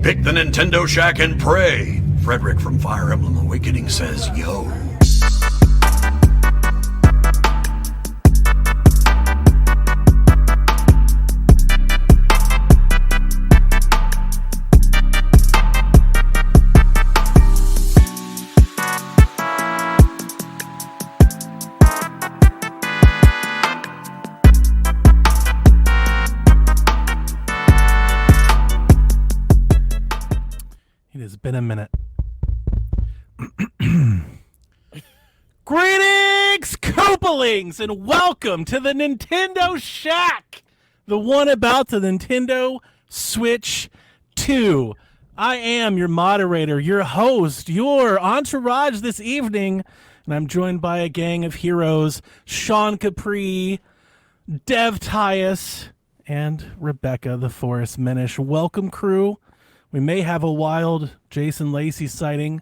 Pick the Nintendo Shack and pray. Frederick from Fire Emblem Awakening says, yo. It has been a minute. Greetings, Koopalings, and welcome to the Nintendo Shack, the one about the Nintendo Switch 2. I am your moderator, your host, your entourage this evening, and I'm joined by a gang of heroes, Sean Capri, Dev Tyus, and Rebecca the Forest Minish. Welcome, crew. We may have a wild Jason Lacey sighting.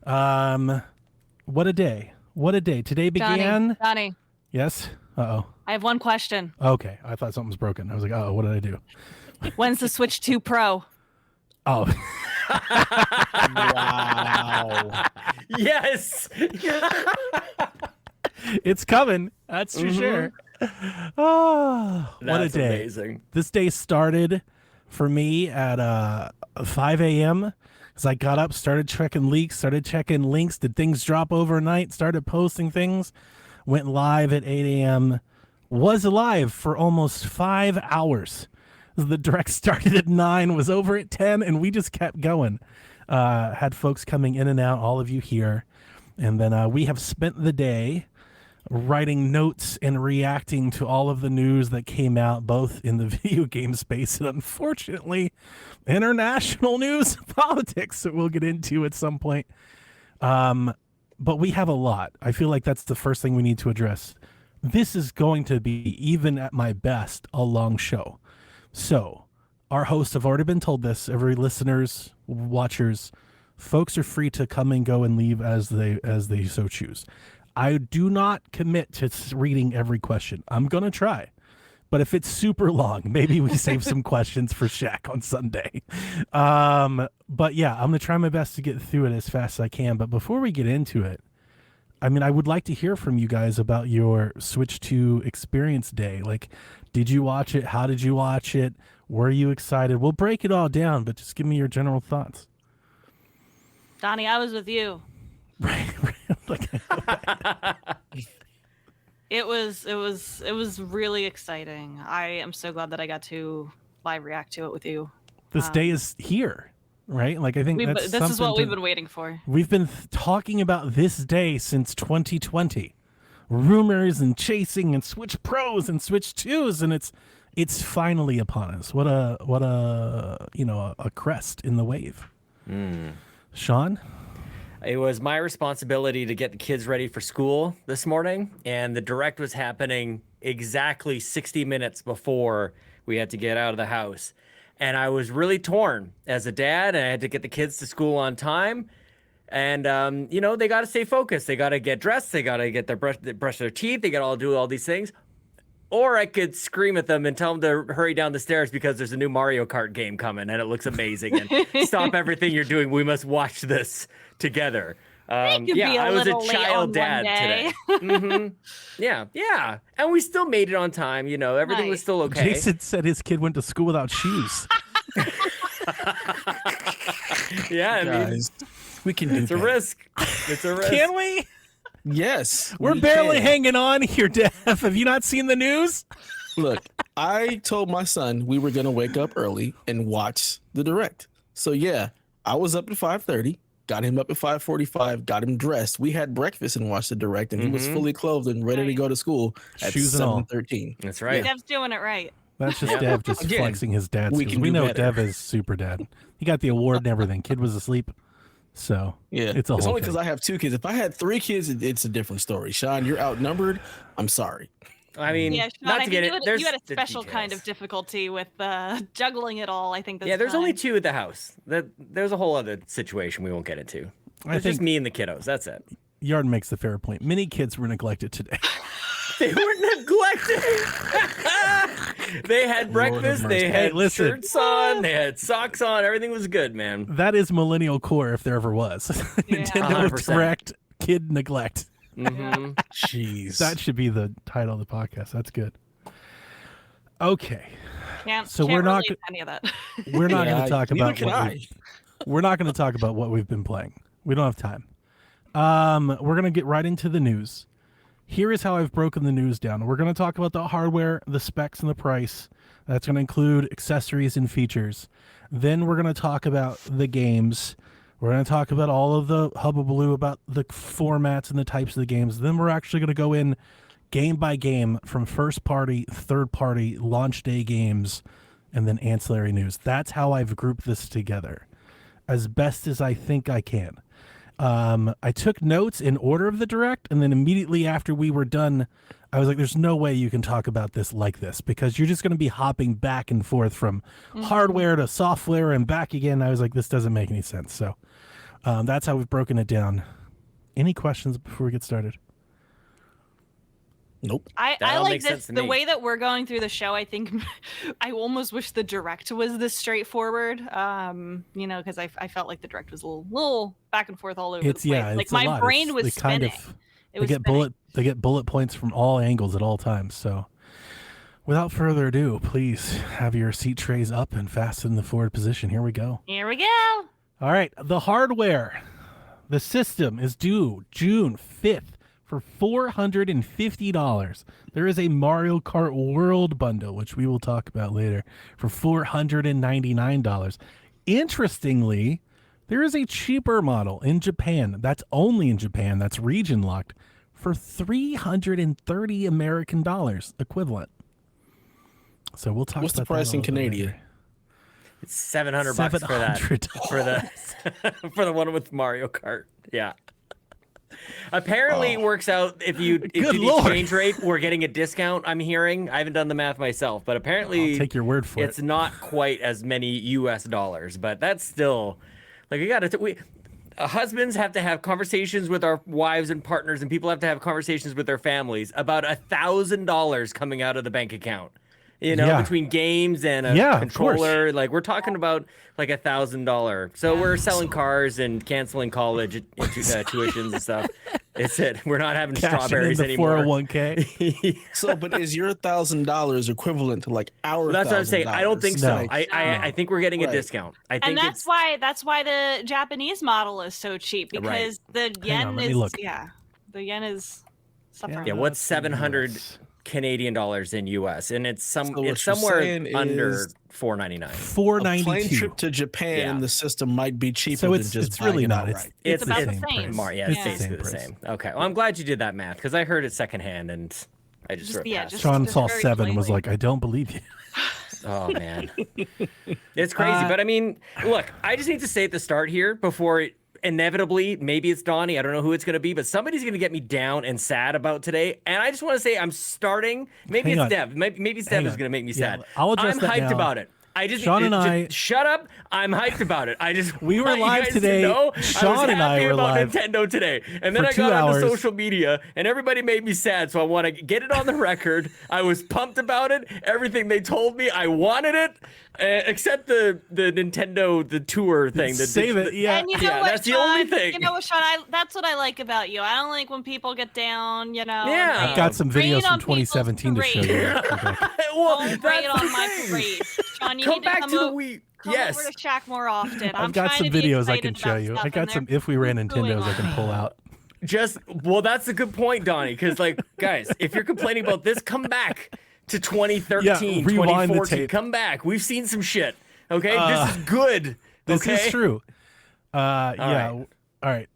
What a day. What a day. Today began... Donnie. Yes? Uh-oh. I have one question. Okay. I thought something was broken. I was like, oh, what did I do? When's the Switch 2 Pro? Oh. Wow. Yes. It's coming. That's for sure. Oh, what a day. Amazing. This day started for me at 5 a.m. as I got up, started checking leaks, started checking links. Did things drop overnight? Started posting things. Went live at 8 a.m. Was live for almost 5 hours. The direct started at 9, was over at 10, and we just kept going. Had folks coming in and out, all of you here. And then we have spent the day writing notes and reacting to all of the news that came out, both in the video game space and unfortunately international news and politics that we'll get into at some point. But we have a lot. I feel like that's the first thing we need to address. This is going to be, even at my best, a long show. So our hosts have already been told this. Every listeners, watchers, folks are free to come and go and leave as they so choose. I do not commit to reading every question. I'm going to try. But if it's super long, maybe we save some questions for Shaq on Sunday. But yeah, I'm going to try my best to get through it as fast as I can. But before we get into it, I mean, I would like to hear from you guys about your Switch 2 experience day. Like, did you watch it? How did you watch it? Were you excited? We'll break it all down, but just give me your general thoughts. Donnie, I was with you. Right. It was really exciting. I am so glad that I got to live react to it with you. This day is here, right? Like, I think this is what we've been waiting for. We've been talking about this day since 2020. Rumors and chasing and Switch Pros and Switch 2s, and it's finally upon us. What a crest in the wave. Sean? It was my responsibility to get the kids ready for school this morning, and the direct was happening exactly 60 minutes before we had to get out of the house. And I was really torn as a dad, and I had to get the kids to school on time. And, they got to stay focused. They got to get dressed. They got to get brush their teeth. They got to do all these things. Or I could scream at them and tell them to hurry down the stairs because there's a new Mario Kart game coming and it looks amazing. And stop everything you're doing. We must watch this together. I was a child dad today. Yeah. And we still made it on time. Everything was still okay. Jason said his kid went to school without shoes. Yeah, Guys, we can do it's a risk. It's a risk. Can we? Yes. We're barely hanging on here, Dev. Have you not seen the news? Look, I told my son we were going to wake up early and watch the direct. So, yeah, I was up at 5:30, got him up at 5:45, got him dressed. We had breakfast and watched the direct, and he was fully clothed and ready to go to school at 7:13. That's right. Dev's doing it right. That's just Dev just flexing his dad skills. We know Dev is super dad. He got the award and everything. Kid was asleep. So yeah, it's only because I have 2 kids. If I had 3 kids, it's a different story. Sean, you're outnumbered. I'm sorry. I mean, Sean, not to get it. You had a special kind of difficulty with juggling it all. I think. There's only 2 at the house. There's a whole other situation we won't get into. It's just me and the kiddos. That's it. Yard makes the fair point. Many kids were neglected today. They were neglected. They had breakfast, mercy. they Hey, had listen. shirts on, they had socks on. Everything was good, man. That is millennial core if there ever was. Nintendo 100%. Direct kid neglect. hmm Jeez. That should be the title of the podcast. That's good. Okay. Can't, So can't we're not relate to any of that. We're not going to talk neither about can what I. we're not going to talk about what we've been playing. We don't have time. We're going to get right into the news. Here is how I've broken the news down. We're going to talk about the hardware, the specs, and the price. That's going to include accessories and features. Then we're going to talk about the games. We're going to talk about all of the hubbubaloo about the formats and the types of the games. Then we're actually going to go in game by game from first party, third party, launch day games, and then ancillary news. That's how I've grouped this together as best as I think I can. I took notes in order of the direct, and then immediately after we were done, I was like, there's no way you can talk about this like this because you're just going to be hopping back and forth from hardware to software and back again. I was like, this doesn't make any sense. So that's how we've broken it down. Any questions before we get started? Nope. I That all like makes sense this. to The me. way that we're going through the show, I think I almost wish the direct was this straightforward. Because I felt like the direct was a little back and forth all over the place. Like it's a my lot. brain It's- was they spinning. They It was get spinning. bullet points from all angles at all times. So, without further ado, please have your seat trays up and fasten the forward position. Here we go. Here we go. All right, the hardware. The system is due June 5th for $450. There is a Mario Kart World bundle, which we will talk about later, for $499. Interestingly, there is a cheaper model in Japan. That's only in Japan. That's region locked for $330 American dollars equivalent. So we'll talk What's the about that price a in little bit Canadian? later. It's $700 for that. $700. For the for the one with Mario Kart. Yeah. Apparently it works out if you do Good the Lord. exchange rate, we're getting a discount, I'm hearing. I haven't done the math myself, but apparently I'll take your word for it's it. not quite as many US dollars, but that's still like husbands have to have conversations with our wives and partners, and people have to have conversations with their families about $1,000 coming out of the bank account. Yeah. Between games and a Yeah, of course. controller, like we're talking about like $1,000. So we're selling cars and canceling college tuitions and stuff. It's it. We're not having Cashing in strawberries the anymore. 401k. So, but is your $1,000 equivalent to like our? That's what I'm saying. I don't think so. No. I think we're getting a Right. discount. I think And it's that's why the Japanese model is so cheap because the yen on, let me is look. the yen is suffering. yeah. What's 700 US. Canadian dollars in US, and it's So what it's you're somewhere saying under is $4.99. A plane $492. trip to Japan Yeah. in the system might be cheaper So than it's just it's really buying it not. outright. It's about the the same same. price. Yeah, It's it's the basically same the price. same. Okay. Well, I'm glad you did that math because I heard it secondhand and I just sort of passed it. Sean Just saw very 7 and was slightly. like, I don't believe you. Oh man, it's crazy. But I mean, look, I just need to say at the start here before it inevitably, maybe it's Donnie, I don't know who it's going to be, but somebody's going to get me down and sad about today. And I just want to say I'm starting. Maybe Hang it's on. Dev. Maybe it's Dev Hang who's on. going to make me Yeah, sad. I'll address I'm that hyped now. about it. I just Sean and I- shut up. I'm hyped about it. I just We were want you live guys today. To know Sean I was and I happy were about live Nintendo today, and then for I 2 got hours. onto social media, and everybody made me sad. So I want to get it on the record. I was pumped about it. Everything they told me, I wanted it, except the Nintendo tour thing. Save it. Yeah. And you know Yeah, what, that's the Sean? only thing. You know what, Sean? That's what I like about you. I don't like when people get down. Yeah. I've got some rain videos from on people's 2017 to show you. parade. Okay. Well, Don't that's rain on the my thing. parade. Sean, you Come need to back come to the over, Wii. come Yes. over to Shack more often. I've got some videos I can show you. I got some if we ran Nintendos I can pull out. That's a good point, Donnie. Because guys, if you're complaining about this, come back to 2013, Yeah, rewind the 2014. tape. Come back. We've seen some shit. Okay, this is good. This okay? is true. Yeah. right. All right.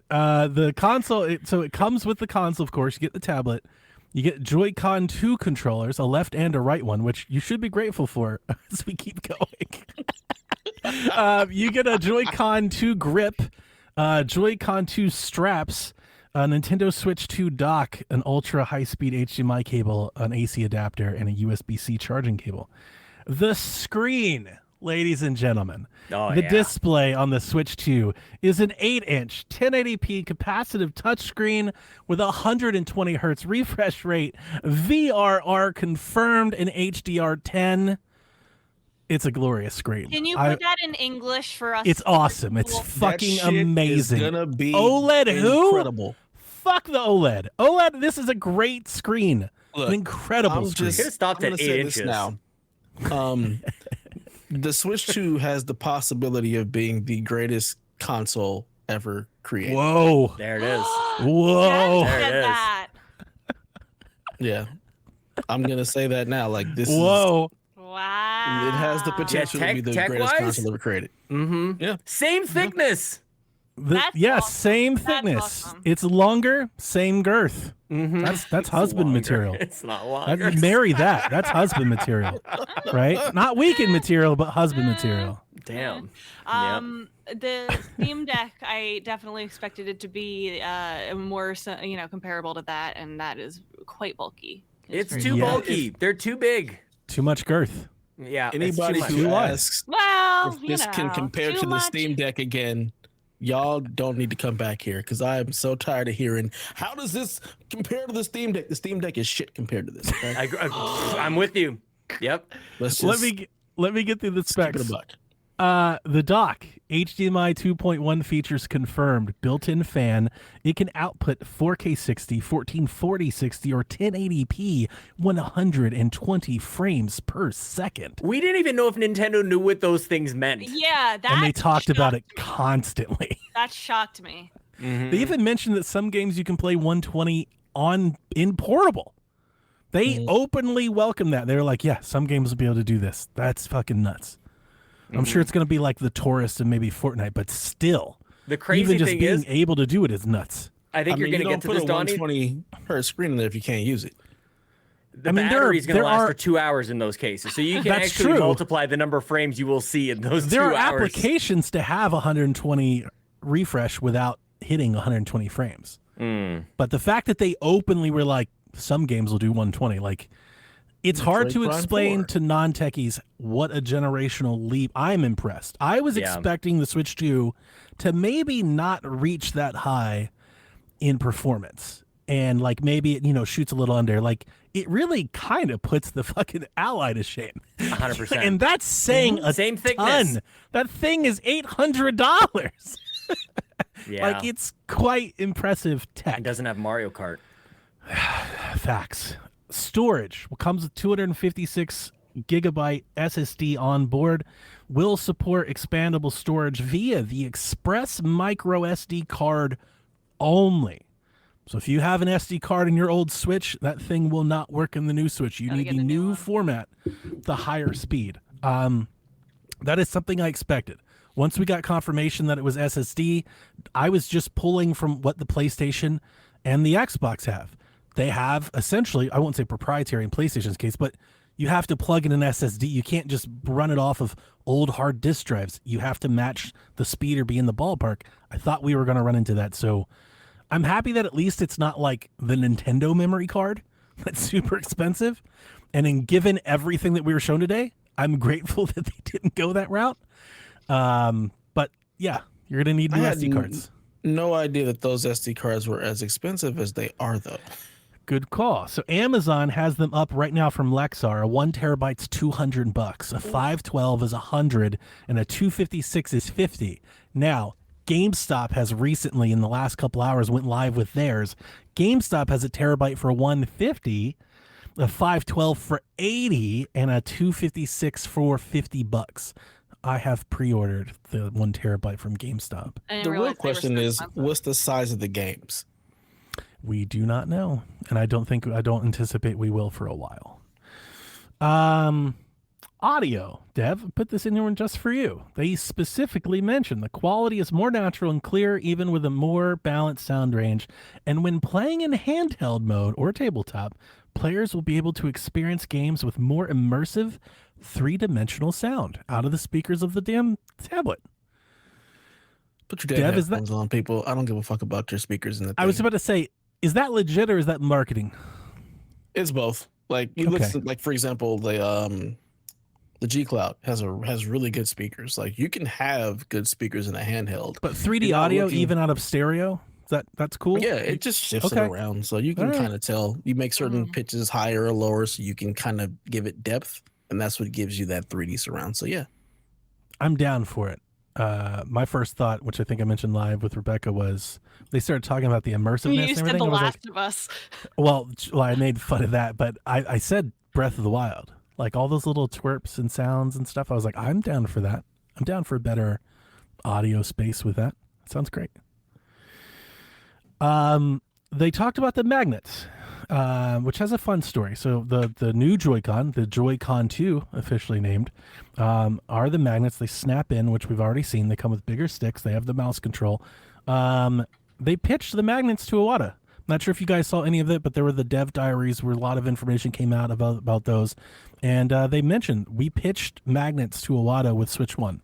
The console. So it comes with the console, of course. You get the tablet. You get Joy-Con 2 controllers, a left and a right one, which you should be grateful for as we keep going. You get a Joy-Con 2 grip, Joy-Con 2 straps, a Nintendo Switch 2 dock, an ultra high-speed HDMI cable, an AC adapter, and a USB-C charging cable. The screen. ladies and gentlemen, Oh, the yeah. display on the Switch 2 is an 8-inch 1080p capacitive touchscreen with a 120 hertz refresh rate, VRR confirmed in HDR10. It's a glorious screen. Can you put that in English for us? It's awesome. It's Cool. fucking That shit amazing. Is gonna be OLED incredible. Fuck the OLED. OLED, this is a great screen. Look, an incredible screen. Could have stopped I'm at gonna 8 say inches. this now. The Switch 2 has the possibility of being the greatest console ever created. Whoa. There it is. Whoa. Yes, There it said is. that. Yeah, I'm gonna say that now. Like this Whoa. Wow. it has the potential to be the greatest tech-wise? console ever created. Mm-hmm. Yeah. Same thickness. That's Yes, awesome. same That's thickness. awesome. It's longer, same girth. Mm-hmm. That's husband longer. material. It's not longer. Marry that. That's husband material, right? Not weekend material, but husband material. Damn. The Steam Deck, I definitely expected it to be more, comparable to that, and that is quite bulky. It's very too Yeah. bulky. They're too big. Too much girth. Yeah. Anybody it's too who much. asks Well, if this can compare too to the much. Steam Deck again, y'all don't need to come back here because I am so tired of hearing how does this compare to the Steam Deck? The Steam Deck is shit compared to this. Okay? I'm with you. Yep. Let's just Let me get through the skip it specs. a buck. The dock, HDMI 2.1 features confirmed. Built-in fan. It can output 4K 60, 1440 60, or 1080p 120 frames per second. We didn't even know if Nintendo knew what those things meant. Yeah, that. And they talked about it shocked me. constantly. That shocked me. Mhm. They even mentioned that some games you can play 120 in portable. They openly welcome that. They're like, yeah, some games will be able to do this. That's fucking nuts. I'm sure it's going to be like the Tourist and maybe Fortnite, but still, The crazy even just thing being is, able to do it is nuts. I think I you're mean, going to you get to don't this, put a Donnie. 120 hertz screen in there if you can't use it. The I mean, battery's going to there last are- for 2 hours in those cases. So you can That's actually true. multiply the number of frames you will see in those There 2 are hours. applications to have 120 refresh without hitting 120 frames. Mm. But the fact that they openly were like, some games will do 120, like, it's hard like to Prime explain 4. to non-techies what a generational leap. I'm impressed. I was Yeah. expecting the Switch 2 to maybe not reach that high in performance. And like maybe it, shoots a little under. Like it really kind of puts the fucking Ally to shame. 100%. And that's saying a Same thickness. ton. That thing is $800. Yeah. Like it's quite impressive tech. It doesn't have Mario Kart. Facts. Storage comes with 256 gigabyte SSD on board. Will support expandable storage via the Express Micro SD card only. So if you have an SD card in your old Switch, that thing will not work in the new Switch. You Gotta need get the a new new one. format, the higher speed. That is something I expected. Once we got confirmation that it was SSD, I was just pulling from what the PlayStation and the Xbox have. They have essentially, I won't say proprietary in PlayStation's case, but you have to plug in an SSD. You can't just run it off of old hard disk drives. You have to match the speed or be in the ballpark. I thought we were going to run into that. So I'm happy that at least it's not like the Nintendo memory card that's super expensive. And in given everything that we were shown today, I'm grateful that they didn't go that route. But yeah, you're going to need new SD cards. No idea that those SD cards were as expensive as they are, though. Good call. So Amazon has them up right now from Lexar. A 1 terabyte's $200, a 512 is $100, and a 256 is $50. Now, GameStop has recently, in the last couple hours, went live with theirs. GameStop has a terabyte for $150, a 512 for $80, and a 256 for $50. I have pre-ordered the 1 terabyte from GameStop. I didn't The realize real they were question so is, expensive. what's the size of the games? We do not know, and I don't anticipate we will for a while. Audio, Dev, put this in here just for you. They specifically mention the quality is more natural and clear, even with a more balanced sound range. And when playing in handheld mode or tabletop, players will be able to experience games with more immersive, three-dimensional sound out of the speakers of the damn tablet. Put your damn Dev, is that- headphones on, people. I don't give a fuck about your speakers in the I was thing. about to say, is that legit or is that marketing? It's both. Like you Okay. listen, like for example, The G Cloud has really good speakers. Like you can have good speakers in a handheld. But 3D You're not audio, looking- even out of stereo, that's cool. Yeah, it just shifts Okay. it around, so you can All right. kind of tell. You make certain pitches higher or lower, so you can kind of give it depth, and that's what gives you that 3D surround. So yeah, I'm down for it. My first thought, which I think I mentioned live with Rebecca, was they started talking about the immersiveness You and said everything. The I was Last like, of Us. well, I made fun of that, but I said Breath of the Wild. Like all those little twerps and sounds and stuff. I was like, I'm down for that. I'm down for a better audio space with that. Sounds great. They talked about the magnets, which has a fun story. So the new Joy-Con, the Joy-Con 2, officially named, are the magnets. They snap in, which we've already seen. They come with bigger sticks. They have the mouse control. They pitched the magnets to Iwata. Not sure if you guys saw any of it, but there were the dev diaries where a lot of information came out about those. And they mentioned we pitched magnets to Iwata with Switch 1.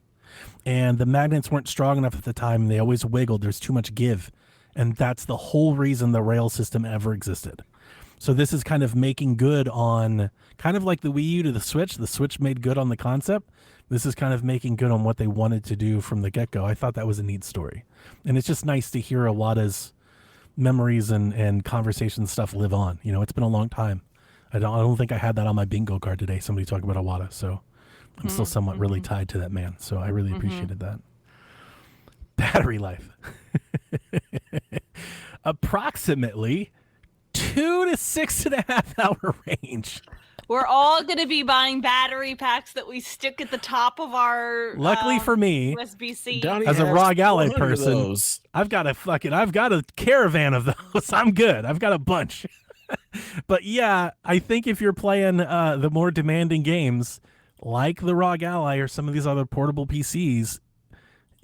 And the magnets weren't strong enough at the time. They always wiggled. There's too much give. And that's the whole reason the rail system ever existed. So this is kind of making good on, kind of like the Wii U to the Switch. The Switch made good on the concept. This is kind of making good on what they wanted to do from the get-go. I thought that was a neat story. And it's just nice to hear Iwata's memories and conversation stuff live on. You know, it's been a long time. I don't think I had that on my bingo card today. Somebody talking about Iwata. So I'm still somewhat really tied to that man. So I really appreciated that. Battery life. Approximately 2 to 6.5 hour range. We're all going to be buying battery packs that we stick at the top of our Luckily for me, USB-C. Donnie as a has ROG Ally 400 of person, those. I've got a caravan of those. I'm good. I've got a bunch. But yeah, I think if you're playing the more demanding games like the ROG Ally or some of these other portable PCs,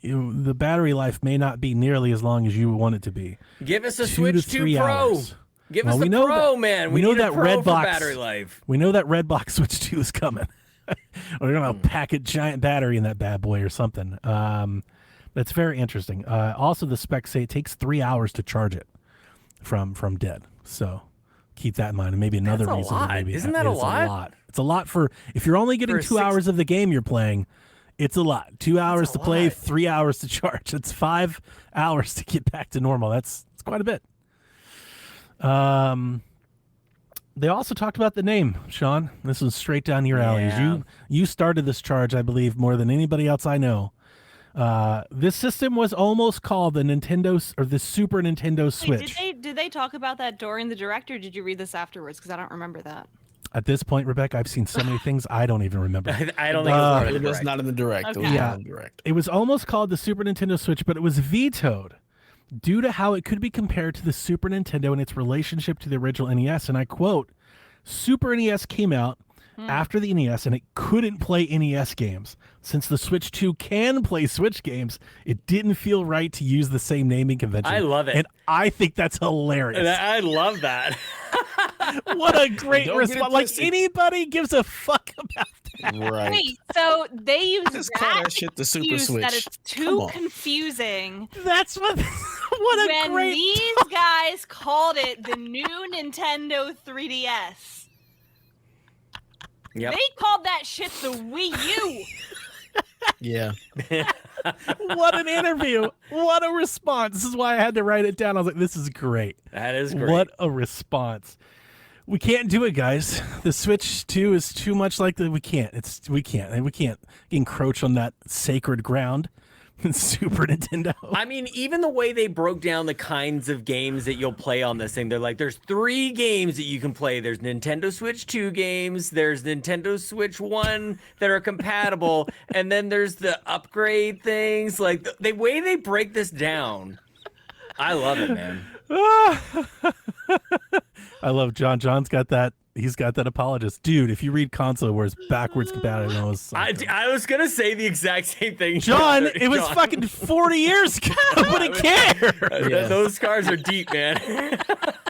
the battery life may not be nearly as long as you want it to be. Give us a 2 to Switch 2 3 Pro. hours. Give Well, us we the know Pro, that- man. we know need a that Pro for Redbox- battery life. We know that Redbox Switch 2 is coming. We're going to pack a giant battery in that bad boy or something. That's very interesting. Also, the specs say it takes 3 hours to charge it from dead. So keep that in mind. And maybe another That's a reason. lot. Maybe Isn't that a it's lot? It's a lot for, if you're only getting For 2 hours of the game you're playing, it's a lot. 2 hours a to play, lot. 3 hours to charge. It's 5 hours to get back to normal. That's quite a bit. They also talked about the name, Sean. This was straight down your alley. Yeah. You started this charge, I believe, more than anybody else I know. This system was almost called the Super Nintendo Switch. Wait, did they talk about that during the direct, or did you read this afterwards? Because I don't remember that. At this point, Rebecca, I've seen so many things I don't even remember. I don't think it was part of the It was direct. not in the direct. It was Okay. not in the direct. It was almost called the Super Nintendo Switch, but it was vetoed due to how it could be compared to the Super Nintendo and its relationship to the original NES. And I quote, Super NES came out after the NES and it couldn't play NES games. Since the Switch 2 can play Switch games, it didn't feel right to use the same naming convention. I love it. And I think that's hilarious. I love that. What a great Don't get it response. Like twisted. anybody gives a fuck about that. Right. Wait, so they use Just call that shit the Super excuse that Switch. it's Come too on. confusing. That's what a When great these guys called it the new Nintendo 3DS, Yep. they called that shit the Wii U. Yeah. what an interview. What a response. This is why I had to write it down. I was like, this is great. That is great. What a response. We can't do it, guys. The Switch 2 is too much like we can't encroach on that sacred ground. Super Nintendo. I mean, even the way they broke down the kinds of games that you'll play on this thing, they're like, there's 3 games that you can play. There's Nintendo Switch 2 games, there's Nintendo Switch 1 that are compatible, and then there's the upgrade things. Like, the way they break this down, I love it, man. I love John. John's got that. He's got that apologist. Dude, if you read console where it's backwards compatible, I was going to say the exact same thing. John, it was John. fucking 40 years ago. Wouldn't care. Yeah. Those scars are deep, man.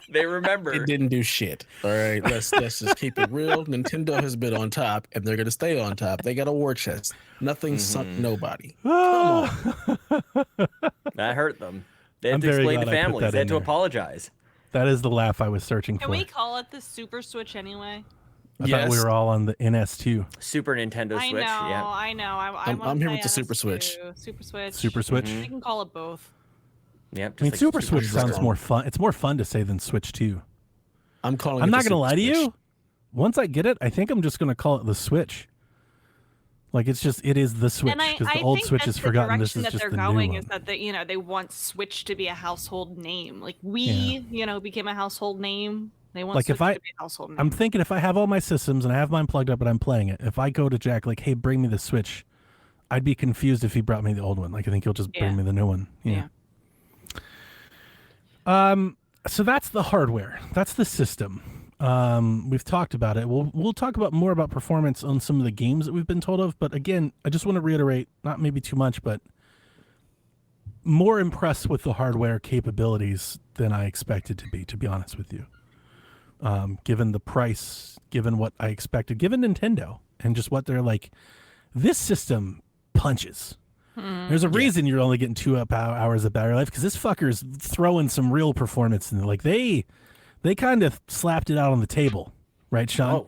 They remember. It didn't do shit. All right. Let's just keep it real. Nintendo has been on top and they're gonna stay on top. They got a war chest. Nothing sunk nobody. Come on. That hurt them. They had I'm to very explain to glad I put families. that They had in to there. apologize. That is the laugh I was searching Can for. we call it the Super Switch anyway? I thought we were all on the NS2. Super Nintendo I Switch. know, Yeah. I know. I'm here with the Super Switch. Super Switch. Super Switch. You can call it both. Yep. I mean, just Super like Switch sounds more fun. It's more fun to say than Switch 2. I'm calling. I'm it not the gonna lie to Super Switch. you. Once I get it, I think I'm just gonna call it the Switch. Like it is the Switch And I because the old think Switch that's is forgotten. This the is direction that just they're the going new is one. that they want Switch to be a household name. Like Wii, became a household name. They want Like, Switch if I- to be a household name. I'm thinking if I have all my systems and I have mine plugged up and I'm playing it, if I go to Jack like, hey, bring me the Switch, I'd be confused if he brought me the old one. Like I think he'll just bring Yeah. me the new one. Yeah. So that's the hardware. That's the system. We've talked about it. We'll talk about more about performance on some of the games that we've been told of. But again, I just want to reiterate, not maybe too much, but more impressed with the hardware capabilities than I expected to be honest with you. Given the price, given what I expected, given Nintendo, and just what they're like, this system punches. There's a reason you're only getting 2 hours of battery life because this fucker's throwing some real performance in. Like they kind of slapped it out on the table, right, Sean? Oh.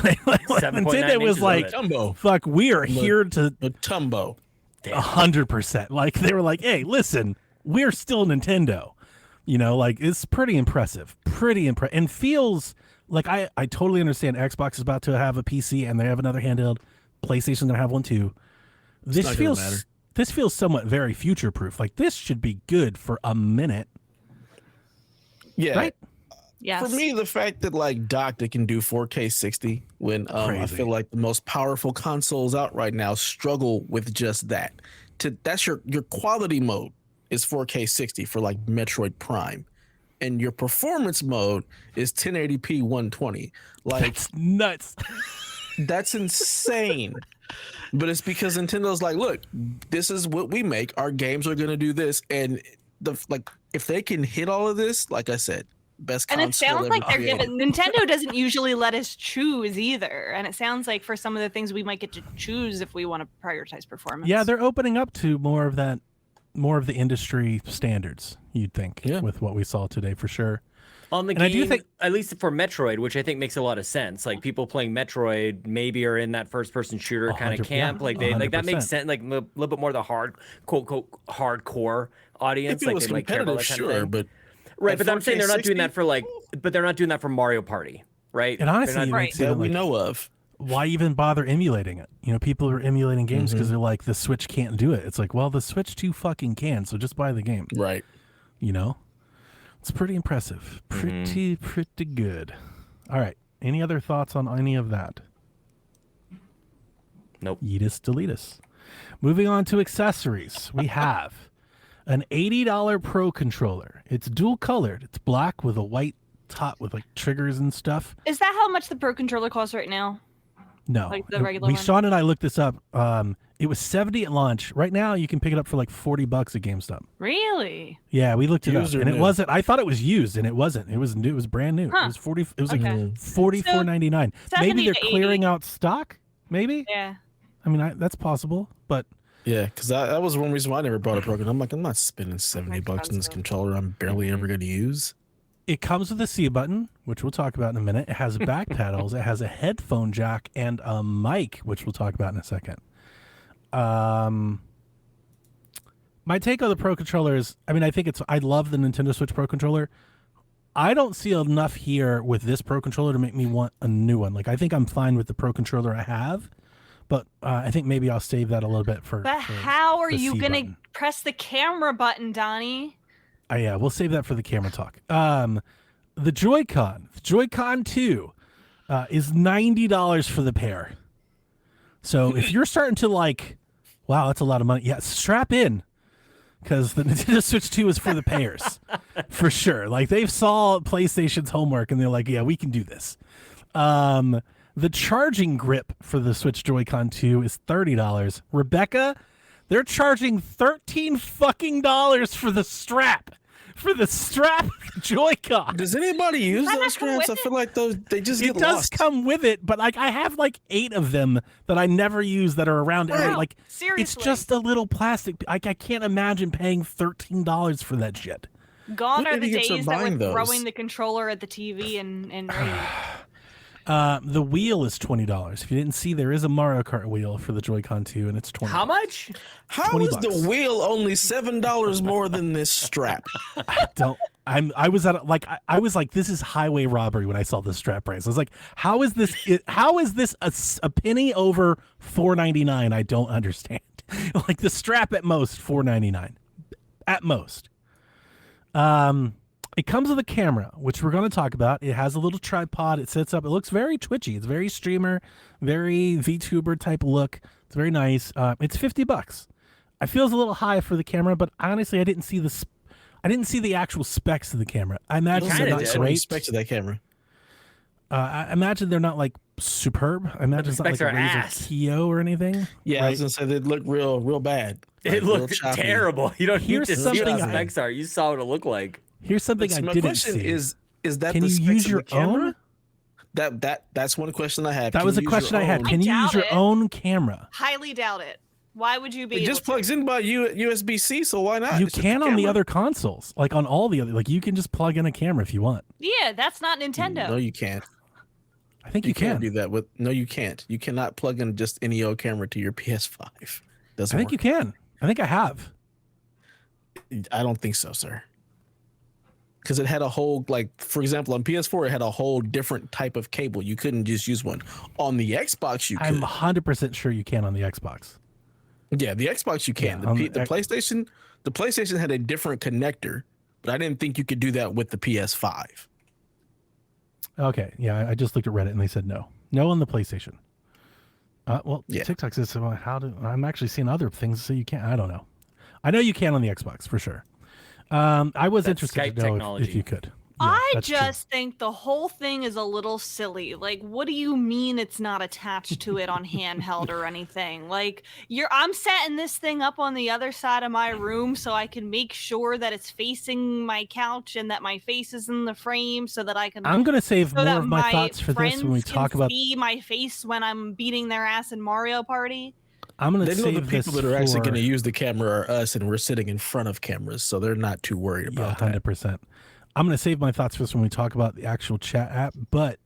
like 7.9 Nintendo was inches like, of it. Tumbo. "Fuck, we are here to The Tumbo. 100%." Like they were like, "Hey, listen, we're still Nintendo." Like it's pretty impressive, and feels like I totally understand. Xbox is about to have a PC and they have another handheld. PlayStation's gonna have one too. This not gonna matter. feels somewhat very future proof. Like this should be good for a minute, Yeah. right? Yes. For me, the fact that like Doctor can do 4K 60 when I Crazy. feel like the most powerful consoles out right now struggle with just that. That's your quality mode is 4K 60 for like Metroid Prime, and your performance mode is 1080p 120. Like That's nuts. that's insane. But it's because Nintendo's like, look, this is what we make. Our games are gonna do this, and if they can hit all of this, like I said, best And console it sounds ever like they're created. giving Nintendo doesn't usually let us choose either. And it sounds like for some of the things we might get to choose if we want to prioritize performance. Yeah, they're opening up to more of the industry standards. You'd think, Yeah. with what we saw today, for sure. On the And I game, do think- at least for Metroid, which I think makes a lot of sense. Like people playing Metroid maybe are in that first-person shooter kind 100 of camp. yeah, Like that makes 100%. sense. Like a little bit more the hardcore audience. If it Like was they might care about competitive, that kind of sure, thing. but Right, at but I'm saying they're not doing 4K that for but they're not doing that for Mario Party, right? And honestly, They're it not- makes it that we like, know of. why even bother emulating it? People are emulating games because they're like, the Switch can't do it. It's like, well, the Switch 2 fucking can, so just buy the game. Right. It's pretty impressive. Pretty good. All right. Any other thoughts on any of that? Nope. Yeetus deletus. Moving on to accessories. We have an $80 Pro controller. It's dual colored. It's black with a white top with like triggers and stuff. Is that how much the Pro controller costs right now? No. Like the regular one? Sean and I looked this up. It was $70 at launch. Right now you can pick it up for like $40 at GameStop. Really? Yeah, we looked it up, Used or and it new? wasn't. I thought it was used, and it wasn't. It was new. It was brand new. Huh. It was 40. It was like Okay. $44.99. 70 Maybe they're to 80. clearing out stock. Maybe. Yeah. I mean, that's possible, but Yeah, because that was one reason why I never bought a Pro. I'm like, I'm not spending $70 on this Expensive. controller I'm barely ever going to use. it comes with a C button, which we'll talk about in a minute. It has back pedals. It has a headphone jack and a mic, which we'll talk about in a second. My take on the Pro controller is, I mean, I love the Nintendo Switch Pro controller. I don't see enough here with this Pro controller to make me want a new one. Like, I think I'm fine with the Pro controller I have, but I think maybe I'll save that a little bit for. But how are the you C going button. to press the camera button, Donnie? Yeah, we'll save that for the camera talk. The Joy-Con 2 is $90 for the pair. So if you're starting to like, wow, that's a lot of money. Yeah, strap in, because the Nintendo Switch 2 is for the pairs, for sure. Like, they've saw PlayStation's homework and they're like, yeah, we can do this. The charging grip for the Switch Joy-Con 2 is $30. Rebecca, they're charging $13 fucking for the strap. For the strap Joy-Con. Does anybody use Does that those not come straps? I with feel like those they just It get does lost. come with it, but like, I have like 8 of them that I never use that are around. Wow, Like, seriously. it's just a little plastic. I can't imagine paying $13 for that shit. Gone What are the idiots are days that buying we're those? throwing the controller at the TV and ready. The wheel is $20. If you didn't see, there is a Mario Kart wheel for the Joy-Con 2, and it's $20. How much? How $20 is the wheel only $7 more than this strap? I was at I was like, this is highway robbery when I saw the strap price. I was like, how is this a penny over $4.99? I don't understand. Like the strap at most $4.99, at most. It comes with a camera, which we're going to talk about. It has a little tripod. It sits up. It looks very twitchy. It's very streamer, very VTuber type look. It's very nice. It's $50. I feel it's a little high for the camera, but honestly, I didn't see the actual specs of the camera. I imagine they're not great. Specs of that camera. I imagine they're not like superb. I imagine it's not like a Razer Keo or anything. Yeah, right? I was gonna say they look real bad. It looked terrible. You don't need to see what the specs are. You saw what it looked like. Here's something I didn't see. Is that can the you specs use of your the camera? own? That's one question I had. That was a question I had. Can you use your own camera? Highly doubt it. Why would you be? It just plugs in by USB-C, so why not? You can on the other consoles, like on all the other. Like you can just plug in a camera if you want. Yeah, that's not Nintendo. No, you can't. I think you can't can do that with. No, you can't. You cannot plug in just any old camera to your PS5. Doesn't I think work. you can. I think I have. I don't think so, sir. Because it had a whole, like, for example, on PS4, it had a whole different type of cable. You couldn't just use one. On the Xbox, you could. I'm 100% sure you can on the Xbox. Yeah, the Xbox you can. Yeah, the PlayStation had a different connector, but I didn't think you could do that with the PS5. Okay, yeah, I just looked at Reddit and they said no. No on the PlayStation. Yeah. TikTok says, well, I'm actually seeing other things, so you can't. I don't know. I know you can on the Xbox for sure. I was interested Skype to know technology. if you could. Yeah, I that's just think the whole thing is a little silly. Like, what do you mean it's not attached to it on handheld or anything? Like, I'm setting this thing up on the other side of my room so I can make sure that it's facing my couch and that my face is in the frame so that I can. I'm going to save so more that of my thoughts for this when we talk about. See my face when I'm beating their ass in Mario Party. I'm going to They save know the this people that are actually for- going to use the camera are us, and we're sitting in front of cameras, so they're not too worried about that. 100%. I'm going to save my thoughts for this when we talk about the actual chat app, but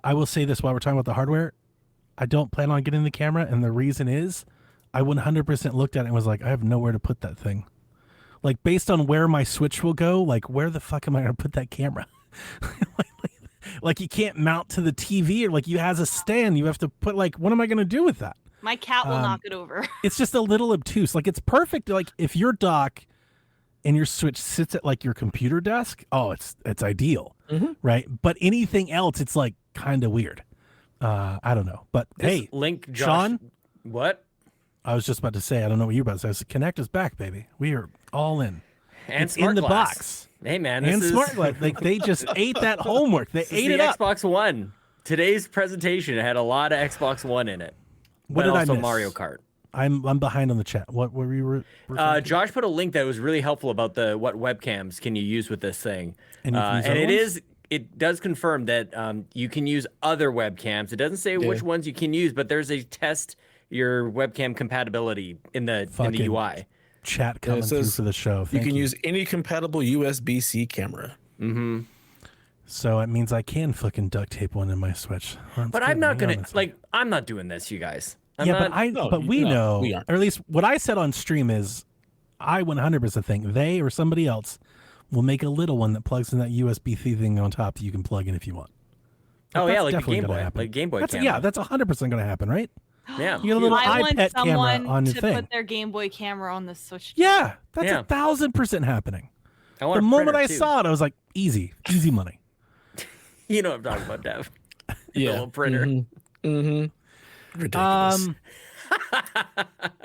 I will say this while we're talking about the hardware. I don't plan on getting the camera, and the reason is I 100% looked at it and was like, I have nowhere to put that thing. Like, based on where my Switch will go, like, where the fuck am I going to put that camera? Like, you can't mount to the TV, or like, you has a stand. You have to put, like, what am I going to do with that? My cat will knock it over. It's just a little obtuse. Like, it's perfect. Like, if your dock and your Switch sits at like your computer desk, it's ideal, right? But anything else, it's like kind of weird. I don't know. But This hey, link, Josh, Sean, what? I was just about to say, I don't know what you're about to say. I said, Connect is back, baby. We are all in. And It's Smart in the Glass. box. Hey man, And this Smart is, Glass. Like, they just ate that homework. They this ate is it the up. Xbox One. Today's presentation had a lot of Xbox One in it. What but did I also miss? Mario Kart. I'm behind on the chat. What were you? Josh put a link that was really helpful about what webcams can you use with this thing. And you can use other ones? It does confirm that you can use other webcams. It doesn't say which ones you can use, but there's a test your webcam compatibility in the UI. Chat coming through for the show. You can use any compatible USB-C camera. Mm-hmm. So it means I can fucking duct tape one in my Switch. But I'm not gonna I'm not doing this, you guys. We know, we aren't. or at least what I said on stream is, I 100% think they or somebody else will make a little one that plugs in that USB-C thing on top that you can plug in if you want. Oh yeah, like a definitely Game gonna Boy, happen. like Game Boy That's, camera. yeah, that's 100% going to happen, right? Yeah. You get a little I want iPad camera someone on your to thing. put their Game Boy camera on the Switch. Yeah, that's Yeah. 1,000% happening. I want The a moment printer, I too. saw it, I was like, easy money. You know what I'm talking about, Dev. Yeah. The little printer. Ridiculous.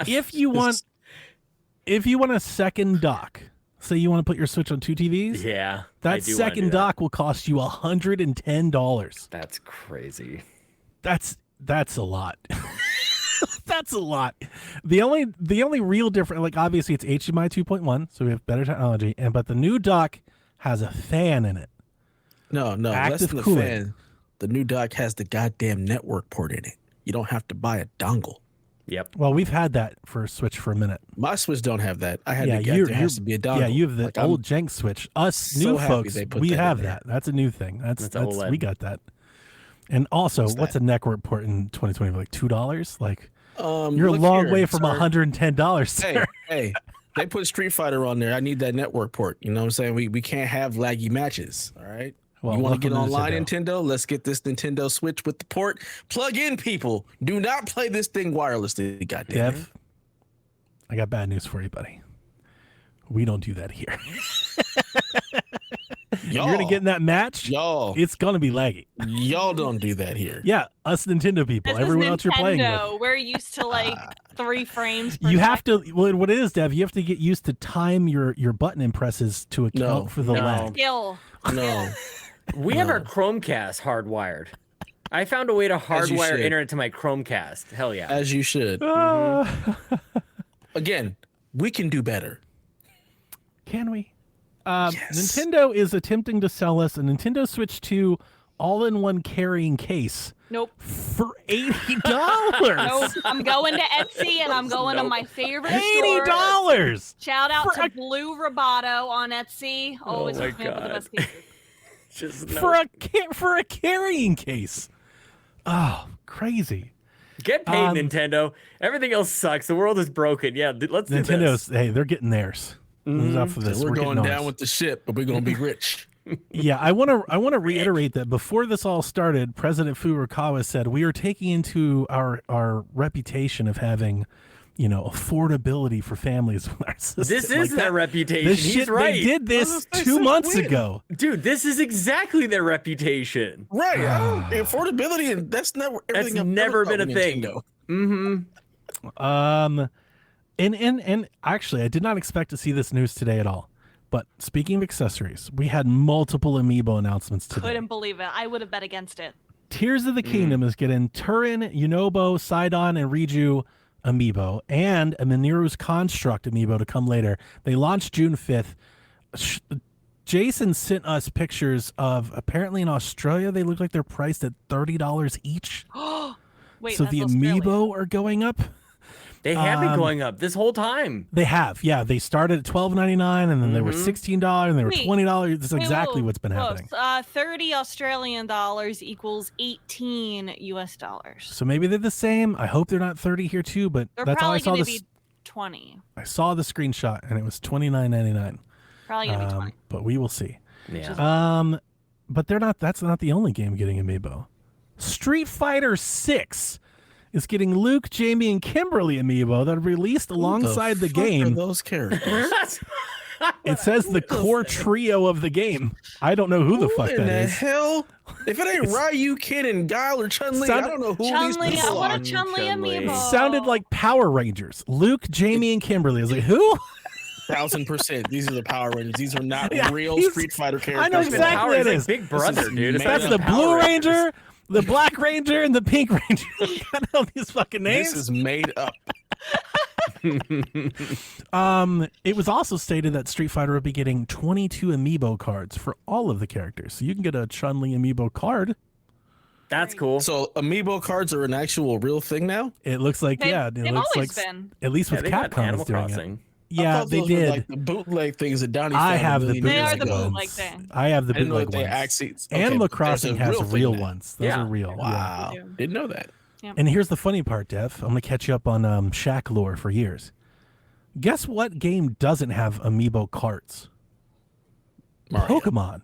If you want a second dock, say you want to put your Switch on two TVs, Yeah. I that do wanna do second that. dock will cost you $110. That's crazy. That's a lot. That's a lot. The only real difference, like obviously it's HDMI 2.1, so we have better technology, but the new dock has a fan in it. No, less active than the cooling. fan. The new dock has the goddamn network port in it. You don't have to buy a dongle. Yep. Well, we've had that for a Switch for a minute. My Switch don't have that. I had to get you're- there has to be a dongle. Yeah, you have the Like, I'm old jank Switch. Us so new happy folks, they put we that in have there. that. That's a new thing. That's OLED. we got that. And also, What's what's that? a network port in 2020? Like $2? Like you're a Look long here, way from sir. $110. Hey, Sir. hey, they put Street Fighter on there. I need that network port. You know what I'm saying? We can't have laggy matches. All right. Well, you want to welcome get to online, Nintendo. Nintendo? Let's get this Nintendo Switch with the port. Plug in, people. Do not play this thing wirelessly. Goddamn. Dev, I got bad news for you, buddy. We don't do that here. You're gonna get in that match. Y'all, It's gonna be laggy. y'all don't do that here. Yeah, us Nintendo people, This is everyone else you're playing with. Nintendo. We're used to like 3 frames. Per You have second. to. Well, what it is, Dev, you have to get used to time your button impresses to account No, for the no. lag. Skill. No. We have our Chromecast hardwired. I found a way to As you hardwire should. internet to my Chromecast. Hell yeah. As you should. Again, we can do better. Can we? Yes. Nintendo is attempting to sell us a Nintendo Switch 2 all-in-one carrying case Nope. for $80. Nope. I'm going to Etsy and I'm going to my favorite store. $80. Shout out For to a- Blue Roboto on Etsy. Always my hooks me up with the God. best cases. Just For a carrying case. Oh, crazy. get paid, Nintendo. Everything else sucks. The world is broken. Yeah, let's do Nintendo, this. hey, they're getting theirs. Enough of this. We're getting going down ours. with the ship, but we're going to be rich. Yeah, I want to reiterate that before this all started, President Furukawa said we are taking into our reputation of having, affordability for families with our system. This is their reputation. This He's shit, right. They did this They 2 said months when? ago. Dude, this is exactly their reputation. Right. Affordability, and that's never everything That's I've never ever been a thought thing. Nintendo. And actually, I did not expect to see this news today at all. But speaking of accessories, we had multiple amiibo announcements today. Couldn't believe it. I would have bet against it. Tears of the Kingdom is getting Turin, Yunobo, Sidon, and Riju amiibo, and a Mineru's Construct amiibo to come later. They launched June 5th. Jason sent us pictures of, apparently in Australia, they look like they're priced at $30 each. Wait, So that's the Australia. amiibo are going up. They have been going up this whole time. They have, yeah. They started at $12.99, and then they were $16, and they were Wait. $20. That's Wait, exactly whoa, what's been whoa. happening. 30 Australian dollars equals 18 US dollars. So maybe they're the same. I hope they're not 30 here too, but They're that's all I probably saw. going to This be 20. I saw the screenshot, and it was $29.99. Probably going to be 20. But we will see. Yeah. But they're not. That's not the only game getting amiibo. Street Fighter 6 is getting Luke, Jamie, and Kimberly amiibo that are released alongside the fuck are game. those characters. It says the core trio of the game. I don't know who the fuck in that the is. hell? If it ain't Ryu, Kid, and Guile or Chun Li, I Sounded- don't know who these Chun-Li, I people want are. a Chun-Li Chun-Li. amiibo. Sounded like Power Rangers. Luke, Jamie, and Kimberly. I was like, who? 1000%. These are the Power Rangers. These are not Yeah, real he's- Street Fighter characters. I know exactly Power what it is is. like Big Brother, is dude. It's made not That's even the Power Blue Rangers. Ranger, the Black Ranger, and the Pink Ranger. I got all these fucking names. This is made up. It was also stated that Street Fighter will be getting 22 amiibo cards for all of the characters. So you can get a Chun-Li amiibo card. That's cool. So amiibo cards are an actual real thing now? It looks like, it They've looks always like, been. at least Yeah, with they got Capcom Animal is doing Crossing. it. I Yeah, thought they those were did. like the bootleg things that Donnie I found have a the million They bootleg are years the ago. bootleg ones. thing. I have the I didn't know bootleg that they ones. actually. Okay, Animal but there's Crossing a has real real thing now. ones. Those Yeah. are real. Yeah. Wow. They do. Didn't know that. And here's the funny part, Dev. I'm gonna catch you up on Shaq lore for years. Guess what game doesn't have amiibo cards? Mario. Pokemon.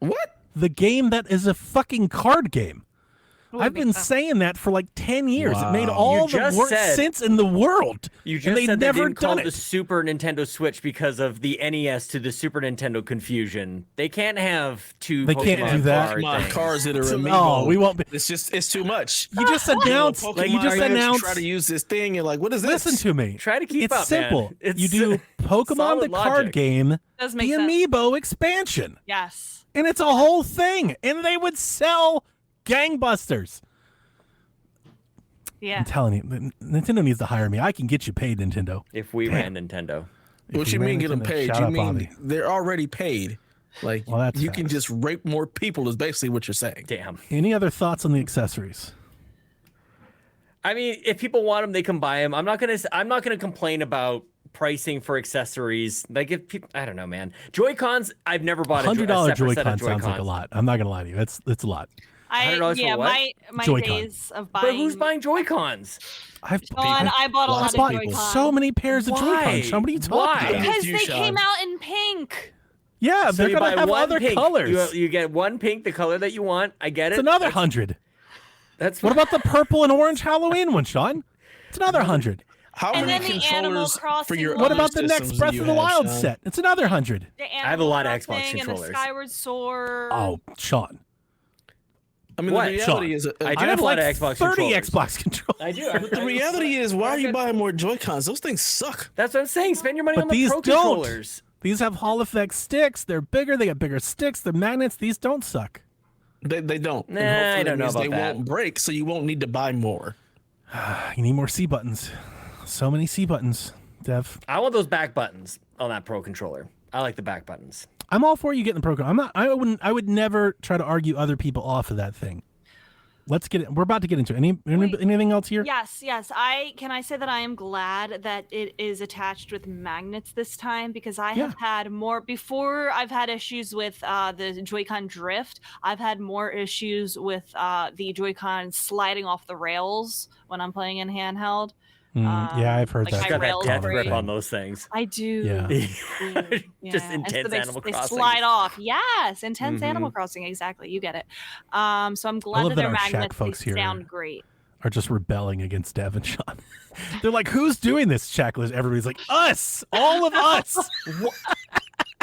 What? The game that is a fucking card game. Ooh, I've makes been sense. saying that for like 10 years. It made Wow. all You the just said- sense in the world. You and just they've said they never didn't call done the it. Super Nintendo Switch because of the NES to the Super Nintendo confusion. They can't have two. They can't Pokemon do that. card Pokemon things. cards that are So- amiibo. oh, we won't be. It's too much. You just announced. Pokemon You just fans announced. Try to use this thing and like, what is this? Listen to me. Try to keep It's up, simple. man. It's You do Pokemon solid the card logic. game, Does the make sense. amiibo expansion, Yes. and it's a whole thing, and they would sell gangbusters. Yeah. I'm telling you, Nintendo needs to hire me. I can get you paid, Nintendo. If we ran Nintendo. If What we you ran mean get them Nintendo, paid? shout You out mean Bobby. they're already paid? Like Well, that's you can facts. just rape more people is basically what you're saying. Damn. Any other thoughts on the accessories? I mean, if people want them, they can buy them. I'm not gonna complain about pricing for accessories. Like if people, I don't know, man. Joy-Cons, I've never bought a $100 separate set of Joy-Con sounds like a Joy-Cons. lot. I'm not gonna lie to you. It's a lot. $100 yeah, for what? my Joy-Con. days of buying. But who's buying Joy-Cons? I've Sean, I bought a Lots lot of of people. Joy-Cons. so many pairs of Why? Joy-Cons. Sean, what are you talking Why? about? because you, they Sean. came out in pink. Yeah, So they're you gonna buy have one other pink. colors. You get one pink, the color that you want. I get it. It's another 100. That's What about the purple and orange Halloween one, Sean? It's another 100. How And many then the Animal controllers for Crossing your one. What other about the next systems Breath do of you the have, Wild Sean? set? It's another 100. The have a lot of Animal Xbox Crossing controllers. And the Skyward Sword. Oh, Sean. I mean, What, the reality Sean? is, I do I have a lot like of Xbox 30 controllers. Xbox controllers. I do. but the reality is, why are you buying more Joy-Cons? Those things suck. That's what I'm saying. Spend your money But on the these Pro don't. controllers. These have Hall effect sticks. They're bigger. They got bigger sticks. They're magnets. These don't suck. They don't. Nah, And hopefully I don't that know means about they that. won't break, so you won't need to buy more. You need more C buttons. So many C buttons, Dev. I want those back buttons on that Pro controller. I like the back buttons. I'm all for you getting the program. I'm not. I wouldn't. I would never try to argue other people off of that thing. Let's get it. We're about to get into it. Anything else here? Yes. I say that I am glad that it is attached with magnets this time because I have had more before. I've had issues with the Joy-Con drift. I've had more issues with the Joy-Con sliding off the rails when I'm playing in handheld. Yeah, I've heard like that. my Got that rails death break. grip on those things. I do. Yeah. Just And intense so Animal they Crossing. slide off. Yes, intense Mhm. Animal Crossing. Exactly. You get it. So I'm glad love that that they're our Shack magnets. folks They here sound great. Are just rebelling against Dev and Sean. They're like, who's doing this checklist? Everybody's like, us, all of us.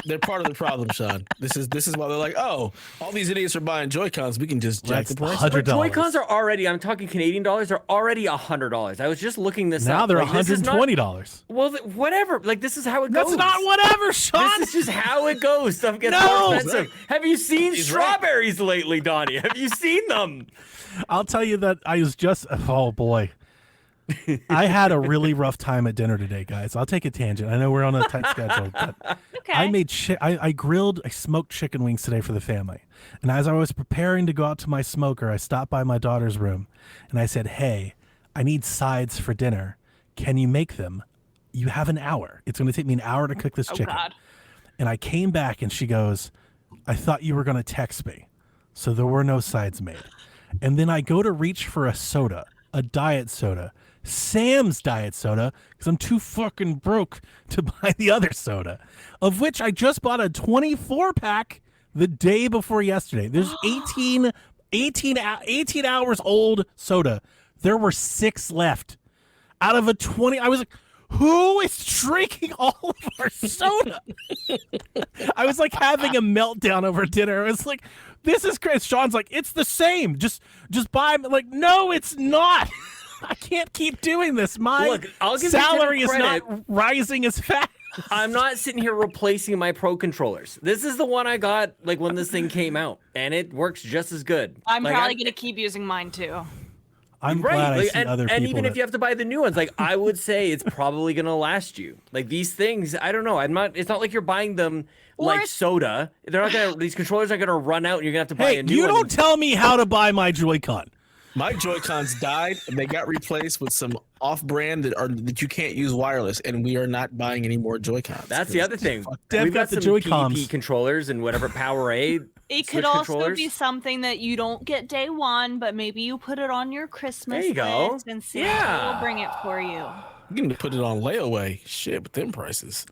They're part of the problem, Sean. This is why they're like, oh, all these idiots are buying Joy-Cons. We can just jack That's the price. $100. Joy-Cons are already, I'm talking Canadian dollars, they're already $100. I was just looking this Now up. they're Like, this is not- $120. Well, whatever. Like, this is how it goes. That's not whatever, Sean. This is just how it goes. Stuff gets No! more expensive. Have you seen He's right. strawberries lately, Donnie? Have you seen them? I'll tell you that I was just, oh boy. I had a really rough time at dinner today, guys. I'll take a tangent. I know we're on a tight schedule, but Okay. I smoked chicken wings today for the family. And as I was preparing to go out to my smoker, I stopped by my daughter's room and I said, hey, I need sides for dinner. Can you make them? You have an hour. It's going to take me an hour to cook this Oh chicken. God. And I came back and she goes, I thought you were going to text me. So there were no sides made. And then I go to reach for a soda, a diet soda, Sam's diet soda, because I'm too fucking broke to buy the other soda, of which I just bought a 24-pack the day before yesterday. There's 18 hours old soda. There were 6 left out of a 20. I was like, who is drinking all of our soda? I was like having a meltdown over dinner. I was like, this is crazy. Sean's like, it's the same. Just buy. I'm like, no, it's not. I can't keep doing this. My Look, I'll give you salary is credit. not rising as fast. I'm not sitting here replacing my Pro controllers. This is the one I got like when this thing came out, and it works just as good. I'm Like, probably gonna keep using mine too. I'm right. glad I Like, see and, other and people. even if that- you have to buy the new ones, like I would say it's probably gonna last you. Like these things, I don't know. It's not like you're buying them Or like it's- soda. They're not gonna. These controllers aren't gonna run out. And you're gonna have to buy hey, a new you one. don't tell me how to buy my Joy-Con. My Joy-Cons died and they got replaced with some off-brand that you can't use wireless, and we are not buying any more Joy-Cons. That's the other thing. Dev We've got got the some Joy-Cons. PvP controllers and whatever Powerade. It Switch could also controllers. be something that you don't get day one, but maybe you put it on your Christmas There you go. list and Santa Yeah. will bring it for you. You can put it on layaway. Shit, with them prices.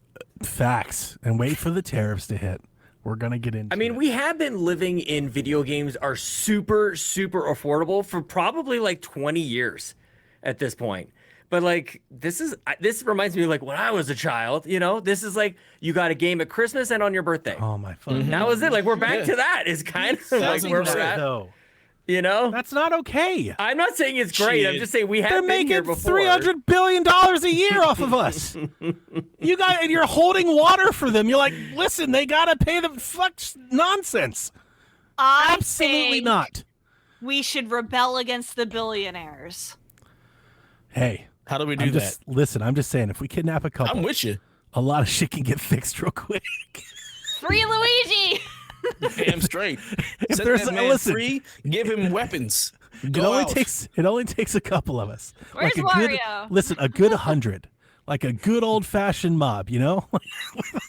Facts. And wait for the tariffs to hit. We're gonna get into. I mean, it. we have been living in video games are super, super affordable for probably like 20 years at this point. But like, this reminds me of like when I was a child, you know, this is like, you got a game at Christmas and on your birthday. Oh my fucking. That was it. Like, we're back to that. It's kind of like where we're at, though. you know? That's not okay. I'm not saying it's great. I'm Shit. just saying we have They're been here making before. $300 billion a year off of us. You got, and you're holding water for them. You're like, listen, they gotta pay the fuck nonsense. I Absolutely think not. We should rebel against the billionaires. Hey, How do we do I'm that? just listen. I'm just saying, if we kidnap a couple, I'm with you. a lot of shit can get fixed real quick. Free Luigi! Damn straight. If Set there's that a- man listen. free, give him weapons. It Go only out. takes a couple of us. Where's a good, Wario? listen, a good 100, like a good old fashioned mob. You know,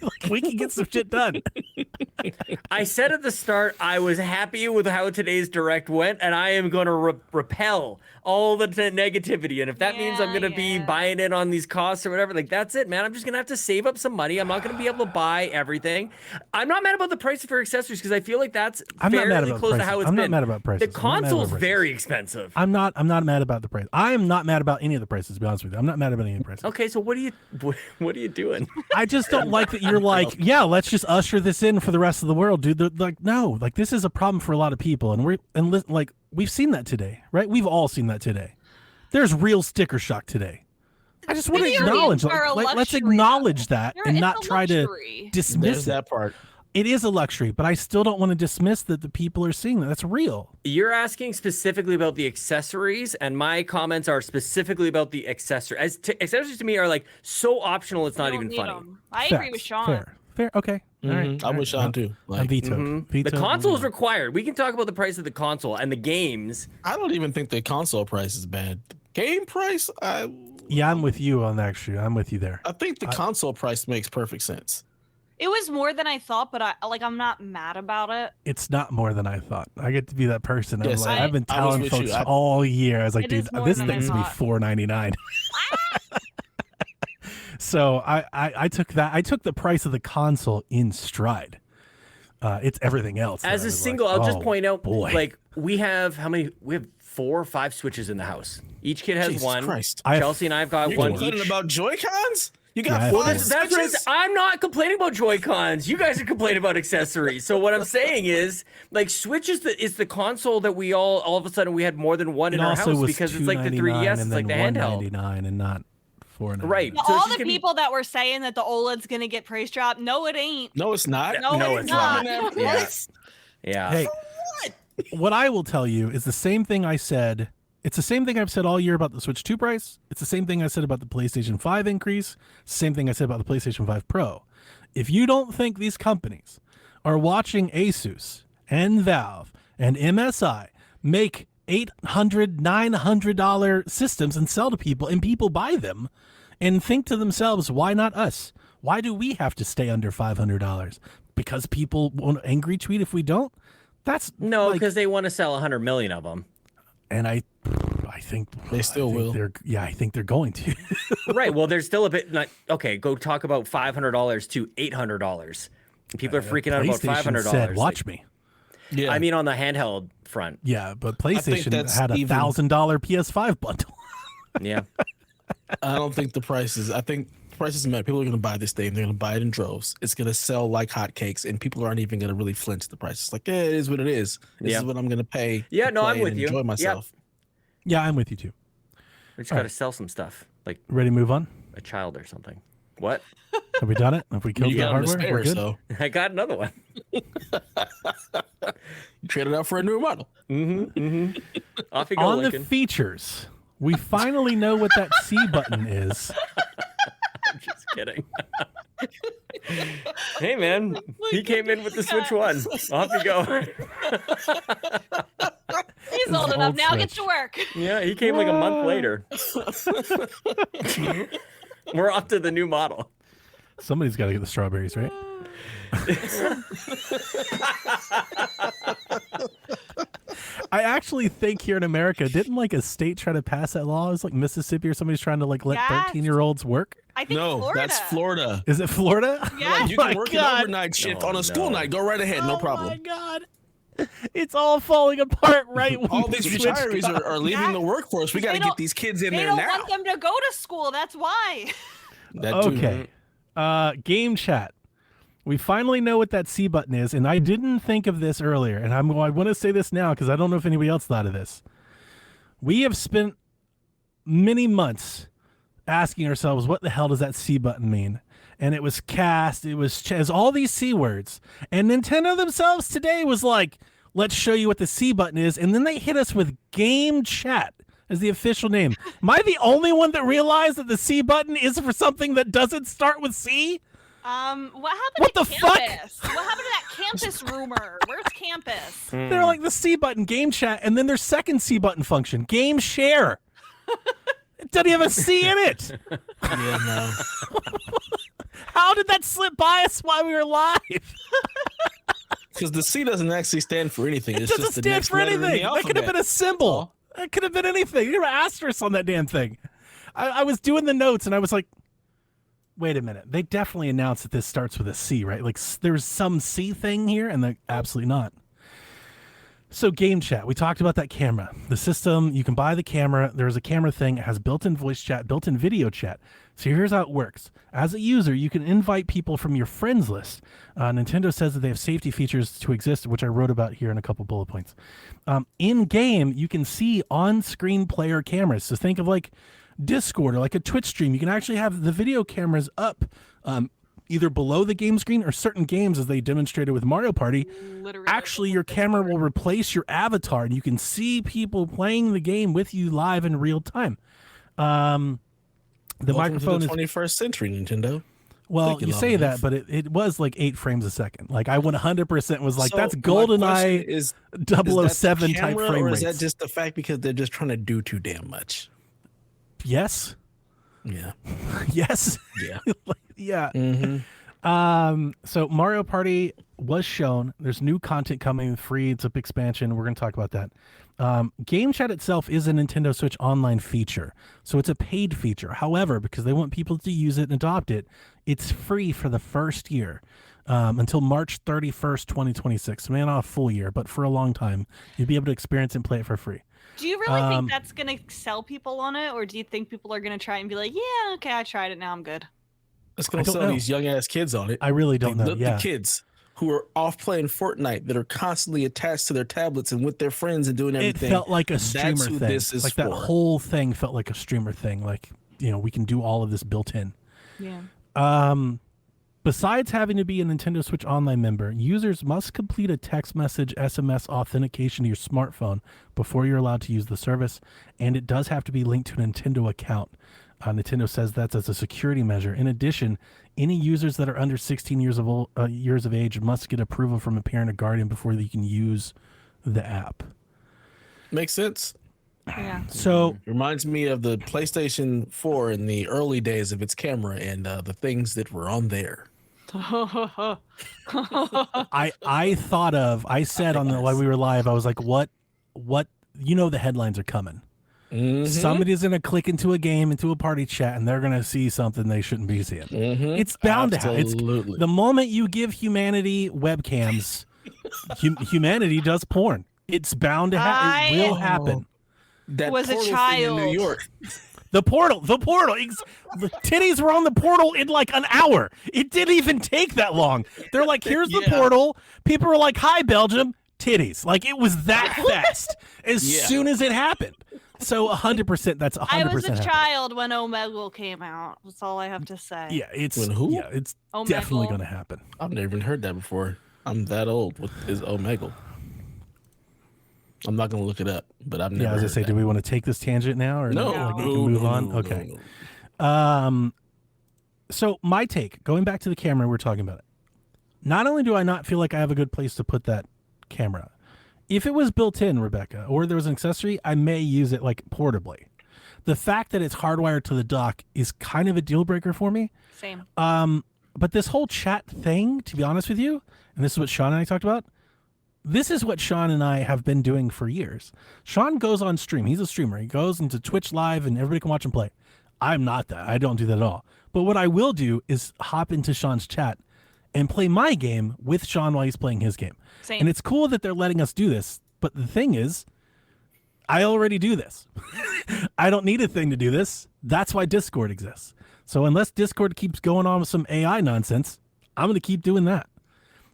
like we can get some shit done. I said at the start I was happy with how today's direct went, and I am going to repel all the negativity. And if that means I'm going to be buying in on these costs or whatever, like that's it, man. I'm just going to have to save up some money. I'm not going to be able to buy everything. I'm not mad about the price for accessories because I feel like that's fairly close to how it's been. I'm not mad about prices. The console's very expensive. I'm not mad about the price. I am not mad about any of the prices, to be honest with you. I'm not mad about any of the prices. Okay, so what are you doing? I just don't like that you're like, yeah, let's just usher this in for the rest of the world, dude. They're like, no, like this is a problem for a lot of people, and we've seen that today, right? We've all seen that today. There's real sticker shock today. I just want to acknowledge, let's acknowledge that and not try to dismiss that part. It is a luxury, but I still don't want to dismiss that the people are seeing that. That's real. You're asking specifically about the accessories, and my comments are specifically about the accessory. Accessories to me are like so optional, it's not even funny. I agree with Sean. Fair. Okay. All right. I'm with Sean too. I'm vetoed. The console is required. We can talk about the price of the console and the games. I don't even think the console price is bad. Game price, yeah, I'm with you on that. Actually, I'm with you there. I think the console price makes perfect sense. It was more than I thought, but I'm not mad about it. It's not more than I thought. I get to be that person. Yes, I've been telling folks all year. I was like, dude, this thing's gonna be $4.99. So I took that. I took the price of the console in stride. It's everything else. As a single, I'll just point out, like we have how many? We have 4 or 5 Switches in the house. Each kid has Jesus one. Christ. Chelsea and I've got one each. Complaining about Joy-Cons? You got Yeah, 4 That's what I'm not complaining about Joy-Cons. You guys are complaining about accessories. So what I'm saying is, like, Switch is the console that we all of a sudden we had more than one in our house because it's like the 3DS, it's like the handheld. $199 and not $4.99. Right. So all the people that were saying that the OLED's gonna get price drop, no, it ain't. No, it's not. No, it's not. Yeah. Hey, what I will tell you is the same thing I said. It's the same thing I've said all year about the Switch 2 price. It's the same thing I said about the PlayStation 5 increase. Same thing I said about the PlayStation 5 Pro. If you don't think these companies are watching Asus and Valve and MSI make $800, $900 systems and sell to people, and people buy them and think to themselves, why not us? Why do we have to stay under $500? Because people won't angry tweet if we don't? That's no, because they want to sell 100 million of them. And I think they still will. I think they're going to. Right. Well, there's still a bit. Okay, go talk about $500 to $800. People are freaking out about $500. Said, watch me. Yeah. I mean, on the handheld front. Yeah, but PlayStation had a $1,000 PS5 bundle. Yeah. I don't think the prices. I think prices matter. People are going to buy this thing. They're going to buy it in droves. It's going to sell like hotcakes, and people aren't even going to really flinch the price. It's like, yeah, it is what it is. This is what I'm going to pay. Yeah, to no, play I'm with and you. Enjoy myself. Yep. Yeah, I'm with you too. We just got to sell some stuff, like ready to move on. A child or something. What? Have we done it? Have we killed the hardware? We're good. So. I got another one. You traded out for a new model. Off you go, On Lincoln. the features, we finally know what that C button is. I'm just kidding. Hey, man. He came in with the Switch 1. Off you go. He's old enough now. Get to work. Yeah, he came like a month later. We're off to the new model. Somebody's got to get the strawberries, right? I actually think here in America, didn't like a state try to pass that law? It was like Mississippi or somebody's trying to like let 13-year-olds work. I think No, Florida. that's Florida. Is it Florida? Yeah. You can work an overnight shift on a school night. Go right ahead. No problem. Oh my God. It's all falling apart right when All these retirees are leaving the workforce. We got to get these kids in They there don't now. want them to go to school. That's why. That too. Okay. Game chat. We finally know what that C button is, and I didn't think of this earlier, and I want to say this now because I don't know if anybody else thought of this. We have spent many months asking ourselves, what the hell does that C button mean? And it was cast, it was all these C words. And Nintendo themselves today was like, let's show you what the C button is. And then they hit us with game chat as the official name. Am I the only one that realized that the C button is for something that doesn't start with C? What happened What to the fuck? campus? What happened to that campus rumor? Where's campus? They're like the C button, game chat, and then their second C button function, game share. It doesn't even have a C in it. Yeah, no. How did that slip by us while we were live? Because the C doesn't actually stand for anything. It It's doesn't just the stand next for letter in the anything. That could have alphabet. been a symbol. That could have been anything. You're an asterisk on that damn thing. I was doing the notes and I was like, wait a minute. They definitely announced that this starts with a C, right? Like there's some C thing here, and they're absolutely not. So game chat, we talked about that camera. The system, you can buy the camera. There's a camera thing. It has built-in voice chat, built-in video chat. So here's how it works. As a user, you can invite people from your friends list. Nintendo says that they have safety features to exist, which I wrote about here in a couple bullet points. In-game, you can see on-screen player cameras. So think of like Discord or like a Twitch stream. You can actually have the video cameras up either below the game screen or certain games, as they demonstrated with Mario Party. Literally. Actually, your camera will replace your avatar, and you can see people playing the game with you live in real time. The Welcome microphone to is... the 21st century, Nintendo. Well, Thank you, you say Long that, Live. but it was like 8 frames a second. Like I 100% was like, So that's my GoldenEye question is 007 that the type camera, frame or rates. is that just the fact because they're just trying to do too damn much? Yes. Yeah. Yes. Yeah. Yeah. Mm-hmm. So Mario Party was shown. There's new content coming, free. It's a big expansion. We're going to talk about that. Game chat itself is a Nintendo Switch Online feature, so it's a paid feature. However, because they want people to use it and adopt it, it's free for the first year until March 31st, 2026. Maybe not a full year, but for a long time, you'll be able to experience and play it for free. Do you really think that's going to sell people on it? Or do you think people are going to try and be like, yeah, okay, I tried it. Now I'm good. It's I going to don't sell know. these young ass kids on it. I really don't know. The Yeah. kids who are off playing Fortnite that are constantly attached to their tablets and with their friends and doing It everything. felt like a streamer That's who thing. this is like that for. whole thing felt like a streamer thing. Like, we can do all of this built in. Yeah. Besides having to be a Nintendo Switch Online member, users must complete a text message SMS authentication to your smartphone before you're allowed to use the service, and it does have to be linked to a Nintendo account. Nintendo says that's as a security measure. In addition, any users that are under 16 years of age must get approval from a parent or guardian before they can use the app. Makes sense. Yeah. So Reminds me of the PlayStation 4 in the early days of its camera and the things that were on there. I said on the while we were live, I was like, what the headlines are coming. Mhm. Somebody's gonna click into a game, into a party chat, and they're gonna see something they shouldn't be seeing. Mhm. It's bound to happen. Absolutely. The moment you give humanity webcams, humanity does porn. It's bound to happen. It will happen. That was a portal thing in child. New York. The portal. The titties were on the portal in like an hour. It didn't even take that long. They're like, here's the Yeah. portal. People were like, hi, Belgium. Titties. Like, it was that fast as soon as it happened. So 100%, that's 100% I was a happened. child when Omegle came out. That's all I have to say. Yeah, it's When who? Yeah, it's Omegle. definitely going to happen. I've never even heard that before. I'm that old. What is Omegle? I'm not gonna look it up, but I've never. Yeah, as I heard say, that. do we want to take this tangent now, or No, like, we no, can move no, on? no, Okay. no. So my take, going back to the camera, we're talking about it. Not only do I not feel like I have a good place to put that camera, if it was built in, Rebecca, or there was an accessory, I may use it like portably. The fact that it's hardwired to the dock is kind of a deal breaker for me. Same. But this whole chat thing, to be honest with you, and this is what Sean and I talked about, this is what Sean and I have been doing for years. Sean goes on stream. He's a streamer. He goes into Twitch Live and everybody can watch him play. I'm not that. I don't do that at all. But what I will do is hop into Sean's chat and play my game with Sean while he's playing his game. Same. And it's cool that they're letting us do this. But the thing is, I already do this. I don't need a thing to do this. That's why Discord exists. So unless Discord keeps going on with some AI nonsense, I'm going to keep doing that.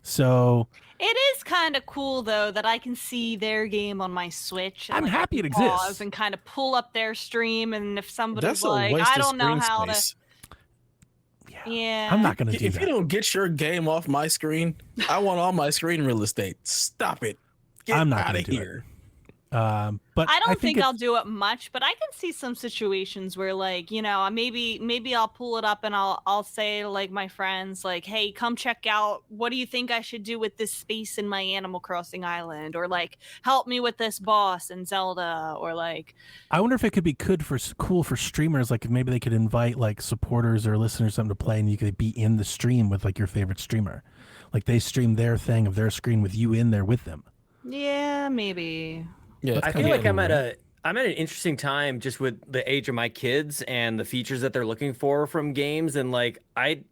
So It is kind of cool though that I can see their game on my Switch. And, I'm like, happy I it can pause exists. and kind of pull up their stream, and if somebody's That's a like, waste I of don't know screen how space. to, yeah, I'm not going to do If you that. don't get your game off my screen, I want all my screen real estate. Stop it. Get I'm not out gonna of do it. here. But I don't think it's- I'll do it much, but I can see some situations where, like, you know, maybe I'll pull it up and I'll say to, like, my friends, like, hey, come check out, what do you think I should do with this space in my Animal Crossing island, or like help me with this boss in Zelda, or like. I wonder if it could be cool for streamers. Like if maybe they could invite like supporters or listeners something to play, and you could be in the stream with like your favorite streamer, like they stream their thing of their screen with you in there with them. Yeah, maybe. Yeah, I feel like I'm at an interesting time just with the age of my kids and the features that they're looking for from games, and like I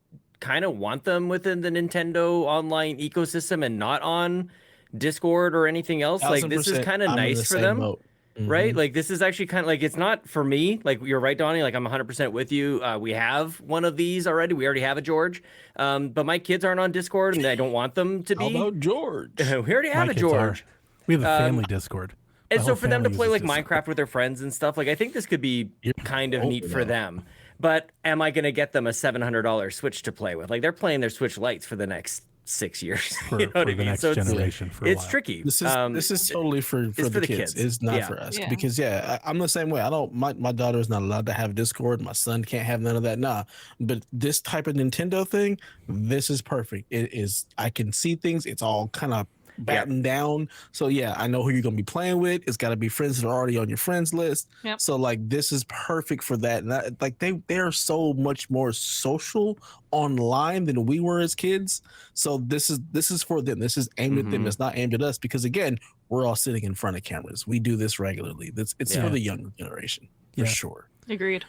kind of want them within the Nintendo online ecosystem and not on Discord or anything else. Like this is kind of nice for them. Right? Like this is actually kind of like, it's not for me. Like you're right, Donnie. Like I'm 100% with you. We have one of these already. We already have a George. But my kids aren't on Discord and I don't want them to be. How about George? We already have a George. We have a family Discord. And so for them to play like Minecraft with their friends and stuff, like I think this could be kind of neat for them. But am I going to get them a $700 Switch to play with? Like they're playing their Switch Lites for the next 6 years. For, you know what I the mean? next So generation. it's tricky. This is totally for the kids. It's not for us because I'm the same way. I don't. My daughter is not allowed to have Discord. My son can't have none of that. Nah. But this type of Nintendo thing, this is perfect. It is. I can see things. It's all kind of battened down. So yeah, I know who you're gonna be playing with. It's got to be friends that are already on your friends list. Yep. So like this is perfect for that. And like they are so much more social online than we were as kids. So this is for them. This is aimed at them. It's not aimed at us because again, we're all sitting in front of cameras. We do this regularly. It's for the younger generation for sure. Agreed.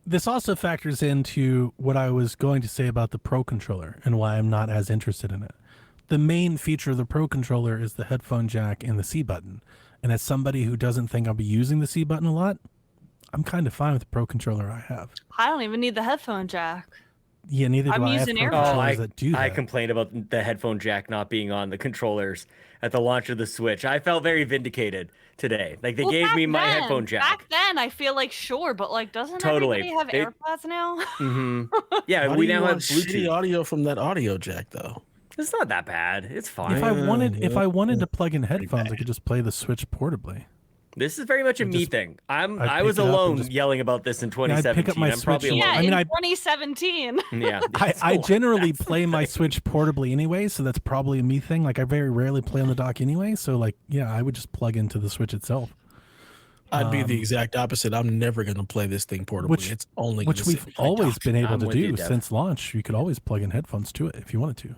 This also factors into what I was going to say about the Pro Controller and why I'm not as interested in it. The main feature of the Pro Controller is the headphone jack and the C button. And as somebody who doesn't think I'll be using the C button a lot, I'm kind of fine with the Pro Controller I have. I don't even need the headphone jack. Yeah, neither do I'm I. I have using Pro AirPods. controllers that do that. I complained about the headphone jack not being on the controllers at the launch of the Switch. I felt very vindicated today. Like they gave me my headphone jack. Back then, I feel like sure, but like, doesn't everybody have AirPods now? Yeah, Why we do you now have want shitty Bluetooth. audio from that audio jack though. It's not that bad. It's fine. If I wanted to plug in headphones, I could just play the Switch portably. This is very much a me thing. I was pick it up and alone just- yelling about this in I'd 2017. pick up my I'm probably Switch and- alone. Yeah, I mean, in I- 2017. Yeah. I generally play my Switch portably anyway, so that's probably a me thing. Like I very rarely play on the dock anyway, so like I would just plug into the Switch itself. I'd be the exact opposite. I'm never going to play this thing portably. It's only Which gonna we've sit in my always dock. been able I'm to with you, do Dev. since launch. You could always plug in headphones to it if you wanted to.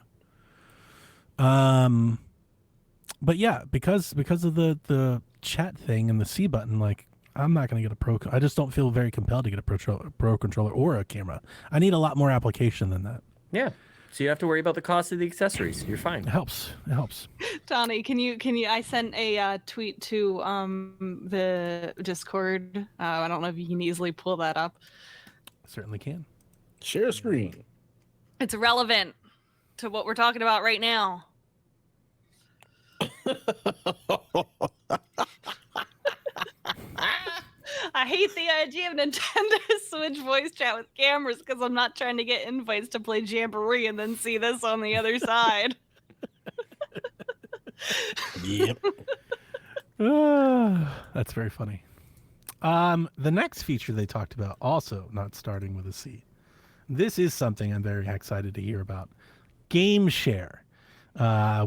But yeah, because of the chat thing and the C button, like I'm not going to get a Pro. I just don't feel very compelled to get a Pro controller or a camera. I need a lot more application than that. Yeah. So you don't have to worry about the cost of the accessories. You're fine. It helps. It helps. Donnie, can you? I sent a tweet to the Discord. I don't know if you can easily pull that up. Certainly can. Share screen. It's relevant to what we're talking about right now. I hate the idea of Nintendo Switch voice chat with cameras because I'm not trying to get invites to play Jamboree and then see this on the other side. Yep. That's very funny. The next feature they talked about, also not starting with a C. This is something I'm very excited to hear about. Game share.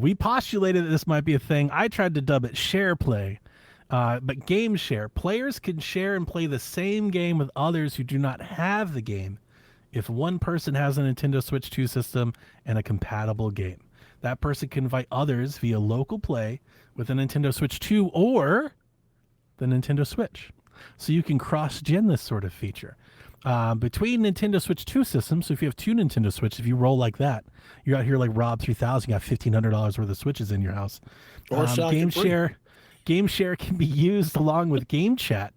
We postulated that this might be a thing. I tried to dub it share play. But game share. Players can share and play the same game with others who do not have the game if one person has a Nintendo Switch 2 system and a compatible game. That person can invite others via local play with a Nintendo Switch 2 or the Nintendo Switch. So you can cross-gen this sort of feature. Between Nintendo Switch 2 systems, so if you have two Nintendo Switch, if you roll like that, you're out here like Rob 3000, you got $1,500 worth of Switches in your house. Or Game share can be used along with game chat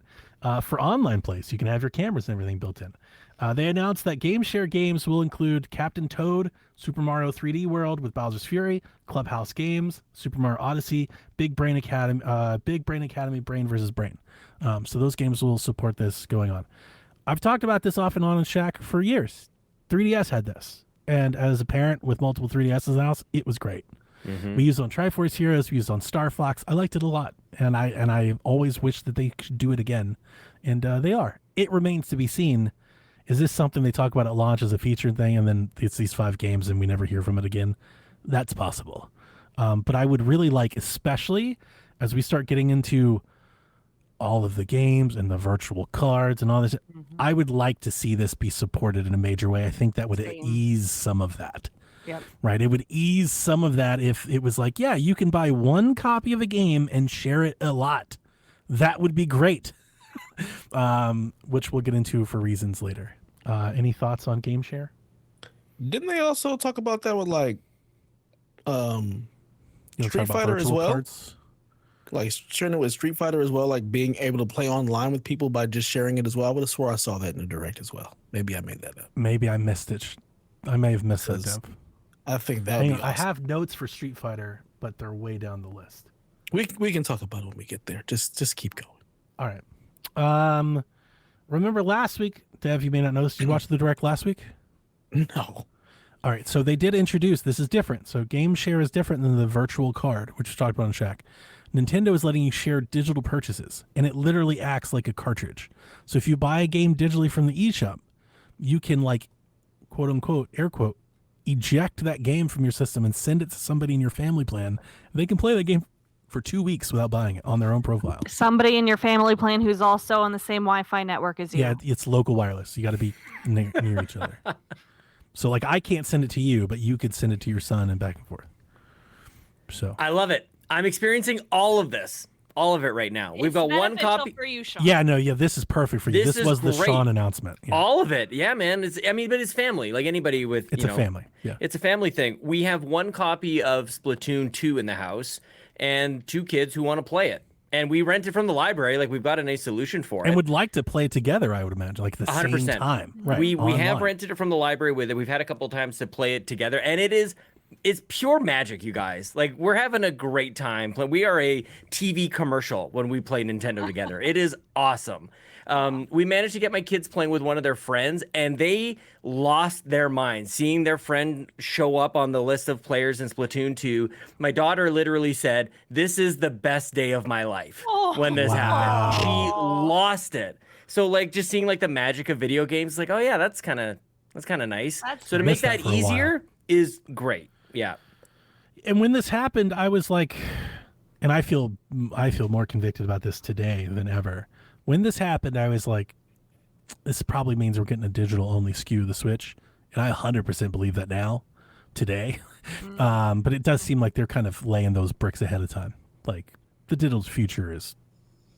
for online play, so you can have your cameras and everything built in. They announced that game share games will include Captain Toad, Super Mario 3D World with Bowser's Fury, Clubhouse Games, Super Mario Odyssey, Big Brain Academy, Brain versus Brain. So those games will support this going on. I've talked about this off and on in Shaq for years. 3DS had this, and as a parent with multiple 3DSs in the house, it was great. We used it on Triforce Heroes. We used it on Star Fox. I liked it a lot, and I always wish that they should do it again, and they are. It remains to be seen. Is this something they talk about at launch as a featured thing, and then it's these 5 games and we never hear from it again? That's possible. But I would really like, especially as we start getting into all of the games and the virtual cards and all this, I would like to see this be supported in a major way. I think that would ease some of that. Yep. Right? It would ease some of that if it was like, yeah, you can buy 1 copy of a game and share it a lot. That would be great. Which we'll get into for reasons later. Any thoughts on game share? Didn't they also talk about that with like Street Fighter as well? Cards? Like sharing it with Street Fighter as well, like being able to play online with people by just sharing it as well. I would have swore I saw that in the direct as well. Maybe I made that up. Maybe I missed it. I may have missed that, Dev. I think that would be awesome. I have notes for Street Fighter, but they're way down the list. We can talk about it when we get there. Just keep going. All right. Remember last week, Dev, you may not notice, did you watch the direct last week? No. All right, so they did introduce, this is different. So game share is different than the virtual card, which we talked about on Shaq. Nintendo is letting you share digital purchases, and it literally acts like a cartridge. So if you buy a game digitally from the eShop, you can, like, quote unquote, air quote, eject that game from your system and send it to somebody in your family plan. They can play that game for 2 weeks without buying it on their own profile. Somebody in your family plan who's also on the same Wi-Fi network as you. Yeah, it's local wireless. You got to be near each other. So, like, I can't send it to you, but you could send it to your son and back and forth. So I love it. I'm experiencing all of this. All of it right now. We've got 1 copy for you, Sean. yeah, no, yeah, this is perfect for you. This was the great. Sean announcement. Yeah. All of it. Yeah, man. But it's family. Like anybody with, It's a family. Yeah. It's a family thing. We have 1 copy of Splatoon 2 in the house and 2 kids who want to play it. And we rent it from the library. Like, we've got a nice solution for it. And would like to play it together, I would imagine, like the 100%. same time. Right. We have online. rented it from the library with it. We've had a couple of times to play it together. And it's pure magic, you guys. Like, we're having a great time. We are a TV commercial when we play Nintendo together. It is awesome. We managed to get my kids playing with one of their friends, and they lost their minds seeing their friend show up on the list of players in Splatoon 2. My daughter literally said, "This is the best day of my life." When this happened, she lost it. So, like, just seeing like the magic of video games, like, oh yeah, that's kind of nice. So to make that easier is great. Yeah. And when this happened, I was like, and I feel more convicted about this today than ever. When this happened, I was like, this probably means we're getting a digital-only SKU of the Switch. And I 100% believe that now, today. But it does seem like they're kind of laying those bricks ahead of time. Like, the digital future is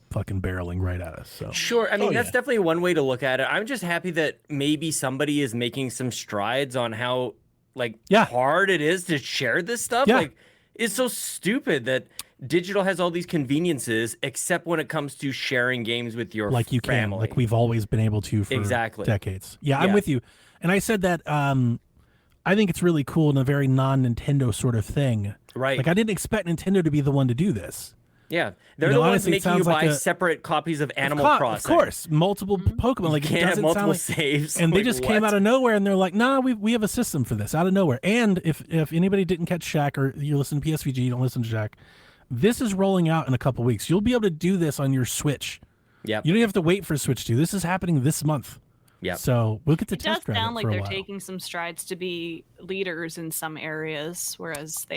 fucking barreling right at us. So sure. I mean, that's definitely one way to look at it. I'm just happy that maybe somebody is making some strides on how, like, hard it is to share this stuff. Yeah. Like, it's so stupid that digital has all these conveniences, except when it comes to sharing games with your like you family. can, like we've always been able to for decades. Yeah, I'm with you. And I said that I think it's really cool and a very non-Nintendo sort of thing. Right. Like, I didn't expect Nintendo to be the one to do this. Yeah, they're the ones making you buy separate copies of Animal Crossing. Of course, multiple Pokemon. Like, you can't have multiple saves. And they just came out of nowhere, and they're like, "Nah, we have a system for this out of nowhere." And if anybody didn't catch Shaq, or you listen to PSVG, you don't listen to Shaq, this is rolling out in a couple weeks. You'll be able to do this on your Switch. Yeah, you don't have to wait for Switch 2. This is happening this month. Yeah, so we'll get to test drive it. It does sound like they're taking some strides to be leaders in some areas, whereas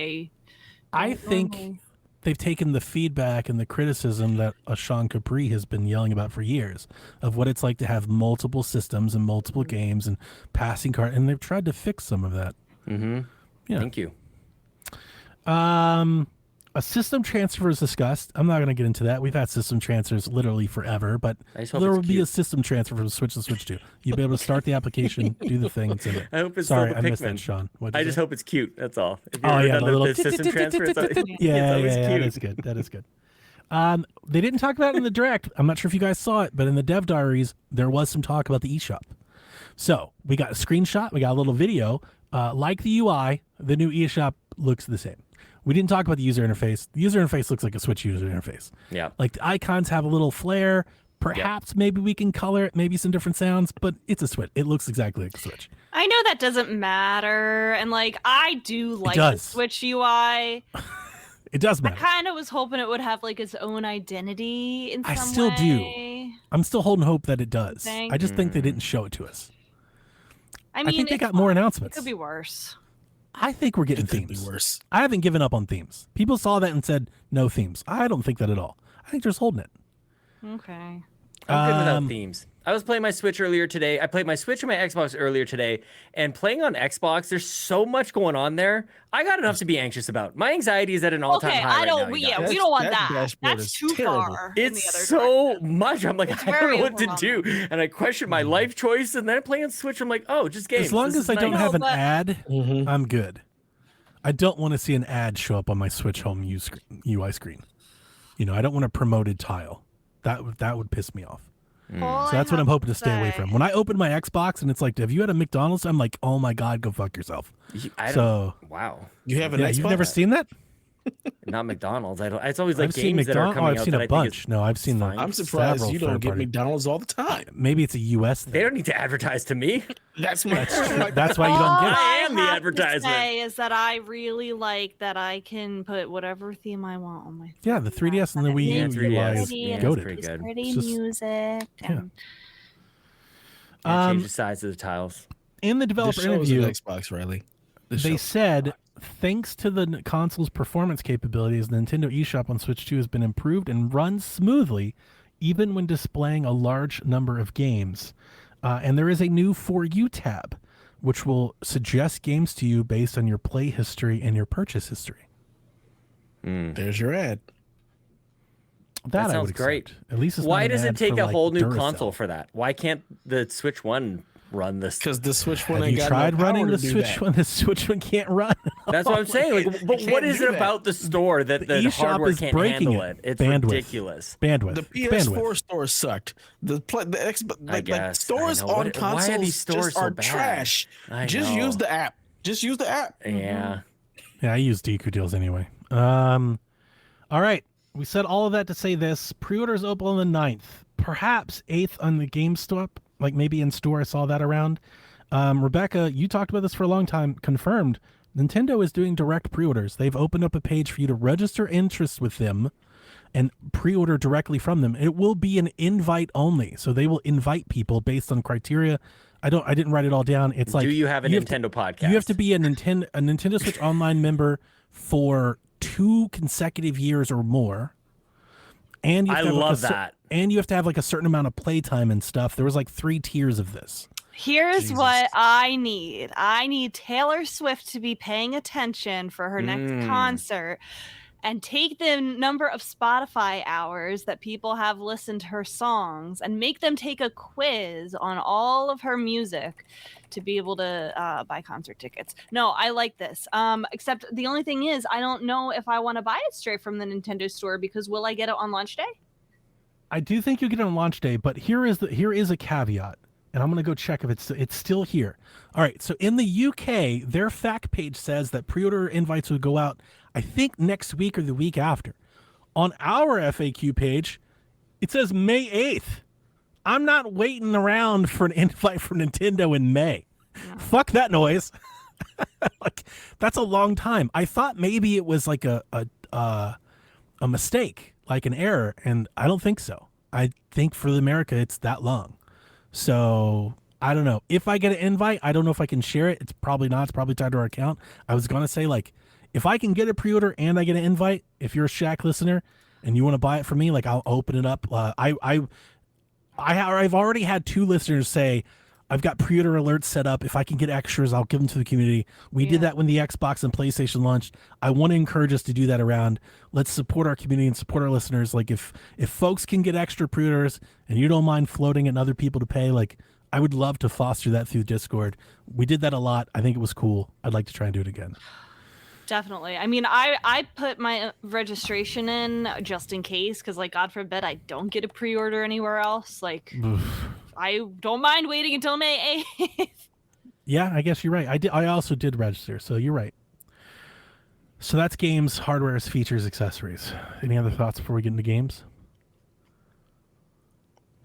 I think they've taken the feedback and the criticism that Sean Capri has been yelling about for years of what it's like to have multiple systems and multiple games and passing card, and they've tried to fix some of that. Mm-hmm. Yeah. Thank you. A system transfer is discussed. I'm not going to get into that. We've had system transfers literally forever, but there will be a system transfer from Switch to Switch 2. You'll be able to start the application, do the thing, and send it. I hope it's Sorry, still I the missed that, Pikmin. Sean. I just hope it's cute. That's all. If Oh yeah, the little system transfer. Yeah, that is good. That is good. They didn't talk about it in the direct. I'm not sure if you guys saw it, but in the dev diaries, there was some talk about the eShop. So we got a screenshot, we got a little video. Like the UI, the new eShop looks the same. We didn't talk about the user interface. The user interface looks like a Switch user interface. Yeah. Like, the icons have a little flair. Perhaps maybe we can color it, maybe some different sounds, but it's a Switch. It looks exactly like a Switch. I know that doesn't matter, and like I do like the does. Switch UI. It does I matter. kind of was hoping it would have like its own identity in some way. I still do. I'm still holding hope that it does. Think? I just think they didn't show it to us. I mean, think they it's got more fine. announcements. It could be worse. I think we're getting It could themes. be worse. I haven't given up on themes. People saw that and said no themes. I don't think that at all. I think they're just holding it. Okay. I'm good without themes. I was playing my Switch earlier today. I played my Switch and my Xbox earlier today. And playing on Xbox, there's so much going on there. I got enough to be anxious about. My anxiety is at an all-time Okay, high I don't. right now, you Yeah, guys. we don't want That that. dashboard That's is too terrible. far. in the It's other so direction. much. I'm like, It's I don't very know what to overwhelming. do. And I question my life choice. And then I play on Switch. I'm like, oh, just games. As long This as is I don't nice. have an No, but- ad, Mhm. I'm good. I don't want to see an ad show up on my Switch Home UI screen. I don't want a promoted tile. That would piss me off. All So I that's what have I'm hoping to to stay away say- from. When I open my Xbox and it's like, have you had a McDonald's? I'm like, oh my God, go fuck yourself. I don't- So, wow. You have an yeah, Xbox? you've never seen that? Not McDonald's. I don't. It's always like I've seen games that are McDonald's. coming I've out seen that a I think bunch. is No, I've seen the. fine. I'm surprised several you don't get third-party. McDonald's all the time. Maybe it's a US thing. They don't need to advertise to me. That's my. That's why you don't get it. I am the have to advertisement. say is that I really like that I can put whatever theme I want on my. Yeah, the 3DS and the Wii U It's UI is pretty, yeah, and goated. pretty It's good. pretty It's just- music. And Yeah, change the size of the tiles. In the This developer show is an interview, Xbox, Riley. This they show. said, thanks to the console's performance capabilities, the Nintendo eShop on Switch 2 has been improved and runs smoothly, even when displaying a large number of games. And there is a new For You tab, which will suggest games to you based on your play history and your purchase history. There's your ad. That I sounds would great. accept. At least it's Why not an does it ad take for, a like, whole new Duracell. console for that? Why can't the Switch One run this? Because the Switch one Have ain't you got tried no power running to the do Switch that. one? The Switch one can't run. That's what I'm saying. Like, but can't what is do it that. about the store that the eShop hardware is can't breaking handle it. it? It's Bandwidth. ridiculous. Bandwidth. The It's PS4 bandwidth. store sucked. The I like guess. stores I know. on Why are consoles these stores just so are bad? trash. I Just know. use the app. Just use the app. Yeah. Yeah, I use Deku deals anyway. All right. We said all of that to say this. Pre-orders open on the 9th. Perhaps 8th on the GameStop. Like maybe in store. I saw that around. Rebecca, you talked about this for a long time. Confirmed. Nintendo is doing direct pre-orders. They've opened up a page for you to register interest with them and pre-order directly from them. It will be an invite only. So they will invite people based on criteria. I didn't write it all down. It's like, Do you have a have to- Nintendo podcast? you have to be a Nintendo Switch Online member for 2 consecutive years or more. And you have I to have like love a cer- that. And you have to have like a certain amount of playtime and stuff. There was like 3 tiers of this. Here's Jesus. what I need. I need Taylor Swift to be paying attention for her next concert and take the number of Spotify hours that people have listened to her songs and make them take a quiz on all of her music to be able to buy concert tickets. No, I like this. Except the only thing is I don't know if I want to buy it straight from the Nintendo store because will I get it on launch day? I do think you get it on launch day, but here is a caveat, and I'm going to go check if it's still here. All right, so in the UK, their fact page says that pre-order invites will go out, I think next week or the week after. On our FAQ page, it says May 8th. I'm not waiting around for an invite from Nintendo in May. Fuck that noise. Like, that's a long time. I thought maybe it was like a mistake, like an error, and I don't think so. I think for America it's that long. So I don't know. If I get an invite, I don't know if I can share it. It's probably not. It's probably tied to our account. I was gonna say, like, if I can get a pre-order and I get an invite, if you're a Shaq listener and you want to buy it for me, like, I'll open it up. I've already had 2 listeners say, I've got pre-order alerts set up. If I can get extras, I'll give them to the community. We did that when the Xbox and PlayStation launched. I want to encourage us to do that around. Let's support our community and support our listeners. Like, if folks can get extra pre-orders and you don't mind floating and other people to pay, like, I would love to foster that through Discord. We did that a lot. I think it was cool. I'd like to try and do it again. Definitely. I mean, I put my registration in just in case, because, like, God forbid I don't get a pre-order anywhere else. Like, I don't mind waiting until May 8th. Yeah, I guess you're right. I also did register, so you're right. So that's games, hardware, features, accessories. Any other thoughts before we get into games?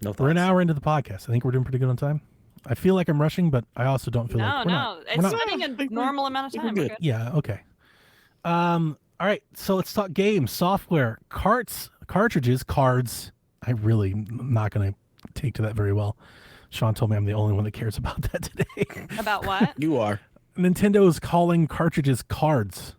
No We're an thoughts. hour into the podcast. I think we're doing pretty good on time. I feel like I'm rushing, but I also don't feel like we're not. It's We're not. spending a normal amount of time. We're good. Yeah. Okay. All right. So let's talk games, software, cartridges, cards. I really not going to take to that very well. Sean told me I'm the only one that cares about that today. About what? You are. Nintendo is calling cartridges cards.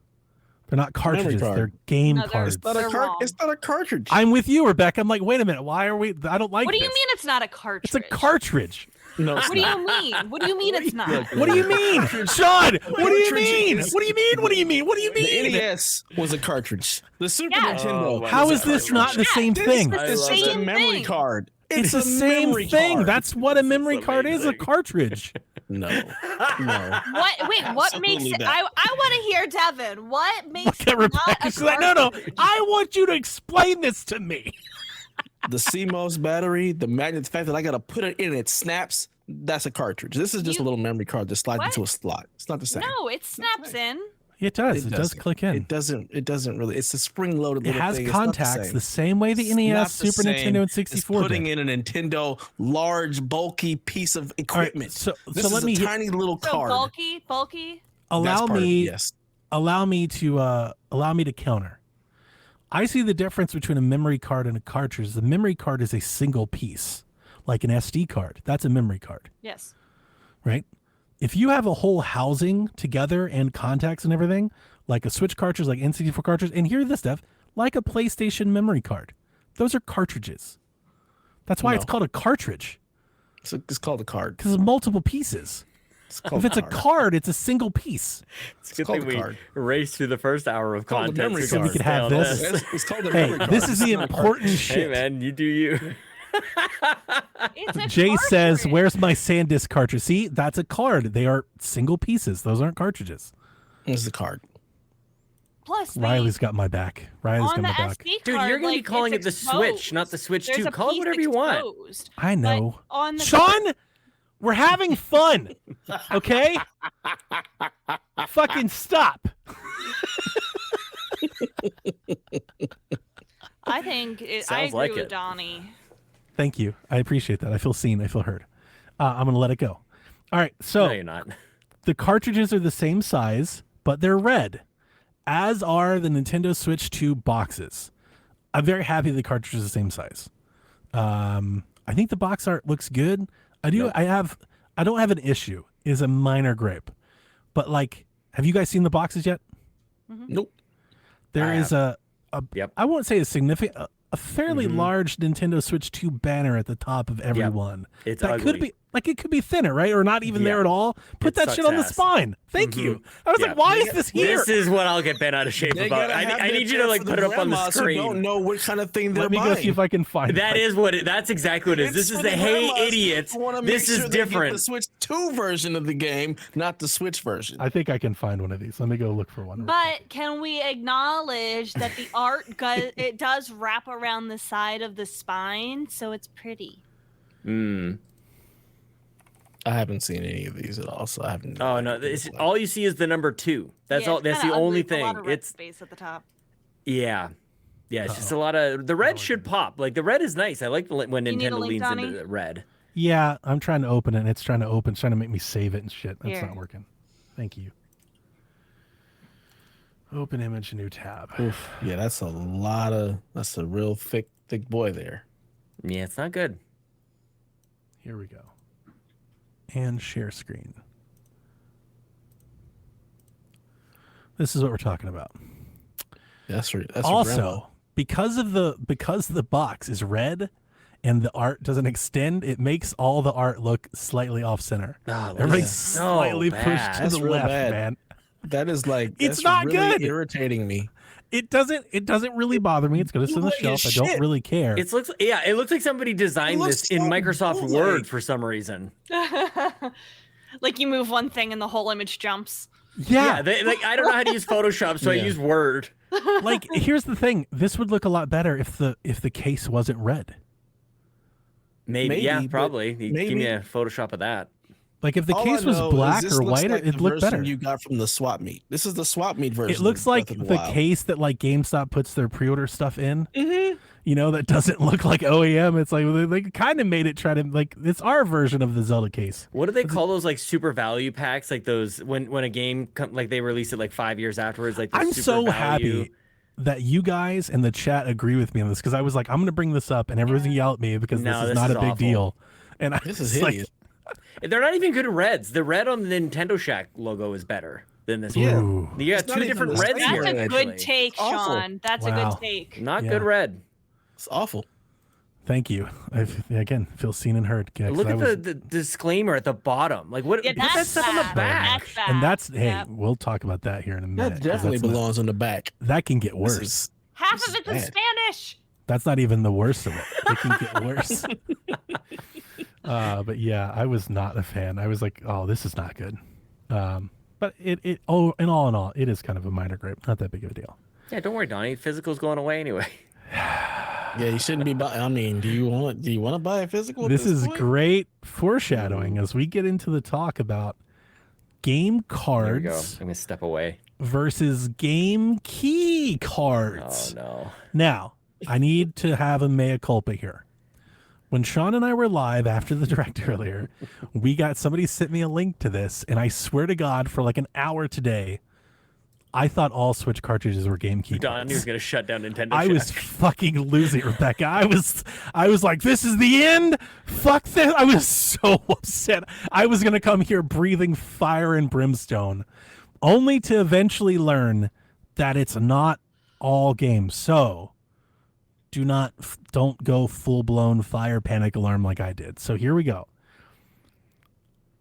They're not cartridges. card. They're game No, they're- cards. It's not They're a card. wrong. It's not a cartridge. I'm with you, Rebecca. I'm like, wait a minute. Why are we? I don't like. What do you this. mean it's not a cartridge? It's a cartridge. No, it's What do not. you mean? What do you mean it's not? What do you mean, Sean? What do you Cartridge mean? is- What do you mean? What do you mean? What do you The mean? NES was a cartridge. The Super Yeah. Nintendo. Oh, How was is a this not the Yeah, same this thing? is the It's just a same memory thing. card. It's the a same memory thing. card. That's what a This is memory card is, a amazing. cartridge. No. No. What? Wait, what makes Absolutely it? not. I want to hear Devin. What makes Look at it not Rebecca. a She's like, no. cartridge? I want you to explain this to me. The CMOS battery, the magnet, the fact that I gotta put it in, it snaps. That's a cartridge. This is just a You- little memory card that slides What? into a slot. It's not the same. No, it snaps in. It does. It does doesn't. click in. It doesn't. It doesn't really. It's a spring-loaded. It little has thing. It's not contacts the the same. same way the It's not NES, the Super same Nintendo, and as 64 putting did. in a Nintendo large, bulky piece of All right, equipment. so This let is me a tiny little So card. bulky. allow That's part of it, me yes. allow me to counter. I see the difference between a memory card and a cartridge. The memory card is a single piece, like an SD card. That's a memory card, Yes. right? If you have a whole housing together and contacts and everything, like a Switch cartridge, like N64 cartridge, and hear this stuff, like a PlayStation memory card, those are cartridges. That's why it's No. called a cartridge, It's called a card. because it's multiple pieces. It's called If it's a card, it's a single piece. It's a good called thing a we card. raced through the first hour of called a content memory so card. We could have stay on this. It's called a Hey, memory card. this is the It's not a important Hey shit. man, you do you. It's a Jay says, cartridge. "Where's my SanDisk cartridge?" See, that's a card. They are single pieces. Those aren't cartridges. It's the card. Plus, Riley's got my back. Riley's got on the my back. SD Dude, card, you're gonna be like, calling it it's the Switch, exposed. not the Switch There's 2. a Call it piece whatever you want. exposed. I know. But on the Sean, we're having fun. Okay? Fucking stop. I think I Sounds agree like with it. Donnie. Thank you. I appreciate that. I feel seen. I feel heard. I'm going to let it go. All right. So No, you're not. the cartridges are the same size, but they're red, as are the Nintendo Switch 2 boxes. I'm very happy the cartridge is the same size. I think the box art looks good. I do. Nope. I don't have an issue. Is a minor gripe, but like, have you guys seen the boxes yet? Nope. There I is a Yep. I won't say a significant, a fairly large Nintendo Switch 2 banner at the top of every one. It's that ugly. could be like it could be thinner, right? Or not even there Yeah. at all. Put It that sucks shit on the ass. spine. Thank you. I was Yeah. like, why is this here? This is what I'll get bent out of shape They about. gotta have I that need you there to like for put it up on the grandmas who don't screen. know what kind of thing they're Let me buying. go see if I can find That it. is what that's exactly what it is. It's This is for the hey grandmas idiots. who wanna This make is sure they get different. The Switch 2 version of the game, not the Switch version. I think I can find one of these. Let me go look for one. But can we acknowledge that the art it does wrap around the side of the spine, so it's pretty. I haven't seen any of these at all, so I haven't. Oh no! It's, all you see is the number 2. That's Yeah, all. it's That's kinda the only ugly. It's a lot thing. of red It's space at the top. yeah. It's just a lot of the red should pop. Like the red is nice. I like when You need a Nintendo link, leans Donnie? into the red. Yeah, I'm trying to open it, and it's trying to open. It's trying to make me save it and shit. That's Here. not working. Thank you. Open image, new tab. Oof. Yeah, that's a lot of. That's a real thick boy there. Yeah, it's not good. Here we go. And share screen. This is what we're talking about. That's for grandma. Also, because the box is red and the art doesn't extend, it makes all the art look slightly off center. Oh, Everybody's so slightly pushed bad. to That's the real left, bad. man. That is like It's that's not really good. irritating me. It doesn't really bother me. It's gonna sit on the Look at shelf. I don't shit. really care. It looks like somebody designed looks this in so Microsoft bootleg. Word for some reason. Like you move one thing and the whole image jumps. yeah. Like I don't know how to use Photoshop, so I Yeah. use Word. Like here's the thing. This would look a lot better if the case wasn't red. Maybe, yeah, Maybe, but probably. You give maybe- me a Photoshop of that. Like if the All case I was know is black this or looks white, like it'd the look version better. You got from the swap meet. This is the swap meet version. It looks of like Breath of the Wild. case that like GameStop puts their pre-order stuff in. Mm-hmm. that doesn't look like OEM. It's like they kind of made it try to like it's our version of the Zelda case. What do they call those like super value packs? Like those when a game like they release it like 5 years afterwards. Like I'm super so value. happy that you guys in the chat agree with me on this because I was like, I'm going to bring this up and everyone's gonna yell at me because No, this is this not is a big awful. deal. And This is like, hideous. They're not even good reds. The red on the Nintendo Shack logo is better than this Yeah. one. ooh, You got It's not two even different the reds same here. That's a red, good actually. take, Awful. Sean. That's a Wow. good take. Not Yeah. good red. It's awful. thank you. Again, feel seen and heard. Yeah, 'cause Look I at was- the disclaimer at the bottom. Like what? Yeah, Put that that's stuff on the bad. back. That's bad. and that's hey, Yep. we'll talk about that here in a minute. That 'cause definitely that's not- belongs on the back. that can get worse. This is- Half This of is it's in bad. Spanish. That's not even the worst of it. It can get worse. But yeah, I was not a fan. I was like, oh, this is not good. But in all, it is kind of a minor gripe. Not that big of a deal. Yeah, don't worry, Donnie. Physical's going away anyway. Yeah, you shouldn't be buying. I mean, do you want to buy a physical? At This is point? great foreshadowing as we get into the talk about game There we go. cards I'm gonna step away. versus game key Oh cards. no. Now, I need to have a mea culpa here. When Sean and I were live after the direct earlier, somebody sent me a link to this, and I swear to God, for like an hour today, I thought all Switch cartridges were game key Donnie was cards. gonna shut down Nintendo. I was Shack. fucking losing it, Rebecca. I was like, this is the end. Fuck this. I was so upset. I was gonna come here breathing fire and brimstone, only to eventually that it's not all games. So don't go full-blown fire panic alarm like I did. So here we go.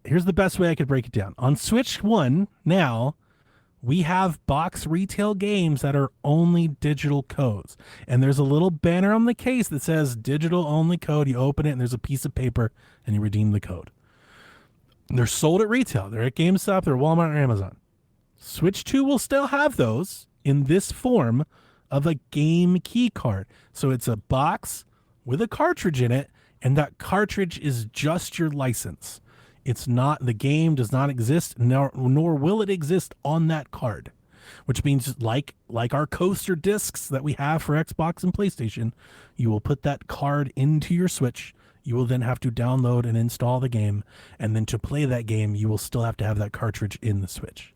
Here's the best way I could break it down. On Switch 1 now, we have box retail games that are only digital codes. And there's a little banner on the case that says digital only code. You open it and there's a piece of paper and you redeem the code. They're sold at retail. They're at GameStop, they're Walmart or Amazon. Switch 2 will still have those in this form of a game key card. So it's a box with a cartridge in it, and that cartridge is just your license. It's not, the game does not exist, nor will it exist on that card, which means like our coaster discs that we have for Xbox and PlayStation, you will put that card into your Switch. You will then have to download and install the game, and then to play that game, you will still have to have that cartridge in the Switch.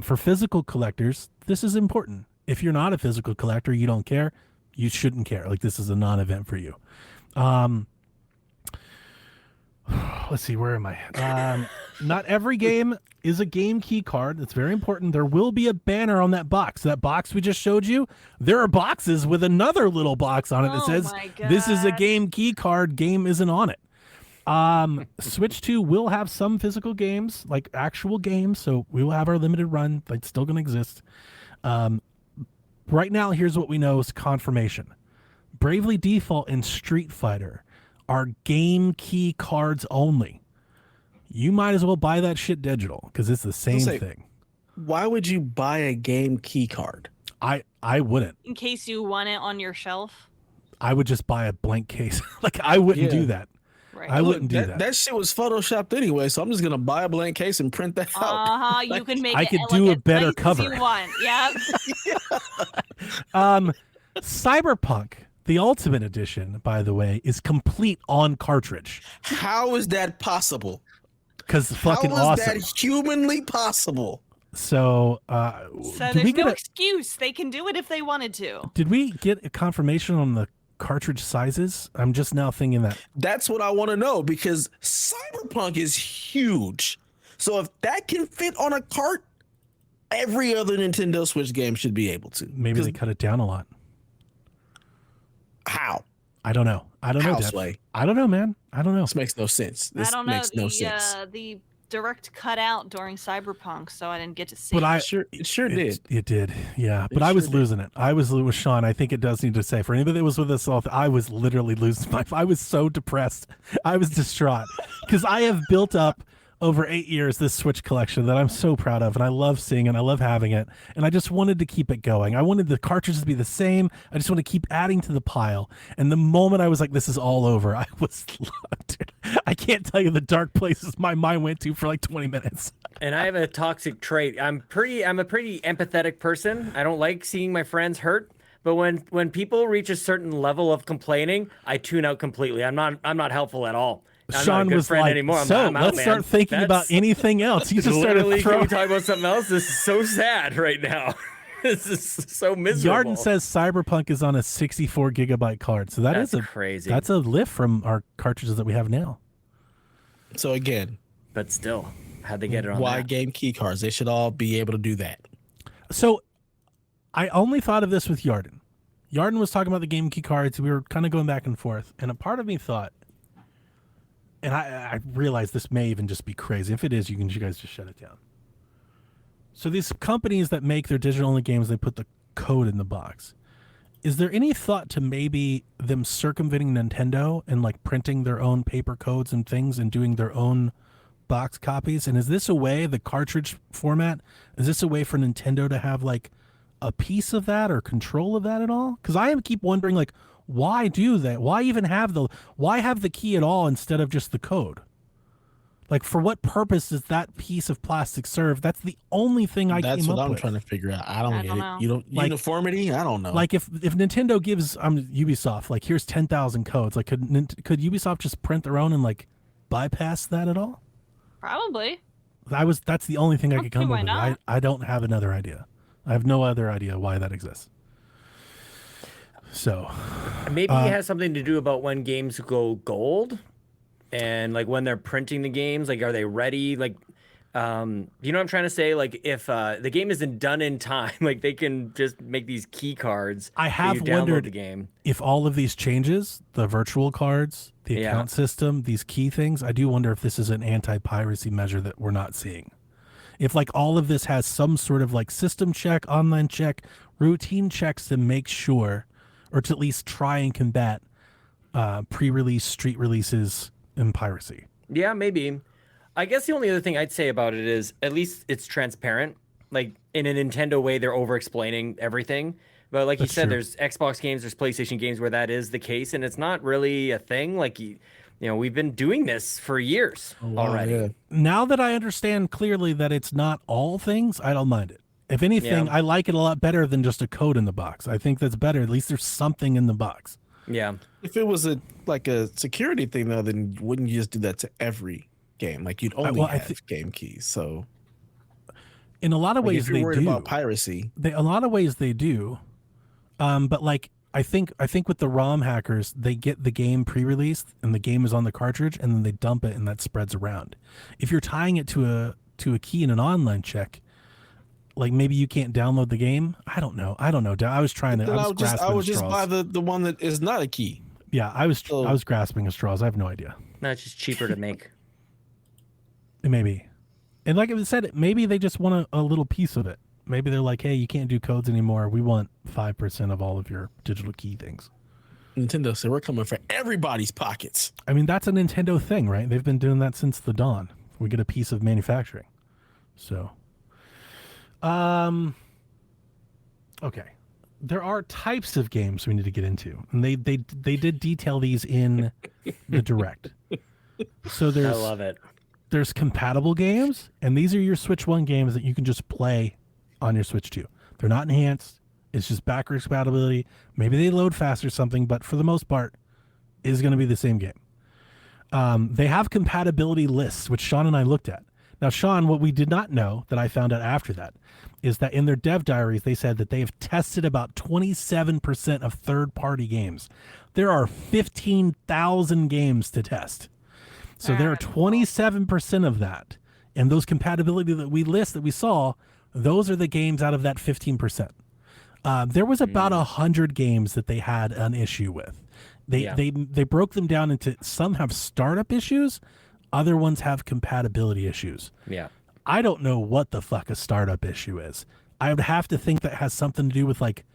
For physical collectors, this is important. If you're not a physical collector, you don't care, you shouldn't care. Like, this is a non-event for you. Let's see, where am I? Not every game is a game key card. It's very important. There will be a banner on that box. That box we just showed you, there are boxes with another little box on it that Oh says, my this is a God. game key card. Game isn't on it. Switch 2 will have some physical games, like actual games, so we will have our limited run. It's still going to exist. Right now, here's what we know is confirmation. Bravely Default and Street Fighter are game key cards only. You might as well buy that shit digital because it's the same say- thing. Why would you buy a game key card? I wouldn't. In case you want it on your shelf. I would just buy a blank case. Like, I wouldn't Yeah. do that. Right. I wouldn't do that. That shit was photoshopped anyway, so I'm just gonna buy a blank case and print that out. Uh-huh. You can make I it could do a elegant better nice as cover. You want. Yep. Cyberpunk, the Ultimate Edition, by the way, is complete on cartridge How is that possible? because fucking How is awesome. that humanly possible? So, So did we there's get no a, excuse. They can do it if they wanted to. did we get a confirmation on the cartridge sizes? I'm just now thinking that. That's what I want to know because Cyberpunk is huge. So if that can fit on a cart, every other Nintendo Switch game should be able to. Maybe they 'Cause cut it down a lot. how? I don't know. I don't know, Dev. Houseway. I don't know, man. I don't know. This makes no sense. This I don't know. makes no sense. The direct cut out during Cyberpunk, so I didn't get to see. But it. I It sure did. It did, yeah. But It I was sure did. losing it. I was with Sean. I think it does need to say for anybody that was with us all, I was literally losing my. I was so depressed. I was distraught because I have built up over 8 years this Switch collection that I'm so proud of, and I love seeing it. I love having it, and I just wanted to keep it going. I wanted the cartridges to be the same. I just want to keep adding to the pile. And the moment I was like, "This is all over," I was, dude, I can't tell you the dark places my mind went to for like 20 minutes. And I have a toxic trait. I'm a pretty empathetic person. I don't like seeing my friends hurt. But when people reach a certain level of complaining, I tune out completely. I'm not helpful at all. I'm not a Sean good was friend like, anymore. so I'm out, let's man. start thinking about anything else. You just started Literally, can throwing. we talk about something else? This is so sad right now. This is so miserable. Yarden says Cyberpunk is on a 64 gigabyte card, so That's is crazy. That's a lift from our cartridges that we have now. So again, But still, how'd they get it on why that? game key cards? They should all be able to do that. So I only thought of this with Yarden. Yarden was talking about the game key cards. We were kind of going back and forth, and a part of me thought, and I realize this may even just be crazy. If it is, you guys just shut it down. So these companies that make their digital-only games, they put the code in the box. Is there any thought to maybe them circumventing Nintendo and like printing their own paper codes and things and doing their own box copies? And is this a way, the cartridge format, is this a way for Nintendo to have like a piece of that or control of that at all? Because I keep wondering, like, why do that? Why even have the key at all instead of just the code? Like, for what purpose does that piece of plastic serve? That's the only thing I That's came what up I'm with. trying to figure out. I don't get know. it. You don't Like- uniformity? I don't know. Like if Nintendo gives Ubisoft like, here's 10,000 codes, like could Ubisoft just print their own and like bypass that at all? Probably. That's the only thing I could Okay, come why up with. not? I don't have another idea. I have no other idea why that exists. So Maybe it has something to do about when games go gold, and like when they're printing the games. Like, are they ready? Like, you know what I'm trying to say? Like, if the game isn't done in time, like they can just make these key cards. I that have you download wondered the game. if all of these changes, the virtual cards, the Yeah. account system, these key things, I do wonder if this is an anti-piracy measure that we're not seeing. If like all of this has some sort of like system check, online check, routine checks to make sure, or to at least try and combat pre-release street releases and piracy. Yeah, maybe. I guess the only other thing I'd say about it is at least it's transparent. Like in a Nintendo way, they're over-explaining everything. But like That's you said, true. there's Xbox games, there's PlayStation games where that is the case, and it's not really a thing. Like you know, we've been doing this for years already. Yeah. Now that I understand clearly that it's not all things, I don't mind it. If anything, Yeah. I like it a lot better than just a code in the box. I think that's better. At least there's something in the box. Yeah. If it was a security thing though, then wouldn't you just do that to every game? Like you'd only well, I have game keys. So In a lot of like, ways, if you're they worried do. about piracy, A lot of ways they do. But like I think with the ROM hackers, they get the game pre-released and the game is on the cartridge, and then they dump it, and that spreads around. If you're tying it to a key in an online check, like maybe you can't download the game. I don't know. I was trying to. then I would just straws. buy the one that is not a key. Yeah, I was So- grasping at straws. I have no idea. No, it's just cheaper to make. Maybe. And like I said, maybe they just want a little piece of it. Maybe they're like, hey, you can't do codes anymore. We want 5% of all of your digital key things. Nintendo said we're coming for everybody's pockets. I mean, that's a Nintendo thing, right? They've been doing that since the dawn. We get a piece of manufacturing. So, okay. There are types of games we need to get into, and they did detail these in the direct. So I love it. there's compatible games, and these are your Switch 1 games that you can just play on your Switch 2. They're not enhanced. It's just backwards compatibility. Maybe they load fast or something, but for the most part, it is going to be the same game. They have compatibility lists, which Sean and I looked at. Now, Sean, what we did not know that I found out after that is that in their dev diaries, they said that they have tested about 27% of third-party games. There are 15,000 games to test. So there are 27% of that. And those compatibility that we list, that we saw, those are the games out of that 15%. There was about 100 games that they had an issue with. They broke them down into, some have startup issues, other ones have compatibility issues. Yeah. I don't know what the fuck a startup issue is. I would have to think that has something to do with like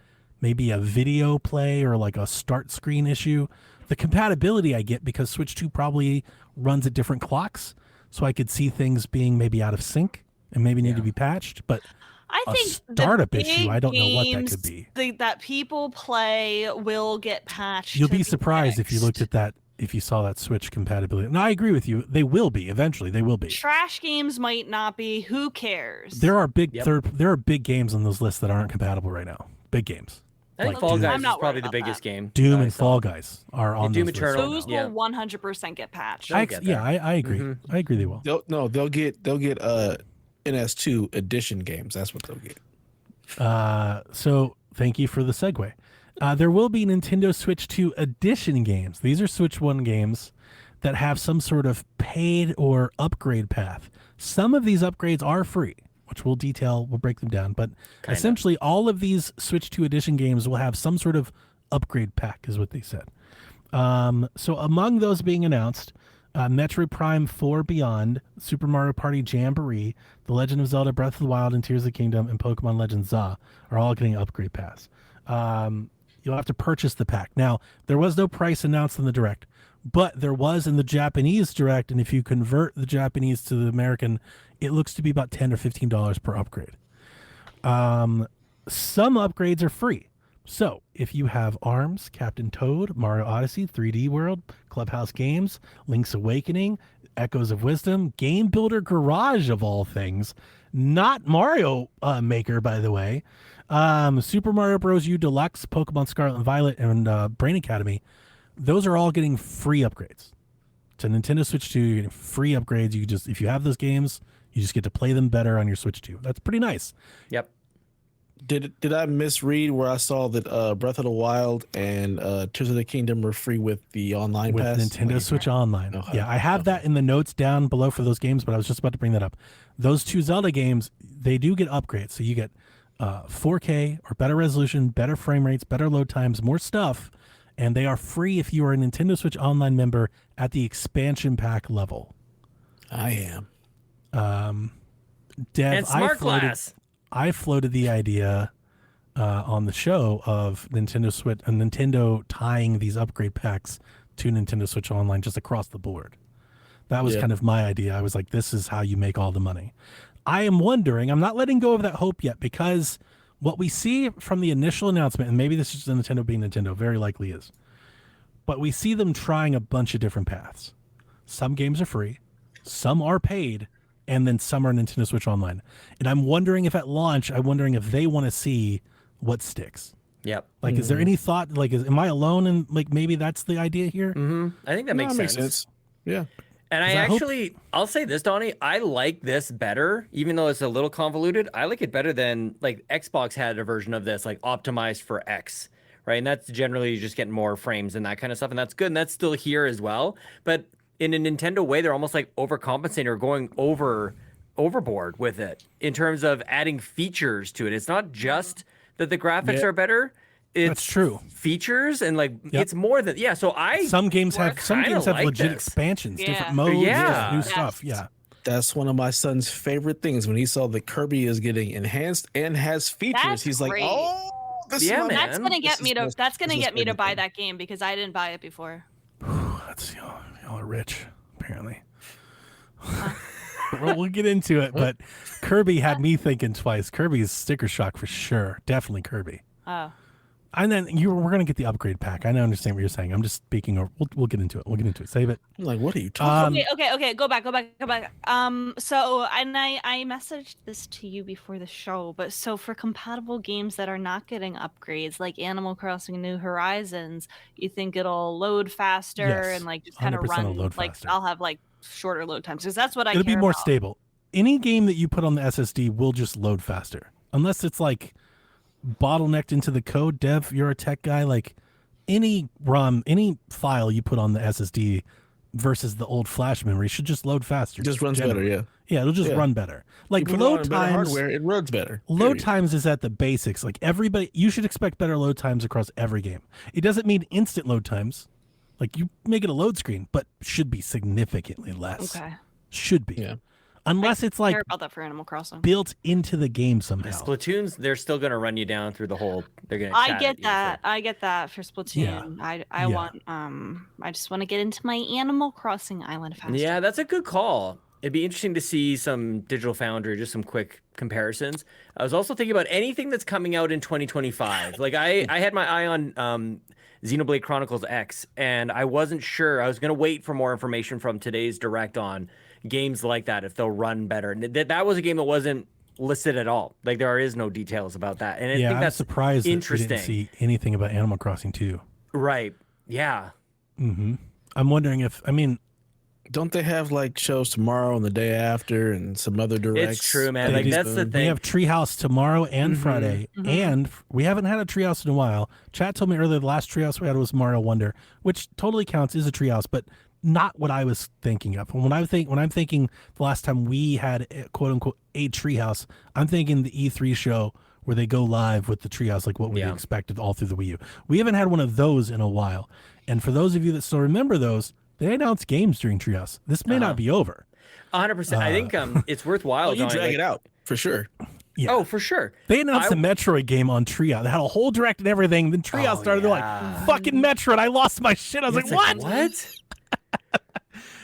maybe a video play or like a start screen issue. The compatibility I get because Switch 2 probably runs at different clocks, so I could see things being maybe out of sync and maybe need to be patched. But I a think startup the issue, big I don't know what that games could be. that people play will get patched. You'll to be surprised if you looked fixed. at that, if you saw that Switch compatibility. And I agree with you. They will be eventually. They will be. Trash games might not be. Who cares? There are big Yep. there are big games on those lists that aren't compatible right now. Big games. I think Like Fall Doom. Guys I'm is not probably worried the about biggest that. game. Doom that I and saw. Fall Guys are on Doom those lists. Eternal. Those Yeah. will 100% get patched. They'll get there. I agree. Mhm. I agree they will. They'll get NS2 edition games. That's what they'll get. So thank you for the segue. There will be Nintendo Switch 2 edition games. These are Switch 1 games that have some sort of paid or upgrade path. Some of these upgrades are free, which we'll break them down. But Kinda. essentially, all of these Switch 2 edition games will have some sort of upgrade pack, is what they said. So among those being announced, Metroid Prime 4 Beyond, Super Mario Party Jamboree, The Legend of Zelda Breath of the Wild and Tears of the Kingdom, and Pokemon Legends ZA are all getting upgrade pass. You'll have to purchase the pack. Now, there was no price announced in the Direct, but there was in the Japanese Direct, and if you convert the Japanese to the American, it looks to be about $10 or $15 per upgrade. Some upgrades are free. So, if you have ARMS, Captain Toad, Mario Odyssey, 3D World, Clubhouse Games, Link's Awakening, Echoes of Wisdom, Game Builder Garage of all things, not Mario Maker, by the way, Super Mario Bros. U Deluxe, Pokemon Scarlet and Violet, and Brain Academy, those are all getting free upgrades. To Nintendo Switch 2, you're getting free upgrades. You just, if you have those games, you just get to play them better on your Switch 2. That's pretty nice. Yep. Did I misread where I saw that Breath of the Wild and Tears of the Kingdom were free with the online With pass? Nintendo Switch Online. Okay. Yeah, I have that in the notes down below for those games, but I was just about to bring that up. Those two Zelda games, they do get upgrades. So you get 4K or better resolution, better frame rates, better load times, more stuff, and they are free if you are a Nintendo Switch Online member at the expansion pack level. I am. Dev, And Smart Glass. I floated the idea on the show of Nintendo tying these upgrade packs to Nintendo Switch Online just across the board. That was Yeah. kind of my idea. I was like, this is how you make all the money. I am wondering, I'm not letting go of that hope yet, because what we see from the initial announcement, and maybe this is just Nintendo being Nintendo, very likely is, but we see them trying a bunch of different paths. Some games are free, some are paid, and then some are Nintendo Switch Online. And I'm wondering if at launch, I'm wondering if they want to see what sticks. Yep. Like, is there any thought, like, am I alone? And like, maybe that's the idea here? Mm-hmm. I think that makes sense. Yeah. And I hope- I'll say this, Donnie, I like this better, even though it's a little convoluted. I like it better than, like, Xbox had a version of this, like, optimized for X, right? And that's generally just getting more frames and that kind of stuff. And that's good. And that's still here as well. But in a Nintendo way, they're almost like overcompensating or going overboard with it in terms of adding features to it. It's not just that the graphics are better. It's That's true. Features and it's more than So Some games have like legit this. expansions, Yeah. different modes, Yeah. new Yes. stuff. Yeah. That's one of my son's favorite things. When he saw that Kirby is getting enhanced and has features, That's he's like, great. "Oh, this Yeah, is man. That's gonna get me to. That's gonna this is get me to buy everything. that game because I didn't buy it before. That's y'all are rich, apparently. We'll get into it, but Kirby had me thinking twice. Kirby's sticker shock for sure, definitely Kirby. Oh, And then we're gonna get the upgrade pack. I know, understand what you're saying. I'm just speaking. Or we'll get into it. We'll get into it. Save it. I'm like, what are you talking? okay. Go back. So and I messaged this to you before the show, but so for compatible games that are not getting upgrades, like Animal Crossing New Horizons, you think it'll load faster Yes, and like just kind of 100% run it'll load like faster. I'll have like shorter load times because that's what I It'll be care more about. stable. Any game that you put on the SSD will just load faster, unless it's like bottlenecked into the code. Dev, you're a tech guy. Like any ROM, any file you put on the SSD versus the old flash memory should just load faster. It just runs generally. better, yeah. Yeah, it'll just Yeah. run better. Like You put it on load better times. hardware, it runs better. Load period. times is at the basics. Like everybody, you should expect better load times across every game. It doesn't mean instant load times. Like you make it a load screen, but should be significantly less. Okay, Should be. Yeah. Unless it's I like care about that for Animal Crossing. built into the game somehow. Splatoons, they're still going to run you down through the whole. They're going to. I get that. I get that for Splatoon. I Yeah. want I just want to get into my Animal Crossing island faster. Yeah, that's a good call. It'd be interesting to see some Digital Foundry, just some quick comparisons. I was also thinking about anything that's coming out in 2025. Like I had my eye on Xenoblade Chronicles X, and I wasn't sure. I was going to wait for more information from today's Direct on games like that, if they'll run better. And that was a game that wasn't listed at all. Like there is no details about that. And I Yeah, think I'm that's surprised that we interesting. didn't see anything about Animal Crossing 2. Right. Yeah. Mm-hmm. I'm wondering if, I mean, Don't they have like shows tomorrow and the day after and some other directs? It's true, man. They Like do. that's the we thing. have Treehouse tomorrow and Friday, Mhm. and we haven't had a Treehouse in a while. Chat told me earlier the last Treehouse we had was Mario Wonder, which totally counts as a Treehouse, but not what I was thinking of. When I'm thinking the last time we had quote unquote a Treehouse, I'm thinking the E3 show where they go live with the Treehouse, like what we Yeah. expected all through the Wii U. We haven't had one of those in a while, and for those of you that still remember those, they announced games during Treehouse. This may not be over. 100%. I think it's worthwhile. Oh, you Donnie, drag like- it out for sure. Yeah. Oh, for sure. They announced I- the Metroid game on Treehouse. They had a whole direct and everything. Then Treehouse Oh, started. They're yeah. like, fucking Metroid. I lost my shit. I was It's like, what? What?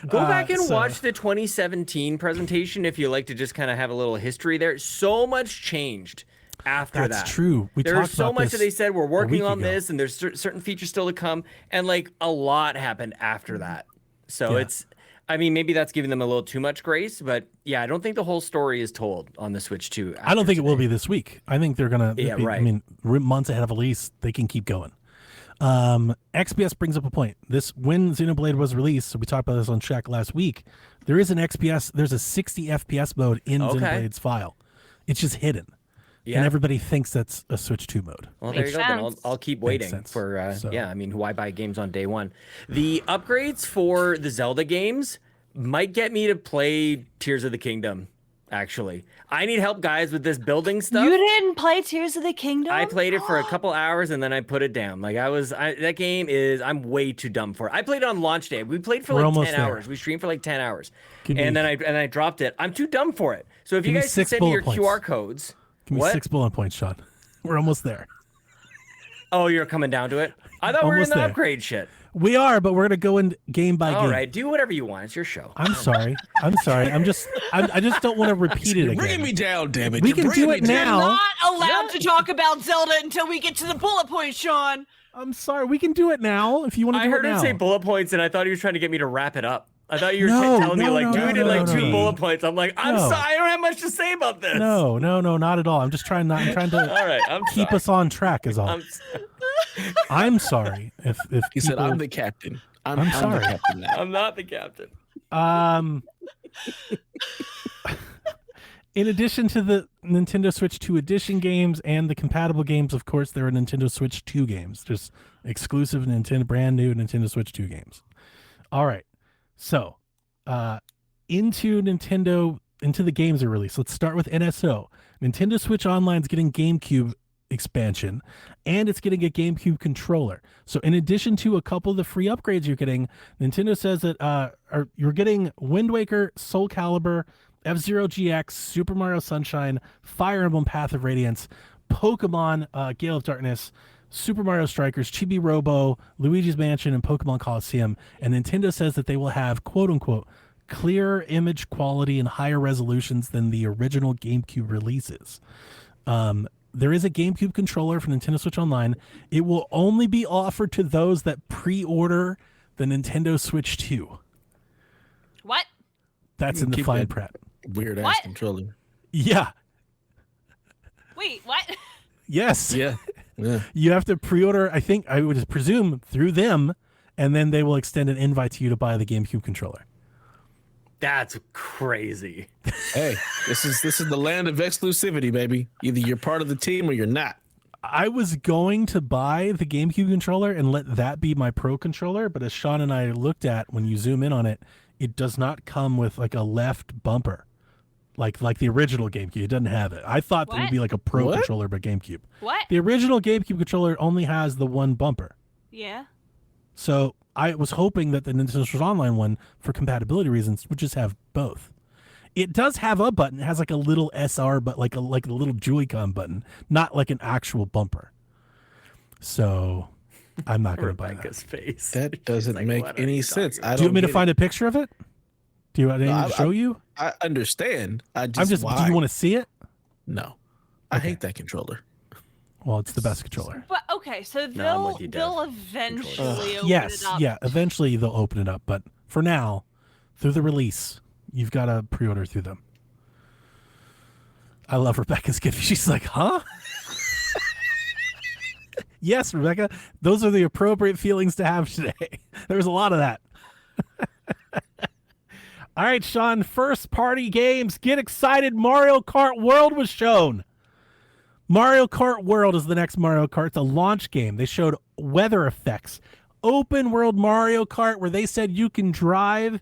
Go back and so- watch the 2017 presentation if you like to just kind of have a little history there. So much changed after that. That's true. We There's talked so about much this that they said we're a working week on ago. this, and there's certain features still to come, and like a lot happened after that. So Yeah. it's, I mean, maybe that's giving them a little too much grace, but yeah, I don't think the whole story is told on the Switch 2. I don't think it will be this week. I think they're gonna. Yeah, I right. mean, we're months ahead of release. They can keep going. XPS brings up a point. This when Xenoblade was released, so we talked about this on Shack last week. There is an XPS. There's a 60 FPS mode in Okay. Xenoblade's file. It's just hidden, Yeah. and everybody thinks that's a Switch 2 mode. Well, there you Makes go. Then sense. I'll keep waiting sense. for. So- Yeah, I mean, why buy games on day one? The upgrades for the Zelda games might get me to play Tears of the Kingdom. Actually, I need help, guys, with this building stuff. You didn't play Tears of the Kingdom? I played it for a couple hours and then I put it down. Like that game is, I'm way too dumb for it. I played it on launch day. We played for We're like almost 10 there. hours. We streamed for like 10 hours. Give me- And then I dropped it. I'm too dumb for it. So if Give you me guys can 6 send me bullet your points. QR codes. Give me What? 6 bullet points, Sean. We're almost there. Oh, you're coming down to it? I thought we were in Almost the there. upgrade shit. We are, but we're gonna go in game by All game. right, do whatever you want. It's your show. I'm sorry. I'm sorry. I just don't want to repeat it You're again. bringing me down, damn it. We You're can bringing do me it down. now. Not allowed to talk about Zelda until we get to the bullet points, Sean. I'm sorry. We can do it now if you want to I do heard it him now. say bullet points and I thought he was trying to get me to wrap it up. I thought you were No, telling me no, like, no, dude, no, in like no, 2 no. bullet points. I'm like, I'm No. sorry. I don't have much to say about this. No, not at all. I'm just trying All to right, I'm keep sorry. us on track is all. I'm I'm sorry if He said, people- I'm the captain. I'm sorry. the captain now. I'm not the captain. In addition to the Nintendo Switch 2 Edition games and the compatible games, of course, there are Nintendo Switch 2 games, just exclusive Nintendo, brand new Nintendo Switch 2 games. All right, so into the games are released. Let's start with NSO. Nintendo Switch Online is getting GameCube expansion, and it's getting a GameCube controller. So in addition to a couple of the free upgrades you're getting, Nintendo says that you're getting Wind Waker, Soul Calibur, F-Zero GX, Super Mario Sunshine, Fire Emblem Path of Radiance, Pokemon Gale of Darkness, Super Mario Strikers, Chibi Robo, Luigi's Mansion, and Pokemon Coliseum. And Nintendo says that they will have, quote unquote, clearer image quality and higher resolutions than the original GameCube releases. There is a GameCube controller for Nintendo Switch Online. It will only be offered to those that pre-order the Nintendo Switch 2. What? That's in the Keep fine that print. Weird ass What? controller. Yeah. Wait, what? Yes. Yeah. Yeah. You have to pre-order, I think, I would presume, through them, and then they will extend an invite to you to buy the GameCube controller. That's crazy. Hey, this is the land of exclusivity, baby. Either you're part of the team or you're not. I was going to buy the GameCube controller and let that be my Pro controller, but as Sean and I looked at, when you zoom in on it, it does not come with like a left bumper, like the original GameCube. It doesn't have it. I thought that would What? be like a Pro What? controller, but GameCube. What? The original GameCube controller only has the one bumper. Yeah. So I was hoping that the Nintendo Switch Online one, for compatibility reasons, would just have both. It does have a button. It has like a little SR, but like a little Joy-Con button, not like an actual bumper. So I'm not going to buy that. Rebecca's face. That She's doesn't like, make "What are any you sense. talking I Do you want me to don't find get a picture of it? Do you want me to show you? I understand. I'm just. why? Do you want to see it? No. I hate that controller. Well, it's the best controller. But okay, so I'm they'll with you, Dev. they'll eventually open Yes, it up. yeah. Eventually they'll open it up, but for now, through the release, you've got to pre-order through them. I love Rebecca's gift. She's like, huh? Yes, Rebecca, those are the appropriate feelings to have today. There was a lot of that. All right, Sean, first party games. Get excited. Mario Kart World was shown. Mario Kart World is the next Mario Kart. It's a launch game. They showed weather effects. Open world Mario Kart where they said you can drive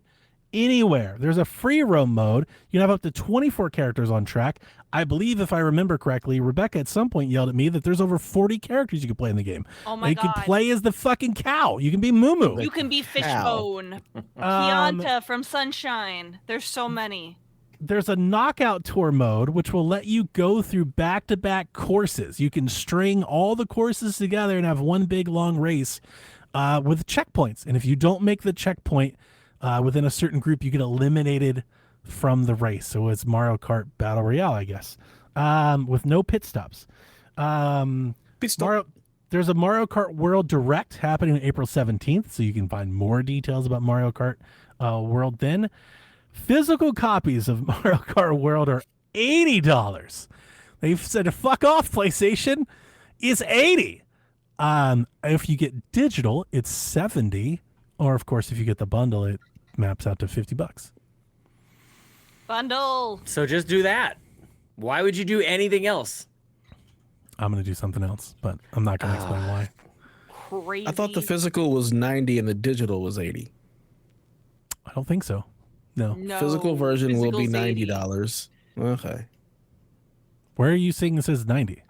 anywhere. There's a free roam mode. You can have up to 24 characters on track. I believe, if I remember correctly, Rebecca at some point yelled at me that there's over 40 characters you can play in the game. Oh my you God. can play as the fucking cow. You can be Moo Moo. You can be Fishbone. Kianta from Sunshine. There's so many. There's a knockout tour mode, which will let you go through back-to-back courses. You can string all the courses together and have one big, long race with checkpoints. And if you don't make the checkpoint within a certain group, you get eliminated from the race. So it's Mario Kart Battle Royale, I guess, with no pit stops. There's a Mario Kart World Direct happening on April 17th, so you can find more details about Mario Kart World then. Physical copies of Mario Kart World are $80. They've said, fuck off, PlayStation. It's $80. If you get digital, it's $70. Or, of course, if you get the bundle, it maps out to $50. Bundle. So just do that. Why would you do anything else? I'm going to do something else, but I'm not going to explain why. Crazy. I thought the physical was 90 and the digital was 80. I don't think so. No. No, Physical version will be physical's $90. 80. Okay. Where are you seeing it says 90?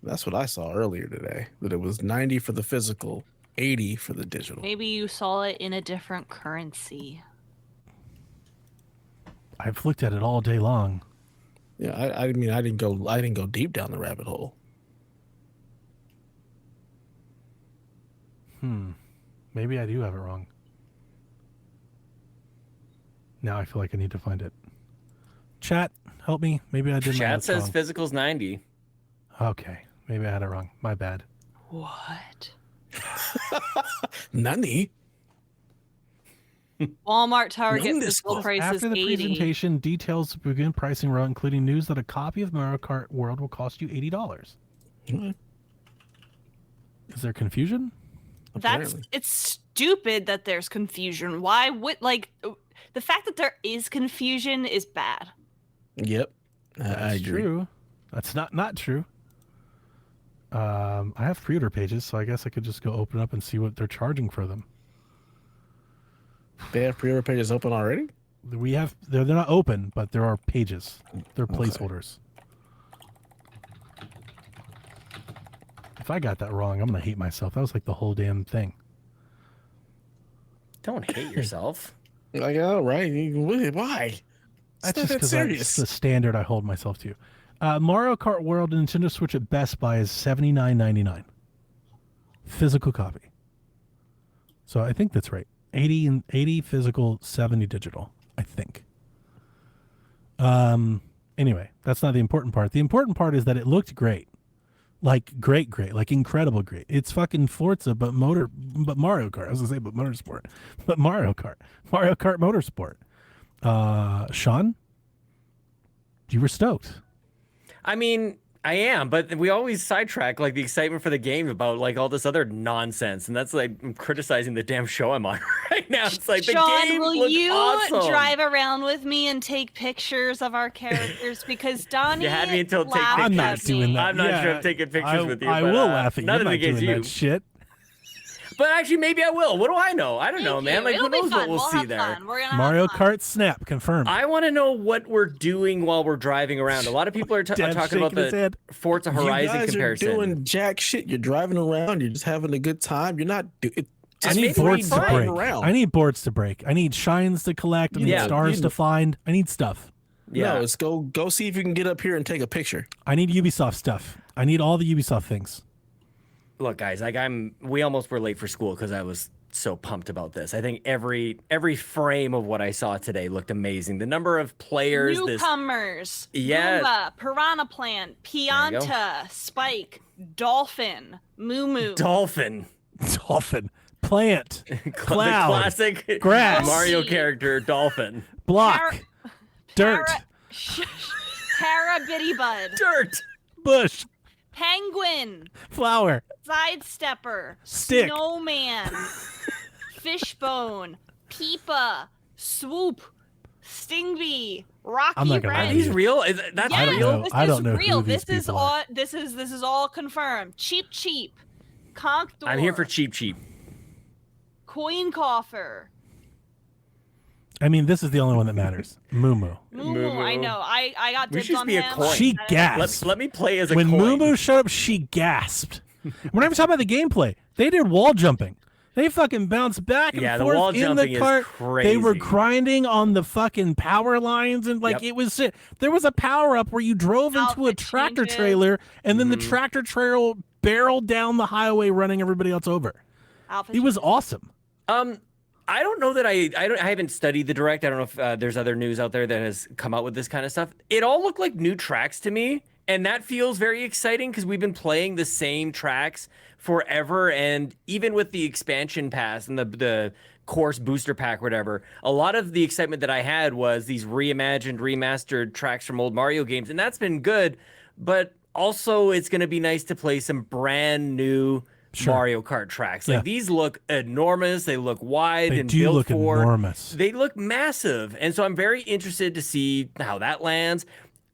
That's what I saw earlier today, that it was 90 for the physical, 80 for the digital. Maybe you saw it in a different currency. I've looked at it all day long. Yeah, I mean, I didn't go deep down the rabbit hole. Maybe I do have it wrong. Now I feel like I need to find it. Chat, help me. Maybe I did my Chat notes says wrong. physical's 90. Okay, maybe I had it wrong. My bad. What? Nani? Walmart, Target, None physical this price is After the 80. presentation, details begin pricing row, including news that a copy of Mario Kart World will cost you $80. Okay. Is there confusion? Apparently. It's stupid that there's confusion. Why would the fact that there is confusion is bad. Yep. I That's agree. true. That's not true. I have pre-order pages, so I guess I could just go open up and see what they're charging for them. They have pre-order pages open already? We have they're not open, but there are pages. They're placeholders. If I got that wrong, I'm gonna hate myself. That was like the whole damn thing. Don't hate yourself. Like, oh, right. Why? It's That's not just that because serious. that's the standard I hold myself to. Mario Kart World and Nintendo Switch at Best Buy is $79.99. Physical copy. So I think that's right. 80 physical, 70 digital, I think. Anyway, that's not the important part. The important part is that it looked great. Like great, like incredible great. It's fucking Forza, but Mario Kart. I was gonna say, but motorsport, but Mario Kart Motorsport. Sean, you were stoked. I mean, I am, but we always sidetrack like the excitement for the game about like all this other nonsense, and that's like I'm criticizing the damn show I'm on right now. It's like Sean, the game will looked you awesome. drive around with me and take pictures of our characters? Because Donnie You had me until take laughed I'm not at me. doing that. I'm not sure Yeah, I'm taking pictures with you. I but, will laugh at you. None I'm of not it against doing you. that shit. But actually, maybe I will. What do I know? I don't know, Thank man. you. Like, It'll who be knows fun. what we'll see have there? Fun. We're gonna Mario have fun. Kart Snap confirmed. I want to know what we're doing while we're driving around. A lot of people are Dev talking about shaking his the head. Forza Horizon you guys comparison. are doing jack shit. You're driving around. You're just having a good time. You're not doing. I need maybe boards to fine. break. Around. I need boards to break. I need shines to collect. I need Yeah. stars to find. I need stuff. Yeah. No, it's go see if you can get up here and take a picture. I need Ubisoft stuff. I need all the Ubisoft things. Look, guys, like we almost were late for school because I was so pumped about this. I think every frame of what I saw today looked amazing. The number of players, Newcomers. Yeah. Roomba, Piranha Plant, Pianta, Spike, Dolphin, Moo Moo. Dolphin, Dolphin, plant, the cloud, classic grass. Mario character, Dolphin. block, Parrot- dirt, Parrot- Parabitty Dirt. Bush, Penguin. flower, Sidestepper. Stick. Snowman. Fishbone. Peepa. Swoop. Stingbee. Rocky I'm not gonna Are lie to Wrench. these you. real? That's Yes, real? this I don't is know who real. these This is people all. are. This is all confirmed. Cheap. Conch door. I'm here for cheap. Coin coffer. I mean, this is the only one that matters. Moo. Moo. I know. I got We dibs should on be a him. coin. She gasped. Let me play as a When coin. Moo showed up, she gasped. We're not even talking about the gameplay. They did wall jumping. They fucking bounced back and Yeah, the forth wall in jumping the is cart. They were crazy. grinding on the fucking power lines and like Yep. it was. There was a power up where you drove into a Outfit tractor changes. trailer and then the Mm-hmm. tractor trailer barreled down the highway, running everybody else over. Outfit It was awesome. I don't know that I haven't studied the direct. I don't know if there's other news out there that has come out with this kind of stuff. It all looked like new tracks to me, and that feels very exciting because we've been playing the same tracks forever. And even with the expansion pass and the course booster pack, whatever, a lot of the excitement that I had was these reimagined, remastered tracks from old Mario games, and that's been good. But also, it's going to be nice to play some brand new Mario Kart tracks. Like these look enormous. They look wide They and do built look for. enormous. They look massive, and so I'm very interested to see how that lands.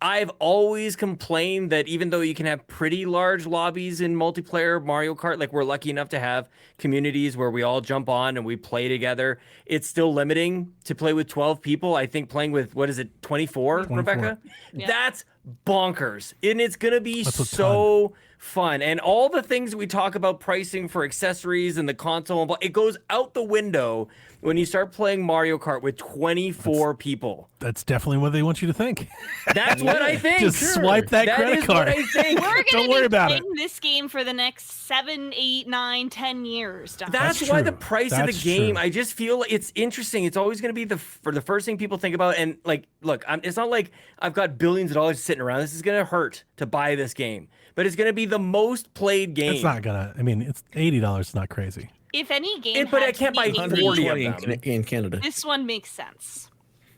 I've always complained that even though you can have pretty large lobbies in multiplayer Mario Kart, like we're lucky enough to have communities where we all jump on and we play together, it's still limiting to play with 12 people. I think playing with, what is it, 24, Rebecca? Yeah. That's bonkers. And it's going to be That's a so fun. And all the things that we talk about pricing for accessories and the console, and blah, it goes out the window when you start playing Mario Kart with 24 people. That's definitely what they want you to think. That's what I think. Just swipe that credit is card. What I think. We're gonna Don't be worry about playing this game for the next 7, 8, 9, 10 years. Don. That's That's why true. the price of That's the game, true. I just feel it's interesting. It's always going to be the first thing people think about. And like, look, it's not like I've got billions of dollars sitting around. This is going to hurt to buy this game, but it's going to be the most played game. It's not gonna. I mean, it's $80. It's not crazy. If any game, But I had can't to be buy indie, 40 of 120 them. in Canada. This one makes sense.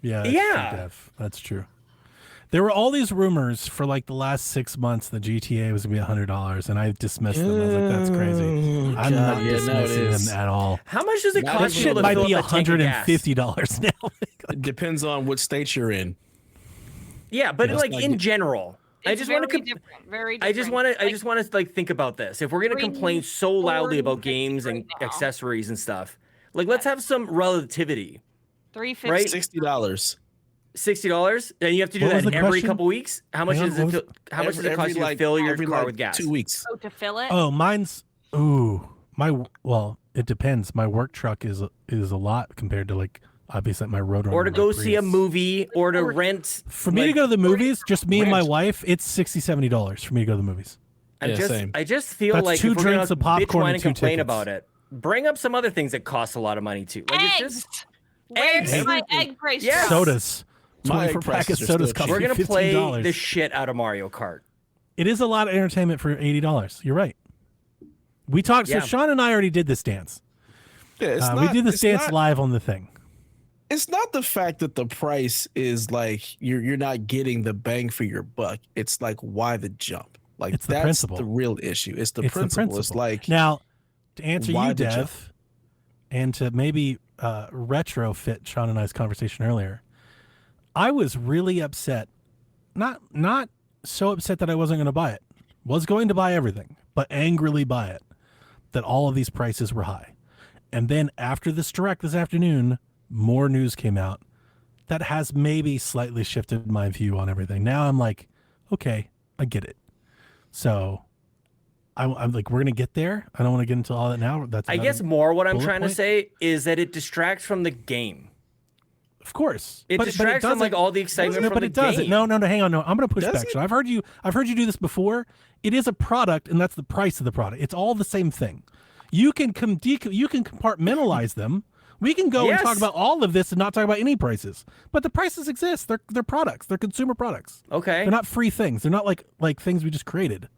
Yeah. That's Yeah. true, Dev. That's true. There were all these rumors for like the last 6 months that GTA was gonna be $100, and I dismissed them. I was like, "That's crazy." I'm God, not yeah, no, it dismissing is. them at all. How much does it That That cost shit people to might fill be up a tank of gas? $150 now. It depends on which state you're in. Yeah, but Yeah. like Like in it- general, I It's just want very to. different. Very I different. just want to like think about this. If we're gonna Bring complain so loudly about $450 games and right now. accessories and stuff, like let's have some relativity. $350. Right? $60. $60, and you have to do What was that the every question? couple weeks. How much Hang on, does it? what was- How much does it cost you to like- fill your every, car like, with gas? 2 weeks. Oh, to fill it. Oh, mine's well, it depends. My work truck is a lot compared to like obviously my road Or to go see a movie, or to rent. For me to go to the movies, just me and my wife, it's $60-$70 for me to go to the movies. Yeah, same. I just feel That's like 2 if we're gonna drinks of bitch, popcorn whine, and and 2 complain tickets. about it, bring up some other things that cost a lot of money too. Like Eggs. it's just Where's eggs. my egg price? Yes. drop? Sodas. My 24 pack of prices are sodas still cost cheap. we're me gonna play $15. the shit out of Mario Kart. It is a lot of entertainment for $80. You're right. We talked. Yeah. So Sean and I already did this dance. Yeah, it's We not, did this it's dance not- live on the thing. It's not the fact that the price is like you're not getting the bang for your buck. It's like why the jump? Like It's the that's principle. the real issue. It's the It's principle. It's like now to answer why you, the jump? Dev, and to maybe retrofit Sean and I's conversation earlier. I was really upset. Not so upset that I wasn't going to buy it. Was going to buy everything, but angrily buy it. That all of these prices were high. And then after this direct this afternoon, more news came out that has maybe slightly shifted my view on everything. Now I'm like, okay, I get it. So I'm like, we're going to get there. I don't want to get into all that now. That's I another guess more what I'm bullet trying to point. say is that it distracts from the game. Of course. It distracts from like doesn't- all the excitement from but the it doesn't. game. No, hang on. No, I'm going to push Does back. it? So I've heard you do this before. It is a product, and that's the price of the product. It's all the same thing. You can you can compartmentalize them. We can go and talk Yes. about all of this and not talk about any prices. But the prices exist. They're products. They're consumer products. Okay. They're not free things. They're not like things we just created.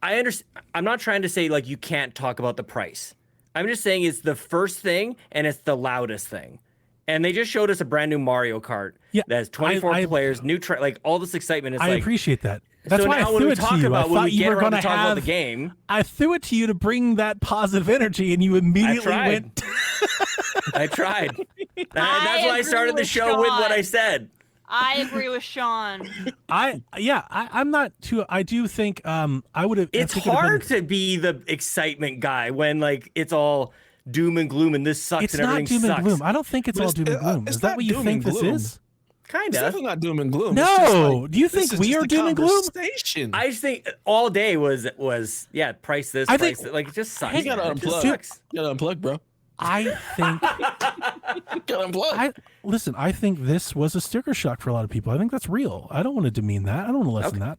I understand. I'm not trying to say like you can't talk about the price. I'm just saying it's the first thing and it's the loudest thing. And they just showed us a brand new Mario Kart Yeah, that has 24 I- players, new like all this excitement. It's I like, appreciate that. That's so why I now when threw we it to talk you. about I when thought we you get were around going to to talk about have. the game, I threw it to you to bring that positive energy, and you immediately tried. went. I tried. That's I why I agree started the with show with what Sean. I said. I agree with Sean. I'm not too. I do think I would have. It's hard to be the excitement guy when like it's all doom and gloom and this sucks It's and not everything doom sucks. and gloom. I don't think it's But all it's- doom and gloom. it's Is that not what you doom think and this gloom. is? Kind It's of. definitely not doom and gloom. It's just No. like, Do you this think is we just are a doom and gloom? conversation. I just think all day was price this, I price think- that. Like it just sucks. Hey, You gotta man. It just unplug. sucks. You gotta unplug, bro. I think. You gotta unplug. Listen. I think this was a sticker shock for a lot of people. I think that's real. I don't want to demean that. I don't want to lessen that.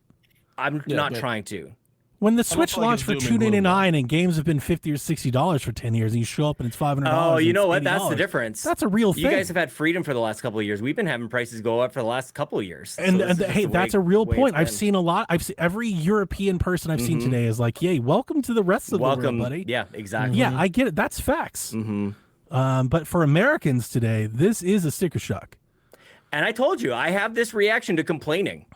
I'm Yeah, not but- trying to. When the don't Switch feel like launched it's for doom and gloom, $2.99 and games have been $50 or $60 for 10 years, and you show up and it's $500. Oh, you and know it's what? That's the $80, difference. That's a real thing. You guys have had freedom for the last couple of years. We've been having prices go up for the last couple of years. And, So this is hey, just the that's way- a real way point. it's I've been. seen a lot. I've seen every European person I've seen today is like, "Yay, welcome to the rest of the Welcome, world, buddy." yeah, exactly. Yeah, I get it. That's facts. Mm-hmm. But for Americans today, this is a sticker shock. And I told you, I have this reaction to complaining.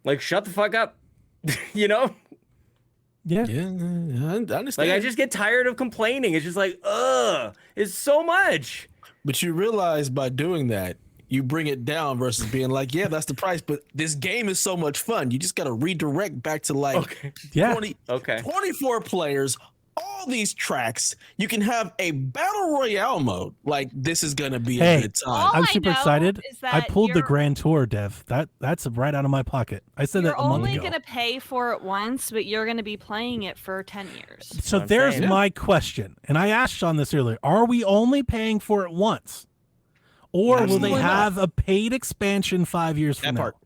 Like, shut the fuck up. You know? Yeah. Yeah, I understand. Like, I just get tired of complaining. It's just like, ugh, it's so much. But you realize by doing that, you bring it down versus being like, yeah, that's the price. But this game is so much fun. You just got to redirect back to like Okay. Yeah. 24 players, all these tracks. You can have a battle royale mode. Like this is going to be Hey. a good time. All I'm I super know excited. is I that pulled the you're- Grand Tour, Dev. That's right out of my pocket. I said You're that a month only ago. going to pay for it once, but you're going to be playing it for 10 years. So what I'm there's saying. my question, and I asked Sean this earlier. Are we only paying for it once? Or will they Absolutely not. have a paid expansion 5 years from That now? part.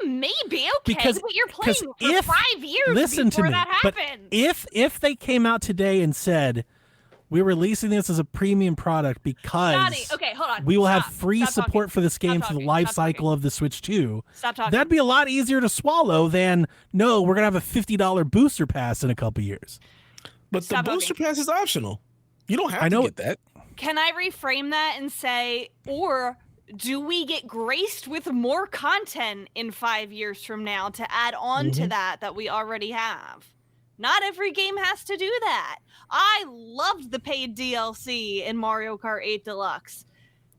Oh, maybe. Okay, Because- but you're playing for if- 5 years Listen to before me. that But happens. if they came out today and said we're releasing this as a premium product because Donnie, okay, hold on. we will have Stop. free Stop support talking. for this game Stop for the talking. life Stop cycle talking. of the Switch 2, Stop talking. that'd be a lot easier to swallow than no, we're gonna have a $50 booster pass in a couple years. But Stop the talking. booster pass is optional. You don't have I know to get that. Can I reframe that and say, or do we get graced with more content in 5 years from now to add on to that we already have? Not every game has to do that. I loved the paid DLC in Mario Kart 8 Deluxe.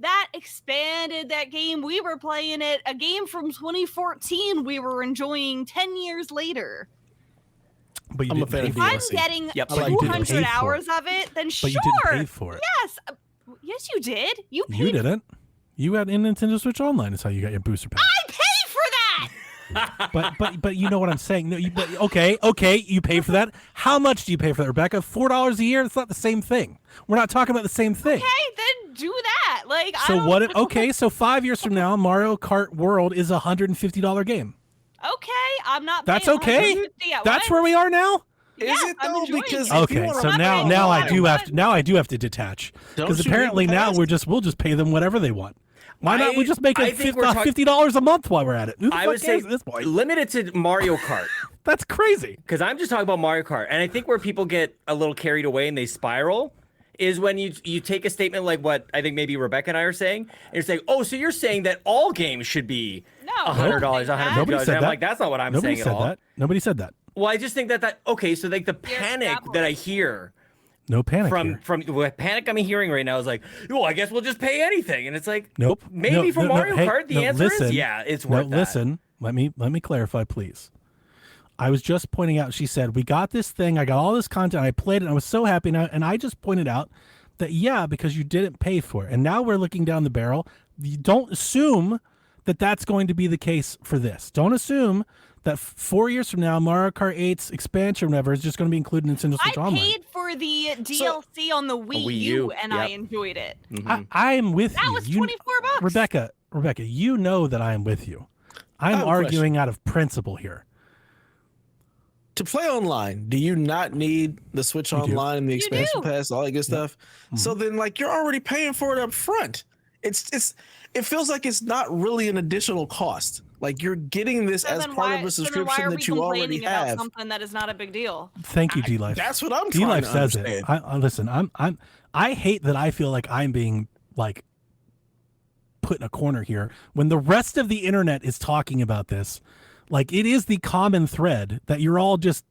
That expanded that game. We were playing it, a game from 2014 we were enjoying 10 years later. But you I'm a didn't fan pay of for If it. I'm DLC. getting Yep. But you didn't pay 200 for hours it. of it, then But sure. you didn't pay for it. Yes. Yes, you did. You paid You didn't. You had in Nintendo Switch Online is how you got your booster pass. I paid for that. But you know what I'm saying. No, okay, you pay for that. How much do you pay for that, Rebecca? $4 a year? It's not the same thing. We're not talking about the same thing. Okay, then do that. Like, I So don't what? know. Okay, so 5 years from now, Mario Kart World is a $150 game. Okay, I'm not. That's paying okay. $150 at That's once. where we are now. Is Yes, it I'm though? enjoying Because it. if you Okay, wanna so I'm now paying now I $1. do have to I do have to detach Don't because you get apparently now past? we'll just pay them whatever they want. Why not? We just make I it think we're talk- $50 a month while we're at it. Who the I fuck would say cares at this point? limited to Mario Kart. That's crazy. Because I'm just talking about Mario Kart. And I think where people get a little carried away and they spiral is when you take a statement like what I think maybe Rebecca and I are saying, and you're saying, oh, so you're saying that all games should be No, $100, Nobody $150. Nobody And said I'm that. like, that's not what I'm Nobody saying said at all. that. Nobody said that. Well, I just think that okay, so like the panic that I hear No panic here. from what panic I'm hearing right now is like, oh, I guess we'll just pay anything. And it's like, Nope. maybe No, for no, no, Mario hey, Kart, the no, answer listen. is yeah, it's worth that. Listen, let me clarify, please. I was just pointing out, she said, we got this thing, I got all this content, I played it, and I was so happy, and I just pointed out that, yeah, because you didn't pay for it. And now we're looking down the barrel. You don't assume that that's going to be the case for this. Don't assume that 4 years from now, Mario Kart 8's expansion, or whatever, is just going to be included in Nintendo I Switch Online. paid for the DLC on the Wii, Wii U, U, and I yep. enjoyed it. I am with That you. was You- $24. Rebecca, you know that I am with you. I'm have a arguing out of principle here. To play online, do you not need the Switch do. Online and the expansion do. pass, all that good stuff? So then, like, you're already paying for it up front. It feels like it's not really an additional cost. Like you're getting this So as then part why, of a so then why subscription are we that you already complaining about have. something that is not a big deal? Thank you, D Life. That's what I'm D trying Life to says understand. it. Listen. I hate that I feel like I'm being like put in a corner here when the rest of the internet is talking about this. Like, it is the common thread that you're all just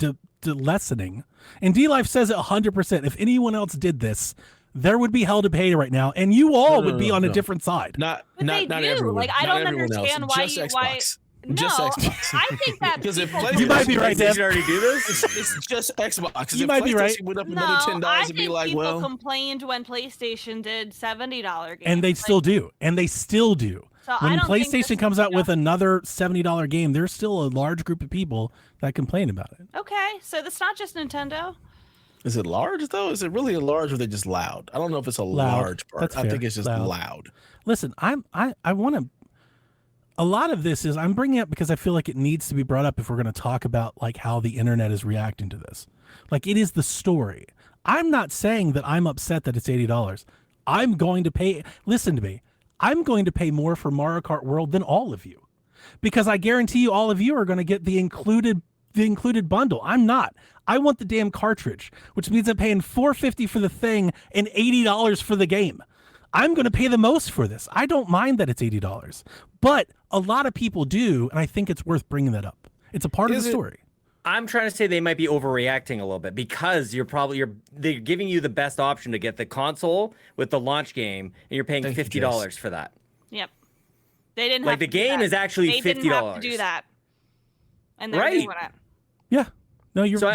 lessening. And D-Life says it 100%. If anyone else did this, there would be hell to pay right now, and you all would be on a different side. Not they do. everyone. Like, I Not don't everyone understand else. why Just you- Xbox. No, Just Xbox. I think that Because if people- You might be right, Did Dev. you already do this? It's just Xbox. You If might be right. PlayStation went up No, another $10 I and think be like, people well, complained when PlayStation did $70 games. And they still do. And they still do. So I When don't think this PlayStation is comes out with enough. another $70 game, there's still a large group of people that complain about it. Okay, so that's not just Nintendo. is it large though? Is it really a large or are they just loud? I don't know if it's a Loud. large part. That's I fair. think it's just Loud. loud. Listen, I want to. A lot of this is I'm bringing it up because I feel like it needs to be brought up if we're going to talk about like how the internet is reacting to this. Like, it is the story. I'm not saying that I'm upset that it's $80. I'm going to pay. Listen to me. I'm going to pay more for Mario Kart World than all of you, because I guarantee you all of you are going to get the included bundle. I'm not. I want the damn cartridge, which means I'm paying $450 for the thing and $80 for the game. I'm going to pay the most for this. I don't mind that it's $80, but a lot of people do, and I think it's worth bringing that up. It's a part of the story. I'm trying to say they might be overreacting a little bit because they're giving you the best option to get the console with the launch game, and you're paying Thank you, $50 for that. Yep. They didn't Like, have the to do game that. is actually They didn't have $50. to do that. And they're Right. doing it. Yeah. No, you're So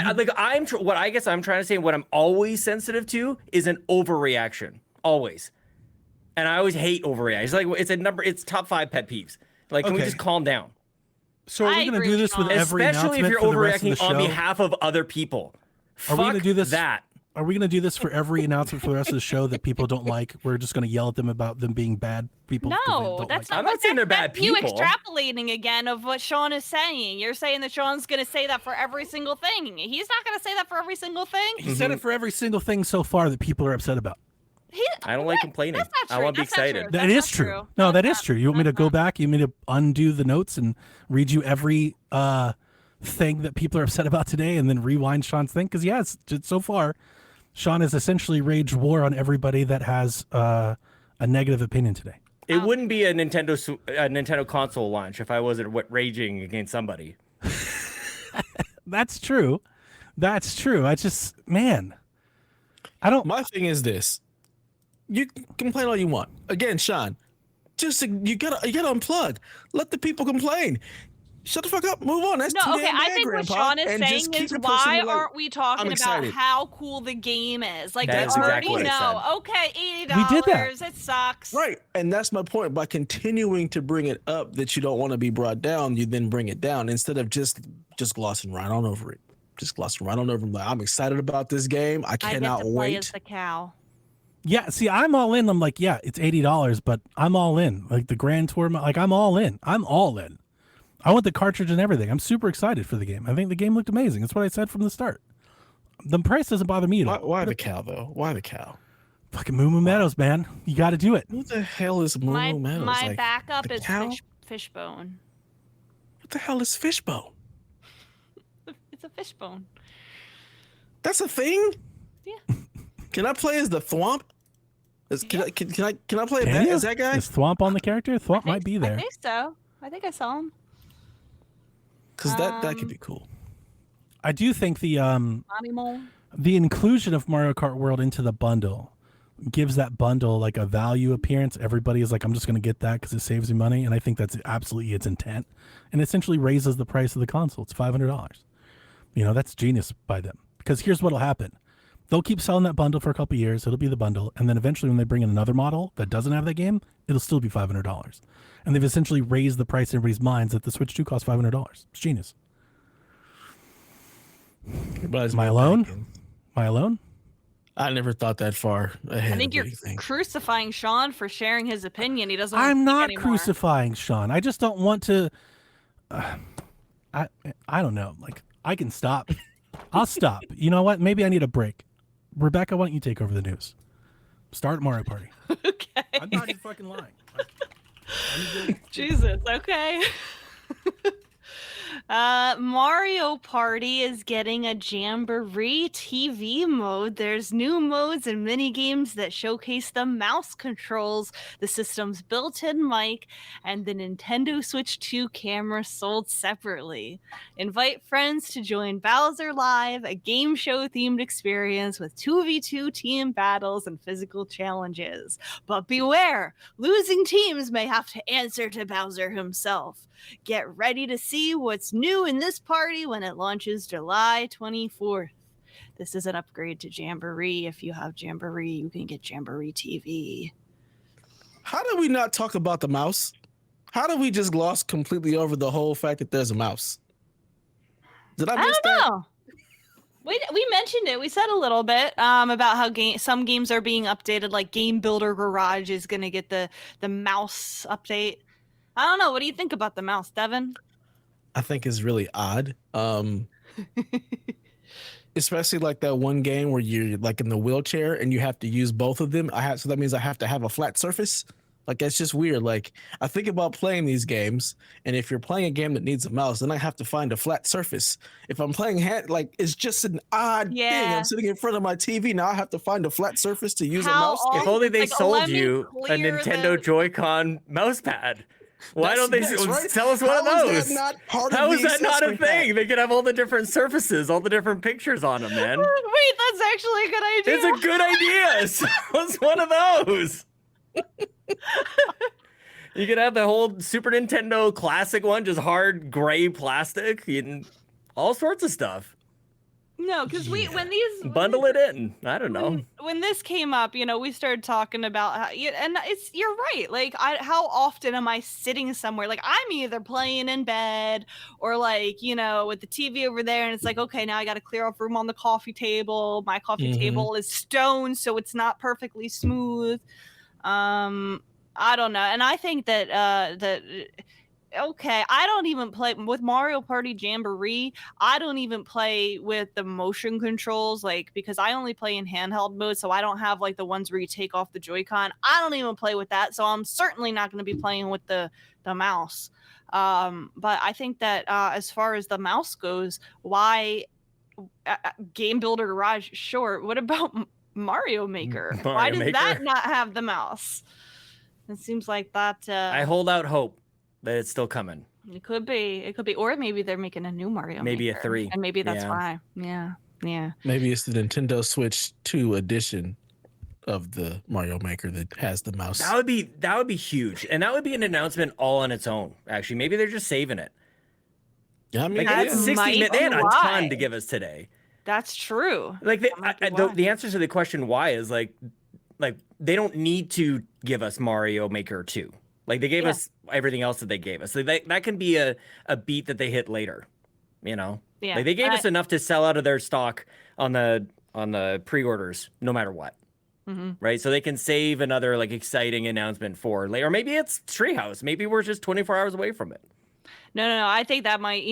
what I guess I'm trying to say, what I'm always sensitive to is an overreaction, always. And I always hate overreaction. It's top 5 pet peeves. Like, can we Okay. just calm down? So are I we going to agree do with this with Sean. every Especially if announcement you're for the rest of the overreacting on show? behalf of other people. Are we going to Fuck do this? that. Are we going to do this for every announcement for the rest of the show that people don't like? We're just going to yell at them about them being bad people. 'cause they No, don't that's like not. I'm not saying they're that's bad you people. extrapolating again of what Sean is saying. You're saying that Sean's going to say that for every single thing. He's not going to say that for every single thing. He said it for every single thing so far that people are upset about. I don't like complaining. That's not I true. want to be That's not excited. true. That That's is not true. true. No, That's that is not- true. You want me to that's go not- back? You want me to undo the notes and read you every thing that people are upset about today and then rewind Sean's thing? Because, yes, so far, Sean has essentially waged war on everybody that has a negative opinion today. It wouldn't be a Nintendo console launch if I wasn't raging against somebody. That's true. That's true. I just, man, I don't. My thing is this: you can complain all you want. Again, Sean, just you gotta unplug. Let the people complain. Shut the fuck up. Move on. That's too No, okay. damn I bad, think Grandpa. what Sean is And just saying keep is it pushing why it like- aren't we talking I'm about excited. how cool the game is? Like, That we is already exactly what I know. said. Okay, $80. We did that. It sucks. Right, and that's my point. By continuing to bring it up that you don't want to be brought down, you then bring it down instead of just glossing right on over it. Just glossing right on over it. Like, I'm excited about this game. I I get cannot to play wait. as the cow. Yeah, see, I'm all in. I'm like, yeah, it's $80, but I'm all in. Like the Grand Tour, like I'm all in. I'm all in. I want the cartridge and everything. I'm super excited for the game. I think the game looked amazing. That's what I said from the start. The price doesn't bother me at all. Why the cow though? Why the cow? Fucking Moo Moo Meadows, man. You got to do it. Who the hell is Moo My Moo Meadows? my Like, backup the is cow? fishbone. What the hell is Fishbone? It's a fishbone. That's a thing. Yeah. Can I play as the Thwomp? Can I play Can that you? as that guy? Is Thwomp on the character? Thwomp might be I there. think so. I think I saw him. Because that could be cool. I do think the Bonnie Mole. the inclusion of Mario Kart World into the bundle gives that bundle like a value appearance. Everybody is like, I'm just going to get that because it saves me money. And I think that's absolutely its intent. And essentially raises the price of the console. It's $500. You know, that's genius by them. Because here's what'll happen. They'll keep selling that bundle for a couple years. It'll be the bundle. And then eventually when they bring in another model that doesn't have that game, it'll still be $500. And they've essentially raised the price in everybody's minds that the Switch 2 costs $500. It's genius. Am I alone? Am I alone? I never thought that far ahead. I think of you're anything. crucifying Sean for sharing his opinion. He doesn't. want to I'm speak not anymore. crucifying Sean. I just don't want to. I don't know. Like I can stop. I'll stop. You know what? Maybe I need a break. Rebecca, why don't you take over the news? Start Mario Party. Okay. I'm not even fucking lying. Like, Jesus. Okay. Mario Party is getting a Jamboree TV mode. There's new modes and mini games that showcase the mouse controls, the system's built-in mic, and the Nintendo Switch 2 camera sold separately. Invite friends to join Bowser Live, a game show themed experience with 2v2 team battles and physical challenges. But beware, losing teams may have to answer to Bowser himself. Get ready to see what's new in this party when it launches July 24th. This is an upgrade to Jamboree. If you have Jamboree, you can get Jamboree TV. How did we not talk about the mouse? How did we just gloss completely over the whole fact that there's a mouse? Did I miss I don't know. We mentioned it. We said a little bit about how some games are being updated, like Game Builder Garage is going to get the mouse update. I don't know. What do you think about the mouse, Devin? I think is really odd. Especially like that one game where you're like in the wheelchair and you have to use both of them. So that means I have to have a flat surface. Like that's just weird. Like I think about playing these games, and if you're playing a game that needs a mouse, then I have to find a flat surface. If I'm playing like it's just an odd thing. I'm sitting in front of my TV now. I have to find a flat surface to use a mouse. If only they sold you a Nintendo Joy-Con mouse pad. Why don't they sell us one of those? How is that not a thing? They could have all the different surfaces, all the different pictures on them, man. Wait, that's actually a good idea. It's a good idea. Sell us one of those. You could have the whole Super Nintendo classic one, just hard gray plastic, and all sorts of stuff. No, because bundle it in. I don't know. When this came up, we started talking about how, and you're right. Like, how often am I sitting somewhere? Like, I'm either playing in bed or like, with the TV over there, and it's like, okay, now I got to clear off room on the coffee table. My coffee table is stone, so it's not perfectly smooth. I don't know, and I think that okay, I don't even play with Mario Party Jamboree. I don't even play with the motion controls, like, because I only play in handheld mode, so I don't have like the ones where you take off the Joy-Con. I don't even play with that, so I'm certainly not going to be playing with the mouse. But I think that as far as the mouse goes, why Game Builder Garage? Sure. What about Mario Maker? Why does that not have the mouse? It seems like that. I hold out hope that it's still coming. It could be, or maybe they're making a new Mario. Maybe Maker, a 3, and maybe that's why. Yeah. Maybe it's the Nintendo Switch 2 edition of the Mario Maker that has the mouse. That would be huge, and that would be an announcement all on its own. Actually, maybe they're just saving it. Yeah, I mean, like 60 minutes. They had a ton to give us today. That's true. Like the answer to the question why is like they don't need to give us Mario Maker 2. Like they gave us everything else that they gave us. So that can be a beat that they hit later, Yeah. Like they gave us enough to sell out of their stock on the pre-orders, no matter what. Right. So they can save another like exciting announcement for later. Or maybe it's Treehouse. Maybe we're just 24 hours away from it. No. I think that might,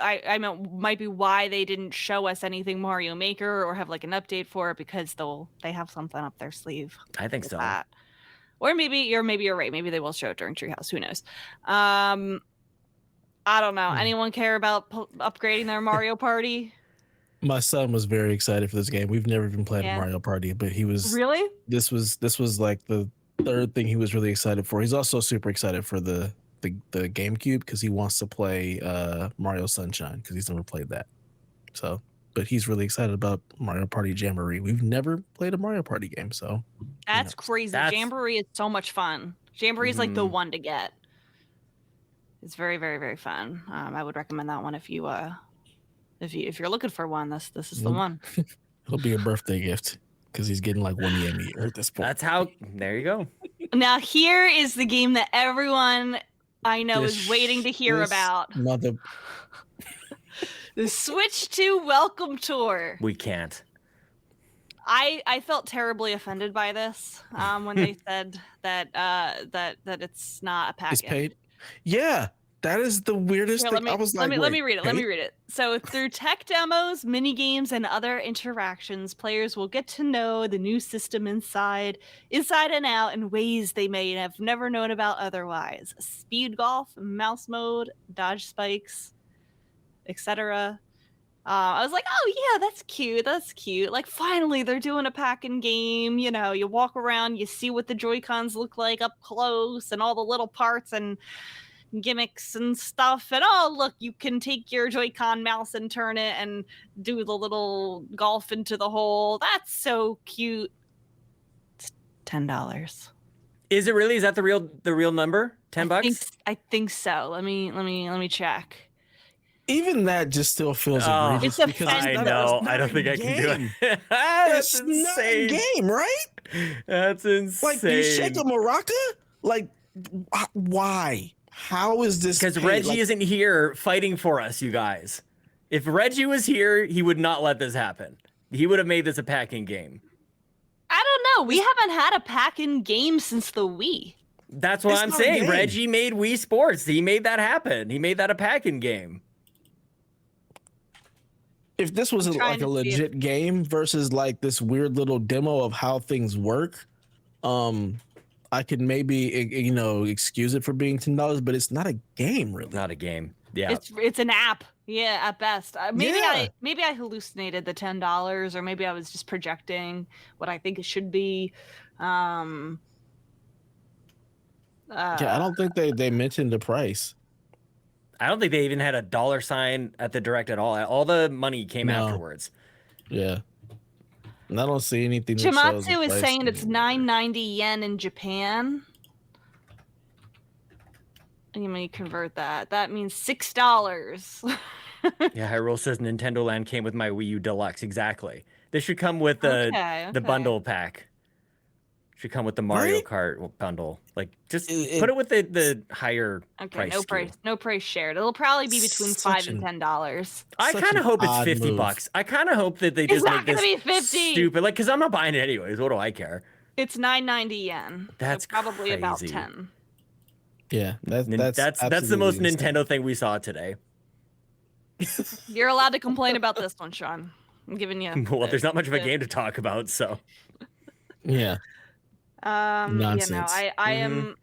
I mean, might be why they didn't show us anything Mario Maker or have like an update for it, because they have something up their sleeve. I think so. That. Or maybe you're right. Maybe they will show it during Treehouse. Who knows? I don't know. Anyone care about upgrading their Mario Party? My son was very excited for this game. We've never even played a Mario Party, but he was really. This was like the third thing he was really excited for. He's also super excited for the GameCube because he wants to play Mario Sunshine because he's never played that. So, but he's really excited about Mario Party Jamboree. We've never played a Mario Party game, so that's crazy. Jamboree is so much fun. Jamboree is like the one to get. It's very, very, very fun. I would recommend that one if you're looking for one. This is the one. It'll be a birthday gift because he's getting like 1 EM a year at this point. That's how. There you go. Now here is the game that everyone I know is waiting to hear about. The Switch 2 Welcome Tour. We can't. I felt terribly offended by this when they said that it's not a package. It's paid. Yeah, that is the weirdest thing. I was like, let me read it. Let me read it. So through tech demos, mini games, and other interactions, players will get to know the new system inside and out in ways they may have never known about otherwise. Speed golf, mouse mode, dodge spikes. etc. I was like, oh yeah, that's cute. That's cute. Like finally they're doing a pack-in game. You know, you walk around, you see what the Joy-Cons look like up close and all the little parts and gimmicks and stuff. And oh look, you can take your Joy-Con mouse and turn it and do the little golf into the hole. That's so cute. It's $10. Is it really? Is that the real number? $10? I think so. Let me check. Even that just still feels Oh, egregious. It's because I offensive. know. not I don't a think I can do game. it. That's It's not a insane. game, right? That's insane. Like you shake a maraca? Like why? How is this? Because paid? Reggie Like, isn't here fighting for us, you guys. If Reggie was here, he would not let this happen. He would have made this a packing game. I don't know. We haven't had a pack-in game since the Wii. That's what It's I'm not a saying. game. Reggie made Wii Sports. He made that happen. He made that a packing game. if this was I'm trying like a to see if- legit game versus like this weird little demo of how things work, I could maybe excuse it for being $10, but it's not a game really. Not a game. Yeah. It's an app. Yeah, at best. Maybe Yeah. I hallucinated the $10, or maybe I was just projecting what I think it should be. Yeah, I don't think they mentioned the price. I don't think they even had a dollar sign at the direct at all. All the money came No. afterwards. Yeah, and I don't see anything. That shows the Chimatsu is price. saying it's 990 yen in Japan. You may convert that. That means $6. Yeah, Hyrule says Nintendo Land came with my Wii U Deluxe. Exactly. This should come with the Okay. bundle pack. Should come with the Mario Right? Kart bundle. Like, just It- put it with the higher Okay, price. no SKU. price, no price shared. It'll probably be between Such $5 and an- $10. I Such kind of an hope it's odd $50 move. bucks. I kind of hope that they It's just not make gonna this be 50. stupid. Like, because I'm not buying it anyways. What do I care? It's 990 yen. So That's probably about crazy. 10. Yeah, that's That's the most absolutely insane. Nintendo thing we saw today. You're allowed to complain about this one, Sean. I'm giving you. Well, there's not much of a the- game to talk about, so Yeah, Nonsense.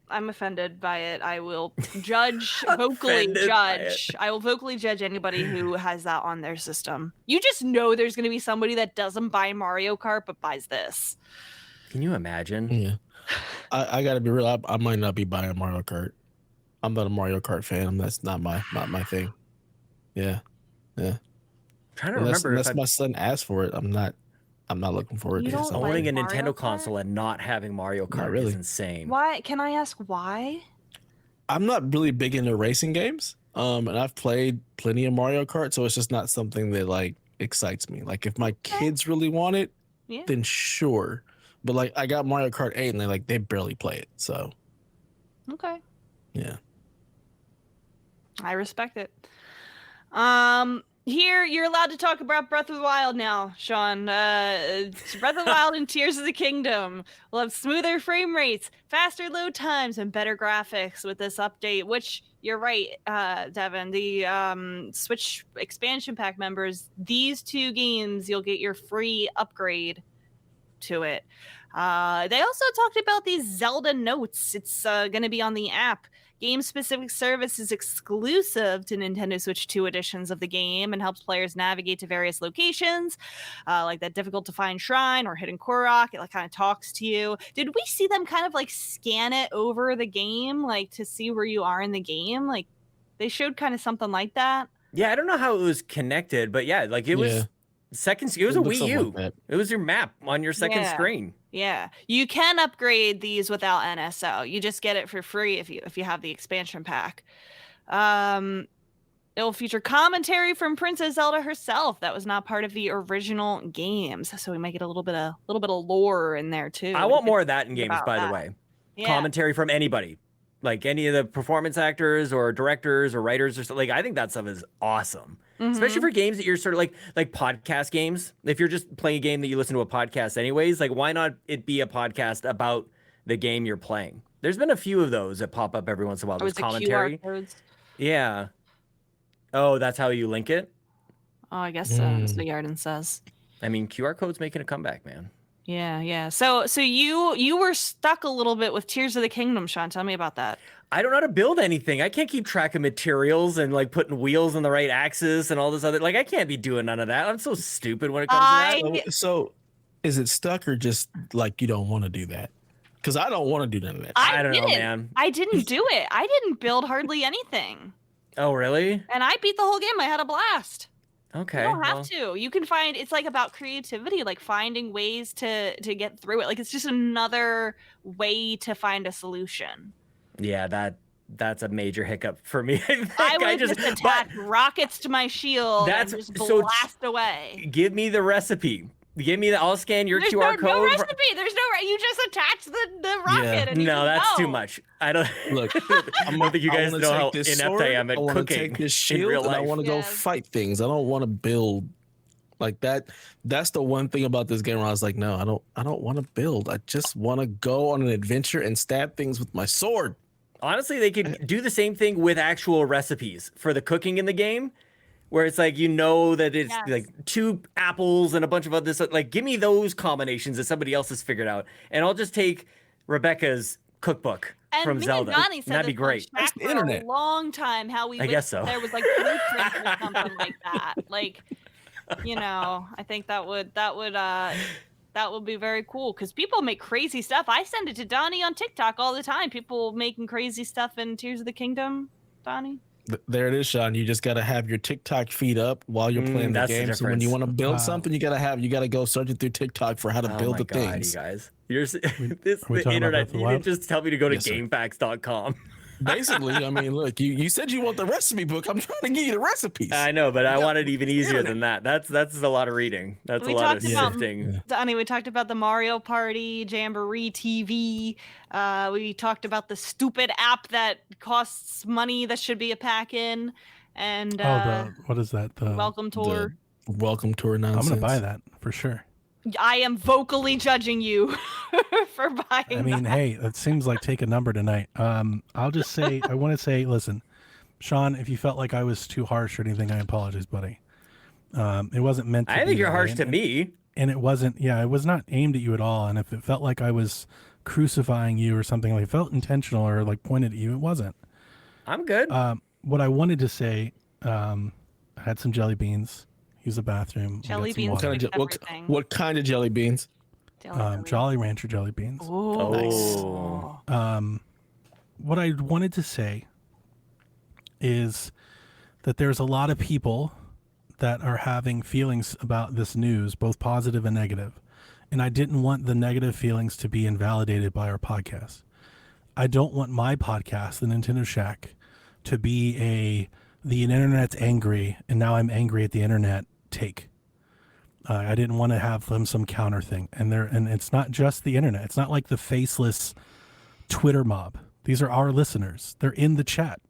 I'm offended by it. I will judge vocally Offended by judge. I will vocally judge anybody who has that on their system. You just know there's going to be somebody that doesn't buy Mario Kart but buys this. can you imagine? yeah. I gotta be real. I might not be buying Mario Kart. I'm not a Mario Kart fan. That's not my thing. Yeah, I'm trying to unless, remember if unless my son asked for it. I'm not looking forward You to it. don't so- like owning a Mario Nintendo Kart? console and not having Mario Kart really. is insane. Why? Can I ask why? I'm not really big into racing games. And I've played plenty of Mario Kart, so it's just not something that like excites me. Like if my kids really want it, Yeah. then sure. But like I got Mario Kart 8 and they barely play it. So Okay. yeah. I respect it. Here you're allowed to talk about Breath of the Wild now, Sean. It's Breath of the Wild and Tears of the Kingdom will have smoother frame rates, faster load times, and better graphics with this update. Which you're right, Devin. The Switch expansion pack members, these two games, you'll get your free upgrade to it. They also talked about these Zelda notes. It's going to be on the app. Game-specific service is exclusive to Nintendo Switch 2 editions of the game and helps players navigate to various locations, like that difficult-to-find shrine or hidden Korok. It like kind of talks to you. Did we see them kind of like scan it over the game, like to see where you are in the game? Like they showed kind of something like that. Yeah, I don't know how it was connected, but yeah, like it was Yeah. second. It was a looks Wii something U. like that. It was your map on your second Yeah. screen. Yeah, you can upgrade these without NSO. You just get it for free if you have the expansion pack. It'll feature commentary from Princess Zelda herself that was not part of the original games, so we might get a little bit of lore in there too. I want more of that in think games, about by that. the way. Yeah. Commentary from anybody, like any of the performance actors or directors or writers or something. Like I think that stuff is awesome, especially Mhm. for games that you're sort of like podcast games. If you're just playing a game that you listen to a podcast anyways, like why not it be a podcast about the game you're playing? There's been a few of those that pop up every once in a while. Or There's was it commentary. QR codes? Yeah. Oh, that's how you link it? Oh, I guess so. That's what Yarden says. I mean, QR code's making a comeback, man. Yeah. So you were stuck a little bit with Tears of the Kingdom, Sean. Tell me about that. I don't know how to build anything. I can't keep track of materials and like putting wheels on the right axis and all this other. Like I can't be doing none of that. I'm so stupid when it comes to that. So is it stuck or just like you don't want to do that? Because I don't want to do none of that. I don't know, man. I didn't do it. I didn't build hardly anything. Oh, really? And I beat the whole game. I had a blast. Okay. You don't have to. You can find, it's like about creativity, like finding ways to get through it. Like it's just another way to find a solution. Yeah, that's a major hiccup for me. I would just attack rockets to my shield and just blast away. Give me the recipe. Give me the. I'll scan your QR code. No recipe. There's no. You just attach the rocket. Yeah. And no, that's too much. I don't. Look, I don't think you guys know how inept I am at cooking. Take this shield in real life. And I want to go fight things. I don't want to build like that. That's the one thing about this game where I was like, no, I don't want to build. I just want to go on an adventure and stab things with my sword. Honestly, they could do the same thing with actual recipes for the cooking in the game, where it's like, you know, that it's like 2 apples and a bunch of other stuff. Like, give me those combinations that somebody else has figured out, and I'll just take Rebecca's cookbook from Zelda. And Donnie said that'd be great. That's the for internet. A long time, how we I guess so. There was like blueprints or something like that. Like, you know, I think that would be very cool because people make crazy stuff. I send it to Donnie on TikTok all the time. People making crazy stuff in Tears of the Kingdom. Donnie. There it is, Sean. You just got to have your TikTok feed up while you're playing the game. So when you want to build something, you got to go searching through TikTok for how to build the things. You guys, the internet. You didn't just tell me to go to GameFAQs.com. Basically, I mean, look, you said you want the recipe book. I'm trying to give you the recipes. I know, but I want it even easier than that. That's a lot of reading. That's a lot of sifting. Donnie, we talked about the Mario Party, Jamboree TV. We talked about the stupid app that costs money that should be a pack in. And what is that? The Welcome Tour. The Welcome Tour nonsense. I'm gonna buy that for sure. I am vocally judging you for buying. I mean, hey, it seems like take a number tonight. I'll just say, I want to say, listen, Sean, if you felt like I was too harsh or anything, I apologize, buddy. It wasn't meant to I think you're harsh to me. And it wasn't, it was not aimed at you at all. And if it felt like I was crucifying you or something, like it felt intentional or like pointed at you, it wasn't. I'm good. What I wanted to say, I had some jelly beans. Use the bathroom. Jelly beans. What kind of jelly beans? Jolly Rancher jelly beans. Oh, nice. What I wanted to say is that there's a lot of people that are having feelings about this news, both positive and negative. And I didn't want the negative feelings to be invalidated by our podcast. I don't want my podcast, The Nintendo Shack, to be the internet's angry and now I'm angry at the internet take. I didn't want to have them some counter thing. And it's not just the internet. It's not like the faceless Twitter mob. These are our listeners. They're in the chat.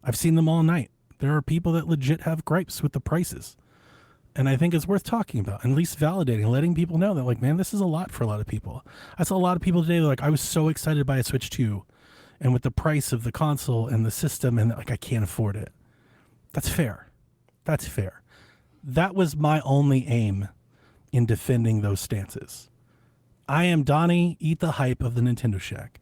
I've seen them all night. There are people that legit have gripes with the prices. And I think it's worth talking about, and at least validating, letting people know that, like, man, this is a lot for a lot of people. I saw a lot of people today, like, I was so excited by a Switch 2. And with the price of the console and the system, and like, I can't afford it. That's fair. That's fair. That was my only aim in defending those stances. I am Donnie, eat the hype of the Nintendo Shack.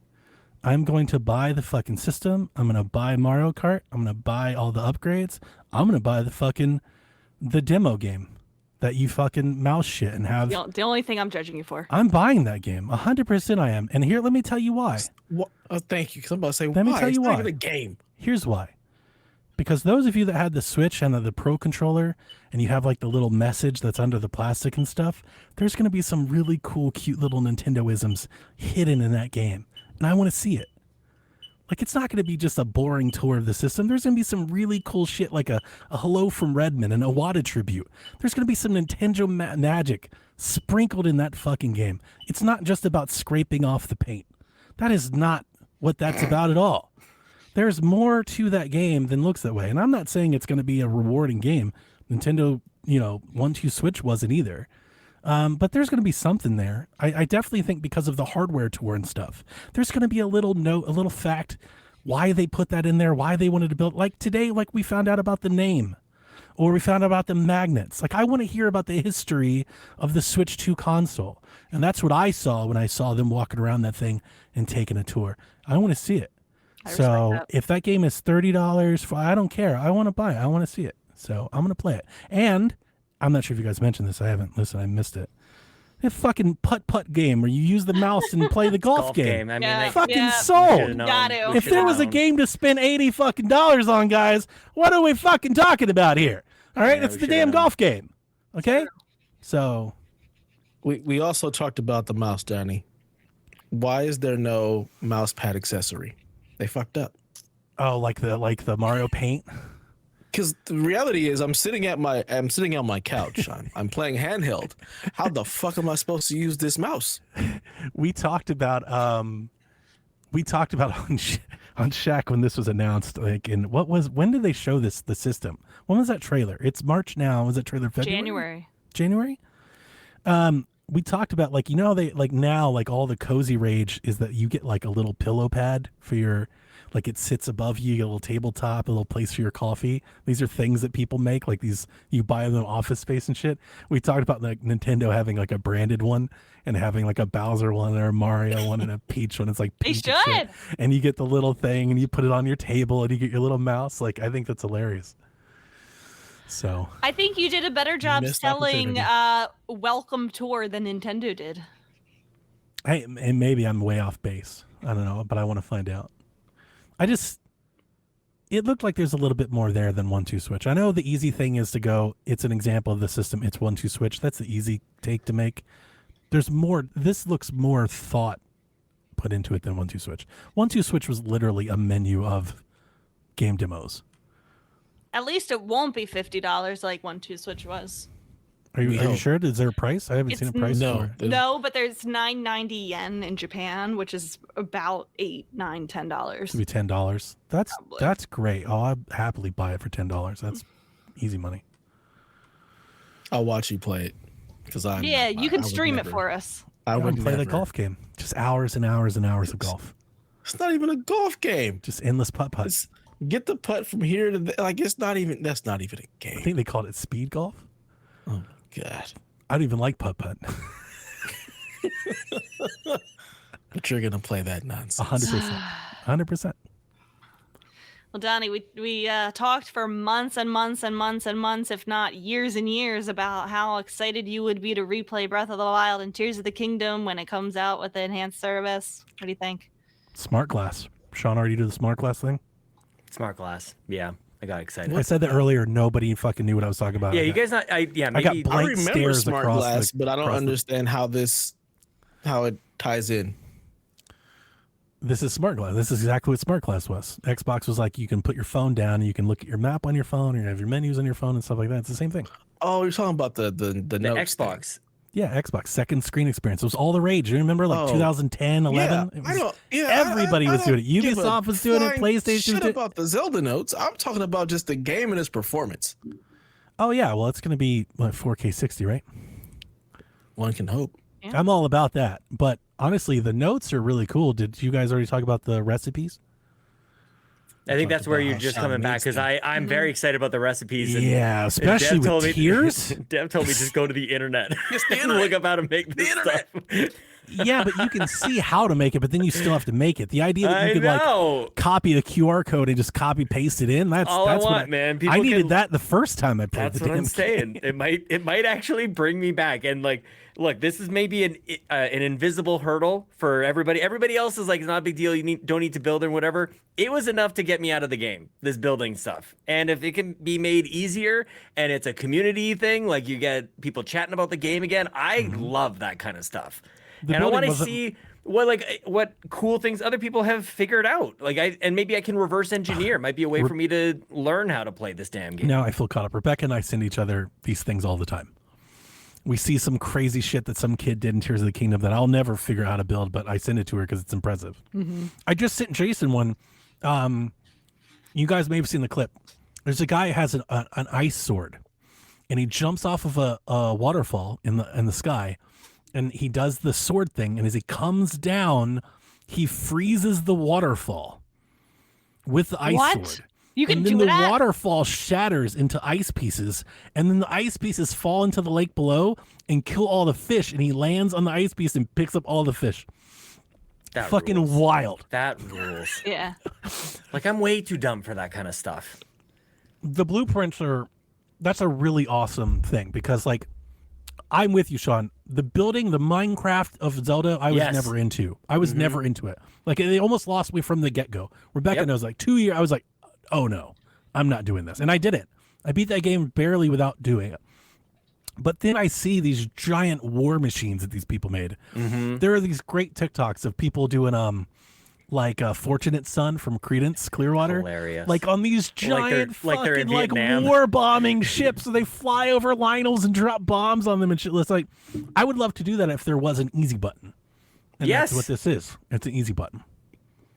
I'm going to buy the fucking system. I'm going to buy Mario Kart. I'm going to buy all the upgrades. I'm going to buy the demo game that you fucking mouse shit and have. The only thing I'm judging you for. I'm buying that game. 100% I am. And here, let me tell you why. Thank you. Because I'm about to say, let me tell you why. It's not even a game. Here's why. Because those of you that had the Switch and the Pro Controller, and you have like the little message that's under the plastic and stuff, there's going to be some really cool, cute little Nintendo-isms hidden in that game. And I want to see it. Like, it's not going to be just a boring tour of the system. There's going to be some really cool shit, like a Hello from Redmond, an Iwata tribute. There's going to be some Nintendo magic sprinkled in that fucking game. It's not just about scraping off the paint. That is not what that's about at all. There's more to that game than looks that way. And I'm not saying it's going to be a rewarding game. Nintendo, 1-2 Switch wasn't either. But there's going to be something there. I definitely think because of the hardware tour and stuff, there's going to be a little note, a little fact, why they put that in there, why they wanted to build. Like today, like we found out about the name. or we found out about the magnets. Like, I want to hear about the history of the Switch 2 console. And that's what I saw when I saw them walking around that thing and taking a tour. I want to see it. So if that game is $30, I don't care. I want to buy it. I want to see it. So I'm going to play it. And I'm not sure if you guys mentioned this. I haven't listened. I missed it. A fucking putt-putt game where you use the mouse and play the golf game. I mean, fucking sold. If there was a game to spend $80 fucking dollars on, guys, what are we fucking talking about here? All right, it's the damn golf game. Okay, so we also talked about the mouse, Donnie. Why is there no mouse pad accessory? They fucked up. Oh, like the Mario Paint. Because the reality is, I'm sitting on my couch. I'm playing handheld. How the fuck am I supposed to use this mouse? We talked about on Shaq when this was announced. Like, when did they show the system? When was that trailer? It's March now. Was that trailer February? January. We talked about, like, they like now, like, all the cozy rage is that you get like a little pillow pad for your. Like, it sits above you, you get a little tabletop, a little place for your coffee. These are things that people make, like these, you buy them in Office Space and shit. We talked about like Nintendo having like a branded one and having like a Bowser one or a Mario one and a Peach one. It's like they should. And you get the little thing and you put it on your table and you get your little mouse. Like, I think that's hilarious. So I think you did a better job selling Welcome Tour than Nintendo did. Hey, and maybe I'm way off base. I don't know, but I want to find out. It looked like there's a little bit more there than 1-2 switch. I know the easy thing is to go, it's an example of the system, it's 1-2 switch. That's the easy take to make. There's more, this looks more thought put into it than 1-2 switch. 1-2 switch was literally a menu of game demos. At least it won't be $50 like 1-2 switch was. Are you sure? Is there a price? I haven't seen a price for it. No, but there's 990 yen in Japan, which is about $8, $9, $10. It'd be $10. That's great. Oh, I'd happily buy it for $10. That's easy money. I'll watch you play it because you can stream it for us. I would play the golf game. Just hours and hours and hours of golf. It's not even a golf game. Just endless putt. Get the putt from here to there. Like, that's not even a game. I think they called it speed golf. Oh God. I don't even like putt. But you're gonna play that nonsense. 100%. Well, Donnie, we talked for months and months and months and months, if not years and years, about how excited you would be to replay Breath of the Wild and Tears of the Kingdom when it comes out with the enhanced service. What do you think? Smart glass. Sean, already do the smart glass thing? Smart glass. Yeah. I got excited. I said that earlier. Nobody fucking knew what I was talking about. Yeah, you guys not. Maybe I got blank remember stares smart across glass, but I don't understand how it ties in. This is smart glass. This is exactly what smart glass was. Xbox was like, you can put your phone down and you can look at your map on your phone, or you have your menus on your phone and stuff like that. It's the same thing. Oh, you're talking about the notes Xbox. Thing. Yeah, Xbox second screen experience. It was all the rage. You remember, like 2010, 11. Everybody was doing it. Ubisoft was doing it. PlayStation. Shit about the Zelda notes. I'm talking about just the game and its performance. Oh yeah, well it's going to be 4K 60, right? One can hope. Yeah. I'm all about that. But honestly, the notes are really cool. Did you guys already talk about the recipes? I think that's where you're just coming back, because I'm very excited about the recipes. And yeah, especially with tears. Dev told me just go to the internet and look up how to make this stuff. Yeah, but you can see how to make it, but then you still have to make it. The idea that you could like copy the QR code and just copy paste it in, that's all that's I what want, man. I needed that the first time I played. That's what I'm saying. It might actually bring me back. And like, look, this is maybe an invisible hurdle for everybody. Everybody else is like, it's not a big deal. You don't need to build or whatever. It was enough to get me out of the game, this building stuff. And if it can be made easier and it's a community thing, like you get people chatting about the game again, I love that kind of stuff. And I want to see what cool things other people have figured out. And maybe I can reverse engineer. Might be a way for me to learn how to play this damn game. Now I feel caught up. Rebecca and I send each other these things all the time. We see some crazy shit that some kid did in Tears of the Kingdom that I'll never figure out how to build, but I send it to her because it's impressive. Mm-hmm. I just sent Jason one. You guys may have seen the clip. There's a guy who has an ice sword, and he jumps off of a waterfall in the sky, and he does the sword thing, and as he comes down, he freezes the waterfall with the ice sword. You can and then do the that. waterfall shatters into ice pieces, and then the ice pieces fall into the lake below and kill all the fish, and he lands on the ice piece and picks up all the fish. That Fucking rules. wild. That rules. Yeah. Like, I'm way too dumb for that kind of stuff. The blueprints that's a really awesome thing because, like, I'm with you, Sean. The building, the Minecraft of Zelda, I was Yes. never into. I was never into it. Like, they almost lost me from the get-go. Rebecca knows, like, 2 years, I was like, oh no, I'm not doing this. And I did it. I beat that game barely without doing it. But then I see these giant war machines that these people made. There are these great TikToks of people doing like Fortunate Son from Creedence Clearwater. Hilarious. Like on these giant like they're in fucking like Vietnam. war bombing ships. So they fly over Lionels and drop bombs on them and shit. It's like, I would love to do that if there was an easy button. And Yes. that's what this is. It's an easy button.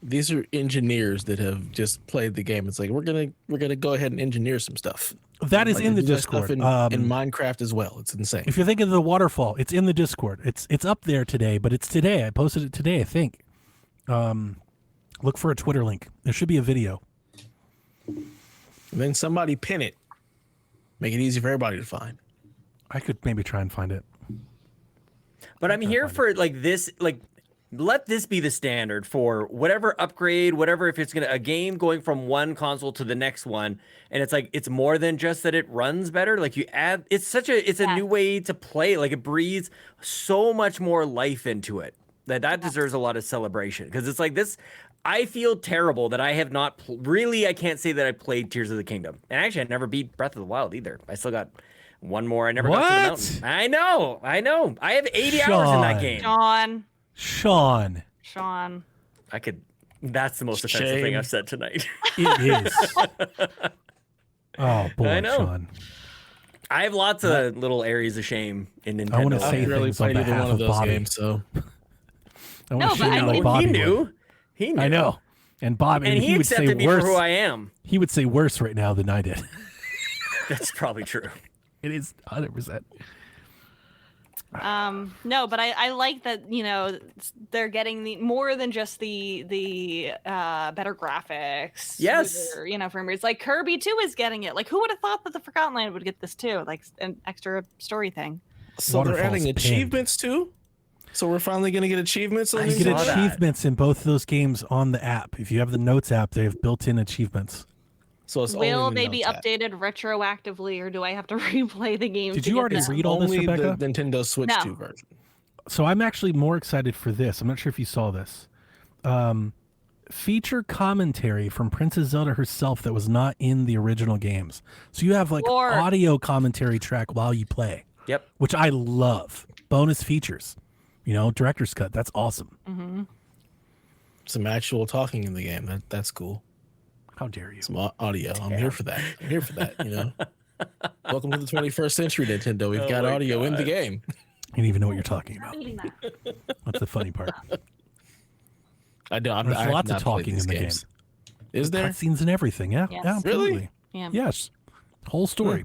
These are engineers that have just played the game. It's like we're gonna go ahead and engineer some stuff. That is Like, in the they do that stuff Discord. in Minecraft as well. It's insane. If you're thinking of the waterfall, it's in the Discord. It's up there today, but it's today. I posted it today, I think. Look for a Twitter link. There should be a video. And then somebody pin it. Make it easy for everybody to find. I could maybe try and find it. But I'm here for like this, like let this be the standard for whatever upgrade, whatever, if it's a game going from one console to the next one, and it's like it's more than just that it runs better. Like you add, it's a new way to play. Like it breathes so much more life into it that deserves a lot of celebration because it's like this. I feel terrible that I have not really. I can't say that I played Tears of the Kingdom, and actually I never beat Breath of the Wild either. I still got one more. I never got to the mountain. I know. I have 80 hours in that game. Sean. I could. That's the most offensive thing I've said tonight. It is. Oh boy, I know. Sean. I have lots of little areas of shame in Nintendo. I want to I say haven't really things on played either behalf one of of those Bobby. games, so I want No, to but shoot I him like mean, Bobby he would. knew. He knew. I know. And Bobby, And he would say accepted me for worse. who I am. He would say worse right now than I did. That's probably true. It is 100%. No, but I like that, you know, they're getting the more than just the better graphics. Yes. Smoother, you know, frame rates. Like Kirby too is getting it. Like who would have thought that the Forgotten Land would get this too? Like an extra story thing. So they're Waterfall's adding pinned. achievements too. So we're finally gonna get achievements on I You these get saw games? that. achievements in both of those games on the app. If you have the Notes app, they have built-in achievements. So it's Will only they the be Notes app. updated retroactively, or do I have to replay the game? Did to you get already them? read all this, Only Rebecca? the Nintendo Switch No. 2 version. So I'm actually more excited for this. I'm not sure if you saw this. Feature commentary from Princess Zelda herself that was not in the original games. So you have like Or- audio commentary track while you play, Yep. which I love. Bonus features, you know, director's cut. That's awesome. Mm-hmm. Some actual talking in the game. That's cool. How dare you? Some audio. I'm here for that. I'm here for that. You know. Welcome to the 21st century, Nintendo. We've Oh got my audio in the God. game. You don't even know what you're talking about. That's the funny part. I do. There's I have lots of not played talking these in the games. Is there? Cutscenes and everything. Yeah. Yes. Yeah, absolutely. Really? Yeah. Yes. Whole story.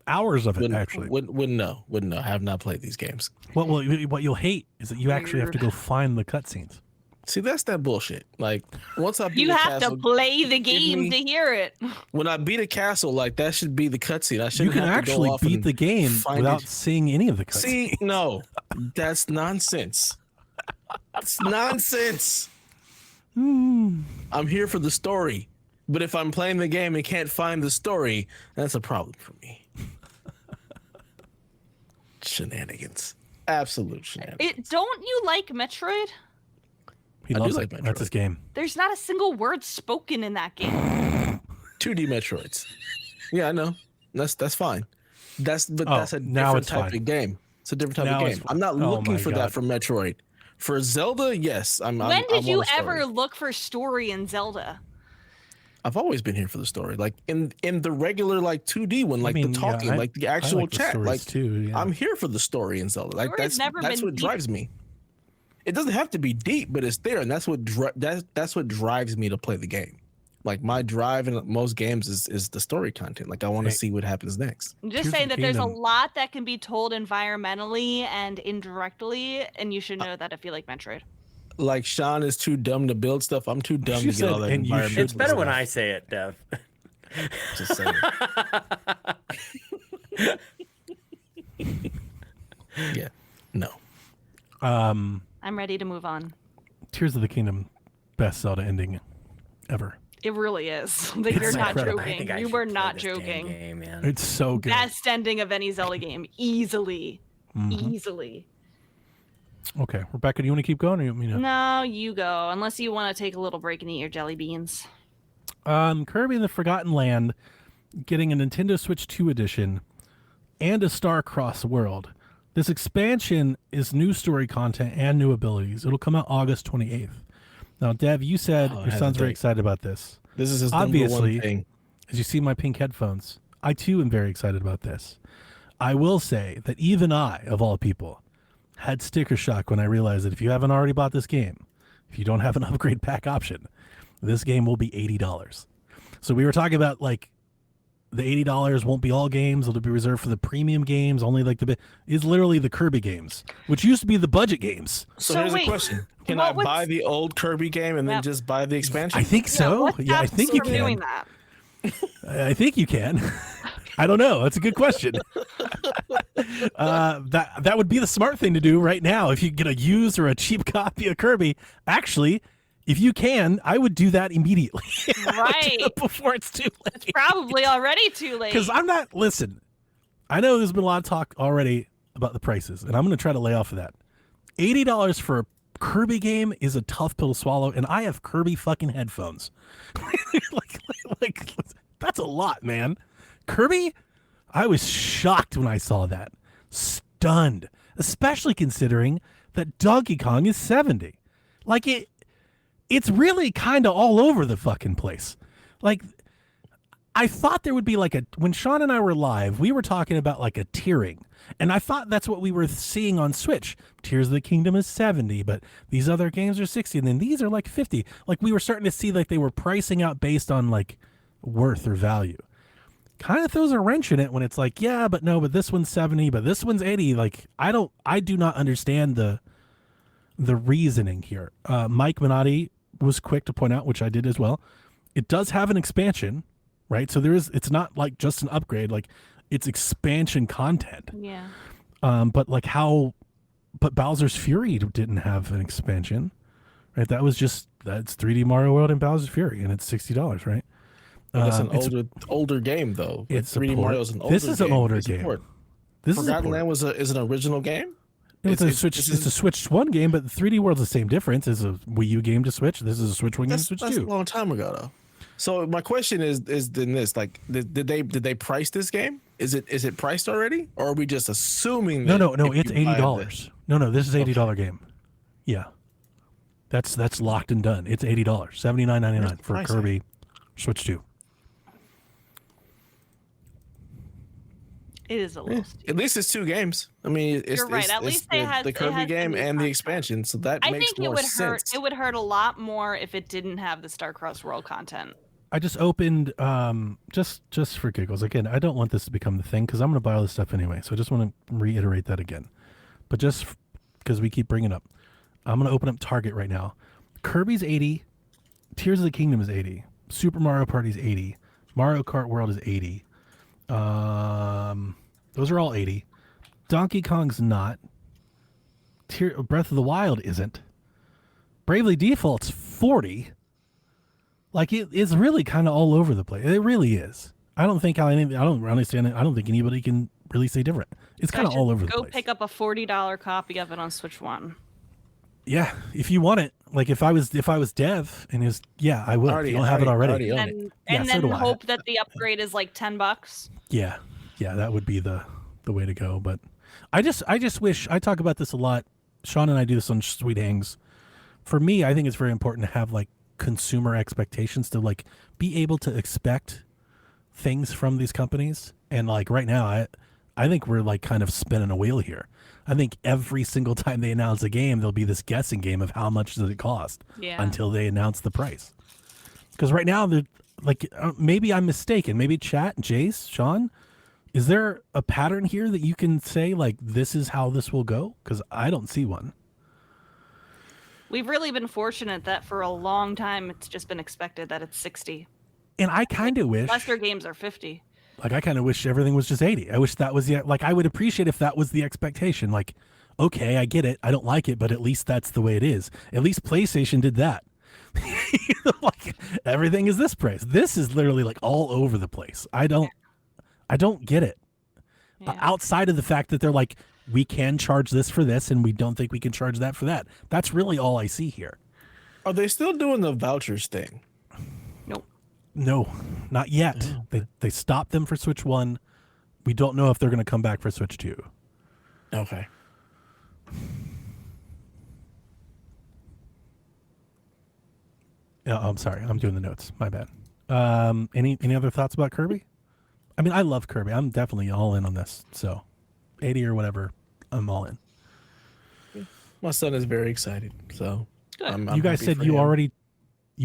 Hours of it, actually. Wouldn't know. Wouldn't know. Have not played these games. What you'll hate is that you actually have to go find the cutscenes. See, that's that bullshit. Like once I beat You a have castle, to play the game me- to hear it. when I beat a castle, like that should be the cutscene. I You shouldn't can have to go actually off beat and the game find without it. seeing any of the cutscenes. See, no, that's nonsense. It's nonsense. I'm here for the story, but if I'm playing the game and can't find the story, that's a problem for me. Shenanigans, absolute shenanigans. Don't you like Metroid? He I do loves like it. Metroid. That's his game. There's not a single word spoken in that game. 2D Metroids. Yeah, I know. That's fine. That's a now different it's type fine. of game. It's a different type Now of it's game. fine. I'm not Oh looking my for God. that for Metroid. For Zelda, yes. When did I you want a story. ever look for story in Zelda? I've always been here for the story. Like in the regular like 2D one, like mean, the yeah, talking, I- like the I actual like the chat. stories Like too, yeah. I'm here for the story in Zelda. Like Story's never that's been what deep. drives me. It doesn't have to be deep, but it's there, and that's what that's what drives me to play the game. Like my drive in most games is the story content. Like I want to Hey. see what happens next. I'm just Tears saying of that the there's a Kingdom. lot that can be told environmentally and indirectly, and you should know that if you like Metroid. Like Sean is too dumb to build stuff. I'm too dumb She to get all said, that "And you environmental should It's better when stuff. I say it, Dev. Just saying. Yeah. No. I'm ready to move on. Tears of the Kingdom, best Zelda ending ever. It really is. Like, It's you're not incredible. I think joking. I You should were play not this damn joking. game, man. It's so good. Best ending of any Zelda game, easily. Easily. Okay, Rebecca, do you want to keep going, or you want me to? No, you go. Unless you want to take a little break and eat your jelly beans. Kirby and the Forgotten Land getting a Nintendo Switch 2 edition and a Star-Crossed World. This expansion is new story content and new abilities. It'll come out August 28th. Now, Dev, you said your son's very excited about this. This is his Obviously, number one thing. as you see my pink headphones, I too am very excited about this. I will say that even I, of all people, had sticker shock when I realized that if you haven't already bought this game, if you don't have an upgrade pack option, this game will be $80. So we were talking about like the $80 won't be all games. It'll be reserved for the premium games. Only like is literally the Kirby games, which used to be the budget games. So, So here's wait, a question. Can what I was- buy the old Kirby game and then Yep. just buy the expansion? I think so. what Yeah, I stops think you from doing can. that? I think you can. I don't know. That's a good question. That would be the smart thing to do right now. If you get a used or a cheap copy of Kirby, actually, if you can, I would do that immediately. Right. Before it's too late. Probably already too late. Because I'm not. Listen, I know there's been a lot of talk already about the prices, and I'm going to try to lay off of that. $80 for a Kirby game is a tough pill to swallow, and I have Kirby fucking headphones. like that's a lot, man. Kirby, I was shocked when I saw that. Stunned, especially considering that Donkey Kong is 70. Like it's really kind of all over the fucking place. Like I thought there would be like when Sean and I were live, we were talking about like a tiering. And I thought that's what we were seeing on Switch. Tears of the Kingdom is 70, but these other games are 60, and then these are like 50. Like we were starting to see like they were pricing out based on like worth or value. Kind of throws a wrench in it when it's like, yeah, but no, but this one's 70, but this one's 80. Like I do not understand the reasoning here. Mike Minotti was quick to point out, which I did as well. It does have an expansion, right? So it's not like just an upgrade, like it's expansion content. Yeah. But Bowser's Fury didn't have an expansion, right? That's 3D Mario World and Bowser's Fury, and it's $60, right? It's an older game though. It's a 3D port. Mario's an older game. This is an older It's a game. port. This is a Forgotten port. Land is an original game. It's a Switch 1 game, but 3D World's the same difference. It's a Wii U game to Switch. This is a Switch 1 game to Switch That's 2. a long time ago though. So my question is then this, like, did they price this game? Is it priced already, or are we just assuming? No, that if it's you buy $80. No, this is $80 game. Yeah, that's locked and done. It's $80, $79.99 for pricing? Kirby Switch 2. It is a little steep. At least it's two games. I mean, it's, You're right. it's, At it's least they the Kirby had game the and the content. expansion, so that I makes think it more would hurt. sense. It would hurt a lot more if it didn't have the Star-Crossed World content. I just opened just for giggles. Again, I don't want this to become the thing because I'm going to buy all this stuff anyway. So I just want to reiterate that again. But just because we keep bringing it up, I'm going to open up Target right now. Kirby's 80, Tears of the Kingdom is 80, Super Mario Party is 80, Mario Kart World is 80. Those are all 80. Donkey Kong's not. Breath of the Wild isn't. Bravely Default's 40. Like it's really kind of all over the place. It really is. I don't think I don't understand it. I don't think anybody can really say different. It's kind of all over the Go place. pick up a $40 copy of it on Switch 1. Yeah, if you want it. Like if I was Dev and I would. If you don't have it already. own it. And Yeah, so then do I. hope that the upgrade is like $10. Yeah, that would be the way to go. But I just wish, I talk about this a lot. Sean and I do this on Sweet Hangs. For me, I think it's very important to have like consumer expectations, to like be able to expect things from these companies. And like right now, I think we're like kind of spinning a wheel here. I think every single time they announce a game, there'll be this guessing game of how much does it cost until they announce the price. Because right now, they're like, maybe I'm mistaken. Maybe chat, Jace, Sean, is there a pattern here that you can say like this is how this will go? Because I don't see one. We've really been fortunate that for a long time it's just been expected that it's 60. And I kind of wish, Lesser games are 50. like, I kind of wish everything was just 80. I wish that was I would appreciate if that was the expectation. Like, okay, I get it. I don't like it, but at least that's the way it is. At least PlayStation did that. Like, everything is this price. This is literally like all over the place. I don't get it. Yeah. Outside of the fact that they're like, we can charge this for this, and we don't think we can charge that for that. That's really all I see here. Are they still doing the vouchers thing? Nope. No, not yet. They stopped them for Switch 1. We don't know if they're going to come back for Switch 2. Okay. Yeah, I'm sorry. I'm doing the notes. My bad. Any other thoughts about Kirby? I mean, I love Kirby. I'm definitely all in on this. So 80 or whatever, I'm all in. My son is very excited. So Good. I'm You guys happy said for you him.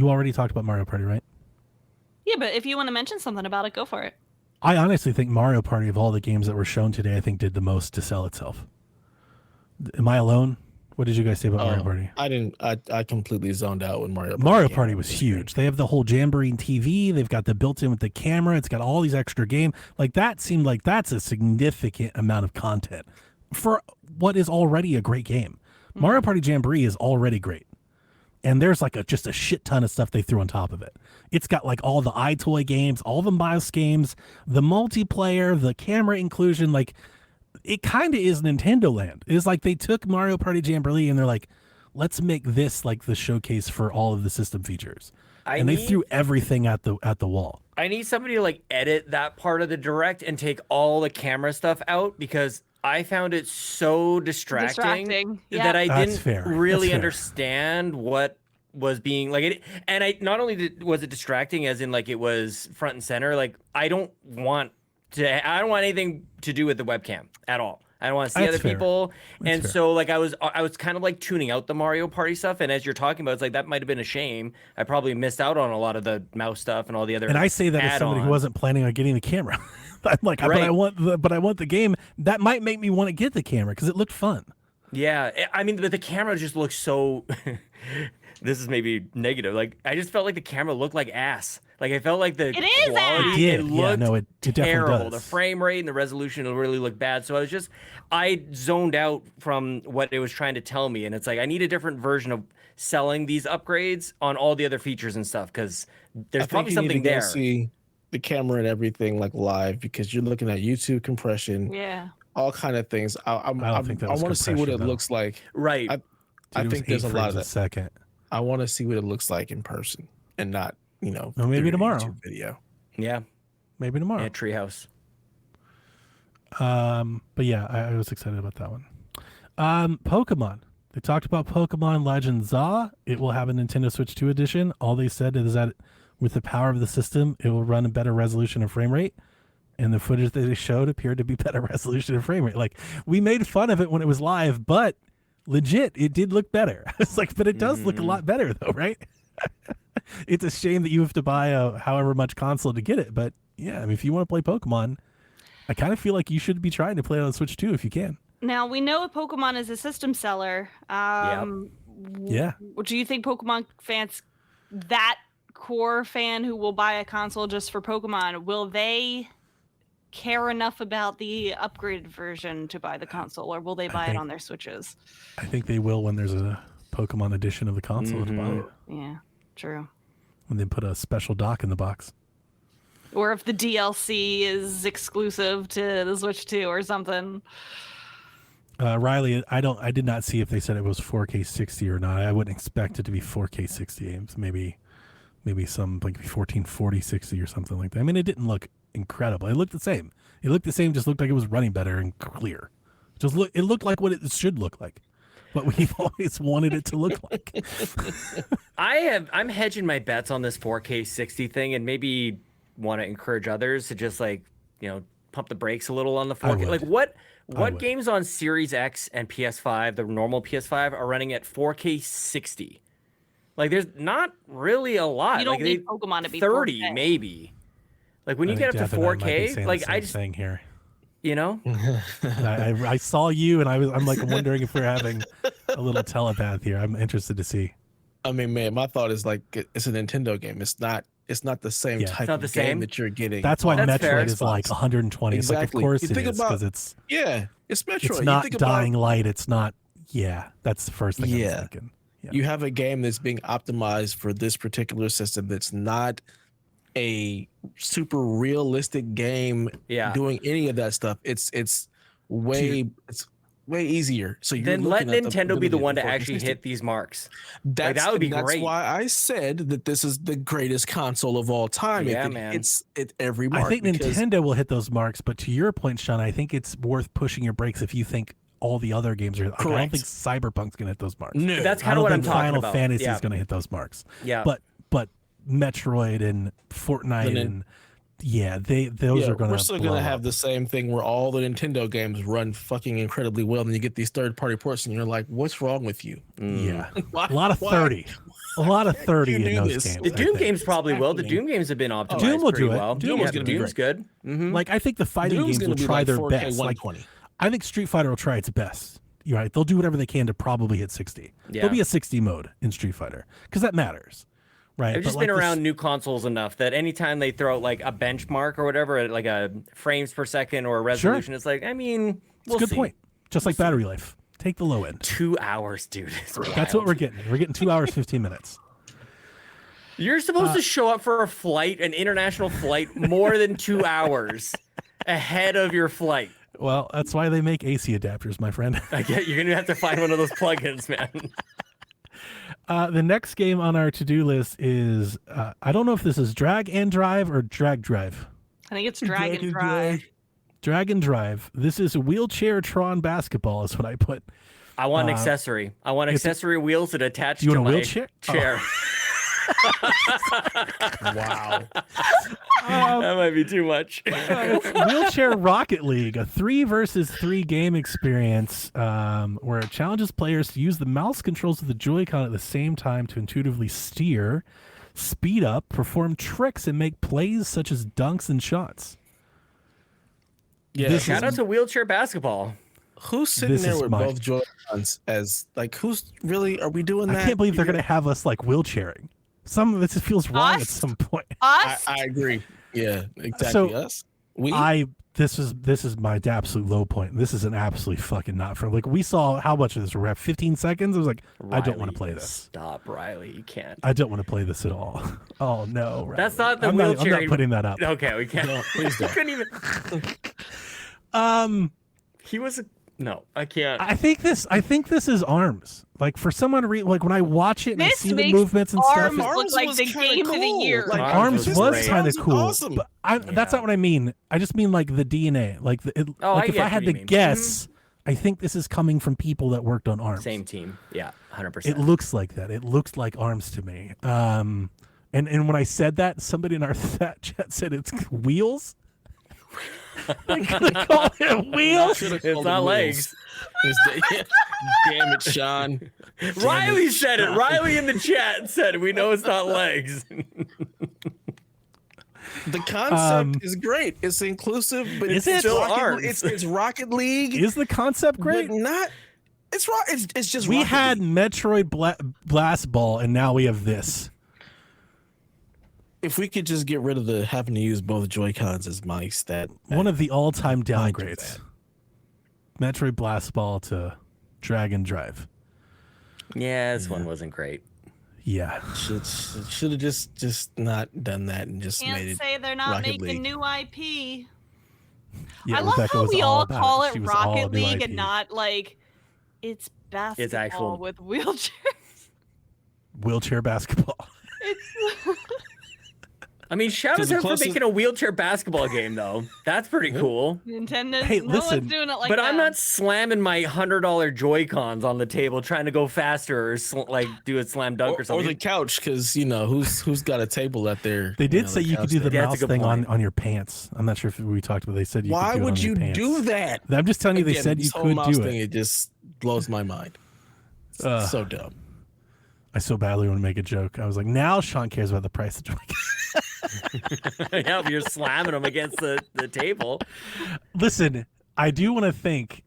already talked about Mario Party, right? Yeah, but if you want to mention something about it, go for it. I honestly think Mario Party, of all the games that were shown today, I think did the most to sell itself. Am I alone? What did you guys say about Mario Party? I didn't. I completely zoned out when Mario Party. Mario came Party out. was huge. They have the whole Jamboree TV. They've got the built-in with the camera. It's got all these extra game. Like, that seemed like that's a significant amount of content for what is already a great game. Mario Party Jamboree is already great. And there's like just a shit ton of stuff they threw on top of it. It's got like all the iToy games, all the Miles games, the multiplayer, the camera inclusion. Like, it kind of is Nintendo Land. It's like they took Mario Party Jamboree and they're like, let's make this like the showcase for all of the system features. They threw everything at the wall. I need somebody to like edit that part of the direct and take all the camera stuff out, because I found it so distracting, Yeah. that I That's didn't fair. really That's fair. understand what was being like it. And I not only was it distracting, as in like it was front and center. Like, I don't want anything to do with the webcam at all. I don't want to see That's other fair. people. That's And fair. so like I was kind of like tuning out the Mario Party stuff. And as you're talking about, it's like that might have been a shame. I probably missed out on a lot of the mouse stuff and all the other. And I say that as somebody who add-ons. wasn't planning on getting the camera. I'm like, but I Right. want the game. That might make me want to get the camera because it looked fun. Yeah, I mean, the camera just looks so. This is maybe negative. Like, I just felt like the camera looked like ass. Like, I felt like the It is quality, ass. It did. it Yeah, looked no, it definitely terrible. does. The frame rate and the resolution really looked bad. So I zoned out from what it was trying to tell me, and it's like I need a different version of selling these upgrades on all the other features and stuff, because there's I think probably you need something to go there. see the camera and everything like live, because you're looking at YouTube compression, Yeah. all kind of things. I don't think that was want to see what compression, it though. looks like. Right. I Dude, it was think there's 8 a lot frames of a that. second. I want to see what it looks like in person and not, Well, maybe through a tomorrow. YouTube video. Yeah. Maybe tomorrow. Yeah. Treehouse. But yeah, I was excited about that one. Pokemon. They talked about Pokemon Legends Za. It will have a Nintendo Switch 2 edition. All they said is that with the power of the system, it will run a better resolution and frame rate. And the footage that they showed appeared to be better resolution and frame rate. Like, we made fun of it when it was live, but legit, it did look better. It's like, but it does look a lot better though, right? It's a shame that you have to buy a however much console to get it. But yeah, I mean, if you want to play Pokemon, I kind of feel like you should be trying to play it on Switch 2 if you can. Now we know Pokemon is a system seller. Yeah. Do you think Pokemon fans, that core fan who will buy a console just for Pokemon, will they care enough about the upgraded version to buy the console, or will they buy it on their Switches? I think they will when there's a Pokemon edition of the console to buy it. Yeah, true. When they put a special dock in the box. Or if the DLC is exclusive to the Switch 2 or something. Riley, I did not see if they said it was 4K 60 or not. I wouldn't expect it to be 4K 60 games. Maybe some like 1440 60 or something like that. I mean, it didn't look incredible. It looked the same. Just looked like it was running better and clear. It looked like what it should look like. What we've always wanted it to look like. I'm hedging my bets on this 4K 60 thing, and maybe want to encourage others to just like, pump the brakes a little on the 4K. Like what games on Series X and PS5, the normal PS5, are running at 4K 60? Like, there's not really a lot. You don't like, need Pokemon to be 30 4K. maybe. Like, when you get up to Devin and I might be 4K, saying like the same thing here. I saw you, and I'm like wondering if we're having a little telepath here. I'm interested to see. I mean, man, my thought is like, it's a Nintendo game. It's not It's not the same Yeah. type not of the game same. that you're getting. That's why That's fair. Metroid is like 120. It's like, of Exactly. course You it think is, about- because it's It's Metroid. it's You not think about- Dying Light. It's not. Yeah, that's the first thing I was thinking. Yeah. You have a game that's being optimized for this particular system that's not a super realistic game Yeah. doing any of that stuff. It's way easier. So you're Then let looking at Nintendo be the one to 4K actually 60. hit these marks. That's, that would be that's great. why I said that this is the greatest console of all time. Yeah, If it man. hits at every mark. I think because- Nintendo will hit those marks, but to your point, Sean, I think it's worth pushing your brakes if you think all the other games are. Like, I don't Correct. think Cyberpunk's gonna hit those marks. No. That's I kind of don't what I'm think talking Final about. Fantasy yeah. is gonna hit those marks. Yeah. But Metroid and Fortnite Then- and those are gonna. We're still blow gonna up. have the same thing where all the Nintendo games run fucking incredibly well, and you get these third-party ports, and you're like, "What's wrong with you?" Yeah, Why- a lot of why- 30, a lot of 30 you in do those this? games. The I Doom think. games probably will. The happening. Doom games have been optimized Doom will pretty do it. well. Doom yeah, is the gonna be Doom's good. Mhm. Like I think the fighting Doom's games gonna will be try like their 4K best. Like 120. I think Street Fighter will try its best. You're right. They'll do whatever they can to probably hit 60. Yeah. There'll be a 60 mode in Street Fighter because that matters, right? I've But just like been this- around new consoles enough that anytime they throw out like a benchmark or whatever, like a frames per second or a resolution, it's like, I mean, It's we'll a good see. point. Just like battery life. Take the low end. 2 hours, dude. It's That's what wild. we're getting. We're getting 2 hours, 15 minutes. You're supposed to show up for a flight, an international flight, more than 2 hours ahead of your flight. Well, that's why they make AC adapters, my friend. I get you're gonna have to find one of those plugins, man. The next game on our to-do list is I don't know if this is Drag and Drive or Drag Drive. I think it's Dragon Drive. Drag and Drive. This is wheelchair Tron basketball is what I put. I want an accessory. I want accessory wheels that attach You to want a my wheelchair? chair. Wow. That might be too much. Wheelchair Rocket League, a 3 versus 3 game experience where it challenges players to use the mouse controls of the Joy-Con at the same time to intuitively steer, speed up, perform tricks, and make plays such as dunks and shots. Yeah. This Shout out to wheelchair basketball. Who's sitting This there is with mine. both Joy-Cons as like who's really are we doing that? I can't believe they're going to have us like wheelchairing. Some of this feels wrong at Us? some point. Us? I agree. Yeah, exactly. So, Us. We This is my absolute low point. This is an absolutely fucking not for like we saw how much of this we're at 15 seconds. I was like, I don't want to Riley, play this. Stop, Riley. You can't. I don't want to play this at all. Oh no, Riley. That's not the I'm wheelchair. I'm not putting that up. Okay, we can't. No, please don't. I couldn't even. He was a. No, I can't. I think this is ARMS. Like for someone like when I watch it and I This see the makes movements and stuff. ARMS it's- look ARMS like was the kinda game of the cool. year. Like, ARMS was was great. kind of ARMS was cool, awesome. but that's Yeah. not what I mean. I just mean like the DNA. Like Oh, like I if get I had what you to mean. guess, I think this is coming from people that worked on ARMS. Same team. Yeah, 100%. It looks like that. It looks like ARMS to me. And when I said that, somebody in our chat said it's wheels. They could have called it wheels. It's not legs. Damn it, Sean. Riley said it. Riley in the chat said it. We know it's not legs. The concept is great. It's inclusive, but Is it's it? Still Rocket, ARMS. it's Rocket League. Is the concept great? But not. It's just. We Rocket had League. Metroid Blast Ball, and now we have this. If we could just get rid of the having to use both Joy Cons as mice, that One of the all-time I'd do downgrades. Metroid Blast Ball to Dragon Drive. Yeah, this one wasn't great. Yeah. should have just not done that and just made Can't it. say they're not Rocket making League. new IP. Yeah, I love Rebecca how was we all about call it. it She was all Rocket new League IP. and not like it's basketball actual- with wheelchairs. Wheelchair basketball. It's I mean, shout out Because to the her for closest- making a wheelchair basketball game, though. That's pretty cool. Nintendo. Hey, no listen, one's doing it like But that. I'm not slamming my $100 Joy-Cons on the table trying to go faster or like do a slam dunk or Or something. the couch, because who's got a table out there? They did know, say you could couch do the there. Yeah, that's a mouse good thing point. on your pants. I'm not sure if we talked about. They said you. Why could do it would on your you pants. do that? I'm just telling you. They Again, said you this whole could mouse do thing, it. it just blows my mind. It's so dumb. I so badly want to make a joke. I was like, now Sean cares about the price of Joy. Yeah, but you're slamming them against the table. Listen, I do want to think.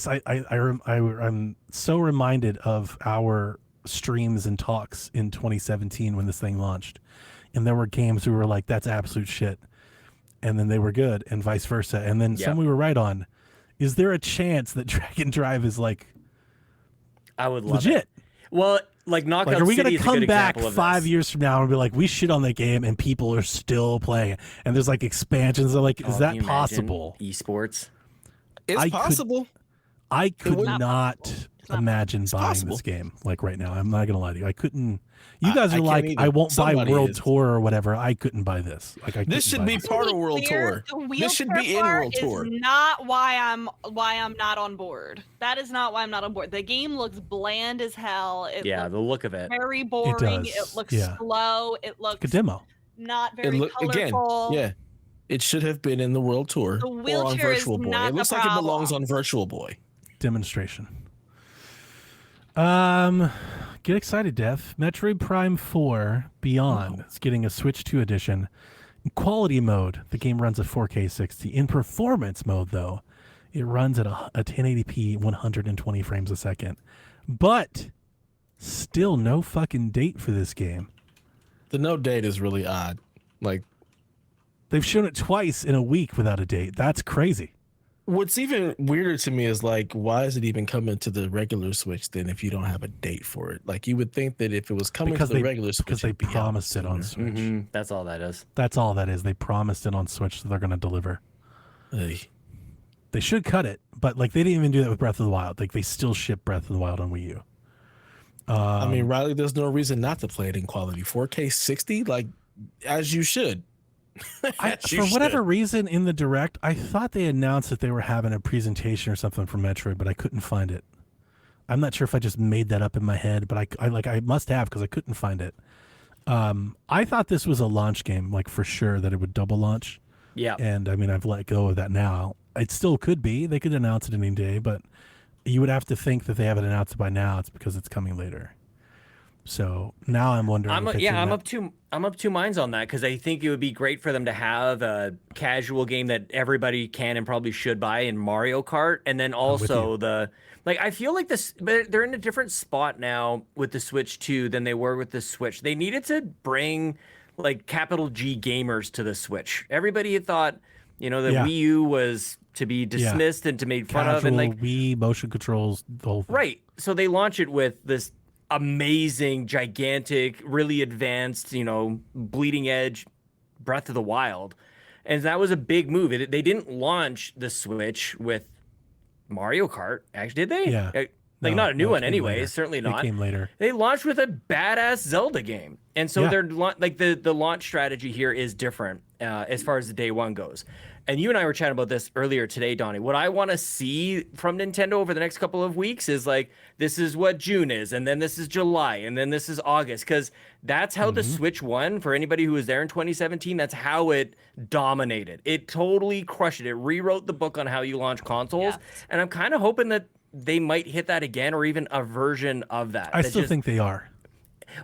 I'm so reminded of our streams and talks in 2017 when this thing launched. and there were games we were like, that's absolute shit, and then they were good, and vice versa. And then some we were right on. Is there a chance that Drag and Drive is like I would love legit? it. Well, like Knockout Like, are we City going is to a good come back example of 5 this. years from now and be like, we shit on that game and people are still playing it? And there's like expansions. They're like, is Can that you imagine possible? Esports. It's possible. I could not not possible. It's not imagine buying possible. this game like right now. I'm not going to lie to you. I couldn't. You guys I are can't like, either. I won't buy Somebody World is. Tour or whatever. I couldn't buy this. Like, This should be To part be of World clear, Tour. the This should wheelchair be in part World is Tour. not why I'm not on board. That is not why I'm not on board. The game looks bland as hell. It Yeah, looks the look of it. very boring. does, It looks yeah. slow. It looks Like a demo. not It very look again. colorful. Yeah, it should have been in the World Tour The or on wheelchair is Virtual Boy. not It looks the like it belongs problem. on Virtual Boy. Demonstration. Get excited, Dev. Metroid Prime 4 Beyond is getting a Switch 2 edition. In quality mode, the game runs at 4K 60. In performance mode, though, it runs at a 1080p 120 frames a second. But still no fucking date for this game. The no date is really odd. Like, They've shown it twice in a week without a date. That's crazy. what's even weirder to me is like, why is it even coming to the regular Switch then if you don't have a date for it? Like, you would think that if it was coming Because to the they, regular Switch, because they it'd be out promised it on sooner. Switch. That's all that is. That's all that is. They promised it on Switch, so they're going to deliver. Hey. They should cut it, but like they didn't even do that with Breath of the Wild. Like they still ship Breath of the Wild on Wii U. I mean, Riley, there's no reason not to play it in quality 4K 60, like as you should. As you For whatever should. reason, in the Direct, I thought they announced that they were having a presentation or something for Metroid, but I couldn't find it. I'm not sure if I just made that up in my head, but I must have because I couldn't find it. I thought this was a launch game, like for sure that it would double launch. Yeah. And I mean, I've let go of that now. It still could be. They could announce it any day, but you would have to think that they haven't announced it by now. It's because it's coming later. So now I'm wondering. I'm if it's in I'm that- up two minds on that because I think it would be great for them to have a casual game that everybody can and probably should buy in Mario Kart, and then also I feel like this, but they're in a different spot now with the Switch 2 than they were with the Switch. They needed to bring like capital G gamers to the Switch. Everybody had thought, the Wii U was to be dismissed and to make fun of, and like Wii motion controls, the whole thing. right. So they launch it with this amazing, gigantic, really advanced, bleeding edge Breath of the Wild. And that was a big move. They didn't launch the Switch with Mario Kart. Actually, did they? Yeah. Like, No, not a new no, it one came anyway. later. Certainly It not. came later. They launched with a badass Zelda game. And so Yeah. they're like the launch strategy here is different as far as the day one goes. And you and I were chatting about this earlier today, Donnie. What I want to see from Nintendo over the next couple of weeks is like, this is what June is, and then this is July, and then this is August. Because that's how the Switch won. For anybody who was there in 2017, that's how it dominated. It totally crushed it. It rewrote the book on how you launch consoles. Yes. And I'm kind of hoping that they might hit that again, or even a version of that. I that still just- think they are.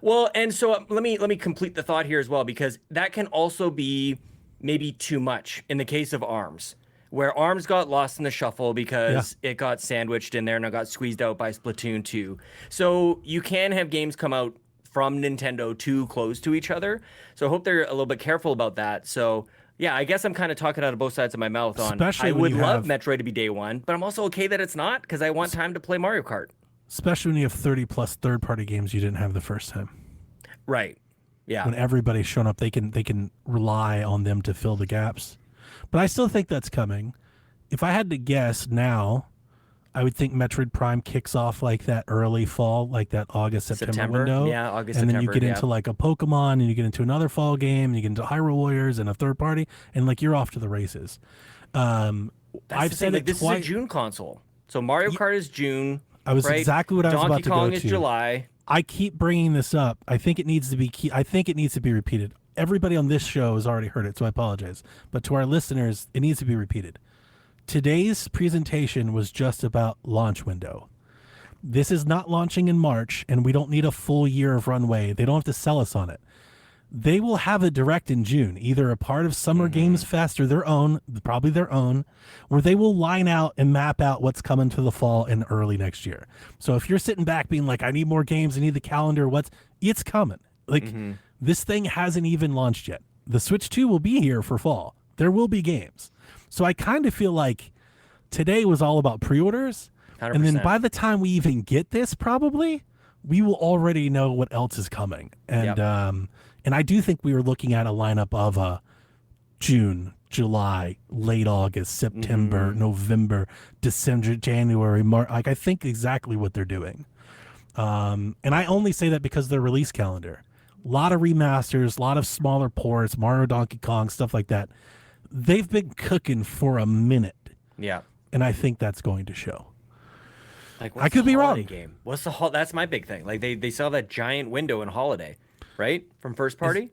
well, and so let me complete the thought here as well, because that can also be maybe too much in the case of ARMS, where ARMS got lost in the shuffle because it got sandwiched in there and it got squeezed out by Splatoon 2. So you can have games come out from Nintendo too close to each other. So I hope they're a little bit careful about that. So yeah, I guess I'm kind of talking out of both sides of my mouth on Especially I when would you love have- Metroid to be day one, but I'm also okay that it's not because I want time to play Mario Kart. Especially when you have 30 plus third-party games you didn't have the first time. Right. Yeah. When everybody's shown up, they can rely on them to fill the gaps. But I still think that's coming. If I had to guess now, I would think Metroid Prime kicks off like that early fall, like that August, September window. Yeah, August, and then September, you get yeah. into like a Pokemon, and you get into another fall game, and you get into Hyrule Warriors and a third party, and like you're off to the races. That's I've the said thing, like, it this twice. is a June console. So Mario Kart is June. I was right? exactly what I was Donkey about to Kong go is to. July. I keep bringing this up. I think it needs to be I think it needs to be repeated. Everybody on this show has already heard it, so I apologize. But to our listeners, it needs to be repeated. Today's presentation was just about launch window. This is not launching in March, and we don't need a full year of runway. They don't have to sell us on it. They will have a direct in June, either a part of Summer Games Fest or their own, probably their own, where they will line out and map out what's coming to the fall and early next year. So if you're sitting back being like, I need more games, I need the calendar, it's coming. Like This thing hasn't even launched yet. The Switch 2 will be here for fall. There will be games. So I kind of feel like today was all about pre-orders. 100%. And then by the time we even get this, probably, we will already know what else is coming. And and I do think we were looking at a lineup of June, July, late August, September, November, December, January, March. Like, I think exactly what they're doing. And I only say that because of their release calendar. A lot of remasters, a lot of smaller ports, Mario, Donkey Kong, stuff like that. They've been cooking for a minute. Yeah. And I think that's going to show. Like, I could be wrong. Game? What's the That's my big thing. Like, they saw that giant window in holiday, right? From first party?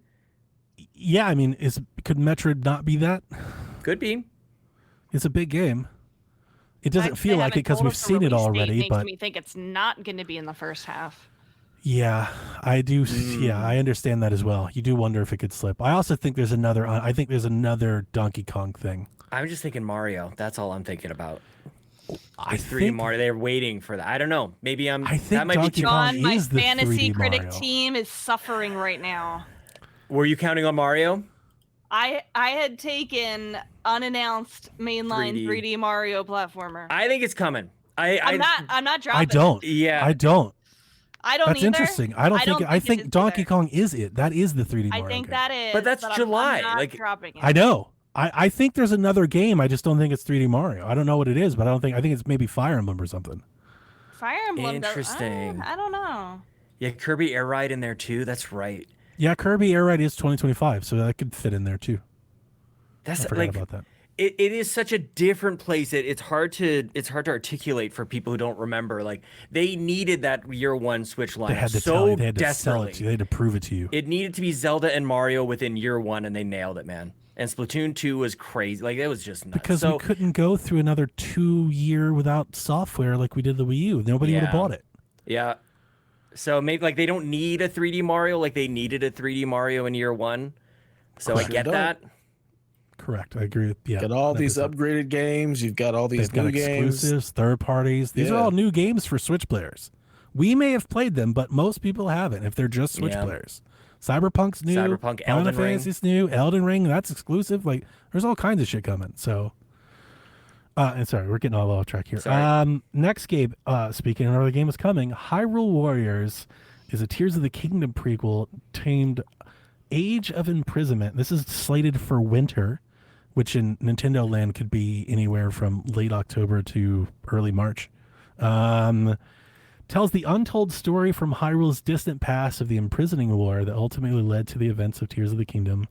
Yeah, I mean, could Metroid not be that? Could be. It's a big game. It doesn't feel like it because we've seen it already, but makes me think it's not going to be in the first half. yeah, I do. Yeah, I understand that as well. You do wonder if it could slip. I also think there's another. I think there's another Donkey Kong thing. I'm just thinking Mario. That's all I'm thinking about. I 3D think Mario. They're waiting for that. I don't know. Maybe I'm. I think that might Donkey be Kong John, my is the fantasy 3D critic Mario. team is suffering right now. Were you counting on Mario? I had taken unannounced mainline 3D. 3D Mario platformer. I think it's coming. I'm not dropping. I don't. Yeah. I don't. I don't That's either. interesting. I don't it think is Donkey either. Kong is it. That is the 3D Mario. I think game. that is. But that's July, I'm not like- dropping it. I know. I think there's another game. I just don't think it's 3D Mario. I don't know what it is, but I think it's maybe Fire Emblem or something. Fire Emblem. Interesting. I don't know. Yeah, Kirby Air Ride in there too. That's right. Yeah, Kirby Air Ride is 2025, so that could fit in there too. That's I forgot like about that. it is such a different place. It's hard to articulate for people who don't remember. Like, they needed that year one Switch line They had to so tell you. They had to sell desperately. it to you. They had to prove it to you. It needed to be Zelda and Mario within year one, and they nailed it, man. And Splatoon 2 was crazy. Like, it was just nuts. Because so, we couldn't go through another 2 year without software like we did the Wii U. Nobody would have Yeah. bought it. yeah. So maybe like they don't need a 3D Mario like they needed a 3D Mario in year one. So I Sure get don't. that. Correct. I agree with Got all these 100%. upgraded games. You've got all these They've got new games. exclusives, third parties. These are Yeah. all new games for Switch players. We may have played them, but most people haven't if they're just Switch Yeah. players. Cyberpunk's new. Cyberpunk, Final Elden Ring. Fantasy's new. Elden Ring, that's exclusive. Like, there's all kinds of shit coming. So, and sorry, we're getting all off track here. Sorry. Next game, speaking of another game is coming, Hyrule Warriors is a Tears of the Kingdom prequel named Age of Imprisonment. This is slated for winter, which in Nintendo land could be anywhere from late October to early March. Tells the untold story from Hyrule's distant past of the imprisoning war that ultimately led to the events of Tears of the Kingdom.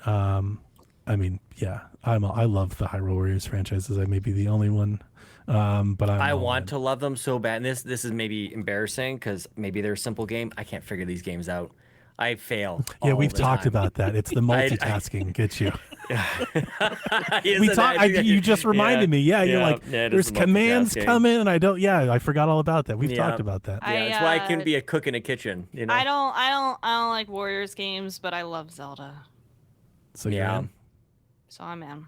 I mean, yeah, I love the Hyrule Warriors franchises. I may be the only one, but I want to love them so bad. And this is maybe embarrassing because maybe they're a simple game. I can't figure these games out. I fail. Yeah, all we've the talked time. about that. It's the multitasking gets you. Yes, We and talked. You just reminded me. Yeah, you're like, yeah, it there's is commands multitasking. coming, and I don't. Yeah, I forgot all about that. We've Yeah. talked about that. Yeah, that's why I couldn't be a cook in a kitchen. You know. I don't like Warriors games, but I love Zelda, So you're Yeah. in? so I'm in.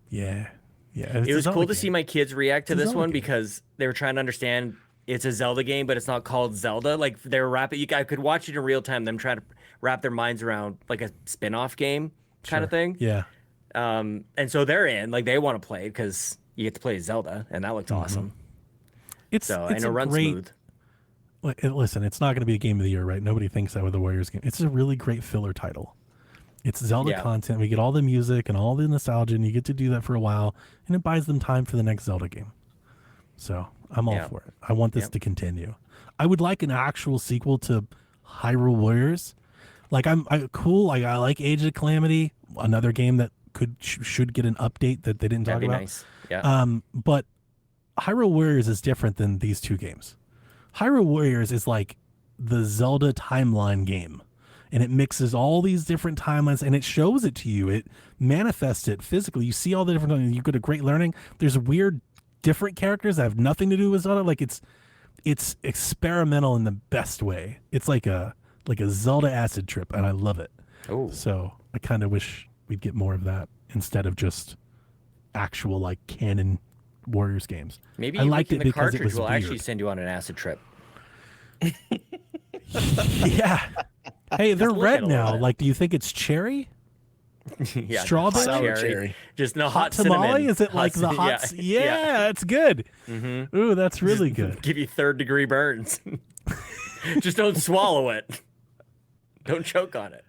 Yeah. It was cool to see my kids react to It's a this Zelda one game. because they were trying to understand it's a Zelda game, but it's not called Zelda. Like, they were I could watch it in real time, them trying to wrap their minds around like a spin-off game kind of thing. Yeah. And so they're in, like, they want to play because you get to play Zelda, and that looked awesome. It's So it's and it a runs great. smooth. Listen, it's not going to be a game of the year, right? Nobody thinks that with the Warriors game. It's a really great filler title. It's Zelda Yeah. content. We get all the music and all the nostalgia, and you get to do that for a while, and it buys them time for the next Zelda game. So I'm all Yeah. for it. I want this Yep. to continue. I would like an actual sequel to Hyrule Warriors. Like I cool. Like I like Age of Calamity, another game that should get an update that they didn't That'd talk be about. nice. Yeah. But Hyrule Warriors is different than these two games. Hyrule Warriors is like the Zelda timeline game, and it mixes all these different timelines, and it shows it to you. It manifests it physically. You see all the different. You get a great learning. There's weird, different characters that have nothing to do with Zelda. Like it's experimental in the best way. It's like a Zelda acid trip, and I love it. Oh. So I kind of wish we'd get more of that instead of just actual like canon Warriors games. Maybe I liked making it the because it cartridge was will actually weird. send you on an acid trip. Yeah. Hey, they're look red at a now. lot. Like, do you think it's cherry? Yeah, Strawberry? hot Sour cherry. Just no Hot hot tamale? cinnamon. Is it like the hot? Yeah, that's good. Mm-hmm. Ooh, that's really good. Give you 3rd-degree burns. Just don't swallow it. Don't choke on it.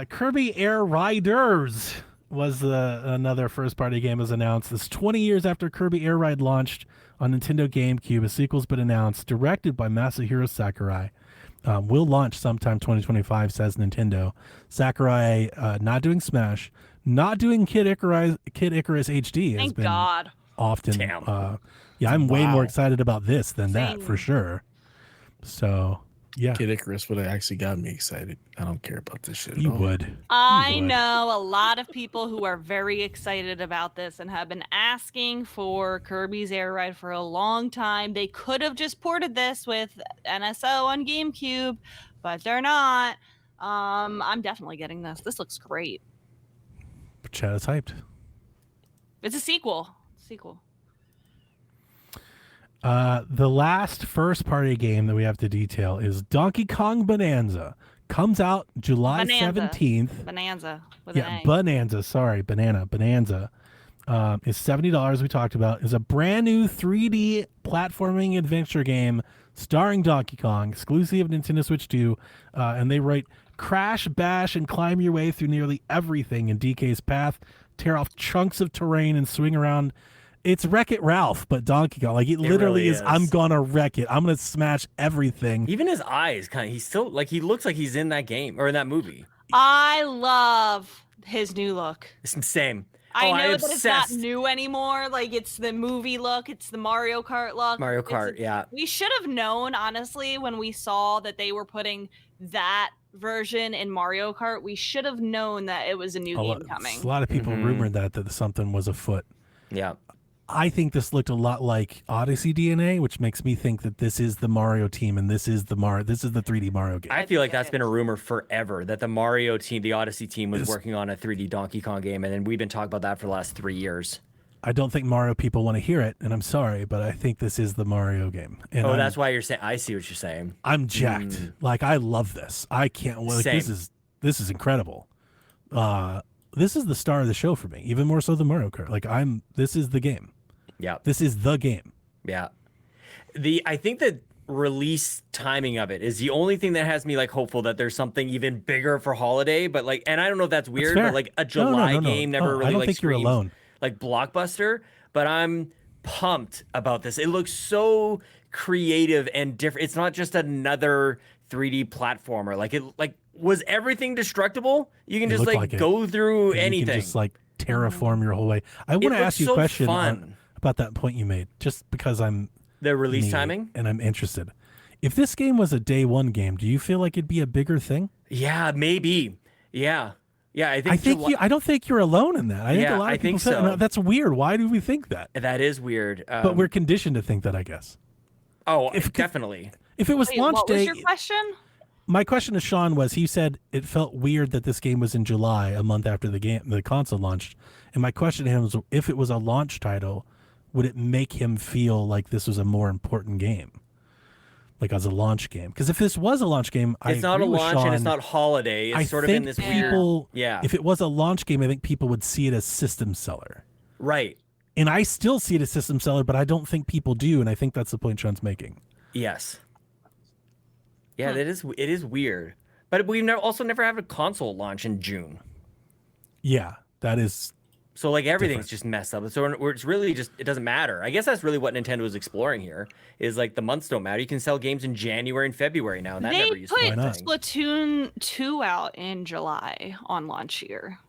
Kirby Air Riders was another first-party game was announced. This 20 years after Kirby Air Ride launched on Nintendo GameCube, a sequel's been announced, directed by Masahiro Sakurai. Will launch sometime 2025, says Nintendo. Sakurai not doing Smash, not doing Kid Icarus HD. Has Thank been God. often. Damn. Yeah, I'm way Wow. more excited about this than that Same. for sure. So yeah, Kid Icarus would have actually got me excited. I don't care about this shit at you all. would. I would. know a lot of people who are very excited about this and have been asking for Kirby's Air Ride for a long time. They could have just ported this with NSO on GameCube, but they're not. I'm definitely getting this. This looks great. Chad is hyped. It's a sequel. The last first party game that we have to detail is Donkey Kong Bonanza. Comes out July Bonanza. 17th. Bonanza with Yeah, an A. Bonanza. Sorry, Bonanza. Is $70. We talked about. Is a brand new 3D platforming adventure game starring Donkey Kong, exclusive of Nintendo Switch 2. And they write, crash, bash, and climb your way through nearly everything in DK's path. Tear off chunks of terrain and swing around. It's Wreck-It Ralph, but Donkey Kong. Like, it literally really is. is. I'm gonna wreck it. I'm gonna smash everything. Even his eyes, he's still like he looks like he's in that game or in that movie. I love his new look. It's the same. I Oh, know that it's not obsessed. new anymore. Like, it's the movie look. It's the Mario Kart look. Mario It's- Kart, yeah. We should have known, honestly, when we saw that they were putting that version in Mario Kart. We should have known that it was a new game coming. A lot of people Mhm. rumored that something was afoot. Yeah. I think this looked a lot like Odyssey DNA, which makes me think that this is the Mario team and this is the 3D Mario game. I feel like that's been a rumor forever that the Mario team, the Odyssey team, was working on a 3D Donkey Kong game, and then we've been talking about that for the last 3 years. I don't think Mario people want to hear it, and I'm sorry, but I think this is the Mario game. And Oh, that's why you're saying. I see what you're saying. I'm jacked. Like, I love this. I can't. Like, Same. this is incredible. This is the star of the show for me, even more so than Mario Kart. Like, this is the game. Yeah. This is the game. Yeah. I think the release timing of it is the only thing that has me like hopeful that there's something even bigger for holiday. But like, and I don't know if that's weird, fair. but like a No, July game never really I don't like think you're screams alone. like blockbuster. But I'm pumped about this. It looks so creative and different. It's not just another 3D platformer. Like was everything destructible? You can It just looked like like it. go through You anything. can just like terraform your whole way. I want to looks ask you a so question fun. about that point you made, just because I'm The release me timing? and I'm interested. If this game was a day one game, do you feel like it'd be a bigger thing? Yeah, maybe. Yeah. Yeah, I think I don't think you're alone in that. I think Yeah, a lot of I people think say so. that's weird. Why do we think that? that is weird. But we're conditioned to think that, I guess. Definitely. If it was Wait, launch what day, was your question? my question to Sean was, he said it felt weird that this game was in July, a month after the console launched. And my question to him was, if it was a launch title, would it make him feel like this was a more important game? Like as a launch game? Because if this was a launch game, It's not a launch and it's not holiday. It's I sort of think in this people, weird. Yeah. If it was a launch game, I think people would see it as system seller. Right. And I still see it as system seller, but I don't think people do, and I think that's the point Sean's making. Yes. Yeah, it is weird. But we've also never had a console launch in June. Yeah, that is. So like everything's just messed up. So it's really just, it doesn't matter. I guess that's really what Nintendo is exploring here, is like the months don't matter. You can sell games in January and February now, and that They never used to be put a thing. Splatoon 2 out in July on launch year.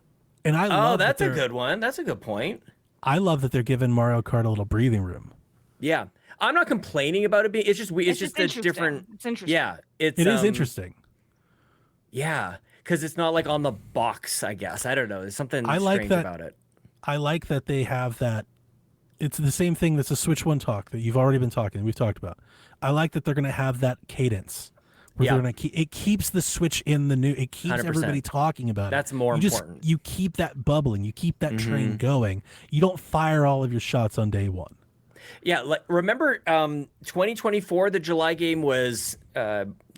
And I love That's that a good one. That's a good point. I love that they're giving Mario Kart a little breathing room. Yeah. I'm not complaining about it being, it's just it's just a interesting. different. It's interesting. Yeah. It is interesting. Yeah. Because it's not like on the box, I guess. I don't know. There's something I like strange that- about it. I like that they have that. It's the same thing that's a Switch One talk that you've already been talking. We've talked about. I like that they're going to have that cadence. Where Yeah. they're going to it keeps the Switch in the new. It keeps 100%. everybody talking about That's it. more you important. You keep that bubbling. You keep that Mm-hmm. train going. You don't fire all of your shots on day one. Yeah, like remember 2024, the July game was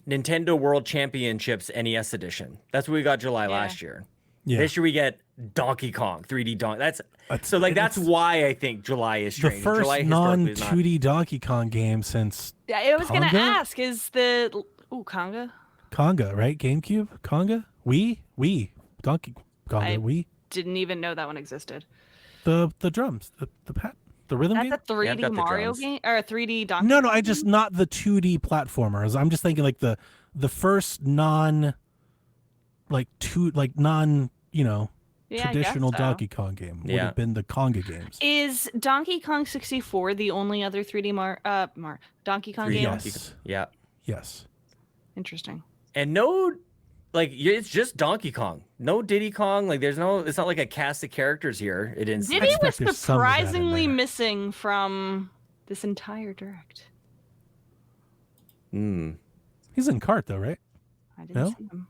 Nintendo World Championships NES edition. That's what we got July last year. Yeah. This year we get Donkey Kong 3D Donkey. That's it's why I think July is the strange. first July non-2D Donkey Kong game since Yeah, I was gonna Conga? ask, is the Conga? Conga, right? GameCube, Conga, Wii, Donkey Conga, I- Wii. Didn't even know that one existed. The drums, the rhythm That's game. a 3D I've got the Mario drums. game or a 3D Donkey. No, Kong I just game? not the 2D platformers. I'm just thinking like the first non, like non, Yeah, I guess traditional so. Donkey Kong game would Yeah. have been the Conga games. Is Donkey Kong 64 the only other 3D Donkey Kong 3D game? Donkey Yes. Yeah. Yes. Interesting. And no, it's just Donkey Kong. No Diddy Kong. Like it's not like a cast of characters here. It didn't. Diddy was expect there's some of that in surprisingly there. missing from this entire direct. He's in Kart though, right? I didn't No? see him.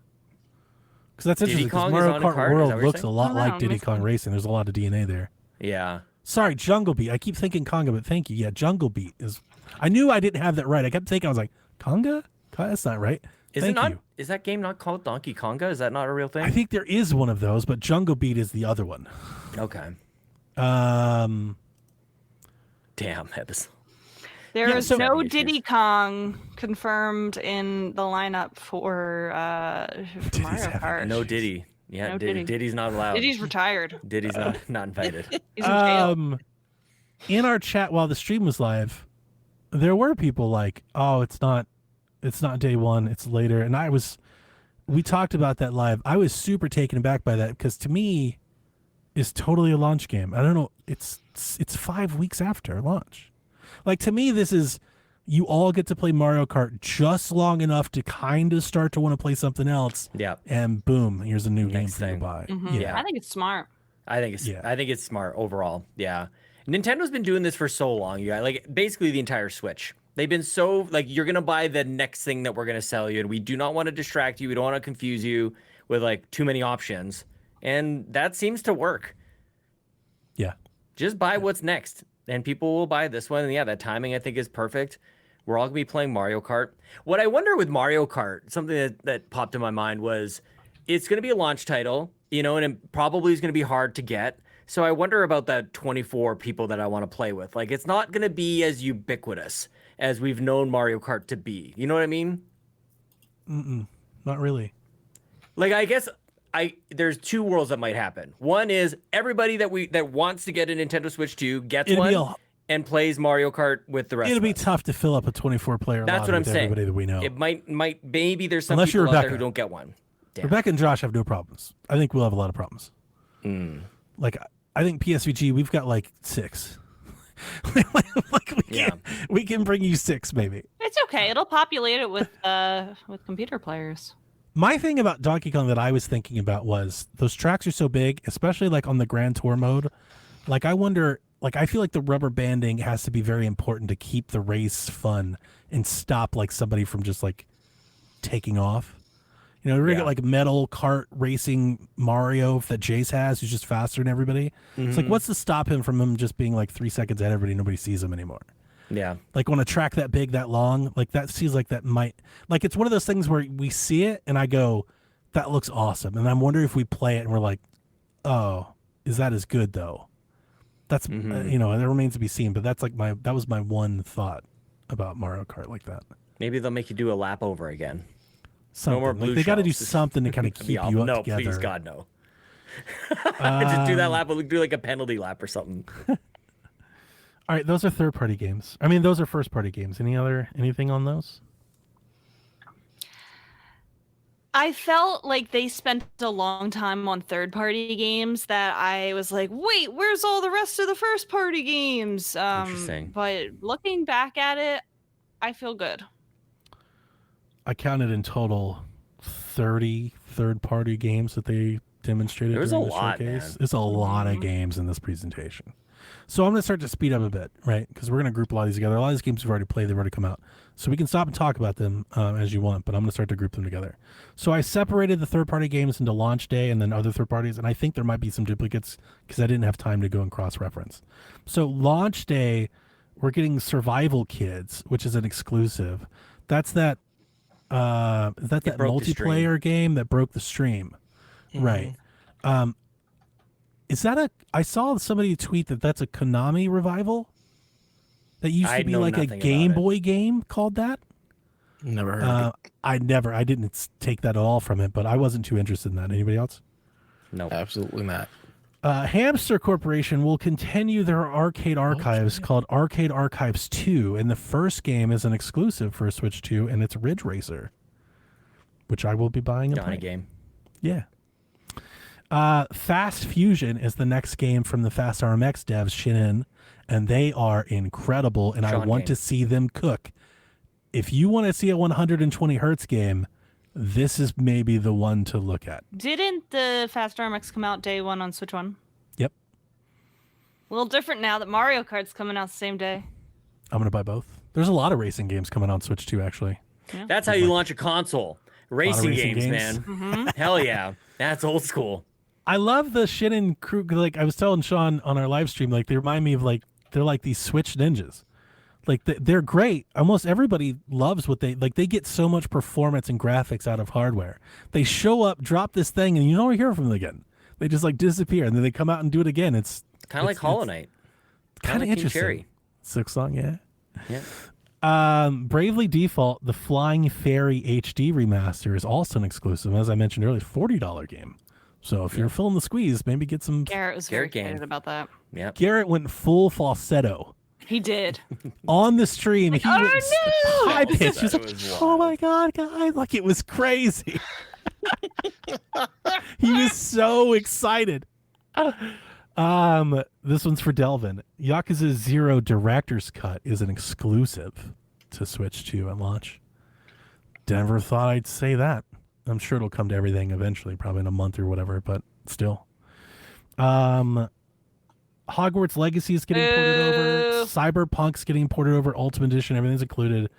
Because that's Diddy interesting. Because Kong is Mario on a Kart cart? Is that World what you're looks a saying? lot Oh, like no, Diddy missed Kong him. Racing. There's a lot of DNA there. Yeah. Sorry, Jungle Beat. I keep thinking Conga, but thank you. Yeah, Jungle Beat is. I knew I didn't have that right. I kept thinking I was like Conga. That's not right. Is Thank it not? you. Is that game not called Donkey Konga? Is that not a real thing? I think there is one of those, but Jungle Beat is the other one. Okay. Um, Damn, that is. There Yeah, is so- no Issues. Diddy Kong confirmed in the lineup for Diddy's Mario having Kart. No Diddy. Yeah, No Diddy. Diddy. Diddy's not allowed. Diddy's retired. Diddy's not invited. He's in jail. in our chat while the stream was live, there were people like, "Oh, it's not day one. It's later." And we talked about that live. I was super taken aback by that because to me, it's totally a launch game. I don't know. It's 5 weeks after launch. Like to me, this is you all get to play Mario Kart just long enough to kind of start to want to play something else, Yeah. and boom, here's a new game Next for you to thing. buy. Mhm. Yeah. I think it's smart. I think it's Yeah. I think it's smart overall. Yeah. Nintendo's been doing this for so long, you guys. Like basically the entire Switch. They've been so like you're gonna buy the next thing that we're gonna sell you, and we do not want to distract you. We don't want to confuse you with like too many options. And that seems to work. Yeah. Just buy what's next. And people will buy this one. And yeah, that timing I think is perfect. We're all gonna be playing Mario Kart. What I wonder with Mario Kart, something that popped in my mind was it's gonna be a launch title, and it probably is gonna be hard to get. So I wonder about that 24 people that I want to play with. Like it's not gonna be as ubiquitous as we've known Mario Kart to be. You know what I mean? Not really. Like I guess there's two worlds that might happen. One is everybody that wants to get a Nintendo Switch 2 gets It'll be one and plays Mario Kart with the rest It'll of be us. tough to fill up a 24-player That's lobby what I'm with saying. everybody that we know. It might maybe there's some Unless you're people out there who Rebecca. don't get one. Damn. Rebecca and Josh have no problems. I think we'll have a lot of problems. Like I think PSVG, we've got like 6. We can bring you 6 maybe. It's okay. It'll populate it with computer players. My thing about Donkey Kong that I was thinking about was those tracks are so big, especially like on the Grand Tour mode. Like I wonder, like I feel like the rubber banding has to be very important to keep the race fun and stop like somebody from just like taking off. We're gonna get like metal kart racing Mario that Jace has, who's just faster than everybody. It's like, what's to stop him from him just being like 3 seconds ahead of everybody? Nobody sees him anymore. Yeah. Like on a track that big, that long, like that seems like that might, like it's one of those things where we see it and I go, that looks awesome. And I'm wondering if we play it and we're like, oh, is that as good though? That's, it remains to be seen, but that's like that was my one thought about Mario Kart like that. Maybe they'll make you do a lap over again. Something. more Like blue they got to do shells. something to kind of That'd be keep awful. you up No, together. please God, no. Just do that lap. We'll do like a penalty lap or something. All right, those are third-party games. I mean, those are first-party games. Anything on those? I felt like they spent a long time on third-party games that I was like, wait, where's all the rest of the first-party games? Interesting. But looking back at it, I feel good. I counted in total 30 third-party games that they demonstrated. There was during a the lot, showcase. man. There's a lot of games in this presentation. So I'm going to start to speed up a bit, right? Because we're going to group a lot of these together. A lot of these games we've already played. They've already come out. So we can stop and talk about them as you want, but I'm going to start to group them together. So I separated the third-party games into launch day and then other third parties, and I think there might be some duplicates because I didn't have time to go and cross-reference. So launch day, we're getting Survival Kids, which is an exclusive. That's that Is that broke the stream. multiplayer game that broke the stream? Right. Is that I saw somebody tweet that that's a Konami revival. That used to be like a Game Boy game called that. Never heard of it. I didn't take that at all from it, but I wasn't too interested in that. Anybody else? No, Absolutely not. Hamster Corporation will continue their arcade archives called Arcade Archives 2, and the first game is an exclusive for Switch 2, and it's Ridge Racer, which I will be buying and Donnie playing. game. Yeah. Fast Fusion is the next game from the Fast RMX devs, Shinin, and they are incredible, and I want to see them cook. If you want to see a 120 hertz game, this is maybe the one to look at. Didn't the Fast RMX come out day one on Switch 1? Yep. A little different now that Mario Kart's coming out the same day. I'm going to buy both. There's a lot of racing games coming on Switch 2, actually. Yeah. That's how you launch a console. Racing games, man. Mm-hmm. Hell yeah. That's old school. I love the Shinin crew. Like I was telling Sean on our live stream, like they remind me of they're like these Switch ninjas. Like they're great. Almost everybody loves what they like. They get so much performance and graphics out of hardware. They show up, drop this thing, and you don't hear from them again. They just like disappear, and then they come out and do it again. It's kind of like Hollow Knight. Kind of interesting. Cherry. Silksong, yeah. Yeah. Bravely Default, the Flying Fairy HD remaster is also an exclusive. As I mentioned earlier, $40 game. So if you're feeling the squeeze, maybe get some. Garrett was very Garrett excited about that. Yeah. Garrett went full falsetto. He did. On the stream, he went no! high pitched. He was like, was "Oh my god, guys!" Like it was crazy. He was so excited. This one's for Delvin. Yakuza 0 Director's Cut is an exclusive to Switch 2 at launch. Never thought I'd say that. I'm sure it'll come to everything eventually, probably in a month or whatever, but still. Hogwarts Legacy is getting ported over. Cyberpunk's getting ported over. Ultimate Edition, everything's included.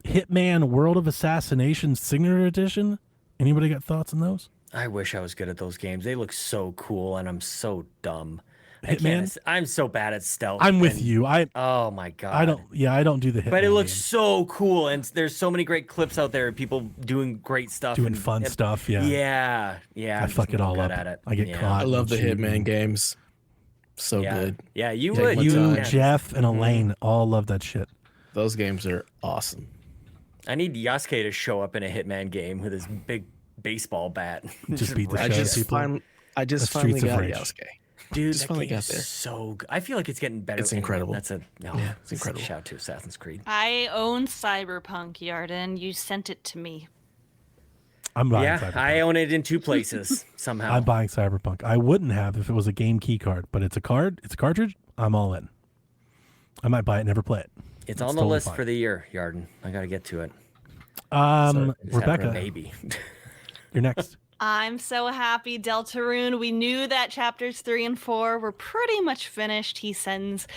Hitman World of Assassination Signature Edition. Anybody got thoughts on those? I wish I was good at those games. They look so cool, and I'm so dumb. Hitman? I'm so bad at stealth. I'm with and- you. Oh my god. I don't do the Hitman. But it looks games. so cool, and there's so many great clips out there of people doing great stuff, Doing and fun stuff. Yeah. Yeah. I I'm fuck just it not all good up. at it. I get Yeah. caught. I love the shooting. Hitman games. So Yeah. good. Yeah, you Take would. my You, time. yeah. Jeff, and Elaine all love that shit. Those games are awesome. I need Yasuke to show up in a Hitman game with his big baseball bat. Just beat the wreck shit it. out of people. I just That's finally Streets of got Rage. Yasuke. Dude, Just that finally game got is there. so good. I feel like it's getting better. It's anyway. incredible. That's a it's incredible. Shout out to Assassin's Creed. I own Cyberpunk, Yarden. You sent it to me. I'm buying Yeah, Cyberpunk. I own it in 2 places somehow. I'm buying Cyberpunk. I wouldn't have if it was a game key card, but it's a card. It's a cartridge. I'm all in. I might buy it, never play it. It's on the totally list fine. for the year, Yarden. I got to get to it. Um, Just have a Rebecca, maybe. you're next. I'm so happy, Deltarune. We knew that chapters 3 and 4 were pretty much finished. He sends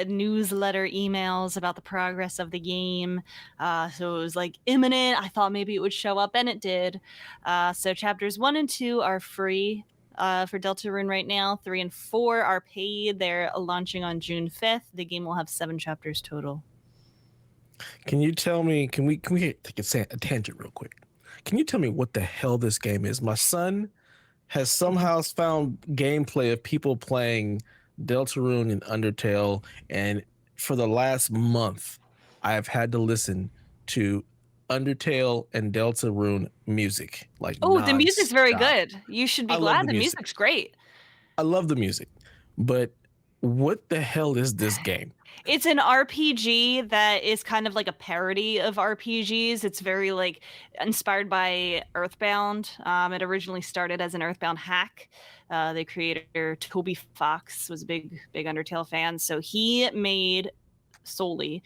newsletter emails about the progress of the game. So it was like imminent. I thought maybe it would show up, and it did. So chapters 1 and 2 are free for Deltarune right now. 3 and 4 are paid. They're launching on June 5th. The game will have 7 chapters total. Can you tell me? Can we take a tangent real quick? Can you tell me what the hell this game is? My son has somehow found gameplay of people playing Deltarune and Undertale, and for the last month, I have had to listen to Undertale and Deltarune music. Like, Oh, the music's very nonstop. good. You should be I love glad. the The music. music's great. I love the music, but what the hell is this game? It's an RPG that is kind of like a parody of RPGs. It's very like inspired by Earthbound. It originally started as an Earthbound hack. The creator Toby Fox was a big Undertale fan, so he made Undertale,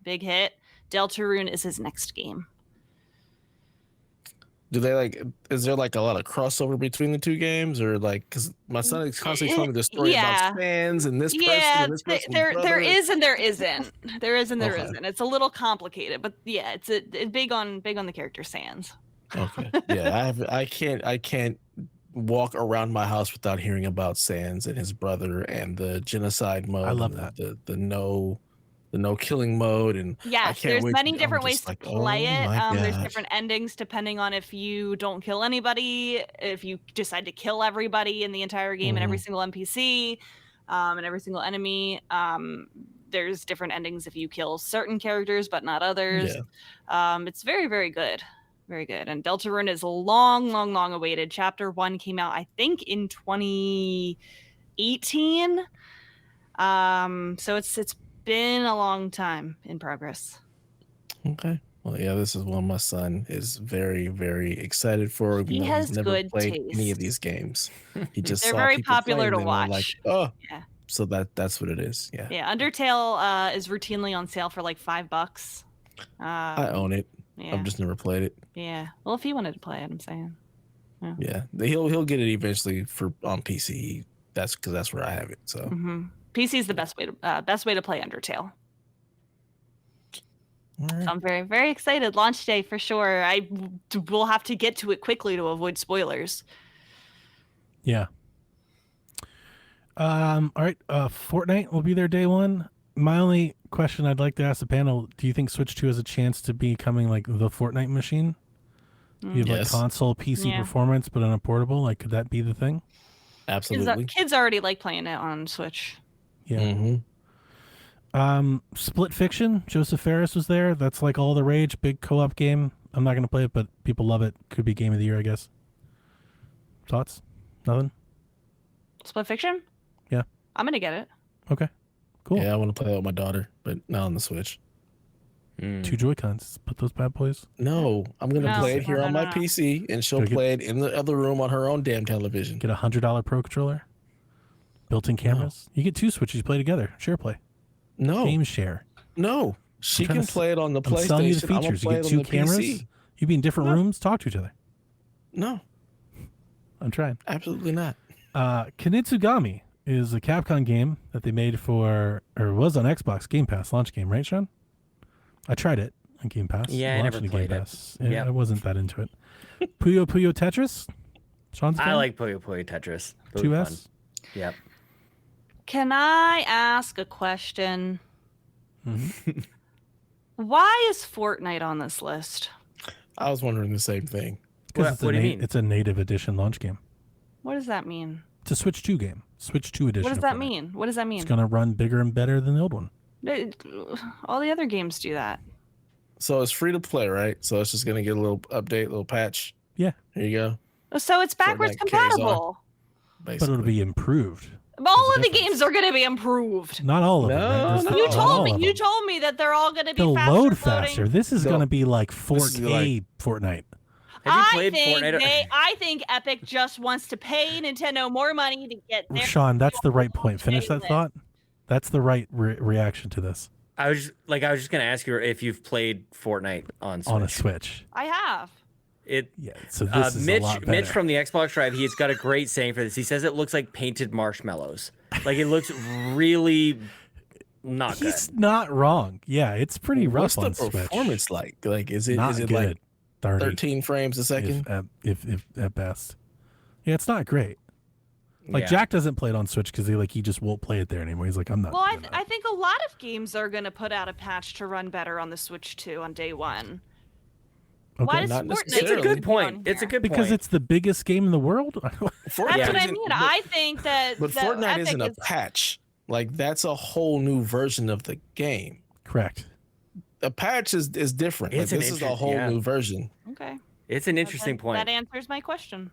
big hit. Deltarune is his next game. Do they is there like a lot of crossover between the two games, or like, because my son is constantly telling me the story Yeah. about fans and this person Yeah, and this person's there brother. is and there isn't. There is and there Okay. isn't. It's a little complicated, but yeah, it's big on the character Sans. Okay. Yeah, I can't walk around my house without hearing about Sans and his brother and the genocide mode. I love and that. the no the no killing mode, and I Yes, can't there's wait. many I'm different ways just to like, play oh it. my There's gosh. different endings depending on if you don't kill anybody, if you decide to kill everybody in the entire game and every single NPC, and every single enemy. There's different endings if you kill certain characters but not others. It's very, very good. Very good. And Deltarune is long, long, long awaited. Chapter 1 came out, I think, in 2018. So it's been a long time in progress. Okay. Well, yeah, this is one my son is very, very excited for. Even He though has he's never good played any of taste. these games. He just They're saw very people popular playing to them and I'm like, watch. oh, Yeah. so that's what it is. Yeah. Yeah, Undertale is routinely on sale for like $5. I own it. Yeah. I've just never played it. Yeah. Well, if he wanted to play it, I'm saying. Yeah. He'll get it eventually on PC. That's because that's where I have it. So PC is the best way to play Undertale. all right. So I'm very, very excited. Launch day for sure. I will have to get to it quickly to avoid spoilers. Yeah. All right. Fortnite will be there day one. My only question I'd like to ask the panel: do you think Switch 2 has a chance to be becoming like the Fortnite machine? You have like Yes. console PC Yeah. performance, but on a portable. Like, could that be the thing? Absolutely. Kids already like playing it on Switch. Yeah. Split Fiction. Joseph Ferris was there. That's like all the rage. Big co-op game. I'm not gonna play it, but people love it. Could be game of the year, I guess. Thoughts? Nothing. Split Fiction? Yeah. I'm gonna get it. Okay. Cool. Yeah, I want to play that with my daughter, but not on the Switch. 2 Joy-Cons. Put those bad boys. No, I'm gonna No, play it here no, on no, my no. PC, and she'll Gotta get- play it in the other room on her own damn television. Get a $100 Pro controller. Built-in cameras. You get 2 Switches. You play together. Share play. No, Game share. no, she trying can to play it on the I'm PlayStation. selling you the I'm gonna features. You play get it 2 on the cameras. PC. You be in different rooms. Talk to each other. No, I'm trying. absolutely not. Kunitsugami is a Capcom game that they made for, or was on Xbox Game Pass launch game, right, Sean? I tried it on Game Pass. Yeah, I Launched never on Game played it. Pass. Yeah, Yep. I wasn't that into it. Puyo Puyo Tetris. Sean's I fan? like Puyo Puyo Tetris. It was 2S. fun. Yep. Can I ask a question? Mm-hmm. Why is Fortnite on this list? I was wondering the same thing. Because What do you mean? it's a native edition launch game. What does that mean? It's a Switch 2 game. Switch 2 edition. What does of that Fortnite. mean? What does that mean? It's going to run bigger and better than the old one. All the other games do that. So it's free to play, right? So it's just gonna get a little update, a little patch. Yeah. Here you go. So it's backwards Fortnite carries on. compatible. But Basically. it'll be improved. All There's of a the difference. games are going to be improved. Not all of them. No, Right? There's no. not You all told me. of You them. told me that they're all going to be They'll faster load loading. faster. This is No. going to be like This is 4K Fortnite. Have you I played think Fortnite? I think Epic just wants to pay Nintendo more money to get their Sean, that's the right point. Finish that list. thought. That's the right reaction to this I was just gonna ask you if you've played Fortnite on Switch. on a Switch. I have. It Yeah, so this is a lot better. Mitch from the Xbox Drive, he's got a great saying for this. He says it looks like painted marshmallows. Like it looks really not good. He's not wrong. Yeah, it's pretty rough What's the on Switch. performance like? Like, is it Not is it good. like 30, 13 frames a second? if at best. Yeah, it's not great. Like Yeah. Jack doesn't play it on Switch because he just won't play it there anymore. He's like, I'm not. Well, doing that. I think a lot of games are going to put out a patch to run better on the Switch 2 on day one. Okay. Why does Not Fortnite necessarily. It's a need good to be point. on It's a here? good because point. it's the biggest game in the world. That's Fortnite what I isn't- mean. but- I think that. But that Fortnite Epic isn't a is- patch. Like that's a whole new version of the game. Correct. A patch is different. It's Like, an this is a interest- whole yeah. new version. Okay. It's an interesting point. That answers my question.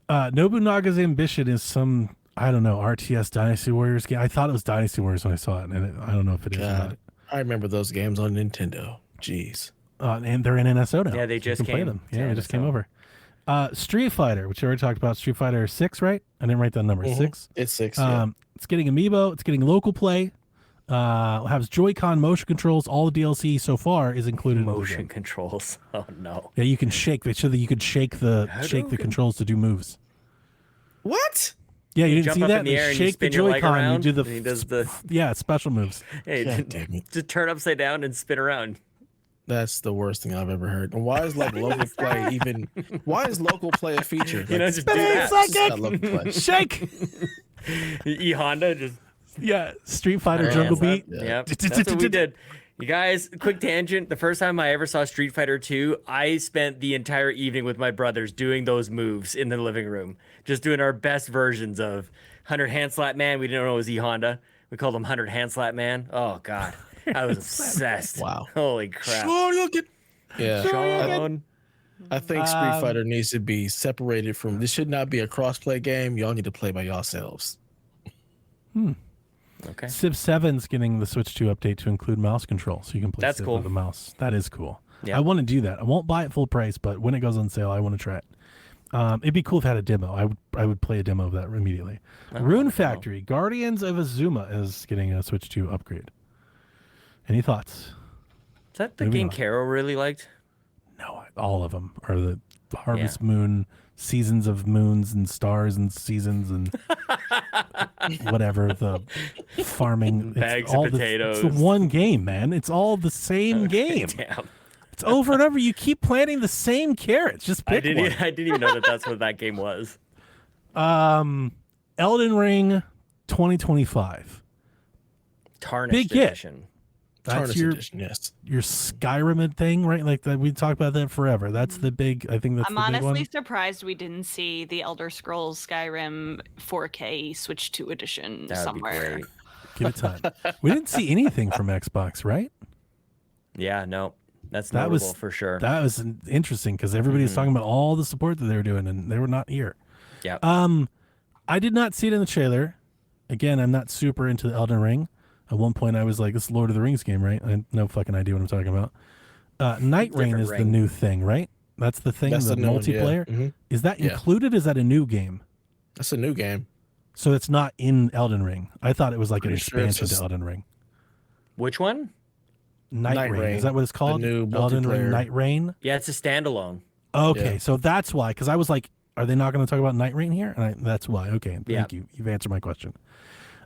Nobunaga's Ambition is some, I don't know, RTS Dynasty Warriors game. I thought it was Dynasty Warriors when I saw it, and I don't know if it is or God, not. I remember those games on Nintendo. Jeez. And they're in NSO now. Yeah, they so you just can play came them. to Yeah, they just came NSO. over. Street Fighter, which I already talked about. Street Fighter 6, right? I didn't write that number. Mhm. 6. It's 6. Yeah. It's getting amiibo. It's getting local play. Has Joy-Con motion controls. All the DLC so far is included. in the Motion game. controls. Oh no. Yeah, you can shake. They showed that you could shake the Hadouken. controls to do moves. What? Yeah, you didn't jump see up that. in the They air and you shake the spin your leg Joy-Con. You around, do the and he does the- yeah special moves. Hey, God damn it. to turn upside down and spin around. That's the worst thing I've ever heard. And why is like local play even? Why is local play a feature? You know, Like, just do Spin it, that. suck it's not local play. Shake. E Honda just Yeah, Street Fighter Yeah, Jungle that's- Beat. Yep, that's what we did. You guys, quick tangent. The first time I ever saw Street Fighter 2, I spent the entire evening with my brothers doing those moves in the living room, just doing our best versions of 100 Hand Slap Man. We didn't know it was E Honda. We called him 100 Hand Slap Man. Oh God, I was obsessed. Wow. Holy crap. Yeah. Sean. I think Street Fighter needs to be separated from. This should not be a cross-play game. Y'all need to play by yourselves. Okay. Civ 7's getting the Switch 2 update to include mouse control, so you can play That's Civ cool. with a mouse. That is cool. Yeah. I want to do that. I won't buy it full price, but when it goes on sale, I want to try it. It'd be cool if it had a demo. I would play a demo of that immediately. Rune Factory, Guardians of Azuma is getting a Switch 2 upgrade. Any thoughts? Is that the Moving game on. Carol really liked? No, all of them are the Harvest Moon, seasons of moons and stars and seasons and whatever, the farming. Bags it's all of potatoes. It's the one game, man. It's all the same game. Damn. It's over and over. You keep planting the same carrots. Just I pick didn't. one. I didn't even know that that's what that game was. Elden Ring 2025. Tarnished Big hit. edition. That's Tarnished your edition, yes. Skyrim thing, right? Like that, we talked about that forever. That's the big. I think that's I'm the big honestly one. surprised we didn't see the Elder Scrolls Skyrim 4K Switch 2 edition That would be somewhere. great. Give it time. We didn't see anything from Xbox, right? Yeah, no, that's That notable was for sure. That was interesting because everybody was Mhm. talking about all the support that they were doing, and they were not here. Yeah. I did not see it in the trailer. Again, I'm not super into the Elden Ring. At one point, I was like, "This is Lord of the Rings game, right?" I had no fucking idea what I'm talking about. Night Rain Different is the ring. new thing, right? That's the thing. That's the the new one, yeah. multiplayer. Mhm. Is that Yeah. included? Is that a new game? That's a new game. So it's not in Elden Ring. I thought it was like an Pretty sure it's expansion just- to Elden Ring. Which one? Night Night Rain. Rain, Is that what it's called? new Elden Ring multiplayer. Night Rain. Yeah, it's a standalone. Okay, Yeah. so that's why. Because I was like, are they not going to talk about Night Rain here? And that's why. Okay, thank Yeah. you. You've answered my question.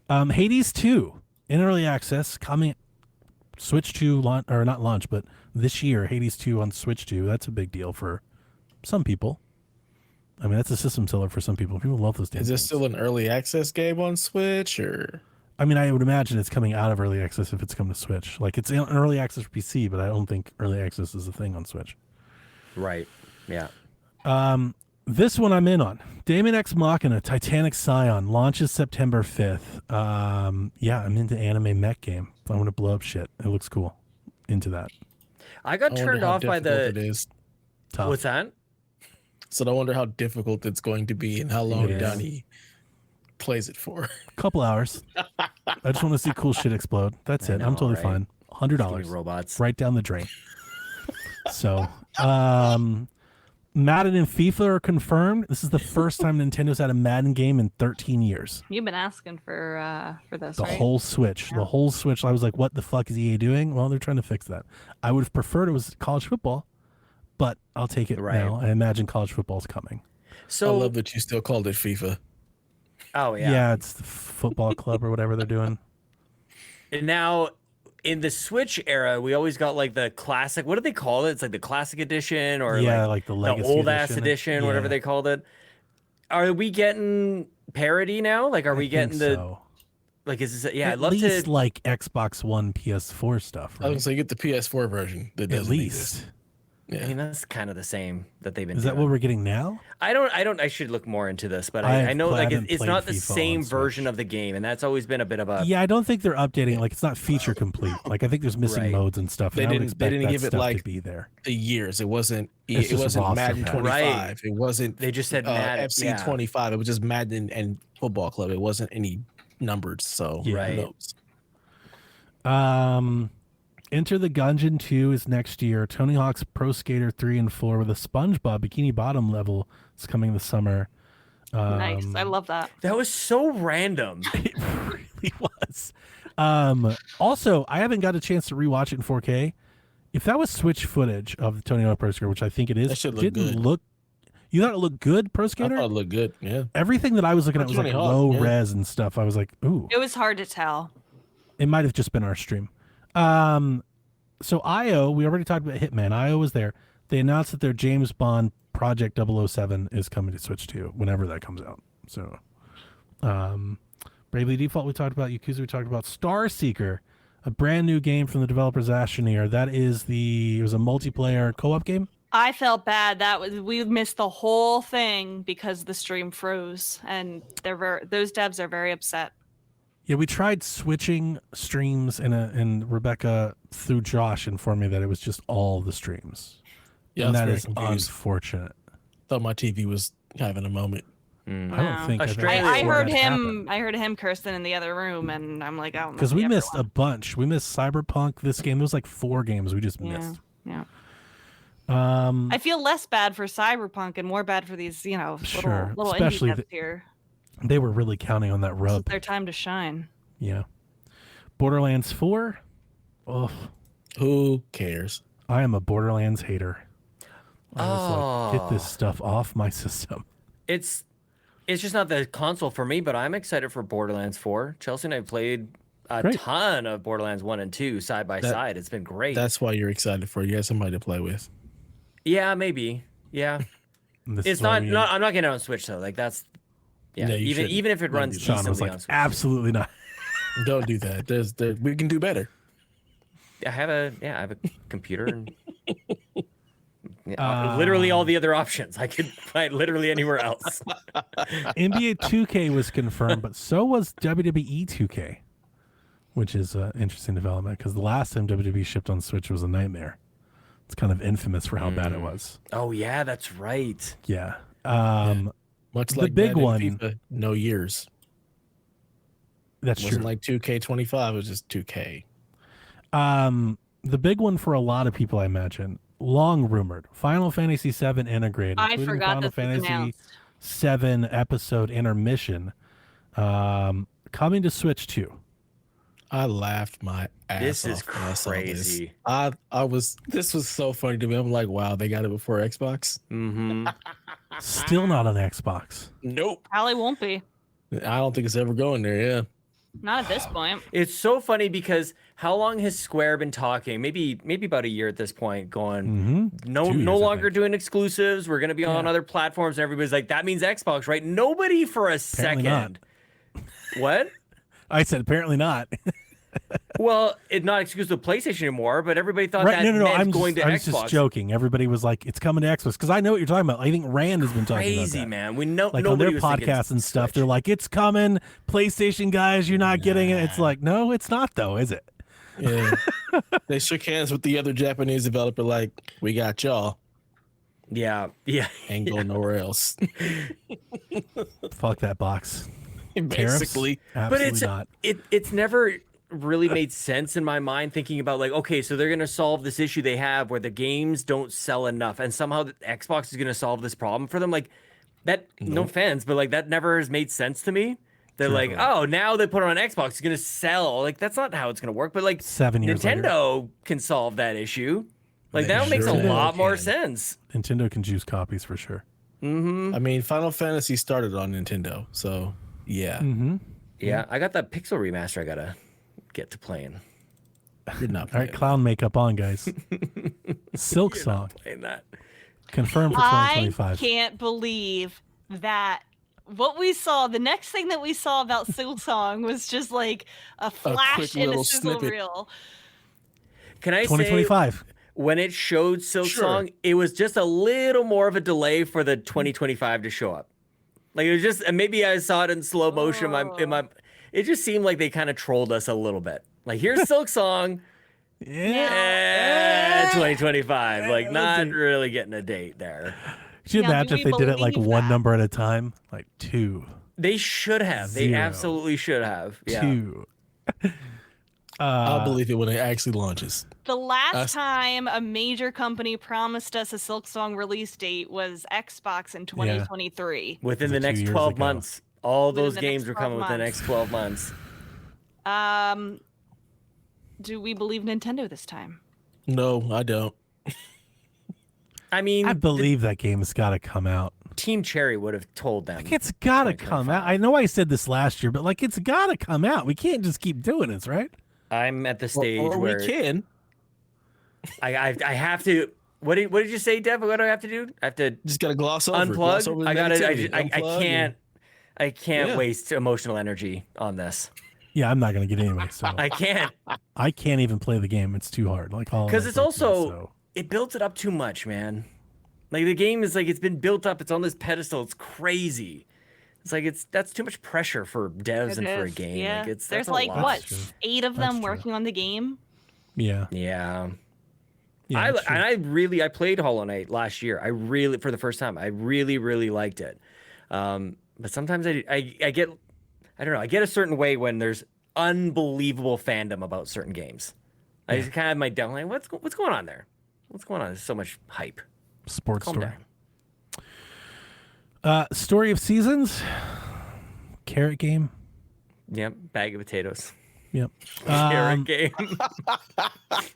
Hades 2 in early access coming. Switch 2 launch, or not launch, but this year, Hades 2 on Switch 2. That's a big deal for some people. I mean, that's a system seller for some people. People love those damn Is this games. still an early access game on Switch or? I mean, I would imagine it's coming out of early access if it's come to Switch. Like, it's in early access for PC, but I don't think early access is a thing on Switch. Right. Yeah. This one I'm in on. Daemon X Machina, Titanic Scion, launches September 5th. Yeah, I'm into anime mech game. I want to blow up shit. It looks cool. Into that. I got I wonder turned how off by difficult the. It is. Tough. What's that? So I wonder how difficult it's going to be and how long It is. Donnie plays it for. Couple hours. I just want to see cool shit explode. That's I it. know, I'm totally right? fine. Give me $100. robots. Right down the drain. So, Madden and FIFA are confirmed. This is the first time Nintendo's had a Madden game in 13 years. You've been asking for this, The right? whole Switch. The Yeah. whole Switch. I was like, what the fuck is EA doing? Well, they're trying to fix that. I would have preferred it was college football, but I'll take it Right. now. I imagine college football's coming. So. I love that you still called it FIFA. Oh Yeah, yeah. it's the football club or whatever they're doing. And now, in the Switch era, we always got like the classic. What do they call it? It's like the classic edition or Yeah, like like the the Legacy old ass edition. edition, whatever Yeah. they called it. Are we getting parity now? Like, are we I think getting the so. like? Is this? Yeah, At I'd love least to. like Xbox One, PS4 stuff, I was right? gonna say get the PS4 version. That At doesn't least. exist. I Yeah. mean, that's kind of the same that they've been. Is that doing. what we're getting now? I don't. I should look more into this, but I I've know like haven't it's played not the FIFA on same Switch. version of the game, and that's always been a bit of a. Yeah, I don't think they're updating. Like, it's not feature complete. Like, I think there's missing Right. modes and stuff. They and I would didn't- they expect didn't that give it, stuff to like, be there. The years. It wasn't. It's It just wasn't roster Madden pack. 25. Right. It wasn't. They just said Madden, FC yeah. 25. It was just Madden and Football Club. It wasn't any numbered. So Yeah. Right. who knows? Enter the Gungeon 2 is next year. Tony Hawk's Pro Skater 3 and 4 with a SpongeBob Bikini Bottom level is coming this summer. Nice. I love that. That was so random. It really was. Also, I haven't got a chance to rewatch it in 4K. If that was Switch footage of the Tony Hawk Pro Skater, which I think it is, That should look didn't good. look. You thought it looked good, Pro I Skater? thought it looked good. Yeah. Everything that I was looking at was like Tony Hawk, low yeah. res and stuff. I was like, ooh. It was hard to tell. It might have just been our stream. So IO, we already talked about Hitman. IO was there. They announced that their James Bond Project 007 is coming to Switch 2 whenever that comes out. So, Bravely Default we talked about. Yakuza we talked about. Star Seeker, a brand new game from the developers Astroneer. That is it was a multiplayer co-op game. I felt bad. We missed the whole thing because the stream froze, and those devs are very upset. Yeah, we tried switching streams, and Rebecca through Josh informed me that it was just all the streams. Yeah, and I that was is very confused. Unfortunate. Thought my TV was having a moment. I don't think Australia- I Where heard that him. happened. I heard him cursing in the other room, and I'm like, I don't know. Because we missed a bunch. We missed Cyberpunk. This game. There was like 4 games we just missed. Yeah. I feel less bad for Cyberpunk and more bad for these, Sure. little Especially indie devs here. They were really counting on that This is rub. their time to shine. Yeah. Borderlands 4. Oh, Who cares? I am a Borderlands hater. I was like, get this stuff off my system. It's just not the console for me, but I'm excited for Borderlands 4. Chelsea and I played a Great. ton of Borderlands 1 and 2 side by side. It's been great. That's why you're excited for it. You have somebody to play with. Yeah, maybe. Yeah. And this It's is why not, we- not. I'm not getting it on Switch though. Like that's. Yeah. No, you shouldn't. even if it runs Sean was decently like, on Switch. absolutely not. Don't do that. We can do better. I have a computer and literally all the other options. I could play it literally anywhere else. NBA 2K was confirmed, but so was WWE 2K, which is an interesting development because the last time WWE shipped on Switch was a nightmare. It's kind of infamous for how bad it was. Oh yeah, that's right. Yeah. Much The like big Madden one- FIFA, no years. That's It wasn't true. like 2K25. It was just 2K. The big one for a lot of people, I imagine, long rumored, Final Fantasy VII integrated, I including forgot Final this was Fantasy announced. 7 episode intermission, coming to Switch 2. I laughed my ass This is off when I saw this. crazy. This was so funny to me. I'm like, wow, they got it before Xbox. Mm-hmm. Still not on Xbox. Nope. Probably won't be. I don't think it's ever going there. Yeah. Not at this point. It's so funny because how long has Square been talking? Maybe about a year at this point. Going 2 no years, I longer think. doing exclusives. We're gonna be on other platforms. And everybody's like, that means Xbox, right? Nobody for a Apparently not. second. What? I said apparently not. Well, it's not exclusive to PlayStation anymore, but everybody thought Right? that No. meant I'm going just, to I was Xbox. just joking. Everybody was like, "It's coming to Xbox," because I know what you're talking about. I think Rand has been talking about Crazy, that. man. We know Like on nobody their was thinking podcasts and stuff, Switch. they're like, "It's coming, PlayStation guys. You're not getting it." It's like, no, it's not though, is it? Yeah. They shook hands with the other Japanese developer, like, we got y'all. Yeah. Ain't going nowhere else. Fuck that box. Tariffs? Basically. Absolutely But not. it's never really made sense in my mind thinking about like, okay, so they're gonna solve this issue they have where the games don't sell enough, and somehow the Xbox is gonna solve this problem for them. Like that, no offense, but like that never has made sense to me. They're like, oh, now they put it on Xbox, it's gonna sell. Like that's not how it's gonna work. But like 7 years later. Nintendo can solve that issue. Like They that makes a sure lot more can. sense. Nintendo can juice copies for sure. I mean, Final Fantasy started on Nintendo, so yeah. Mm-hmm. Yeah, I got that Pixel remaster I gotta get to playing. You're not All right, playing. clown makeup on, guys. Silk Song Playing that. confirmed for I 2025. can't believe that what we saw, the next thing that we saw about Silksong was just like a flash quick in a little sizzle snippet. reel. Can I say 2025. when it showed Silksong, Sure. it was just a little more of a delay for the 2025 to show up. Like it was just, and maybe I saw it in slow motion. In my, it just seemed like they kind of trolled us a little bit. Like here's Silksong, Yeah. 2025. Like not really getting a date there. Could you Now, do imagine if we they did it like believe one that? number at a time? Like 2, They should have. They 0, absolutely should have. Yeah. 2. I'll believe it when it actually launches. The last Us- time a major company promised us a Silksong release date was Xbox in 2023. Within Was the it 2 next years 12 ago? months, all Within those the games next were 12 coming within the months. next 12 months. Do we believe Nintendo this time? No, I don't. I mean, I believe that game has got to come out. Team Cherry would have told them. Like, it's got to come out. I know I said this last year, but like it's got to come out. We can't just keep doing this, right? I'm at the stage Or where we can. I have to. What did you say, Dev? What do I have to do? I have to Just gotta gloss over. Gloss unplug. over the I gotta. negativity. I Unplug can't. I can't Yeah. waste emotional energy on this. Yeah, I'm not gonna get anyway. So I can't I can't even play the game. It's too hard. Like all because it's also it builds it up too much, man. Like the game is like it's been built up. It's on this pedestal. It's crazy. It's like that's too much pressure for devs and for a game. Yeah. Like that's There's a like lot. what, That's true. 8 of That's them true. working on the game. Yeah. Yeah. Yeah. it's true. I played Hollow Knight last year. For the first time, I really liked it. But sometimes I get, I don't know, I get a certain way when there's unbelievable fandom about certain games. I just kind of have my down like, what's going on there? What's going on? There's so much hype. Sports Calm story. down. Story of Seasons. Carrot game. Yep, bag of potatoes. Yep. Carrot game.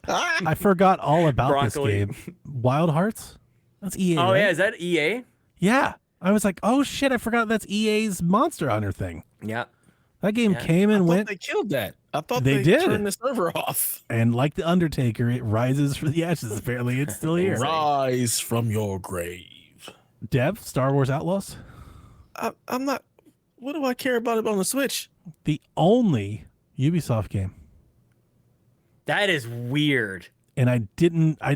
I forgot all about Broccoli. this game. Wild Hearts. That's EA. Oh right? yeah, is that EA? Yeah. I was like, oh shit! I forgot that's EA's Monster Hunter thing. Yeah. That game Yeah. came I and thought went, they killed that. I thought They they did. turned the server off. and like the Undertaker, it rises from the ashes. Apparently, it's still here. Rise from your grave. Dev, Star Wars Outlaws, I'm not. What do I care about it on the Switch? the only Ubisoft game. That is weird. And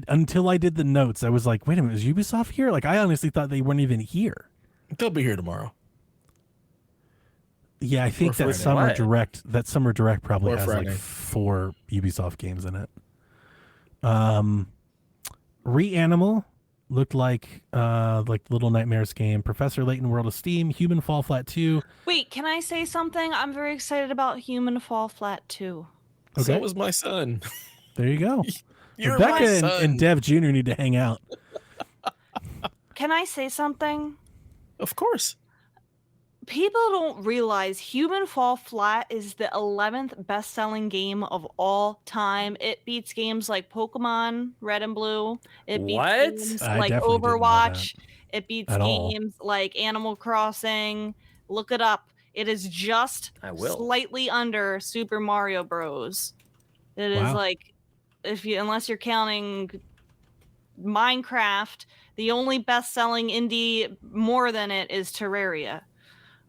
until I did the notes, I was like, wait a minute, is Ubisoft here? Like, I honestly thought they weren't even here. They'll be here tomorrow. Yeah, I think Or that Friday. Summer Direct probably Or has Friday. like 4 Ubisoft games in it. Reanimal looked like Little Nightmares game, Professor Layton World of Steam, Human Fall Flat 2. Wait, can I say something? I'm very excited about Human Fall Flat 2. So Okay. was my son. There you go. You're Rebecca my and, son. and Dev Jr. need to hang out. Can I say something? Of course. People don't realize Human Fall Flat is the 11th best-selling game of all time. It beats games like Pokemon Red and Blue. It beats What? games I like definitely didn't know Overwatch. It beats at all. games like Animal Crossing. Look it up. It is just I will. slightly under Super Mario Bros. It is Wow. like, unless you're counting Minecraft, the only best-selling indie more than it is Terraria.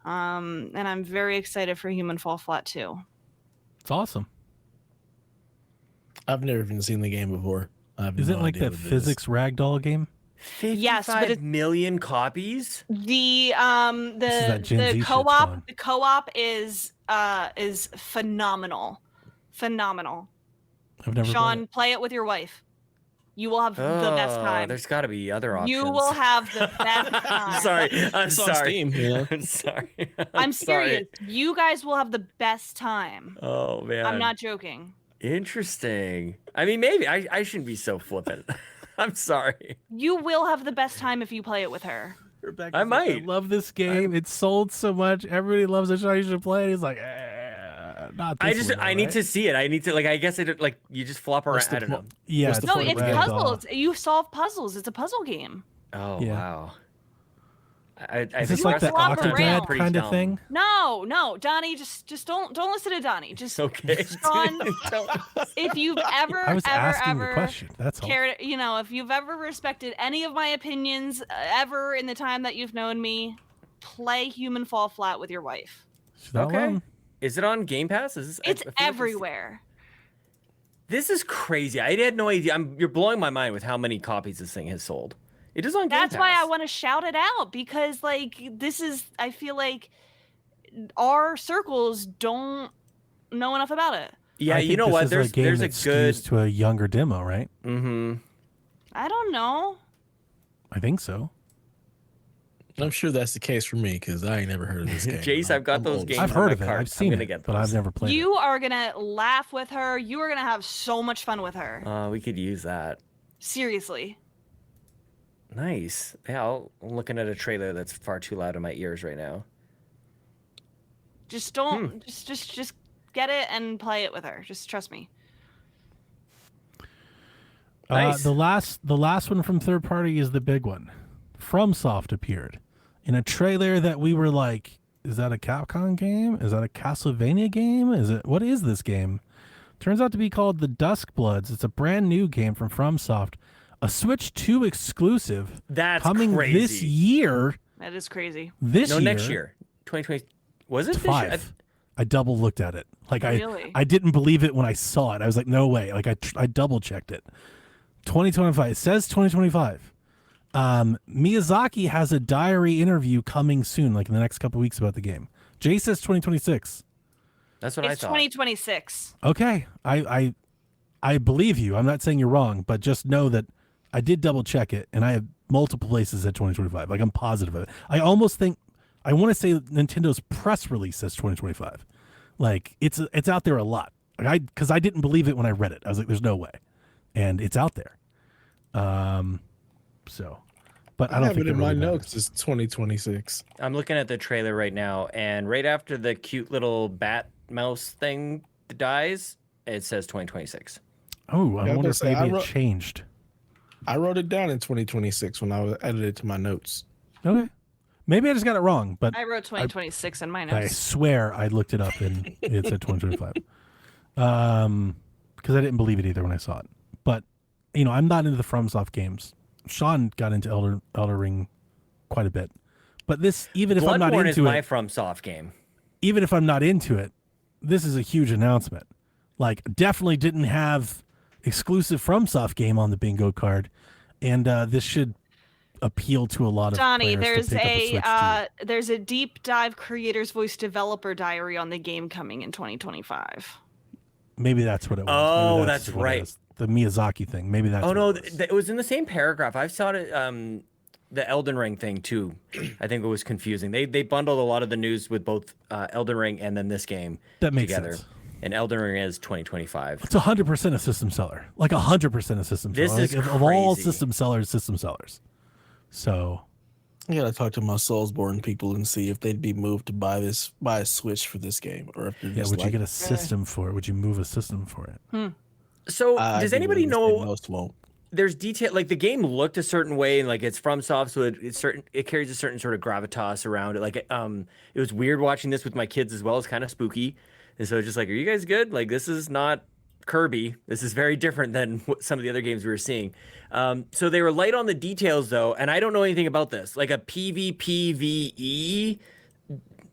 And I'm very excited for Human Fall Flat 2. It's awesome. I've never even seen the game before. I have Is no it like idea that what it is. physics ragdoll game? 55 Yes, but million copies? The that Gen Z the shit's co-op fun. the co-op is phenomenal. Phenomenal. I've never Sean, play it with your wife. You will have the best time. There's got to be other options. You will have the best time. I'm sorry. I'm It's on sorry. Steam, you know? I'm sorry. I'm sorry. serious. You guys will have the best time. Oh man. I'm not joking. Interesting. I mean, maybe I shouldn't be so flippant. I'm sorry. You will have the best time if you play it with her. Rebecca's I like, might. I love this game. It's sold so much. Everybody loves it. You should play it. He's like, not this I need to see it. I need to I guess you just flop around. What's the I don't know. Yeah, What's the No, point it's of ragdoll? puzzles. You solve puzzles. It's a puzzle game. Oh Yeah. wow. I Is this think like the Rest of the Octodad pretty kind of thing? No, Donnie, just don't listen to Donnie. Just Okay. Sean, if you've ever I was asking the ever question. That's all. cared, if you've ever respected any of my opinions ever in the time that you've known me, play Human Fall Flat with your wife. She's not Okay. alone. Is it on Game Pass? Is this? It's I feel like everywhere. This is crazy. I had no idea. You're blowing my mind with how many copies this thing has sold. It is on Game That's Pass. why I want to shout it out, because I feel like our circles don't know enough about it. Yeah, I you think know this what? is There's a game a that good. skews to a younger demo, right? Mm-hmm. I don't know. I think so. I'm sure that's the case for me because I ain't never heard of this game. Jace, I've got I'm those old. games. I've on heard my of it. cart. I've seen gonna it, get but I've those. never played You are gonna laugh with her. You are gonna have so much fun with her. We could use that. Seriously. Nice. Yeah, I'm looking at a trailer that's far too loud in my ears right now. Just don't just get it and play it with her. Just trust me. it. Nice. The last one from third party is the big one. FromSoft appeared in a trailer that we were like, is that a Capcom game? Is that a Castlevania game? What is this game? Turns out to be called The Dusk Bloods. It's a brand new game from FromSoft. A Switch 2 exclusive. That's coming crazy. this year. That is crazy. This year. Next year. 2020. Was it It's this year? 5. I double looked at it. Like Really? I didn't believe it when I saw it. I was like, no way. Like I double checked it. 2025. It says 2025. Miyazaki has a diary interview coming soon, like in the next couple weeks about the game. Jay says 2026. That's what It's I thought. 2026. Okay. I believe you. I'm not saying you're wrong, but just know that I did double check it and I have multiple places at 2025. Like I'm positive of it. I almost think I want to say Nintendo's press release says 2025. Like it's out there a lot. Like because I didn't believe it when I read it. I was like, there's no way. And it's out there. So but I don't have think it in really my matters. notes. It's 2026. I'm looking at the trailer right now, and right after the cute little bat mouse thing dies, it says 2026. Oh, I Yeah, I was wonder gonna if say, maybe it changed. I wrote it down in 2026 when I added it to my notes. Okay. Maybe I just got it wrong, but I wrote 2026 in my I notes. swear I looked it up and it said 2025. Because I didn't believe it either when I saw it. But you know, I'm not into the FromSoft games. Sean got into Elder Ring quite a bit. But this, even if I'm not Bloodborne is into my it, FromSoft game. even if I'm not into it, this is a huge announcement. Like, definitely didn't have exclusive FromSoft game on the bingo card, and this should appeal to a lot of Donnie, players to pick up a Switch too. there's a deep dive creator's voice developer diary on the game coming in 2025. Maybe that's what it was. Oh, Maybe that's what it right. is. The Miyazaki thing. Maybe that's. Oh what no, it was. it was in the same paragraph. I saw it. The Elden Ring thing too. I think it was confusing. They bundled a lot of the news with both Elden Ring and then this game That makes together. sense. And Elden Ring is 2025. It's 100% a system seller. Like 100% a system This seller. is Like, of all crazy. system sellers. So I gotta talk to my Soulsborne people and see if they'd be moved to buy a Switch for this game, or if they're yeah, just would like, you get a system for it? Would you move a system for it? So "I'd does be anybody willing to say know? most won't." There's detail, like the game looked a certain way, and like it's from soft, so it carries a certain sort of gravitas around it. Like it was weird watching this with my kids as well. It's kind of spooky, and so just like, are you guys good? Like this is not Kirby. This is very different than what some of the other games we were seeing. So they were light on the details though, and I don't know anything about this. Like a PvPvE,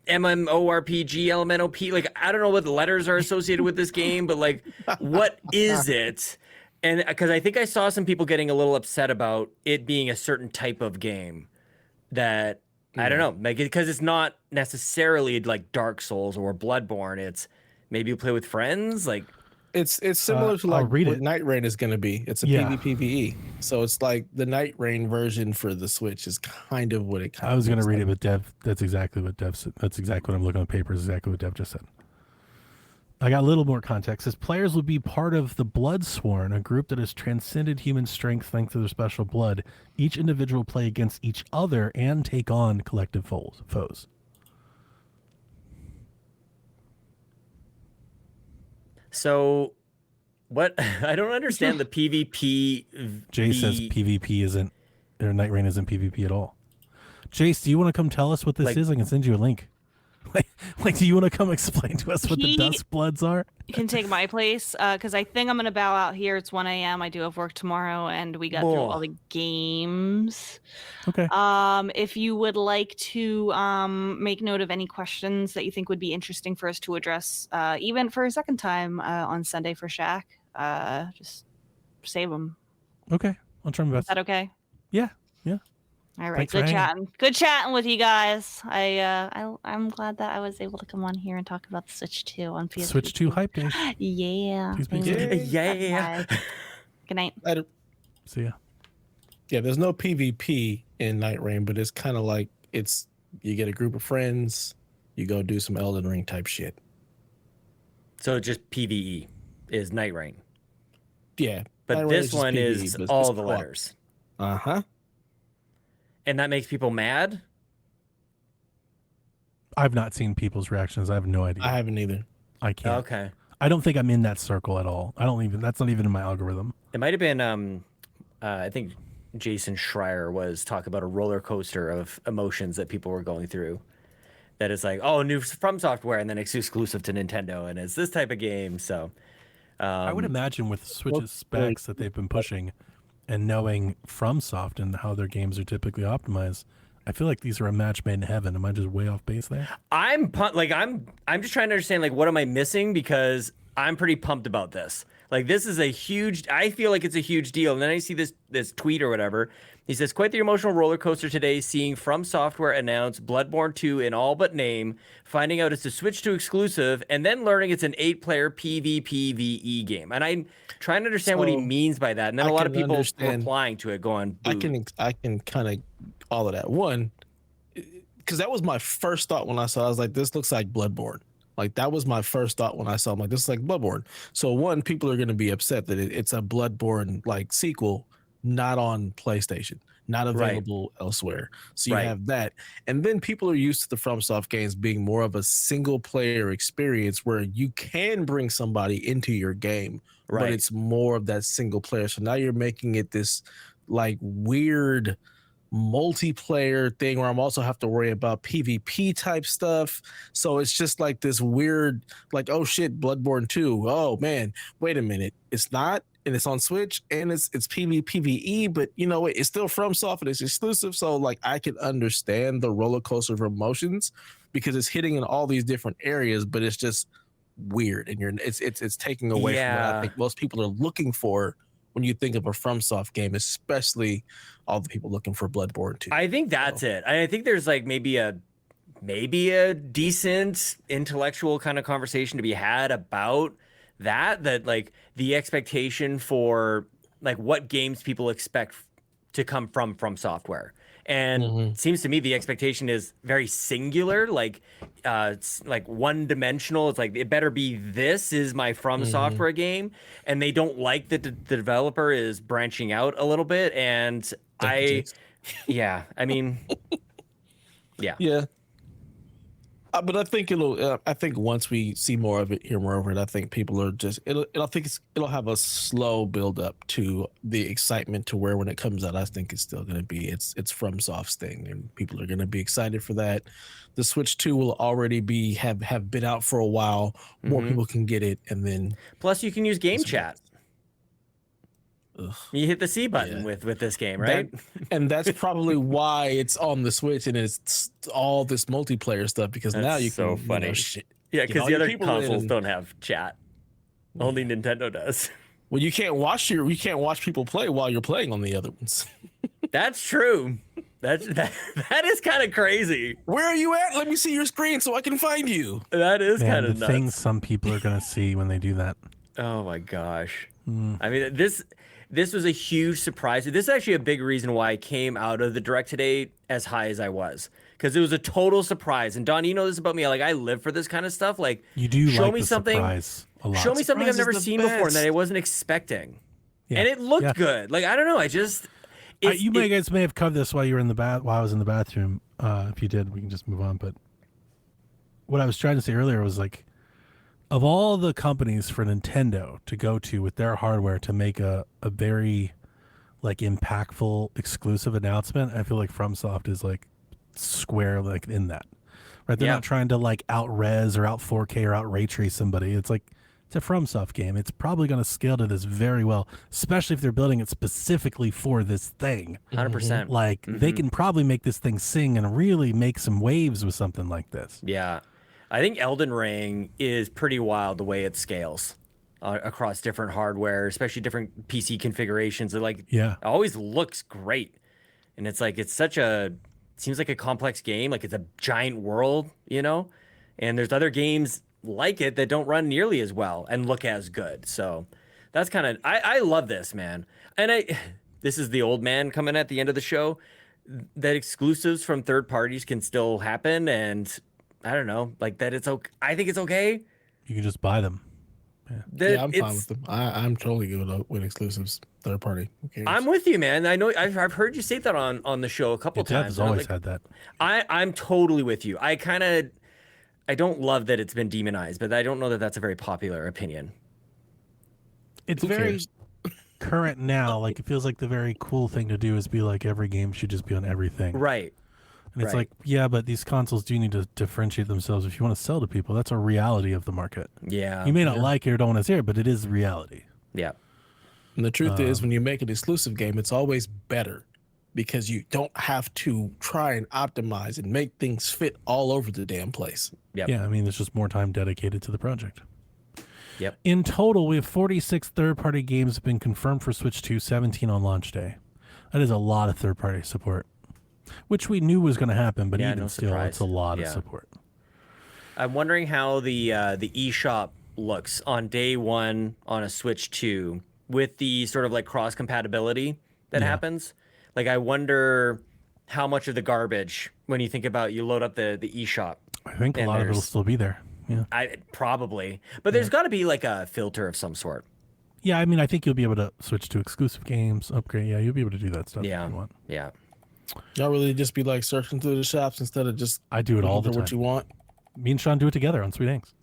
MMORPG, LMNOP. Like I don't know what the letters are associated with this game, but like, what is it? And because I think I saw some people getting a little upset about it being a certain type of game that I don't know, like because it's not necessarily like Dark Souls or Bloodborne. It's maybe you play with friends. Like It's similar to I'll like read what it. Night Rain is going to be. It's a Yeah. PvPvE. So it's like the Night Rain version for the Switch is kind of what it kind I was of going to looks read like. it, but Dev, that's exactly what Dev said. That's exactly what I'm looking on paper, is exactly what Dev just said. I got a little more context. As players will be part of the Bloodsworn, a group that has transcended human strength thanks to their special blood. Each individual play against each other and take on collective foes. so, what I don't understand the PvP. Jay says PvP isn't, or Night Rain isn't PvP at all. Jace, do you want to come tell us what this Like- is? I can send you a link. Like, do you want to come explain to us what the He- Dusk Bloods are? You can take my place because I think I'm going to bow out here. It's 1 a.m. I do have work tomorrow, and we got through Whoa. all the games. Okay. If you would like to make note of any questions that you think would be interesting for us to address, even for a second time on Sunday for Shaq, just save them. Okay. I'll try my Is best. that okay? Yeah. All right. Thanks for Good hanging. chatting. Good chatting with you guys. I'm glad that I was able to come on here and talk about the Switch 2 on PSVG. Switch 2 hype day. Yeah. Please be thank good. you. Yeah. Bye. Good night. See ya. Yeah, there's no PvP in Night Rain, but it's kind of like you get a group of friends, you go do some Elden Ring type shit. So just PvE is Night Rain, Yeah, but Night Rain this is just one PvE, is but it's all just the co-op. letters, Uh-huh. and that makes people mad. I've not seen people's reactions. I have no idea. I haven't either. I can't. Okay. I don't think I'm in that circle at all. That's not even in my algorithm. It might have been, I think Jason Schreier was talking about a roller coaster of emotions that people were going through. That is like, oh, new from software, and then it's exclusive to Nintendo, and it's this type of game. So, I would imagine with Switch's specs that they've been pushing and knowing FromSoft and how their games are typically optimized, I feel like these are a match made in heaven. Am I just way off base there? I'm just trying to understand like what am I missing, because I'm pretty pumped about this. Like this is a huge, I feel like it's a huge deal. And then I see this tweet or whatever. He says, quite the emotional roller coaster today, seeing From Software announce Bloodborne 2 in all but name, finding out it's a Switch 2 exclusive, and then learning it's an 8-player PvPvE game. And I'm trying to understand what he means by that. And then a lot of people replying to it going, boo. I can kind of all of that. One, because that was my first thought when I saw it. I was like, this looks like Bloodborne. Like that was my first thought when I saw it. I'm like, this is like Bloodborne. So one, people are going to be upset that it's a Bloodborne like sequel, not on PlayStation, not available elsewhere. So you have that. And then people are used to the FromSoft games being more of a single player experience where you can bring somebody into your game, but it's more of that single player. So now you're making it this like weird multiplayer thing where I'm also have to worry about PvP type stuff. So it's just like this weird, like, oh shit, Bloodborne 2. Oh man, wait a minute. It's not, and it's on Switch, and it's PvPvE, but you know, it's still FromSoft and it's exclusive. So like I can understand the roller coaster of emotions because it's hitting in all these different areas, but it's just weird, and it's taking away from what I think most people are looking for when you think of a FromSoft game, especially all the people looking for Bloodborne 2. I think that's it. I think there's like maybe a decent intellectual kind of conversation to be had about that like the expectation for like what games people expect to come from software. And it seems to me the expectation is very singular, like it's like one-dimensional. It's like it better be this is my From Software game, and they don't like that the developer is branching out a little bit. And I mean, yeah. But I think I think once we see more of it, hear more of it, I think people are just it'll have a slow build up to the excitement to where when it comes out, I think it's still going to be it's FromSoft's thing, and people are going to be excited for that. The Switch 2 will already have been out for a while. More people can get it, and then plus you can use game chat. You hit the C button with this game, right? And that's probably why it's on the Switch and it's all this multiplayer stuff, because now you can. So funny. Yeah, because the other consoles don't have chat. Only Nintendo does. Well, you can't watch people play while you're playing on the other ones. That's true. That is kind of crazy. Where are you at? Let me see your screen so I can find you. That is kind of nuts. The things some people are gonna see when they do that. Oh my gosh. I mean, this was a huge surprise. This is actually a big reason why I came out of the Direct today as high as I was, because it was a total surprise. And Don, you know this about me. Like I live for this kind of stuff. Like you do show like me the something. Surprise a lot. Show me something I've never seen before and that I wasn't expecting. And it looked good. Like I don't know. You guys may have covered this while you were in the while I was in the bathroom. If you did, we can just move on. But what I was trying to say earlier was like, of all the companies for Nintendo to go to with their hardware to make a very like impactful exclusive announcement, I feel like FromSoft is like square like in that. Right? They're not trying to like out-res or out 4K or out ray trace somebody. It's like it's a FromSoft game. It's probably going to scale to this very well, especially if they're building it specifically for this thing. 100%. Like they can probably make this thing sing and really make some waves with something like this. Yeah. I think Elden Ring is pretty wild the way it scales across different hardware, especially different PC configurations. It always looks great. And it's like, seems like a complex game. Like it's a giant world, you know, and there's other games like it that don't run nearly as well and look as good. So that's kind of, I love this, man. And this is the old man coming at the end of the show, that exclusives from third parties can still happen. And I don't know, like that. It's okay. I think it's okay. You can just buy them. Yeah, I'm fine with them. I'm totally good with exclusives, third party. I'm with you, man. I know I've heard you say that on the show a couple times. Dev's always had that. I'm totally with you. I don't love that it's been demonized, but I don't know that that's a very popular opinion. It's very current now. Like it feels like the very cool thing to do is be like every game should just be on everything. Right. And it's like, yeah, but these consoles do need to differentiate themselves if you want to sell to people. That's a reality of the market. Yeah. You may not like it or don't want to hear it, but it is reality. Yeah. And the truth is, when you make an exclusive game, it's always better because you don't have to try and optimize and make things fit all over the damn place. Yep. Yeah, I mean, there's just more time dedicated to the project. Yep. In total, we have 46 third-party games have been confirmed for Switch 2, 17 on launch day. That is a lot of third-party support, which we knew was going to happen, but Yeah, even no still, surprise. it's a lot of Yeah. support. I'm wondering how the eShop looks on day one on a Switch 2 with the sort of like cross compatibility that happens. Like, I wonder how much of the garbage, when you think about you load up the eShop. I think a And lot of it will there's- still be there. Yeah. Probably, but there's got to be like a filter of some sort. Yeah, I mean, I think you'll be able to switch to exclusive games, upgrade. Yeah, you'll be able to do that stuff if Yeah. you want. Yeah. Y'all really just be like searching through the shops instead of just I do it all the looking for what you time. want. Me and Sean do it together on Sweet Inks.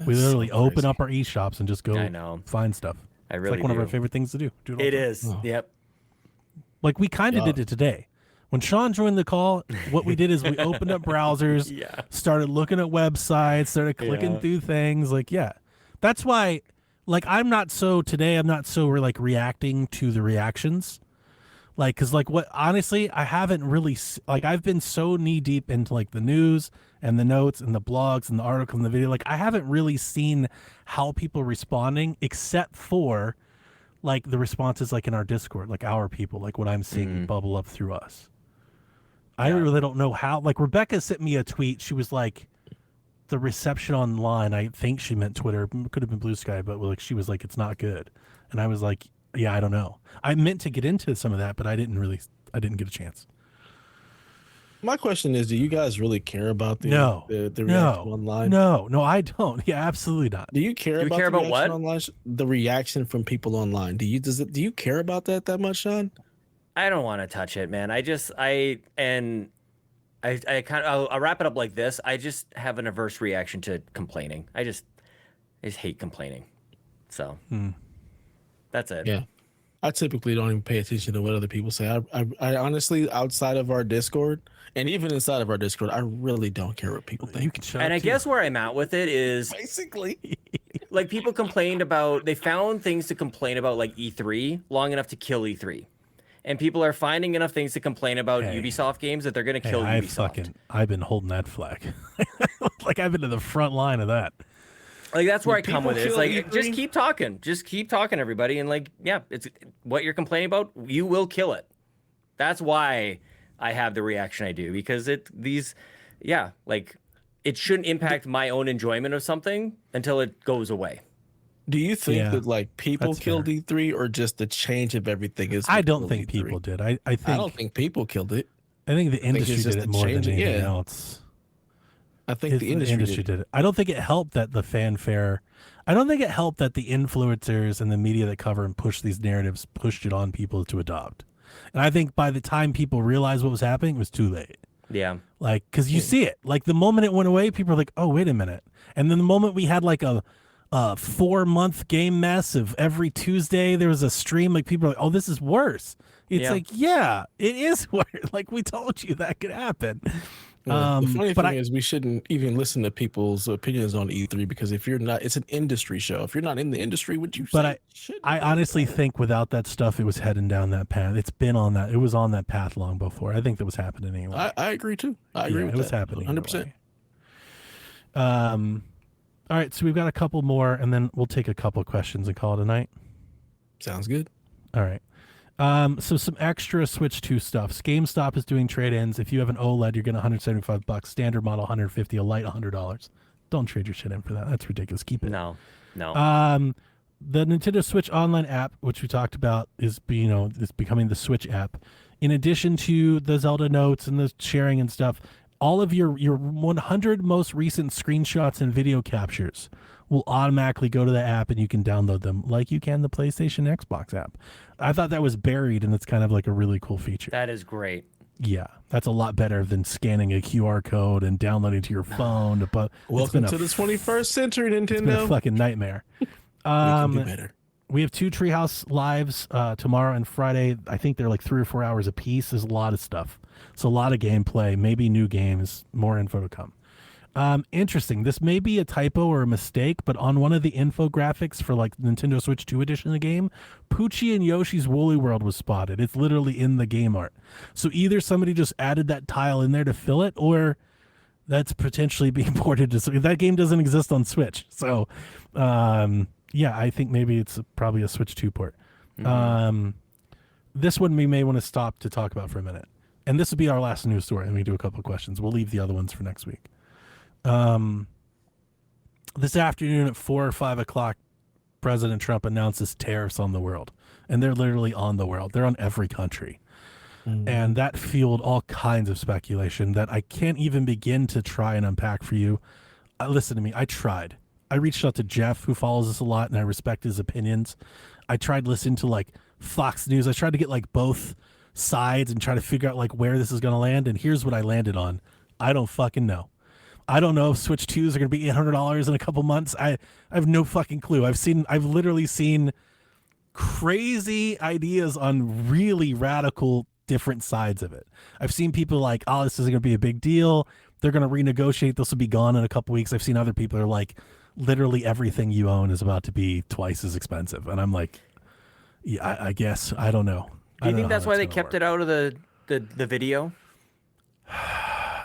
We That's literally so open crazy. up our e-shops and just go I know. find stuff. I It's really like one of our do. favorite things to do. Do all It the time. is. Yep. Like, we kind of Yeah. did it today. When Sean joined the call, what we did is we opened up browsers, Yeah. started looking at websites, started clicking Yeah. through things. Like, yeah, that's why. Like, I'm not so like reacting to the reactions, like, because like what honestly, I haven't really like I've been so knee deep into like the news and the notes and the blogs and the article and the video. Like, I haven't really seen how people are responding except for like the responses like in our Discord, like our people, like what I'm seeing bubble up through us. I really don't know how. Like, Rebecca sent me a tweet. She was like, the reception online, I think she meant Twitter, could have been Blue Sky, but like she was like, it's not good. And I was like, yeah, I don't know. I meant to get into some of that, but I didn't get a chance. My question is, do you guys really care about the No. reaction No. online? No, I don't. Yeah, absolutely not. Do you care Do we about care the about reaction what? online? The reaction from people online. Do you care about that much, Sean? I don't want to touch it, man. I I'll wrap it up like this. I just have an averse reaction to complaining. I just hate complaining. So that's it. Yeah. I typically don't even pay attention to what other people say. I honestly, outside of our Discord, and even inside of our Discord, I really don't care what people You think. can shut And up I too. guess where I'm at with it is Basically. like people complained about, they found things to complain about like E3 long enough to kill E3. And people are finding enough things to complain about Hey. Ubisoft games that they're going to Hey, kill Ubisoft. I've been holding that flag. Like, I've been to the front line of that. Like, that's where I come people with it. It's kill like, E3? just keep talking. Just keep talking, everybody. And like, yeah, it's what you're complaining about. You will kill it. That's why I have the reaction I do, because it shouldn't impact my own enjoyment of something until it goes away. Do you think Yeah, that like people that's killed fair. E3 or just the change of everything is? I what don't killed think E3? people did. I I think don't think people killed it. the think it's industry just did a it more than change- anything yeah. else. I think the industry, did it. I don't think it helped that the fanfare. I don't think it helped that the influencers and the media that cover and push these narratives pushed it on people to adopt. And I think by the time people realized what was happening, it was too late. Yeah. Like, because you see it. Like, the moment it went away, people are like, oh, wait a minute. And then the moment we had like a 4-month game mess of every Tuesday, there was a stream, like, people are like, oh, this is worse. It's Yeah. like, yeah, it is worse. Like, we told you that could happen. the funny but thing is we shouldn't even listen to people's opinions on E3 because if you're not, it's an industry show. If you're not in the industry, would you? But say I honestly think without that stuff, it was heading down that path. It was on that path long before. I think that was happening anyway. I agree too. I agree Yeah, with it was that. happening. 100%. All right, so we've got a couple more, and then we'll take a couple questions and call it a night. Sounds good. All right. So some extra Switch 2 stuff. GameStop is doing trade-ins. If you have an OLED, you're getting $175. Standard model, $150. A light, $100. Don't trade your shit in for that. That's ridiculous. Keep it. No. The Nintendo Switch Online app, which we talked about, is it's becoming the Switch app. In addition to the Zelda notes and the sharing and stuff, all of your 100 most recent screenshots and video captures will automatically go to the app, and you can download them like you can the PlayStation Xbox app. I thought that was buried, and it's kind of like a really cool feature. That is great. Yeah, that's a lot better than scanning a QR code and downloading to your phone. But Welcome to the 21st century, It's been a Nintendo. fucking nightmare. We can do better. We have 2 Treehouse lives tomorrow and Friday. I think they're like 3 or 4 hours a piece. There's a lot of stuff. So a lot of gameplay, maybe new games, more info to come. Interesting. This may be a typo or a mistake, but on one of the infographics for like Nintendo Switch 2 edition of the game, Poochie and Yoshi's Woolly World was spotted. It's literally in the game art. So either somebody just added that tile in there to fill it, or that's potentially being ported to Switch. That game doesn't exist on Switch. So, yeah, I think maybe it's probably a Switch 2 port. This one we may want to stop to talk about for a minute. And this will be our last news story, and we do a couple of questions. We'll leave the other ones for next week. This afternoon at 4 or 5 o'clock, President Trump announces tariffs on the world, and they're literally on the world. They're on every country. And that fueled all kinds of speculation that I can't even begin to try and unpack for you. Listen to me. I tried. I reached out to Jeff, who follows us a lot, and I respect his opinions. I tried listening to like Fox News. I tried to get like both sides and try to figure out like where this is going to land. And here's what I landed on. I don't fucking know. I don't know if Switch 2s are going to be $800 in a couple months. I have no fucking clue. I've literally seen crazy ideas on really radical different sides of it. I've seen people like, oh, this isn't going to be a big deal. They're going to renegotiate. This will be gone in a couple weeks. I've seen other people are like, literally everything you own is about to be twice as expensive. And I'm like, yeah, I guess. I don't know. Do you think that's why they kept it out of the video?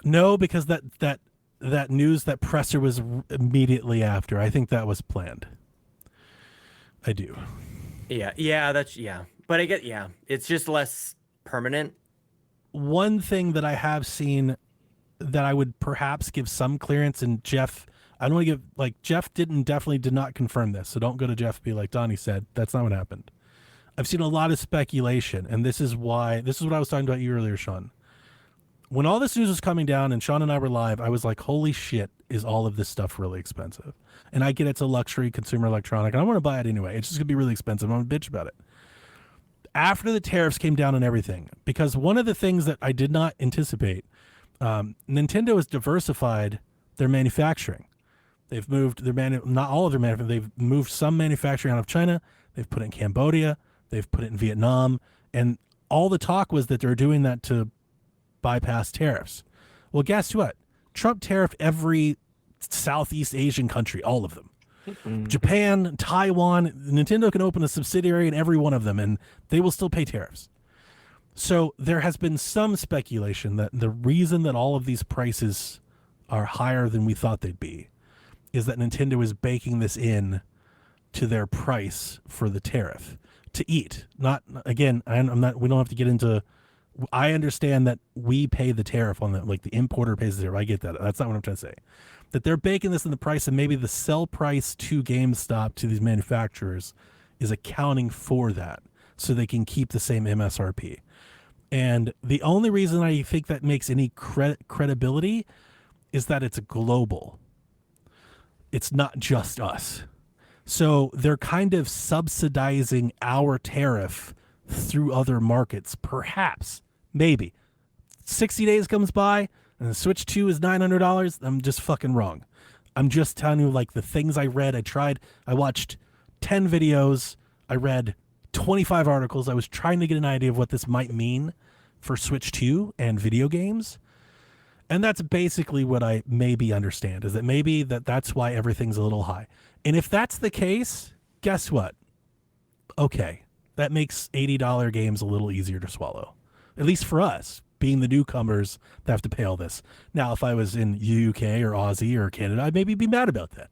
No, because that news, that presser was immediately after. I think that was planned. I do. Yeah. But I get, it's just less permanent. One thing that I have seen that I would perhaps give some clearance, and Jeff, I don't want to give, like, Jeff did not confirm this, so don't go to Jeff and be like, Donnie said, that's not what happened. I've seen a lot of speculation, and this is what I was talking about you earlier, Sean. When all this news was coming down and Sean and I were live, I was like, holy shit, is all of this stuff really expensive? And I get it's a luxury consumer electronic, and I want to buy it anyway. It's just going to be really expensive. I'm a bitch about it. After the tariffs came down and everything, because one of the things that I did not anticipate, Nintendo has diversified their manufacturing. They've moved not all of their manufacturing. They've moved some manufacturing out of China. They've put it in Cambodia. They've put it in Vietnam. And all the talk was that they're doing that to bypass tariffs. Well, guess what? Trump tariffed every Southeast Asian country, all of them. Japan, Taiwan, Nintendo can open a subsidiary in every one of them, and they will still pay tariffs. So there has been some speculation that the reason that all of these prices are higher than we thought they'd be is that Nintendo is baking this in to their price for the tariff to eat. Not, again, we don't have to get into, I understand that we pay the tariff on that, like the importer pays the tariff. I get that. That's not what I'm trying to say. That they're baking this in the price, and maybe the sell price to GameStop, to these manufacturers, is accounting for that so they can keep the same MSRP. And the only reason I think that makes any credibility is that it's global. It's not just us. So they're kind of subsidizing our tariff through other markets, perhaps, maybe. 60 days comes by and the Switch 2 is $900. I'm just fucking wrong. I'm just telling you, like, the things I read. I watched 10 videos. I read 25 articles. I was trying to get an idea of what this might mean for Switch 2 and video games. And that's basically what I maybe understand, is that maybe that's why everything's a little high. And if that's the case, guess what? Okay, that makes $80 games a little easier to swallow, at least for us, being the newcomers that have to pay all this. Now, if I was in UK or Aussie or Canada, I'd maybe be mad about that.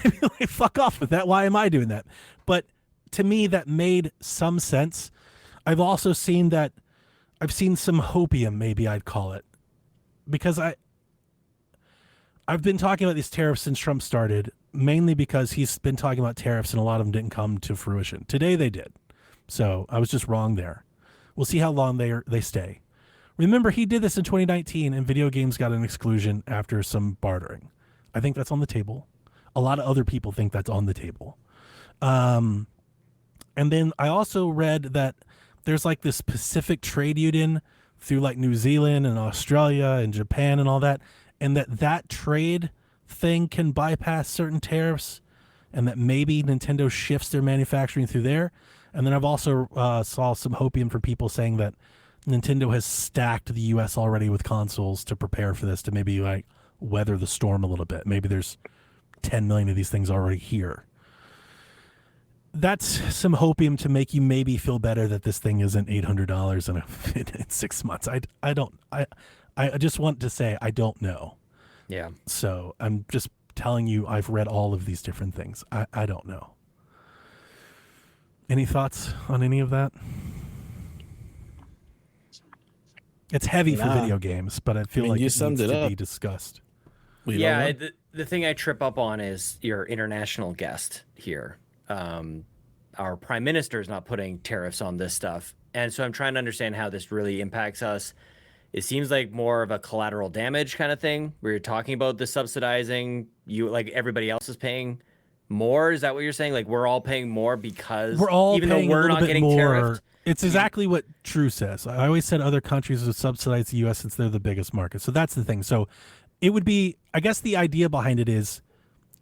I'd be like, fuck off with that. Why am I doing that? But to me, that made some sense. I've also seen some hopium, maybe I'd call it, because I've been talking about these tariffs since Trump started, mainly because he's been talking about tariffs and a lot of them didn't come to fruition. Today they did. So I was just wrong there. We'll see how long they stay. Remember, he did this in 2019 and video games got an exclusion after some bartering. I think that's on the table. A lot of other people think that's on the table. And then I also read that there's like this Pacific trade union through like New Zealand and Australia and Japan and all that, and that trade thing can bypass certain tariffs, and that maybe Nintendo shifts their manufacturing through there. And then I've also saw some hopium from people saying that Nintendo has stacked the U.S. already with consoles to prepare for this, to maybe like weather the storm a little bit. Maybe there's 10 million of these things already here. That's some hopium to make you maybe feel better that this thing isn't $800 in 6 months. I just want to say I don't know. Yeah. So I'm just telling you I've read all of these different things. I don't know. Any thoughts on any of that? It's heavy for video games, but I feel like you it summed needs it to up. be discussed. Yeah, the thing I trip up on is your international guest here. Our prime minister is not putting tariffs on this stuff. And so I'm trying to understand how this really impacts us. It seems like more of a collateral damage kind of thing. We were talking about the subsidizing, like everybody else is paying more. Is that what you're saying? Like we're all paying more because we're all even paying though a we're little not bit getting more. tariffed. It's exactly what True says. I always said other countries would subsidize the U.S. since they're the biggest market. So that's the thing. So it would be, I guess the idea behind it is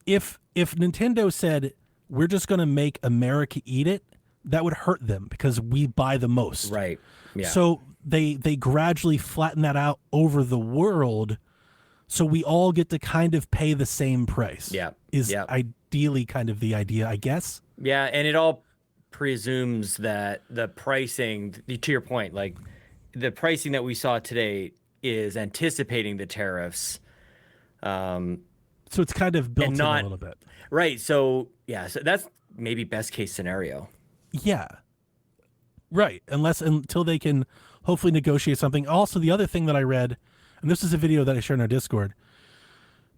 if Nintendo said, we're just going to make America eat it, that would hurt them because we buy the most. Right. Yeah. So they gradually flatten that out over the world so we all get to kind of pay the same price. Yeah. Is ideally kind of the idea, I guess. Yeah, and it all presumes that the pricing, to your point, like the pricing that we saw today is anticipating the tariffs. So it's kind of built in a little bit. Right. So, yeah, so that's maybe best case scenario. Yeah. Right. Until they can hopefully negotiate something. Also, the other thing that I read, and this is a video that I shared in our Discord,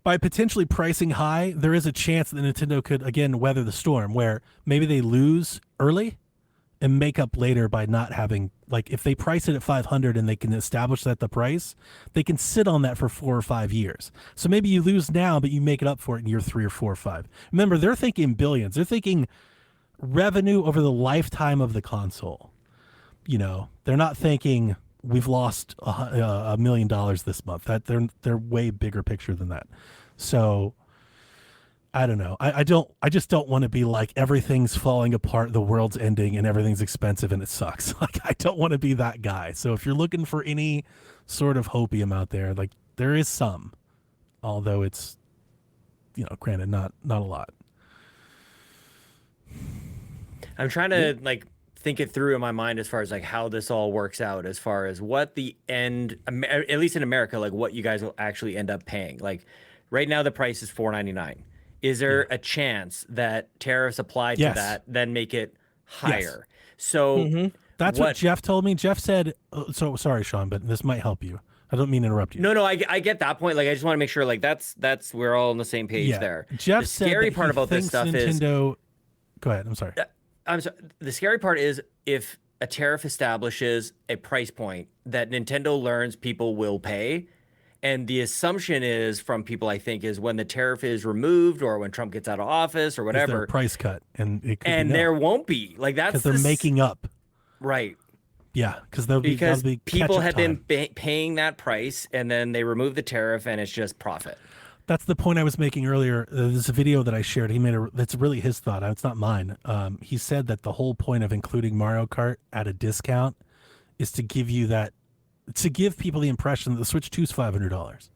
by potentially pricing high, there is a chance that Nintendo could, again, weather the storm where maybe they lose early and make up later by not having, like, if they price it at 500 and they can establish that the price, they can sit on that for 4 or 5 years. So maybe you lose now, but you make it up for it in year 3 or 4 or 5. Remember, they're thinking billions. They're thinking revenue over the lifetime of the console. You know, they're not thinking we've lost $1 million this month. That they're way bigger picture than that. So I don't know. I just don't want to be like everything's falling apart, the world's ending, and everything's expensive and it sucks. Like I don't want to be that guy. So if you're looking for any sort of hopium out there, like there is some, although it's, you know, granted not a lot. I'm trying to like think it through in my mind as far as like how this all works out, as far as what the end, at least in America, like what you guys will actually end up paying. Like right now, the price is $4.99. Is there a chance that tariffs applied to that then make it higher? Yes. So that's what Jeff told me. Jeff said, so sorry, Sean, but this might help you. I don't mean to interrupt you. No, I get that point. Like, I just want to make sure, like, that's we're all on the same page there. Jeff the said scary that part he about this thinks stuff Nintendo... is. Go ahead. I'm sorry. The scary part is if a tariff establishes a price point that Nintendo learns people will pay, and the assumption is from people, I think, is when the tariff is removed or when Trump gets out of office or Is there whatever, a price cut, and it could and be there won't be. Like that's because they're making up. Right. Yeah, because people have been paying that price, and then they remove the tariff, and it's just profit. That's the point I was making earlier. There's a video that I shared. He made that's really his thought. It's not mine. He said that the whole point of including Mario Kart at a discount is to give people the impression that the Switch 2 is $500,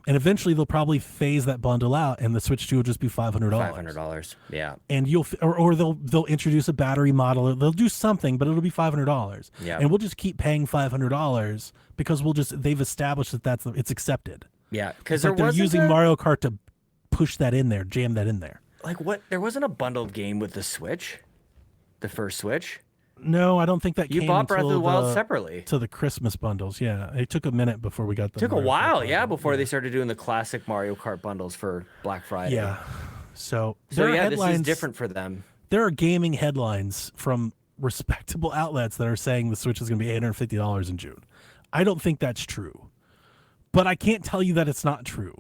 and eventually they'll probably phase that bundle out, and the Switch 2 will just be $500. $500, yeah. And or they'll introduce a battery model. They'll do something, but it'll be $500. Yeah. And we'll just keep paying $500 because they've established that it's accepted. Yeah, because they're using Mario Kart to push that in there, jam that in there. Like what? There wasn't a bundled game with the Switch, the first Switch. No, I don't think that you came bought Breath of the Wild separately to the Christmas bundles. Yeah, it took a minute before we got them. Took a while, before they started doing the classic Mario Kart bundles for Black Friday. Yeah, so this is different for them. There are gaming headlines from respectable outlets that are saying the Switch is going to be $850 in June. I don't think that's true. But I can't tell you that it's not true.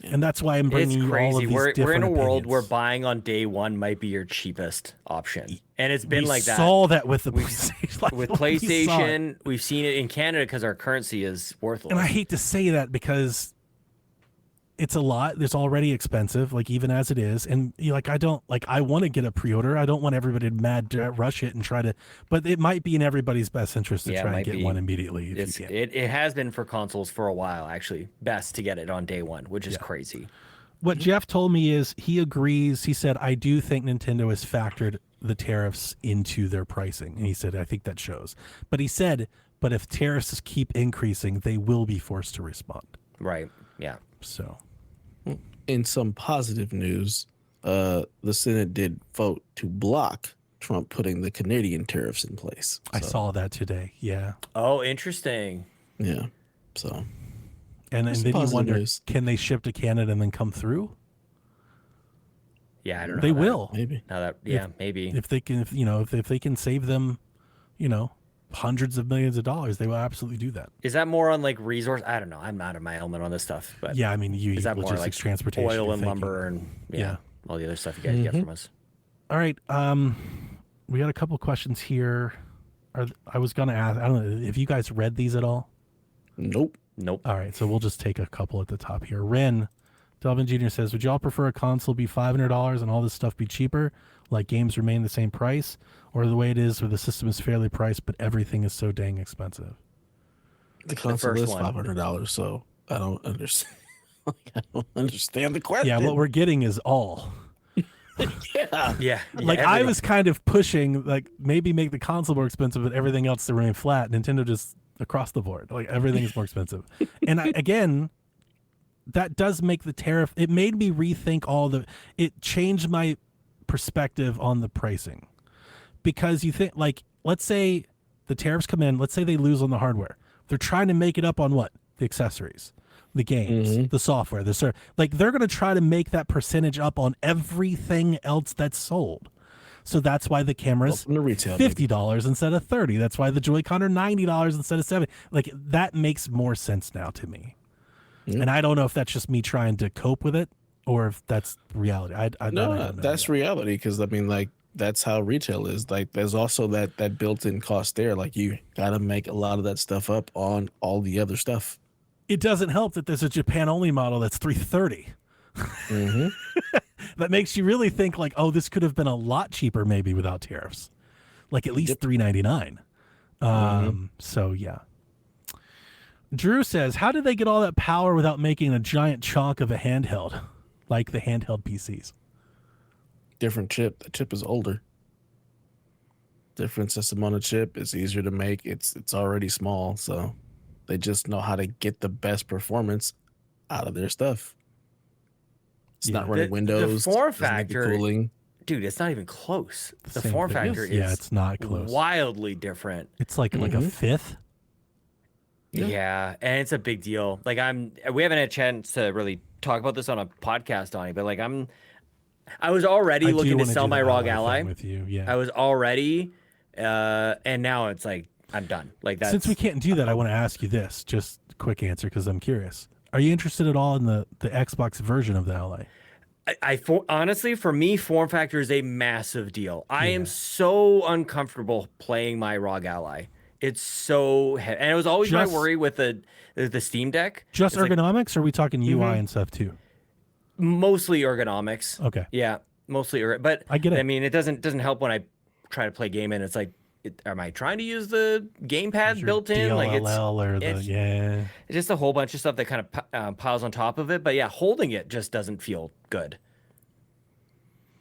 And that's why I'm bringing you all of these different We're in a world opinions. where buying on day one might be your cheapest option. And it's been like that. We saw that with the PlayStation. With PlayStation, we've seen it in Canada because our currency is worthless. And I hate to say that because it's a lot. It's already expensive, like even as it is. And like, I want to get a pre-order. I don't want everybody to rush it and try to, but it might be in everybody's best interest to try and get one immediately. If you can. It has been for consoles for a while, actually. Best to get it on day one, which is crazy. What Jeff told me is he agrees. He said, I do think Nintendo has factored the tariffs into their pricing. And he said, I think that shows. But he said, but if tariffs keep increasing, they will be forced to respond. Right. Yeah. So, in some positive news, the Senate did vote to block Trump putting the Canadian tariffs in place. I saw that today. Yeah. Oh, interesting. Yeah. So. And then you wonder, news. Can they ship to Canada and then come through? Yeah, I don't know. They will. Maybe. Maybe. If they can, if they can save them, hundreds of millions of dollars, they will absolutely do that. Is that more on like resource? I don't know. I'm out of my element on this stuff. But yeah, I mean, is that more like transportation, oil and lumber and all the other stuff you guys get from us? All right. We got a couple questions here. I was gonna ask. I don't know if you guys read these at all. Nope. All right, so we'll just take a couple at the top here. Ren, Delvin Jr. says, would y'all prefer a console be $500 and all this stuff be cheaper, like games remain the same price, or the way it is where the system is fairly priced but everything is so dang expensive? The console is $500, so I don't understand. I don't understand the question. Yeah, what we're getting is all. Yeah. Like I was kind of pushing, like maybe make the console more expensive, but everything else to remain flat. Nintendo just across the board, like everything is more expensive. And again, that does make the tariff. It made me rethink it changed my perspective on the pricing, because you think, like, let's say the tariffs come in, let's say they lose on the hardware. They're trying to make it up on what? The accessories, the games, the software, like they're going to try to make that percentage up on everything else that's sold. So that's why the camera's $50 instead of $30. That's why the Joy-Con are $90 instead of $70. Like that makes more sense now to me. And I don't know if that's just me trying to cope with it or if that's reality. I don't know that's reality, because I mean, like, that's how retail is. Like, there's also that built-in cost there. Like, you gotta make a lot of that stuff up on all the other stuff. It doesn't help that there's a Japan-only model that's $330. That makes you really think, like, oh, this could have been a lot cheaper maybe without tariffs, like at least $399. So yeah. Drew says, how did they get all that power without making a giant chunk of a handheld, like the handheld PCs? Different chip. The chip is older. Different system on a chip. It's easier to make. It's already small, so they just know how to get the best performance out of their stuff. It's not running Windows. The form factor, cooling. Dude, it's not even close. The Same form thing. factor is it's not close. Wildly different. It's like a fifth. Yeah, and it's a big deal. Like we haven't had a chance to really talk about this on a podcast, Donnie, but like I was already looking to sell my ROG Ally with you. Yeah, I was already, and now it's like I'm done. Like that. Since we can't do that, I want to ask you this, just quick answer, because I'm curious. Are you interested at all in the Xbox version of the Ally? Honestly, for me, form factor is a massive deal. I am so uncomfortable playing my ROG Ally. It's so heavy. And it was always my worry with the Steam Deck. Just ergonomics, or are we talking UI and stuff too? Mostly ergonomics. Okay. Yeah, mostly but I get it. I mean, it doesn't help when I try to play game and it's like, am I trying to use the gamepad built in? It's just a whole bunch of stuff that kind of piles on top of it. But yeah, holding it just doesn't feel good.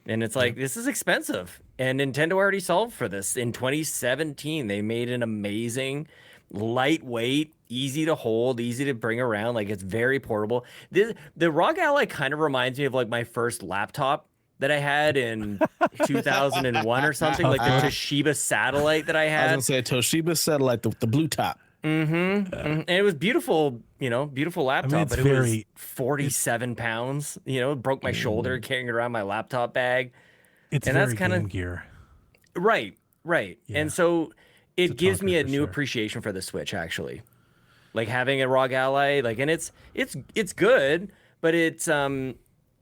And it's like, this is expensive. And Nintendo already solved for this. In 2017, they made an amazing, lightweight, easy to hold, easy to bring around. Like, it's very portable. The ROG Ally kind of reminds me of like my first laptop that I had in 2001 or something, like the Toshiba Satellite that I had. I was going to say Toshiba Satellite, the blue top. And it was beautiful, beautiful laptop, but it was 47 pounds, broke my shoulder carrying it around my laptop bag. It's very Game Gear. Right. Yeah. And so it gives me a new appreciation for the Switch, actually. Like having a ROG Ally, like, and it's good, but it's,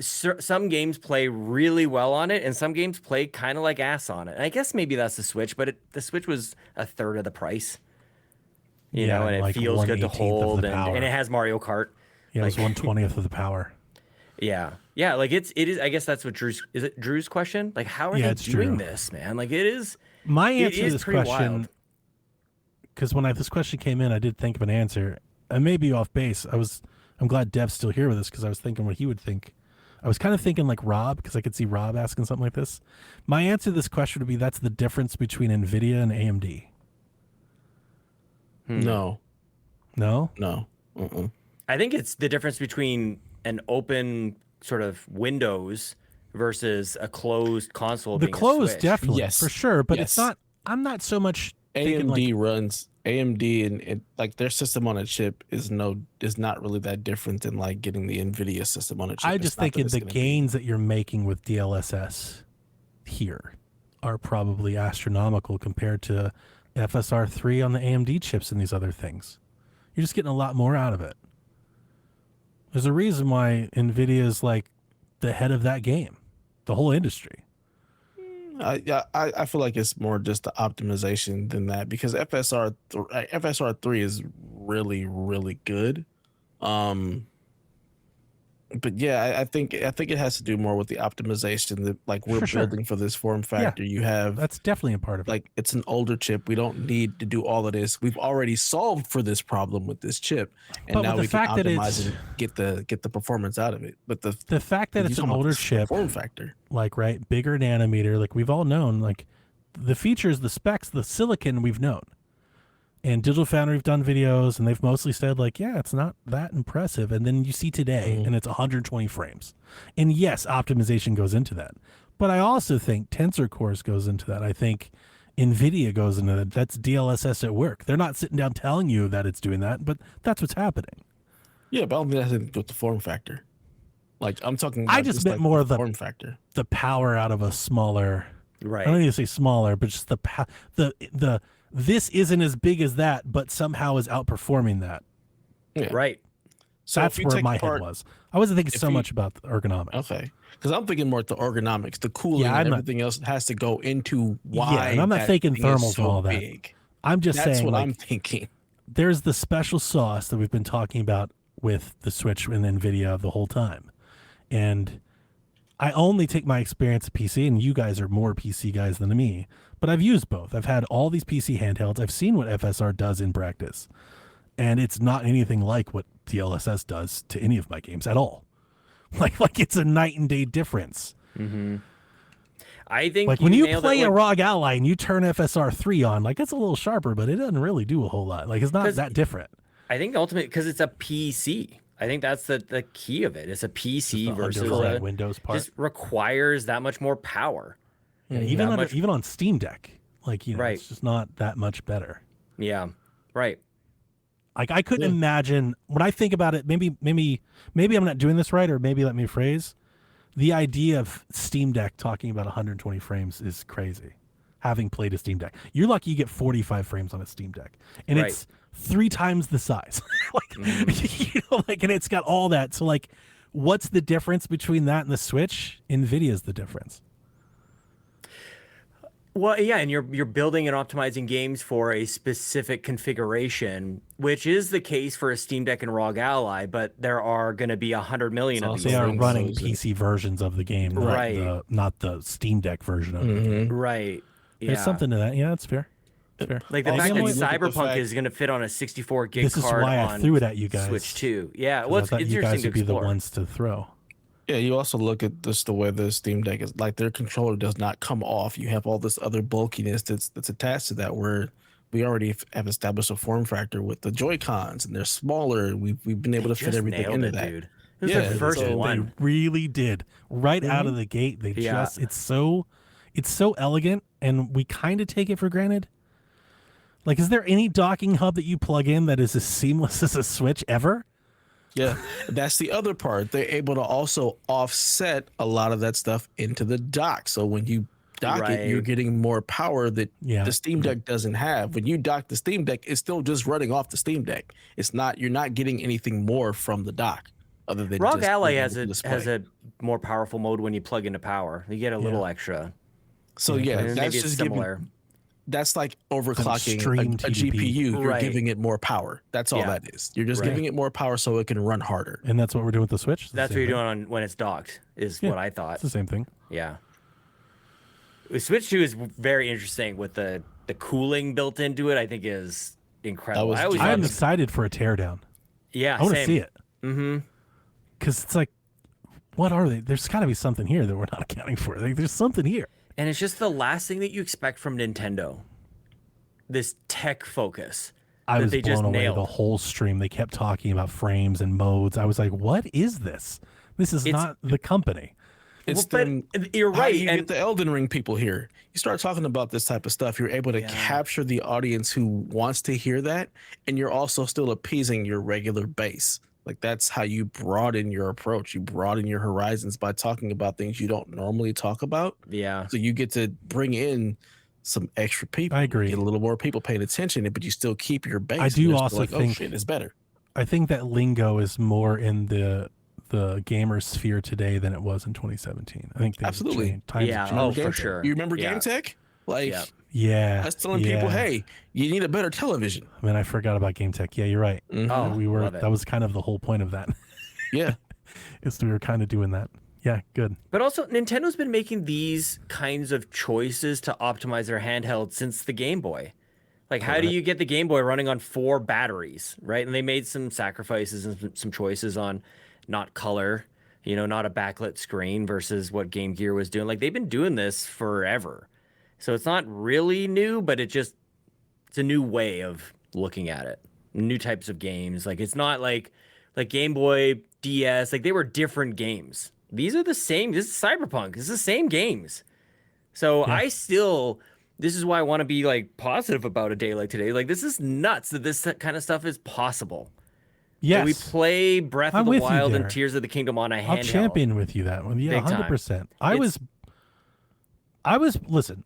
some games play really well on it, and some games play kind of like ass on it. And I guess maybe that's the Switch, but the Switch was a third of the price. You know, and it like feels good to 1/18 hold, and it has Mario Kart. Yeah, like, it was 1/20 of the power. Yeah. Yeah, like it is. I guess that's what Drew's question? Like, how are Yeah, they it's doing Drew. this, man? Like it is. My It answer to is this pretty question, wild. because when this question came in, I did think of an answer. I may be off base. I'm glad Dev's still here with us because I was thinking what he would think. I was kind of thinking like Rob, because I could see Rob asking something like this. My answer to this question would be that's the difference between NVIDIA and AMD. No, No? no. I think it's the difference between an open sort of Windows versus a closed console. The being a closed, Switch. definitely, Yes. for sure. But it's Yes. not, I'm not so much thinking AMD like, runs AMD and like their system on a chip is not really that different than like getting the NVIDIA system on a chip. I It's just not that thinking it's the gonna be- gains that you're making with DLSS here are probably astronomical compared to FSR3 on the AMD chips and these other things. You're just getting a lot more out of it. There's a reason why NVIDIA is like the head of that game, the whole industry. I feel like it's more just the optimization than that because FSR3 is really really good. But yeah, I think it has to do more with the optimization that like we're For sure. building for this form factor. You have That's definitely a part of it. like it's an older chip. We don't need to do all of this. We've already solved for this problem with this chip, and But now with we the can fact that optimize it's- and get the performance out of it. But the fact that you it's an talking about older this chip, form factor. like, right, bigger nanometer, like we've all known, like the features, the specs, the silicon we've known. And Digital Foundry have done videos and they've mostly said like, yeah, it's not that impressive. And then you see today and it's 120 frames. And yes, optimization goes into that. But I also think Tensor Cores goes into that. I think NVIDIA goes into that. That's DLSS at work. They're not sitting down telling you that it's doing that, but that's what's happening. Yeah, but I don't think that's anything to do with the form factor. Like I'm talking. I about just meant like more of the form factor. The power out of a smaller, Right. I don't need to say smaller, but just the this isn't as big as that, but somehow is outperforming that. Yeah. Right. So That's if you where take my apart- head was. I wasn't thinking if so you- much about the ergonomics. Okay, because I'm thinking more at the ergonomics, the cooling, Yeah, and I'm not- everything else has to go into why. and I'm not that thinking thing is thermals so and all that. big. I'm just That's saying, what like, I'm thinking. there's the special sauce that we've been talking about with the Switch and NVIDIA the whole time. And I only take my experience at PC, and you guys are more PC guys than me, but I've used both. I've had all these PC handhelds. I've seen what FSR does in practice, and it's not anything like what DLSS does to any of my games at all. Like it's a night and day difference. I think Like when you nailed play it a with- ROG Ally and you turn FSR3 on, like it's a little sharper, but it doesn't really do a whole lot. Like it's not 'Cause- that different. I think ultimately because it's a PC. I think that's the key of it. It's a PC The versus underlying a, Windows part. just requires that much more power. Yeah, that even much- on Steam Deck, like Right. it's just not that much better. Yeah. Right. Like I couldn't imagine when I think about it. Maybe I'm not doing this right, or maybe let me phrase. The idea of Steam Deck talking about 120 frames is crazy. Having played a Steam Deck, you're lucky you get 45 frames on a Steam Deck, and Right. it's 3 times the size. Like you know, like, and it's got all that. So like, what's the difference between that and the Switch? NVIDIA's the difference. Well, yeah, and you're building and optimizing games for a specific configuration, which is the case for a Steam Deck and ROG Ally, but there are going to to be 100 million of It's these. They are Windows running and- PC versions of the game, Right. not the Steam Deck version of it. Right. Yeah. There's something to that. Yeah, that's fair. That's fair. Like the Also, fact that when you look at the Cyberpunk fact- is going to fit on a 64 gig This is card why I on threw it at you guys. Switch 2. Yeah, 'Cause well, I it's thought you interesting guys to would be the explore. ones to throw. Yeah, you also look at just the way the Steam Deck is. Like their controller does not come off. You have all this other bulkiness that's attached to that. Where we already have established a form factor with the Joy Cons, and they're smaller. We've been able to fit Just everything nailed into it, that. dude. It was Yeah, the first so one. They really did. Right out of the gate, they Yeah. just it's so elegant, and we kind of take it for granted. Like, is there any docking hub that you plug in that is as seamless as a Switch ever? Yeah, that's the other part. They're able to also offset a lot of that stuff into the dock. So when you dock it, you're Right. getting more power that Yeah. the Steam Deck doesn't have. When you dock the Steam Deck, it's still just running off the Steam Deck. It's not. You're not getting anything more from the dock other than ROG just Ally being has able a to display. has a more powerful mode when you plug into power. You get a little extra. So yeah, Maybe that's it's just similar. that's like overclocking extreme a TDP. GPU. You're Right. giving it more power. That's all Yeah. that is. You're just Right. giving it more power so it can run harder. And that's what we're doing with the Switch. It's the That's what same you're thing. doing on when it's docked, is Yeah. what I thought. It's the same thing. Yeah. The Switch 2 is very interesting with the cooling built into it. I think is incredible. was I always I'm thought excited for a teardown. yeah, I want to same. see it. Mm-hmm. Because it's like, what are they? There's got to be something here that we're not accounting for. Like, there's something here. And it's just the last thing that you expect from Nintendo. This tech focus. I that was they just blown away nailed. the whole stream. They kept talking about frames and modes. I was like, what is this? This is It's- not the company. It's Well, them- but you're how right. you And get the Elden Ring people here. You start talking about this type of stuff, you're able to capture the audience who wants to hear that, and you're also still appeasing your regular base. Like that's how you broaden your approach. You broaden your horizons by talking about things you don't normally talk about. yeah. So you get to bring in some extra people. I agree. Get a little more people paying attention, but you still keep your base. I and do they're still also like, think- oh shit, it's better. I think that lingo is more in the gamer sphere today than it was in 2017. I think things have Absolutely. changed. Times have Yeah. changed. Oh, Game for Tech? sure. You remember Yeah. Game Tech? Like Yeah. Yeah. I was telling yeah. people, hey, you need a better television. I mean, I forgot about Game Tech. Yeah, you're right. Mhm. Oh, we were. love it. That was kind of the whole point of that. Yeah. Is we were kind of doing that. Yeah, good. But also, Nintendo's been making these kinds of choices to optimize their handheld since the Game Boy. Like, how do you get the Game Boy running on 4 batteries, right? And they made some sacrifices and some choices on not color, not a backlit screen versus what Game Gear was doing. Like, they've been doing this forever. So it's not really new, but it's a new way of looking at it. New types of games. Like, it's not like Game Boy, DS, like they were different games. These are the same. This is Cyberpunk. This is the same games. So this is why I want to be like positive about a day like today. Like this is nuts that this kind of stuff is possible. Yes. That we play Breath I'm of the with you Wild and there. Tears of the Kingdom on a handheld. I'll champion with you that one. Yeah, Big time. 100%. I was listen.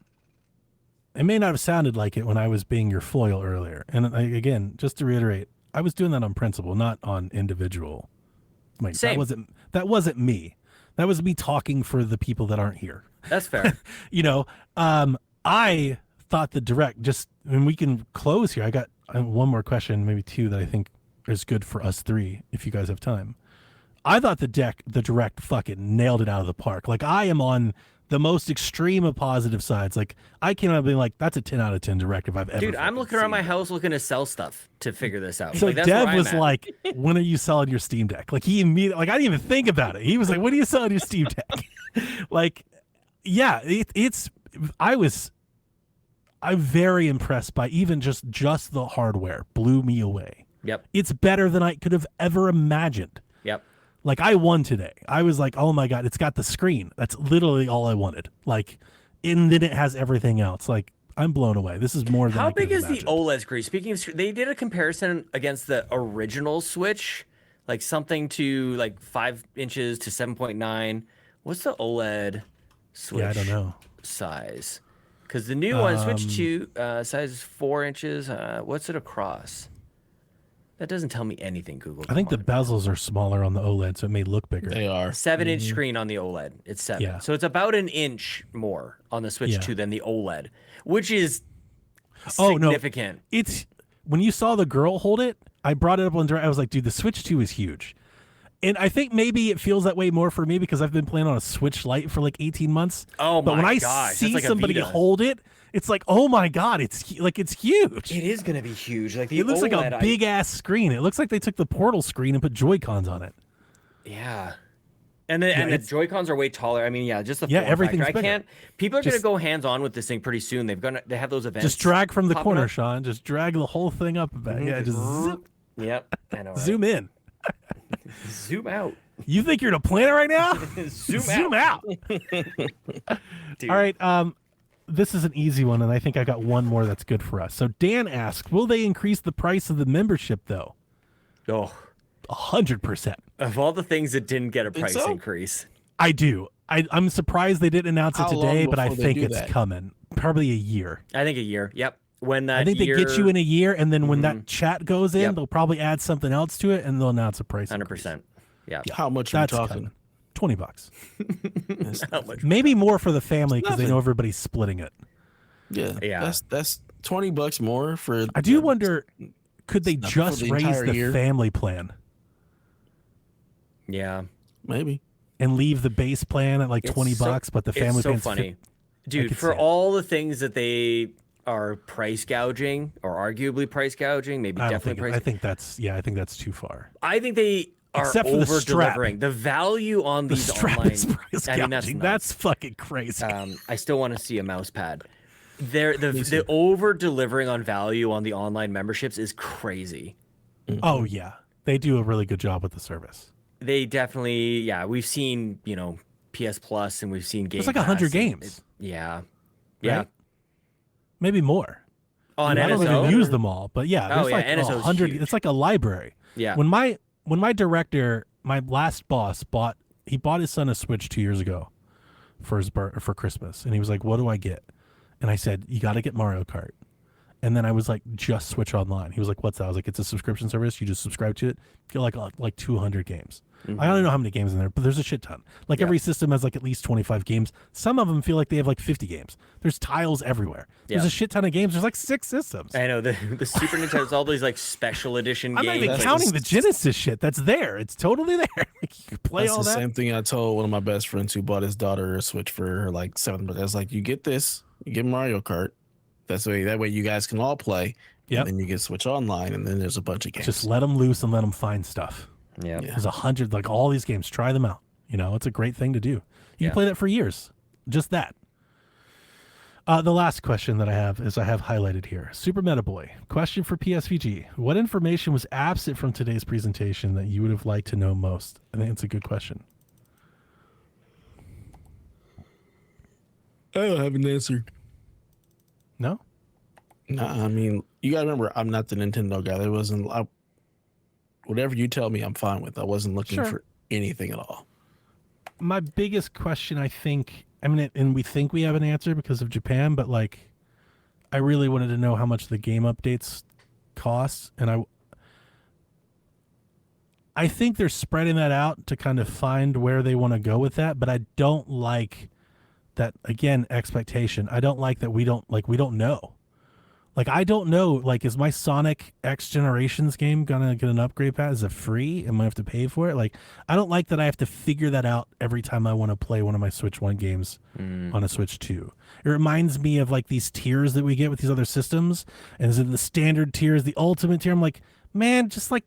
It may not have sounded like it when I was being your foil earlier. And again, just to reiterate, I was doing that on principle, not on individual. Like Same. that wasn't me. That was me talking for the people that aren't here. That's fair. I thought the direct and we can close here. I got one more question, maybe 2 that I think is good for us 3 if you guys have time. I thought the direct fucking nailed it out of the park. Like I am on the most extreme of positive sides. Like I came out being like, that's a 10 out of 10 direct if I've ever. Dude, I'm fucking looking around seen my it. house looking to sell stuff to figure this out. So like, that's where Dev I'm was at. like, when are you selling your Steam Deck? Like he immediately, like I didn't even think about it. He was like, when are you selling your Steam Deck? Like, yeah, I'm very impressed by even just the hardware blew me away. Yep. It's better than I could have ever imagined. Yep. Like I won today. I was like, oh my God, it's got the screen. That's literally all I wanted. Like, and then it has everything else. Like I'm blown away. This is more than How I could big have is the imagined. OLED screen? Speaking of, they did a comparison against the original Switch, like something to like 5 inches to 7.9. What's the OLED Switch? Yeah, I don't know. Size, because the new one Switch 2 size is 4 inches. What's it across? That doesn't tell me anything. Google. I think the come on. bezels are smaller on the OLED, so it may look bigger. They are. 7-inch screen on the OLED. It's 7. Yeah. So it's about an inch more on the Switch Yeah. 2 than the OLED, which is Oh, no. significant. It's when you saw the girl hold it, I brought it up on direct. I was like, dude, the Switch 2 is huge. And I think maybe it feels that way more for me because I've been playing on a Switch Lite for like 18 months. Oh but my when I gosh, that's see like a somebody Vita. hold it, it's like, oh my God, it's huge. It is going to be huge. Like the It looks like OLED, a big ass screen. It looks like they took the Portal screen and put Joy-Cons on it. Yeah. And the Joy-Cons are way taller. I mean, yeah, just the Yeah, form everything's factor. I bigger. can't. People are going to Just- go hands-on with this thing pretty soon. They have those events. Just drag from the popping corner, up. Sean. Just drag the whole thing up a bit. Yeah, just zip, Yep. I know. Right? zoom in. Zoom out. You think you're in a planet right now? Zoom out. Dude. All right. This is an easy one, and I think I got one more that's good for us. So Dan asked, will they increase the price of the membership, though? Oh, 100%. of all the things that didn't get a Think price so? increase. I do. I'm surprised they didn't announce it How long today, but I before they think do it's that? coming. Probably a year. I think a year. Yep. When that I think year, they get you in a year, and then when Mhm. that chat goes in, Yep. they'll probably add something else to it, and they'll announce a price. 100%. Yeah. How much are we That's talking? coming. $20. How much? Maybe more for the family because they nothing. know everybody's splitting it. Yeah, Yeah. that's $20 more for. I do wonder, could they nothing for just the raise entire the year. family plan Yeah. Maybe. and leave the base plan at like It's $20, so- but the family it's so plan's funny. Dude, could for see it. all the things that they are price gouging or arguably price gouging, maybe I don't definitely think. price. I think that's too far. I think they are Except for the over strap. delivering. The value on The these strap online. is price I mean, gouging. that's That's fucking crazy. I still want to see a mouse pad. The over delivering on value on the online memberships is crazy. Oh yeah, they do a really good job with the service. They definitely, yeah. We've seen, PS Plus, and we've seen Game It's like Pass, 100 and games, yeah, yeah. right? Maybe more. On I don't NSO, really use them all, but yeah, Oh, there's yeah, like NSO 's 100. huge. It's like a library. yeah. When my director, my last boss bought his son a Switch 2 years ago for for Christmas, and he was like, "What do I get?" And I said, "You got to get Mario Kart." And then I was like, "Just Switch Online." He was like, "What's that?" I was like, "It's a subscription service. You just subscribe to it. Get like 200 games." I don't know how many games in there, but there's a shit ton. Like Yeah. every system has like at least 25 games. Some of them feel like they have like 50 games. There's tiles everywhere. There's Yeah. a shit ton of games. There's like 6 systems. I know the Super Nintendo's all these like special edition I'm games. not even like, counting the Genesis shit. That's there. It's totally there. Like you can play That's all the that. same thing I told one of my best friends who bought his daughter a Switch for her like 7th birthday. I was like, you get this, you get Mario Kart. That way you guys can all play. Yep. And then you get Switch Online, and then there's a bunch of games. Just let them loose and let them find stuff. Yeah. Yeah. There's 100, like all these games. Try them out. It's a great thing to do. You Yeah. can play that for years. Just that. The last question that I have highlighted here. Super Meta Boy. Question for PSVG. What information was absent from today's presentation that you would have liked to know most? I think it's a good question. I don't have an answer. No? Nah, I mean, you gotta remember, I'm not the Nintendo guy. There wasn't. Whatever you tell me, I'm fine with. I wasn't looking Sure. for anything at all. My biggest question, and we think we have an answer because of Japan, but like, I really wanted to know how much the game updates cost, and I think they're spreading that out to kind of find where they want to go with that, but I don't like that, again, expectation. I don't like that we don't know. Like, I don't know, like, is my Sonic X Generations game gonna get an upgrade pass? Is it free? Am I have to pay for it? Like, I don't like that I have to figure that out every time I want to play one of my Switch 1 games on a Switch 2. It reminds me of, like, these tiers that we get with these other systems. And is it the standard tier, is the ultimate tier? I'm like, man, just, like,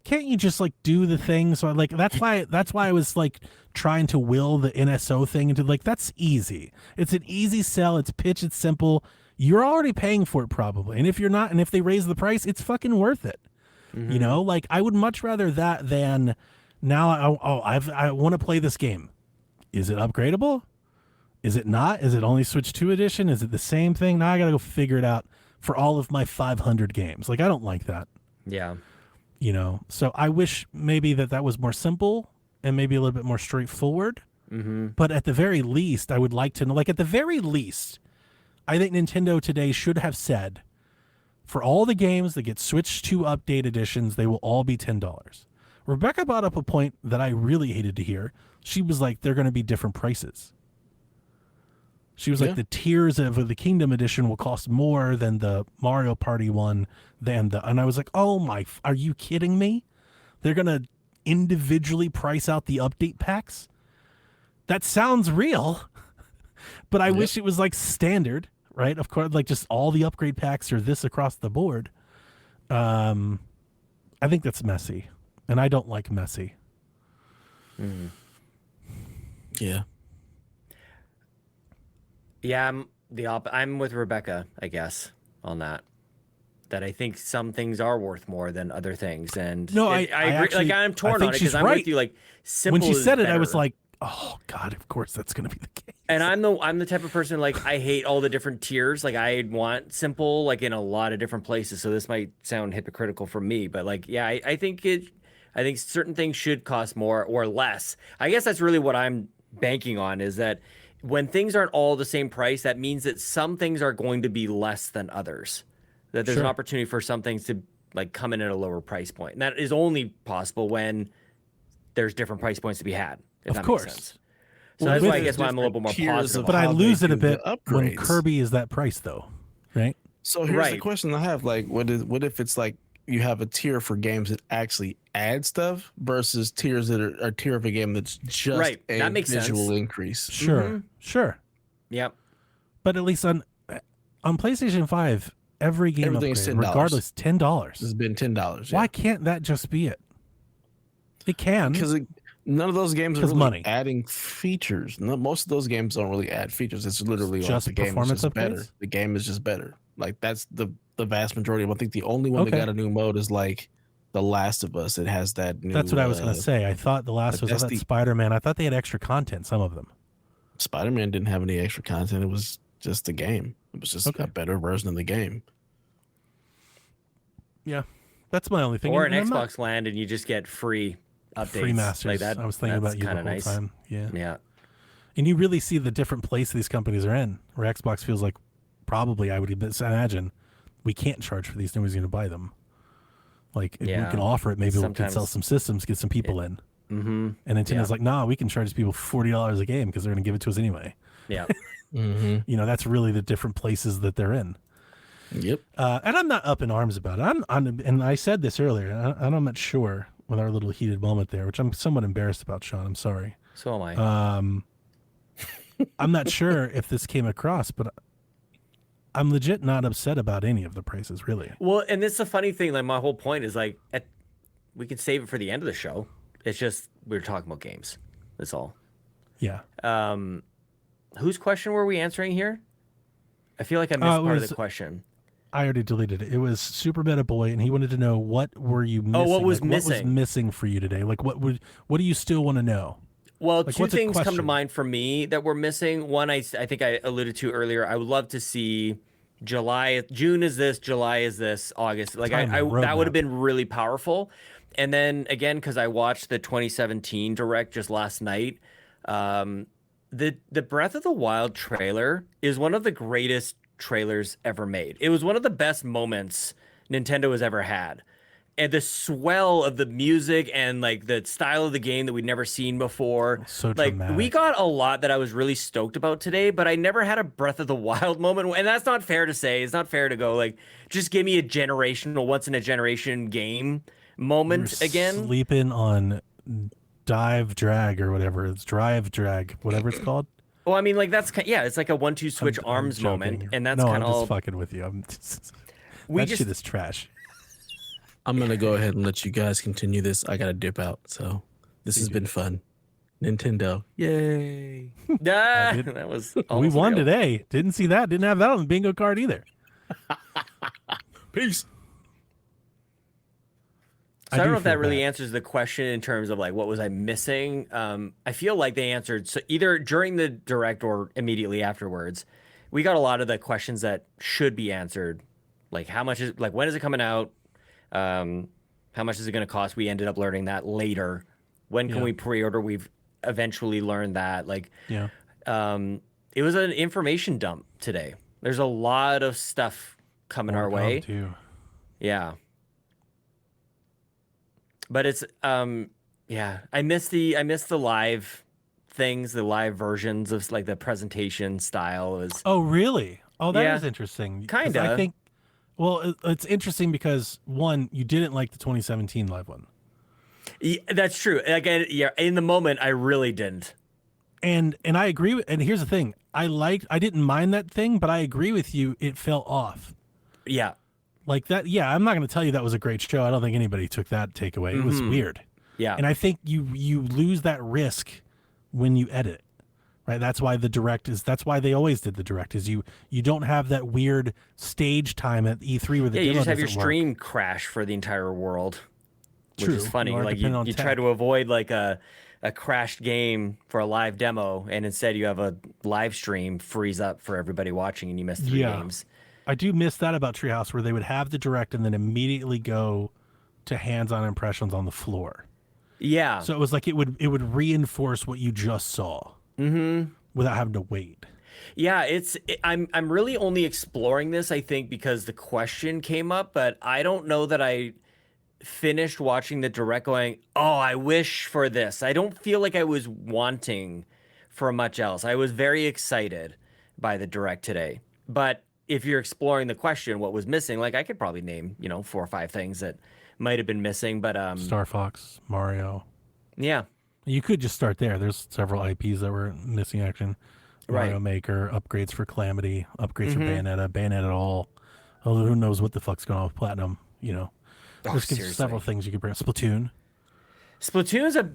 can't you just, like, do the thing? So, like, that's why I was, like, trying to will the NSO thing into, like, that's easy. It's an easy sell. It's pitch. It's simple. You're already paying for it probably. And if you're not, and if they raise the price, it's fucking worth it. Like I would much rather that than now. I want to play this game. Is it upgradable? Is it not? Is it only Switch 2 edition? Is it the same thing? Now I got to go figure it out for all of my 500 games. Like I don't like that, Yeah. So I wish maybe that was more simple and maybe a little bit more straightforward. But at the very least, I would like to know, like at the very least, I think Nintendo today should have said, for all the games that get Switch 2 update editions, they will all be $10. Rebecca brought up a point that I really hated to hear. She was like, they're going to be different prices. She was like, the tiers of the Kingdom edition will cost more than the Mario Party one. And I was like, are you kidding me? They're going to individually price out the update packs? That sounds real. But I wish it was like standard, right? Of course, like just all the upgrade packs are this across the board. I think that's messy, and I don't like messy. Yeah. Yeah, I'm with Rebecca, I guess, on that. That I think some things are worth more than other things, and No, I I agree. actually- Like I'm torn I think on it she's because I'm right. with you. Like simple When she is said it, I was better. like, oh God, of course that's going to be the case. And I'm the type of person like I hate all the different tiers. Like I want simple like in a lot of different places. So this might sound hypocritical from me, but like yeah, I think certain things should cost more or less. I guess that's really what I'm banking on is that when things aren't all the same price, that means that some things are going to be less than others. That there's an Sure. opportunity for some things to like come in at a lower price point. And that is only possible when there's different price points to be had. If Of that course. makes sense. So that's why I guess why I'm a little bit more positive. But I lose it a bit when upgrades. Kirby is that price, though, right? So here's the question I have: like, what if it's like you have a tier for games that actually add stuff versus tiers that are a tier of a game that's just a that makes visual sense. increase? Sure. Yep. But at least on PlayStation 5, every game Everything's upgrade, $10. regardless, $10. It's been $10. Why can't that just be it? It can. Because none of those games are really money. adding features. No, most of those games don't really add features. It's literally Just the game is performance just better. upgrades? The game is just better. Like that's the vast majority of them. I think the only one that got a new mode is like The Last of Us. It has that new. That's what I was going to say. I thought The Last was that Spider-Man. I thought they had extra content, some of them. Spider-Man didn't have any extra content. It was just the game. It was just a better version of the game. Yeah. That's my only thing. Or an Xbox Land and you just get free updates. Free masters. Like that. I was thinking about you the whole nice. time. Yeah. Yeah. And you really see the different place these companies are in, where Xbox feels like probably, I would imagine, we can't charge for these. Nobody's going to buy them. Like, if we can offer it, maybe we can sell some systems, get some people in. Mm-hmm. And Nintendo's like, nah, we can charge people $40 a game because they're going to give it to us anyway. Yeah. You know, that's really the different places that they're in. Yep. And I'm not up in arms about it. And I said this earlier, and I'm not sure with our little heated moment there, which I'm somewhat embarrassed about, Sean. I'm sorry. So am I. I'm not sure if this came across, but I'm legit not upset about any of the prices, really. Well, and it's the funny thing. Like my whole point is like, we can save it for the end of the show. It's just we're talking about games. That's all. Yeah. Whose question were we answering here? I feel like I missed part of the question. I already deleted it. It was Super Meta Boy, and he wanted to know what were you missing? Oh, what was missing? What was missing for you today? Like, what do you still want to know? Well, like, two things come to mind for me that were missing. One, I think I alluded to earlier. I would love to see June is this, July is this, August. Like that would have been really powerful. And then again, because I watched the 2017 Direct just last night, the Breath of the Wild trailer is one of the greatest trailers ever made. It was one of the best moments Nintendo has ever had. And the swell of the music and like the style of the game that we'd never seen before. So like dramatic. We got a lot that I was really stoked about today, but I never had a Breath of the Wild moment. And that's not fair to say. It's not fair to go like, just give me a generational, once in a generation game moment again. Sleeping on Dive Drag or whatever. It's Drive Drag, whatever it's called. Well, I mean, like that's it's like a 1-2 switch arms moment, and that's kind of all. I'm just fucking with you. Shit is trash. I'm gonna go ahead and let you guys continue this. I gotta dip out. So this has been fun. Nintendo, yay! That was we won real. today. Didn't see that. Didn't have that on the bingo card either. Peace. So I don't know if that really answers the question in terms of like what was I missing. I feel like they answered so either during the Direct or immediately afterwards. We got a lot of the questions that should be answered, like how much is when is it coming out? How much is it going to cost? We ended up learning that later. When can we pre-order? We've eventually learned that. Like, it was an information dump today. There's a lot of stuff coming our way. Too. Yeah. But it's I miss the live things, the live versions of like the presentation style is. Oh really? Oh, that is interesting. Kind of. I think. Well, it's interesting because one, you didn't like the 2017 live one. Yeah, that's true. Again, yeah, in the moment, I really didn't. And I agree with. And here's the thing: I didn't mind that thing, but I agree with you. It fell off. Yeah. Like that. Yeah, I'm not going to tell you that was a great show. I don't think anybody took that takeaway. It was weird. Yeah. And I think you lose that risk when you edit. Right, that's why the Direct is. That's why they always did the Direct. Is you don't have that weird stage time at E3 where the demo you just have your doesn't stream work. crash for the entire world, which True. is funny. You are Like dependent on you tech. try to avoid like a crashed game for a live demo, and instead you have a live stream freeze up for everybody watching, and you miss 3 games. I do miss that about Treehouse, where they would have the Direct and then immediately go to hands-on impressions on the floor. Yeah. So it was like it would reinforce what you just saw. Without having to wait. Yeah, I'm really only exploring this, I think, because the question came up, but I don't know that I finished watching the Direct going, oh, I wish for this. I don't feel like I was wanting for much else. I was very excited by the direct today. But if you're exploring the question, what was missing, like I could probably name, 4 or 5 things that might have been missing. But Star Fox, Mario. yeah. You could just start there. There's several IPs that were missing action. Mario Right. Maker, upgrades for Calamity, upgrades for Bayonetta all. Although who knows what the fuck's going on with Platinum, There's seriously. several things you could bring. Splatoon's a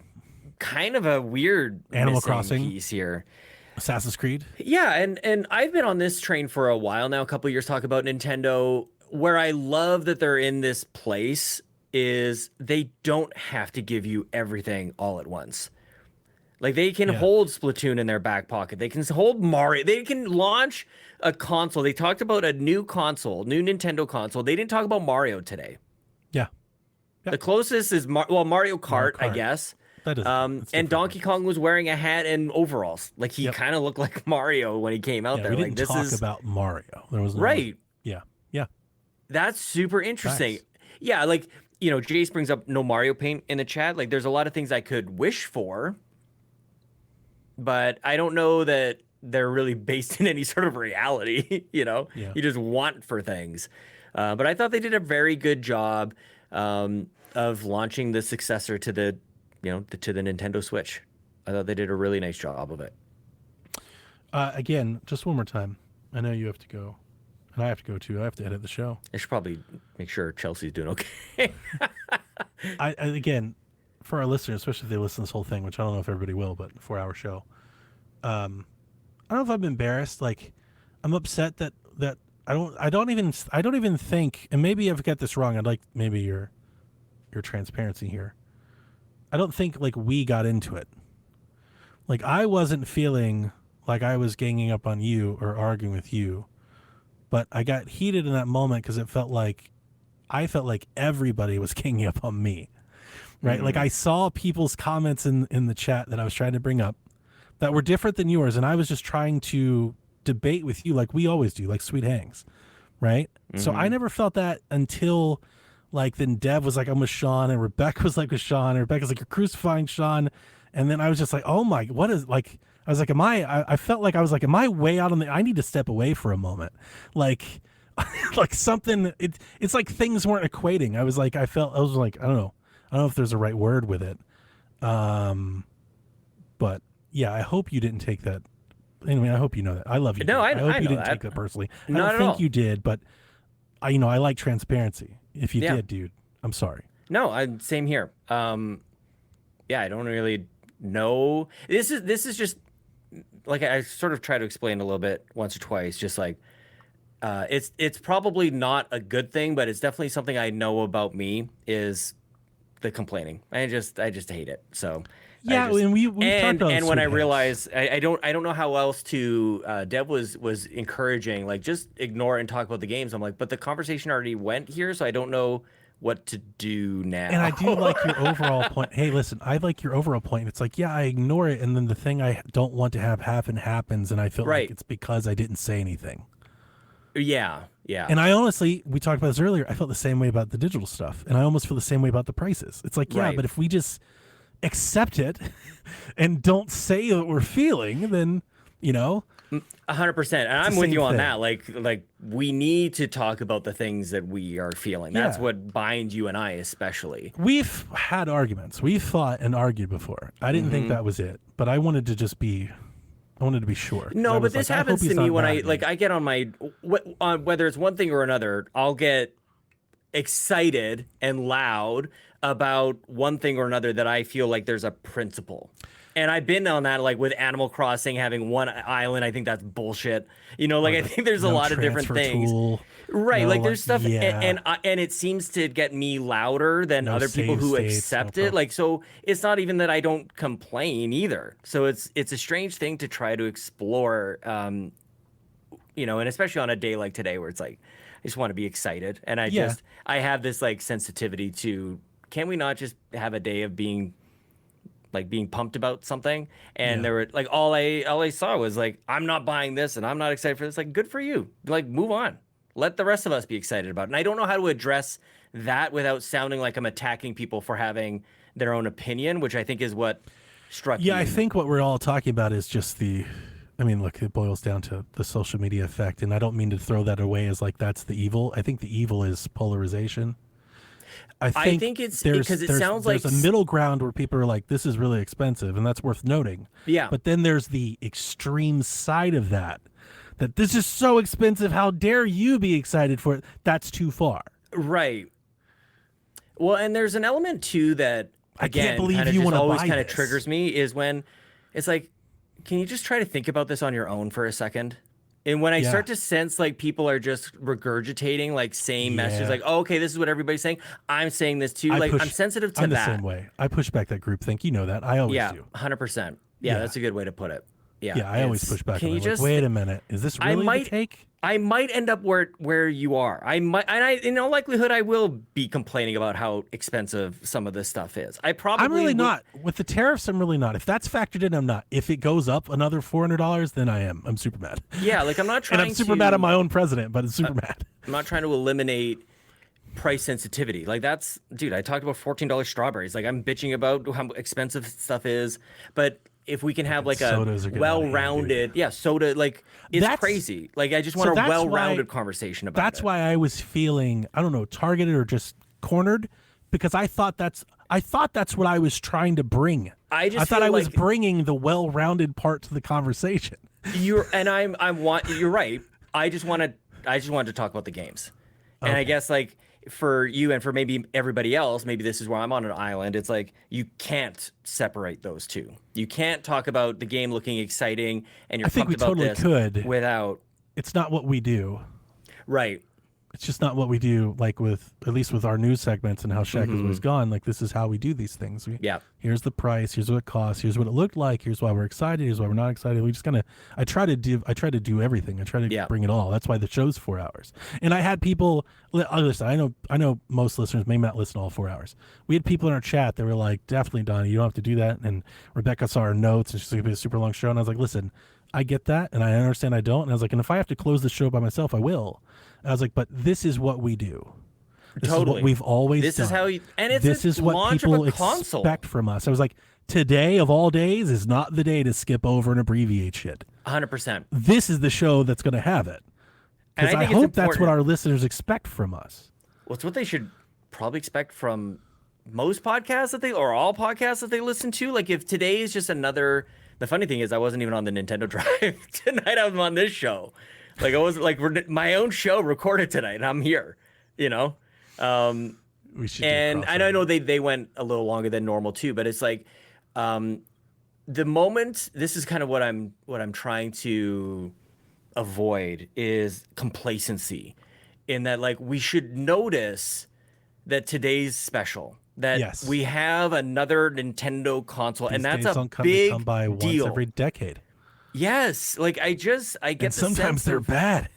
kind of a weird Animal missing Crossing. piece here. Assassin's Creed. Yeah, and I've been on this train for a while now, a couple of years talk about Nintendo. Where I love that they're in this place is they don't have to give you everything all at once. Like they can hold Splatoon in their back pocket. They can hold Mario. They can launch a console. They talked about a new console, new Nintendo console. They didn't talk about Mario today. Yeah. The closest is Mario Kart, I guess. That is. And Donkey Kong was wearing a hat and overalls. Like he kind of looked like Mario when he came out there. We Like didn't talk about Mario. There was no, right. Yeah. That's super interesting. Nice. Yeah, like Jace brings up no Mario Paint in the chat. Like there's a lot of things I could wish for, but I don't know that they're really based in any sort of reality. You just want for things. But I thought they did a very good job of launching the successor to the to the Nintendo Switch. I thought they did a really nice job of it. Again, just one more time. I know you have to go, and I have to go too. I have to edit the show. I should probably make sure Chelsea's doing okay. I again, for our listeners, especially if they listen to this whole thing, which I don't know if everybody will, but 4-hour show. I don't know if I'm embarrassed. Like, I'm upset that I don't even think, and maybe I've got this wrong. I'd like maybe your transparency here. I don't think like we got into it. Like I wasn't feeling like I was ganging up on you or arguing with you, but I got heated in that moment because I felt like everybody was ganging up on me, right? Mm-hmm. Like I saw people's comments in the chat that I was trying to bring up that were different than yours, and I was just trying to debate with you like we always do, like sweet hangs, right? Mm-hmm. So I never felt that until like then Dev was like, I'm with Sean, and Rebecca was like with Sean, and Rebecca's like, you're crucifying Sean. And then I was just like, oh my, what is like, I was like, I felt like I was like, am I way out on I need to step away for a moment. Like, like something, it's like things weren't equating. I was like, I was like, I don't know if there's a right word with it. But yeah, I hope you didn't take that. Anyway, I hope you know that. I love you. No, I hope I you know didn't that. take that personally. Not I at don't think all. you did, but I like transparency. If you did, dude, I'm sorry. No, same here. Yeah, I don't really know. This is just like I sort of try to explain a little bit once or twice. Just like it's probably not a good thing, but it's definitely something I know about me is the complaining. I just hate it. So yeah, and we talked about and when I sweet realize I don't know how else to. Deb was encouraging like just ignore it and talk about the games. I'm like, but the conversation already went here, so I don't know what to do now. And I do like your overall point. Hey, listen, I like your overall point. It's like, yeah, I ignore it, and then the thing I don't want to have happen happens, and I feel like it's because I didn't say anything. Yeah. And I honestly, we talked about this earlier, I felt the same way about the digital stuff, and I almost feel the same way about the prices. It's like, yeah, but if we just accept it and don't say what we're feeling, then, 100%. And I'm with you on that. Like we need to talk about the things that we are feeling. That's what binds you and I especially. We've had arguments. We've fought and argued before. I didn't think that was it, but I wanted to just be sure. No, but this happens to me when I get on my on whether it's one thing or another, I'll get excited and loud about one thing or another that I feel like there's a principle. And I've been on that, like with Animal Crossing, having one island. I think that's bullshit. I think there's a lot of different things. Right. Like there's stuff and it seems to get me louder than other people who accept it. Like, so it's not even that I don't complain either. So it's a strange thing to try to explore, and especially on a day like today where it's like, I just want to be excited. And I have this like sensitivity to, can we not just have a day of being pumped about something? And there were like all I saw was like, I'm not buying this and I'm not excited for this. Like, good for you. Like, move on. Let the rest of us be excited about it. And I don't know how to address that without sounding like I'm attacking people for having their own opinion, which I think is what struck Yeah, you? I think what we're all talking about is just I mean, look, it boils down to the social media effect, and I don't mean to throw that away as like that's the evil. I think the evil is polarization. I think it's there's because it there's, sounds there's like a middle ground where people are like, this is really expensive, and that's worth noting. Yeah. But then there's the extreme side of that this is so expensive. How dare you be excited for it? That's too far. Right. Well, and there's an element too that I again can't believe kind of you just wanna always buy kind of this. triggers me is when it's like, can you just try to think about this on your own for a second? And when I Yeah. start to sense like people are just regurgitating like same messages, Yeah. like, oh, okay, this is what everybody's saying. I'm saying this too. I'm sensitive to I'm that. the same way. I push back that groupthink. You know that. I always Yeah, do. 100%. Yeah, Yeah. that's a good way to put it. Yeah, Yeah, I always push back. Can I'm you like, just wait a minute? Is this really the take? I might end up where you are. In all likelihood, I will be complaining about how expensive some of this stuff is. I'm really not. With the tariffs, I'm really not. If that's factored in, I'm not. If it goes up another $400, then I am. I'm super mad. Yeah, like I'm not trying. And I'm super mad at my own president, but I'm super mad. I'm not trying to eliminate price sensitivity. Like that's, dude. I talked about $14 strawberries. Like I'm bitching about how expensive stuff is, but if we can have like a Sodas are getting out of hand, well-rounded, soda, like it's That's- crazy. Like I just want so a that's well-rounded why- conversation about That's it. why I was feeling, I don't know, targeted or just cornered, because I thought that's what I was trying to bring. I just thought feel I was like- bringing the well-rounded part to the conversation. You're right. I just wanted to talk about the games. And I guess like for you and for maybe everybody else, maybe this is where I'm on an island. It's like you can't separate those two. You can't talk about the game looking exciting and you're I think pumped we about totally this could. without It's not what we do. right. It's just not what we do, like at least with our news segments and how Shaq has always gone. Like, this is how we do these things. Yeah. Here's the price. Here's what it costs. Here's what it looked like. Here's why we're excited. Here's why we're not excited. We just kind of, I try to do everything. I try to bring it all. That's why the show's 4 hours. And I had people, listen, I know most listeners may not listen all 4 hours. We had people in our chat that were like, definitely, Donnie, you don't have to do that. And Rebecca saw our notes and she's going to be a super long show. And I was like, listen, I get that. And I understand I don't. And I was like, and if I have to close the show by myself, I will. And I was like, but this is what we do. This is what we've always done. This is how you, and it's This is what launch people of a console. expect from us. I was like, today of all days is not the day to skip over and abbreviate shit. 100%. This is the show that's going to have it. And Because I think it's hope that's what important. our listeners expect from us. Well, it's what they should probably expect from most podcasts or all podcasts that they listen to. Like if today is just another, the funny thing is I wasn't even on the Nintendo Drive tonight. I was on this show. Like I was like my own show recorded tonight and I'm here, you know? We should. And I know they went a little longer than normal too, but it's like the moment, this is kind of what I'm trying to avoid is complacency in that like we should notice that today's special, that Yes. we have another Nintendo console, These and that's days a don't come, big they come by deal. once every decade. Yes, like I get And the sometimes sense they're of- bad.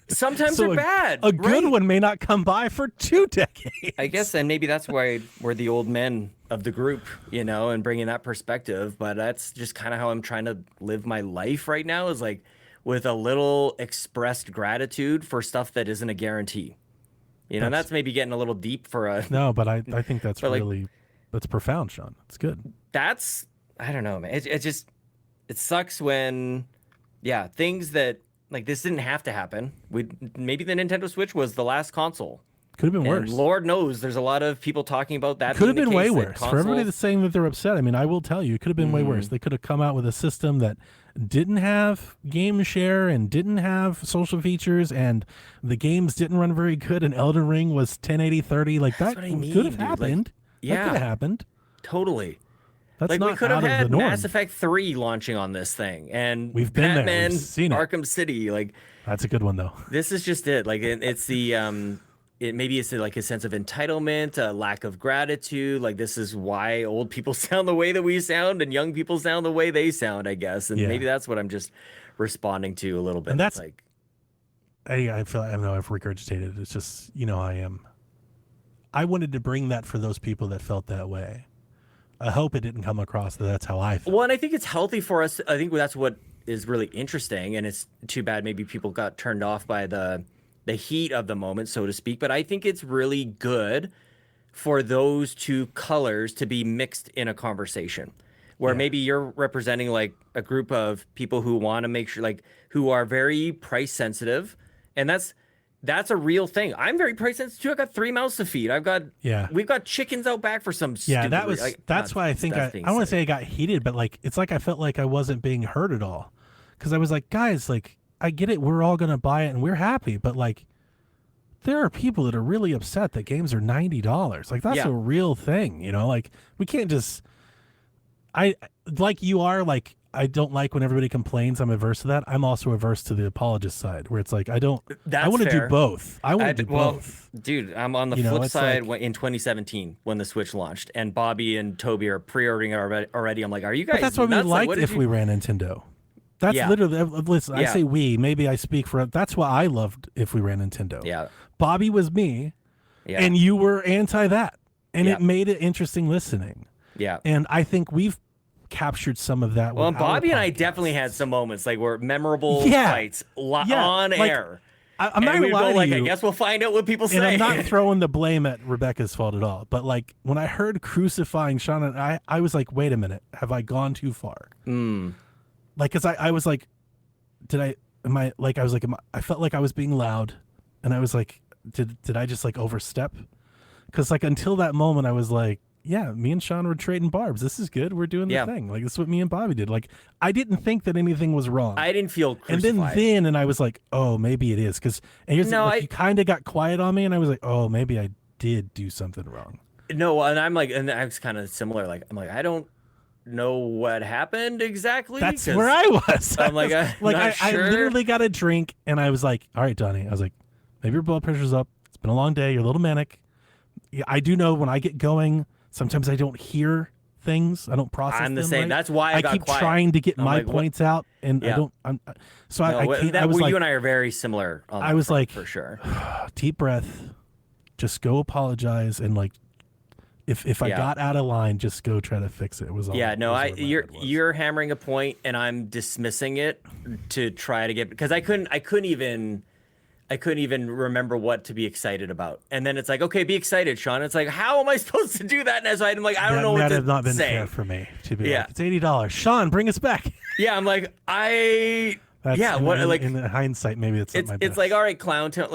Sometimes So they're bad. A good right? one may not come by for 2 decades. I guess, and maybe that's why we're the old men of the group, you know, and bringing that perspective. But that's just kind of how I'm trying to live my life right now, is like with a little expressed gratitude for stuff that isn't a guarantee. You know, and that's maybe getting a little deep for a. No, but I think that's But, like- really, that's profound, Sean. It's good. That's, I don't know, man. It sucks when, things that like this didn't have to happen. Maybe the Nintendo Switch was the last console. Could have been And worse. Lord knows there's a lot of people talking about that. Could have being been the way case, that worse. For everybody consoles- that's saying that they're upset, I mean, I will tell you, it could have been way worse. They could have come out with a system that didn't have game share and didn't have social features, and the games didn't run very good, and Elden Ring was 1080-30. Like, that what I could mean, have dude. Like, happened. That yeah. could have happened. Totally. That's Like not we could out have of the had norm. Mass Effect 3 launching on this thing, and We've been there. Batman, We've seen it. Arkham City. Like That's a good one, though. this is just it. Like it's the maybe it's like a sense of entitlement, a lack of gratitude. Like this is why old people sound the way that we sound, and young people sound the way they sound, I guess. And Yeah. maybe that's what I'm just responding to a little bit. And that's- like I feel, I know I've regurgitated. It's just, you know, I am. I wanted to bring that for those people that felt that way. I hope it didn't come across that that's how I felt. Well, and I think it's healthy for us. I think that's what is really interesting, and it's too bad maybe people got turned off by the heat of the moment, so to speak. But I think it's really good for those two colors to be mixed in a conversation. where Yeah. maybe you're representing like a group of people who want to make sure, like, who are very price sensitive, and that's a real thing. I'm very price sensitive too. I got 3 mouths to feed. We've got chickens out back for some Yeah, stupid that's why I think I want to say I got heated, but like it's like I felt like I wasn't being heard at all, because I was like, guys, like I get it, we're all gonna buy it and we're happy, but like there are people that are really upset that games are $90. Like that's a real thing, you know. Like we can't just. I like you are like. I don't like when everybody complains. I'm averse to that. I'm also averse to the apologist side, where it's like I want to do both. I want to do both. Dude, I'm on the flip side. In 2017, when the Switch launched, and Bobby and Toby are pre-ordering it already. I'm like, are you guys? But that's what we nuts? liked if we ran Nintendo. That's literally. Listen, I say we. Maybe I speak for. That's what I loved if we ran Nintendo. Yeah. Bobby was me, and you were anti that, and it made it interesting listening. Yeah. And I think we've captured some of that. Well, and Bobby and I definitely had some moments like where memorable fights on air. I'm not gonna lie to you. I guess we'll find out what people say. And I'm not throwing the blame at Rebecca's fault at all. But like when I heard crucifying Sean, and I was like, wait a minute, have I gone too far? Like, cause I was like, I felt like I was being loud, and I was like, did I just like overstep? Cause like until that moment, I was like, yeah, me and Sean were trading barbs. This is good. We're doing the thing. Like this is what me and Bobby did. Like I didn't think that anything was wrong. I didn't feel crucified. And then I was like, oh, maybe it is. You kind of got quiet on me, and I was like, oh, maybe I did do something wrong. No, and I'm like, and I was kind of similar. Like I'm like, I don't know what happened exactly. That's where I was. I'm like, I literally got a drink, and I was like, all right, Donnie. I was like, maybe your blood pressure's up. It's been a long day. You're a little manic. Yeah, I do know when I get going. Sometimes I don't hear things. I don't process. I'm the them, same. right? That's why I got keep quiet. trying to get I'm my like, points out, and I don't. I can't. I was you like, and I are very similar. On I was front, like, for sure. Deep breath. Just go apologize, and like, if I got out of line, just go try to fix it. It was all. Yeah, no, you're hammering a point, and I'm dismissing it to try to get, because I couldn't even remember what to be excited about. And then it's like, okay, be excited, Sean. It's like, how am I supposed to do that? And as I'm like, I don't know what to say. That have not been fair for me to be like, it's $80. Sean, bring us back. Yeah, I'm like, in hindsight, maybe it's not my best. It's like, all right, clown, tell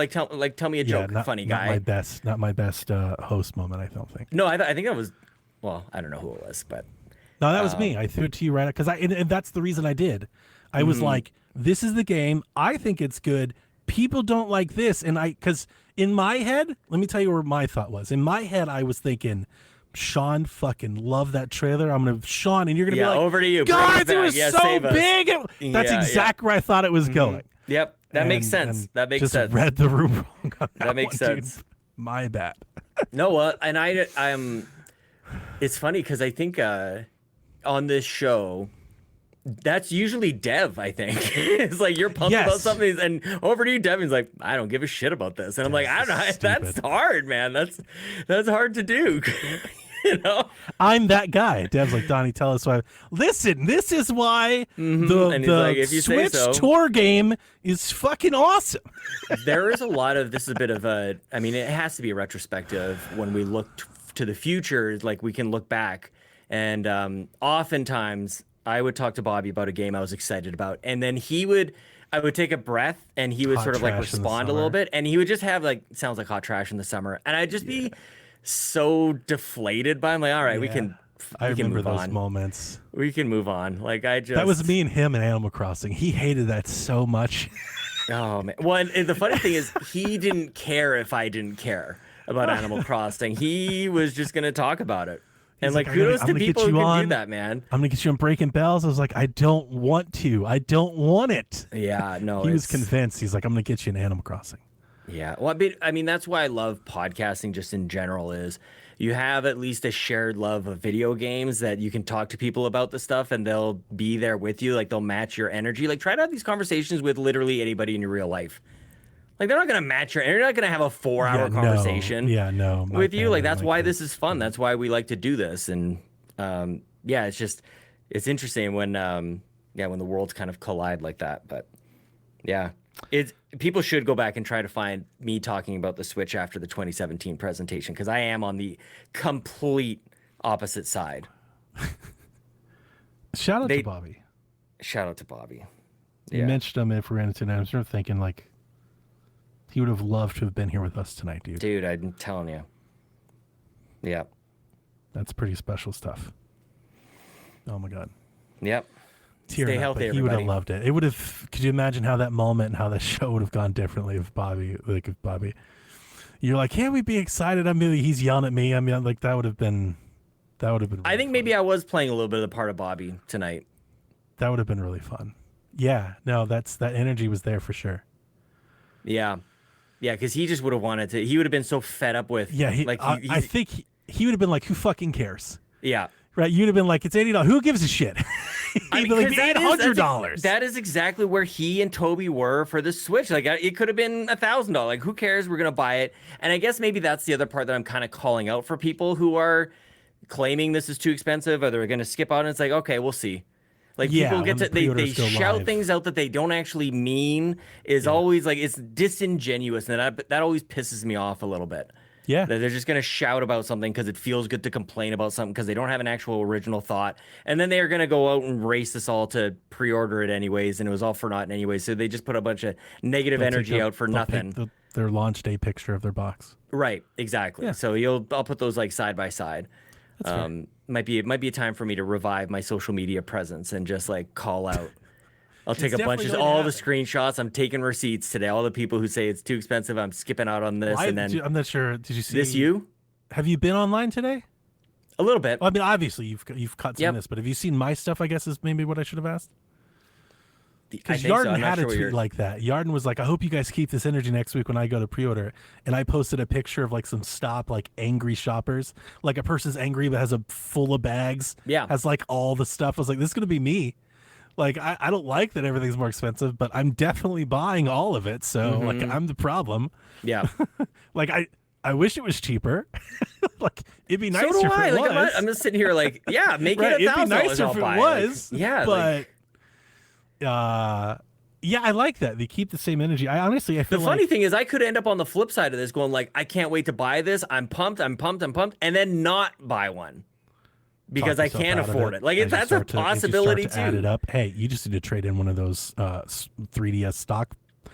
me a joke, funny guy. Not my best host moment, I don't think. No, I think that was, well, I don't know who it was, but. No, that was me. I threw it to you right, because and that's the reason I did. I was like, this is the game. I think it's good. People don't like this, because in my head, let me tell you where my thought was. In my head, I was thinking, Sean fucking loved that trailer. I'm gonna Sean, and you're gonna be like, over to you, guys, it was so big. That's exactly where I thought it was going. Yep, that makes sense. That makes sense. Just read the room wrong. That makes sense. Dude. My bad. No, and I'm. It's funny because I think on this show, that's usually Dev, I think. It's like you're pumped about something, and over to you, Devin's like, I don't give a shit about this. And I'm like, I don't know. That's hard, man. That's hard to do. You know? I'm that guy. Dev's like, Donnie, tell us why. Listen, this is why the Switch tour game is fucking awesome. There is a lot of, this is a bit of a, I mean, it has to be a retrospective when we look to the future, like we can look back. And oftentimes, I would talk to Bobby about a game I was excited about, and then I would take a breath, and he would sort of like respond a little bit, and he would just have like, sounds like hot trash in the summer, and I'd just be so deflated by him. Like, all right, we can remember move those on. moments. We can move on. Like that was me and him in Animal Crossing. He hated that so much. Oh man. Well, and the funny thing is, he didn't care if I didn't care about Animal Crossing. He was just gonna talk about it. And like, kudos to people who can do that, man. I'm gonna get you on Breaking Bells. I was like, I don't want to. I don't want it. Yeah, no. He was convinced. He's like, I'm gonna get you in Animal Crossing. Yeah. Well, I mean, that's why I love podcasting just in general, is you have at least a shared love of video games that you can talk to people about the stuff, and they'll be there with you. Like, they'll match your energy. Like, try to have these conversations with literally anybody in your real life. Like, they're not going to match your energy. You're not going to have a 4-hour conversation with you. Like, that's why this is fun. That's why we like to do this. And it's interesting when the worlds kind of collide like that. But yeah, people should go back and try to find me talking about the Switch after the 2017 presentation, because I am on the complete opposite side. Shout out to Bobby. Shout out to Bobby. You mentioned him if we ran into him. I was sort of thinking like he would have loved to have been here with us tonight, dude. Dude, I'm telling you. Yeah. That's pretty special stuff. Oh my God. Yep. Stay healthy, he would have everybody. loved it. It would have. Could you imagine how that moment and how the show would have gone differently if Bobby, you're like, can't we be excited? I mean, he's yelling at me. I mean, like that would have been. Really I think fun. maybe I was playing a little bit of the part of Bobby tonight. That would have been really fun. Yeah. No, that energy was there for sure. Yeah. Yeah, because he just would have wanted to. He would have been so fed up with. Yeah. I think he would have been like, who fucking cares? Yeah. Right. You'd have been like, it's $80. Who gives a shit? I mean, like, $800. That is exactly where he and Toby were for the Switch. Like, it could have been $1,000. Like, who cares? We're gonna buy it. And I guess maybe that's the other part that I'm kind of calling out for people who are claiming this is too expensive, or they're gonna skip out. And it's like, okay, we'll see. Like, people get to they shout things out that they don't actually mean. Is always like, it's disingenuous, and that always pisses me off a little bit. Yeah. That they're just going to shout about something because it feels good to complain about something because they don't have an actual original thought. And then they're going to go out and race us all to pre-order it anyways. And it was all for naught anyways. So they just put a bunch of negative energy out for nothing. Their launch day picture of their box. Right. Exactly. Yeah. So I'll put those like side by side. Might be a time for me to revive my social media presence and just like call out. I'll take a bunch of all the screenshots. I'm taking receipts today. All the people who say it's too expensive, I'm skipping out on this. And then I'm not sure. Did you see this? Have you been online today? A little bit. Well, I mean, obviously you've cut some of this, but have you seen my stuff? I guess is maybe what I should have asked. Because Yarden had a tweet like that. Yarden was like, "I hope you guys keep this energy next week when I go to pre-order." And I posted a picture of like some like angry shoppers, like a person's angry but has a full of bags. Yeah, has like all the stuff. I was like, "This is gonna be me." Like, I don't like that everything's more expensive, but I'm definitely buying all of it. So, like, I'm the problem. Yeah. Like, I wish it was cheaper. Like, it'd be nicer so do if I. it was. Like, I'm just sitting here like, yeah, make right, it $1,000. It'd be nicer if it was. Like, yeah. But, yeah, I like that. They keep the same energy. I feel the funny thing is I could end up on the flip side of this going like, I can't wait to buy this. I'm pumped, and then not buy one. Because I can't afford it. Like, that's a possibility too. Add it up. Hey, you just need to trade in one of those 3DS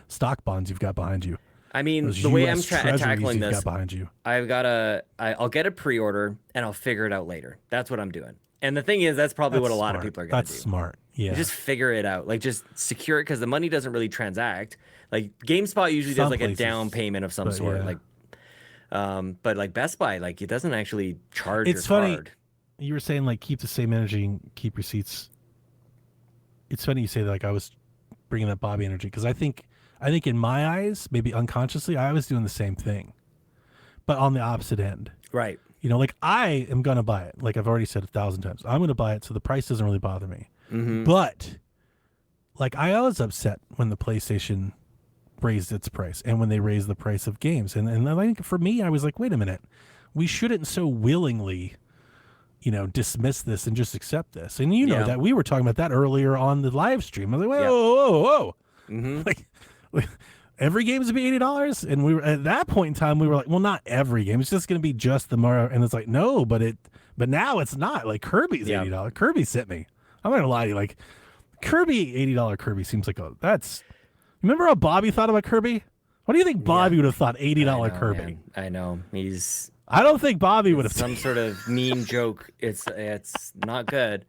stock bonds you've got behind you. I mean, those the way I'm US tackling this, got behind you. I'll get a pre-order and I'll figure it out later. That's what I'm doing. And the thing is, that's probably what a lot of people are going to do. That's smart. Yeah. Just figure it out. Like, just secure it because the money doesn't really transact. Like, GameSpot usually does like a down payment of some sort. Yeah. Like, but like Best Buy, like it doesn't actually charge your funny. card. You were saying like keep the same energy and keep receipts. It's funny you say that. Like I was bringing that Bobby energy because I think in my eyes, maybe unconsciously, I was doing the same thing, but on the opposite end. Right. You know, like I am gonna buy it. Like I've already said 1,000 times, I'm gonna buy it, so the price doesn't really bother me. Mm-hmm. But like I was upset when the PlayStation raised its price and when they raised the price of games, and I think for me, I was like, wait a minute, we shouldn't so willingly, dismiss this and just accept this. And you know that we were talking about that earlier on the live stream. I was like, whoa. Mm-hmm. Like every game is gonna be $80. And we were at that point in time, we were like, well, not every game. It's just going to be just the Mario. And it's like, no, but now it's not. Like Kirby's $80. Kirby sent me. I'm not gonna lie to you. Like Kirby, $80 Kirby seems like remember how Bobby thought about Kirby? What do you think Bobby would have thought $80 Kirby? Man. I know. I don't think Bobby would have some sort of mean joke. It's not good.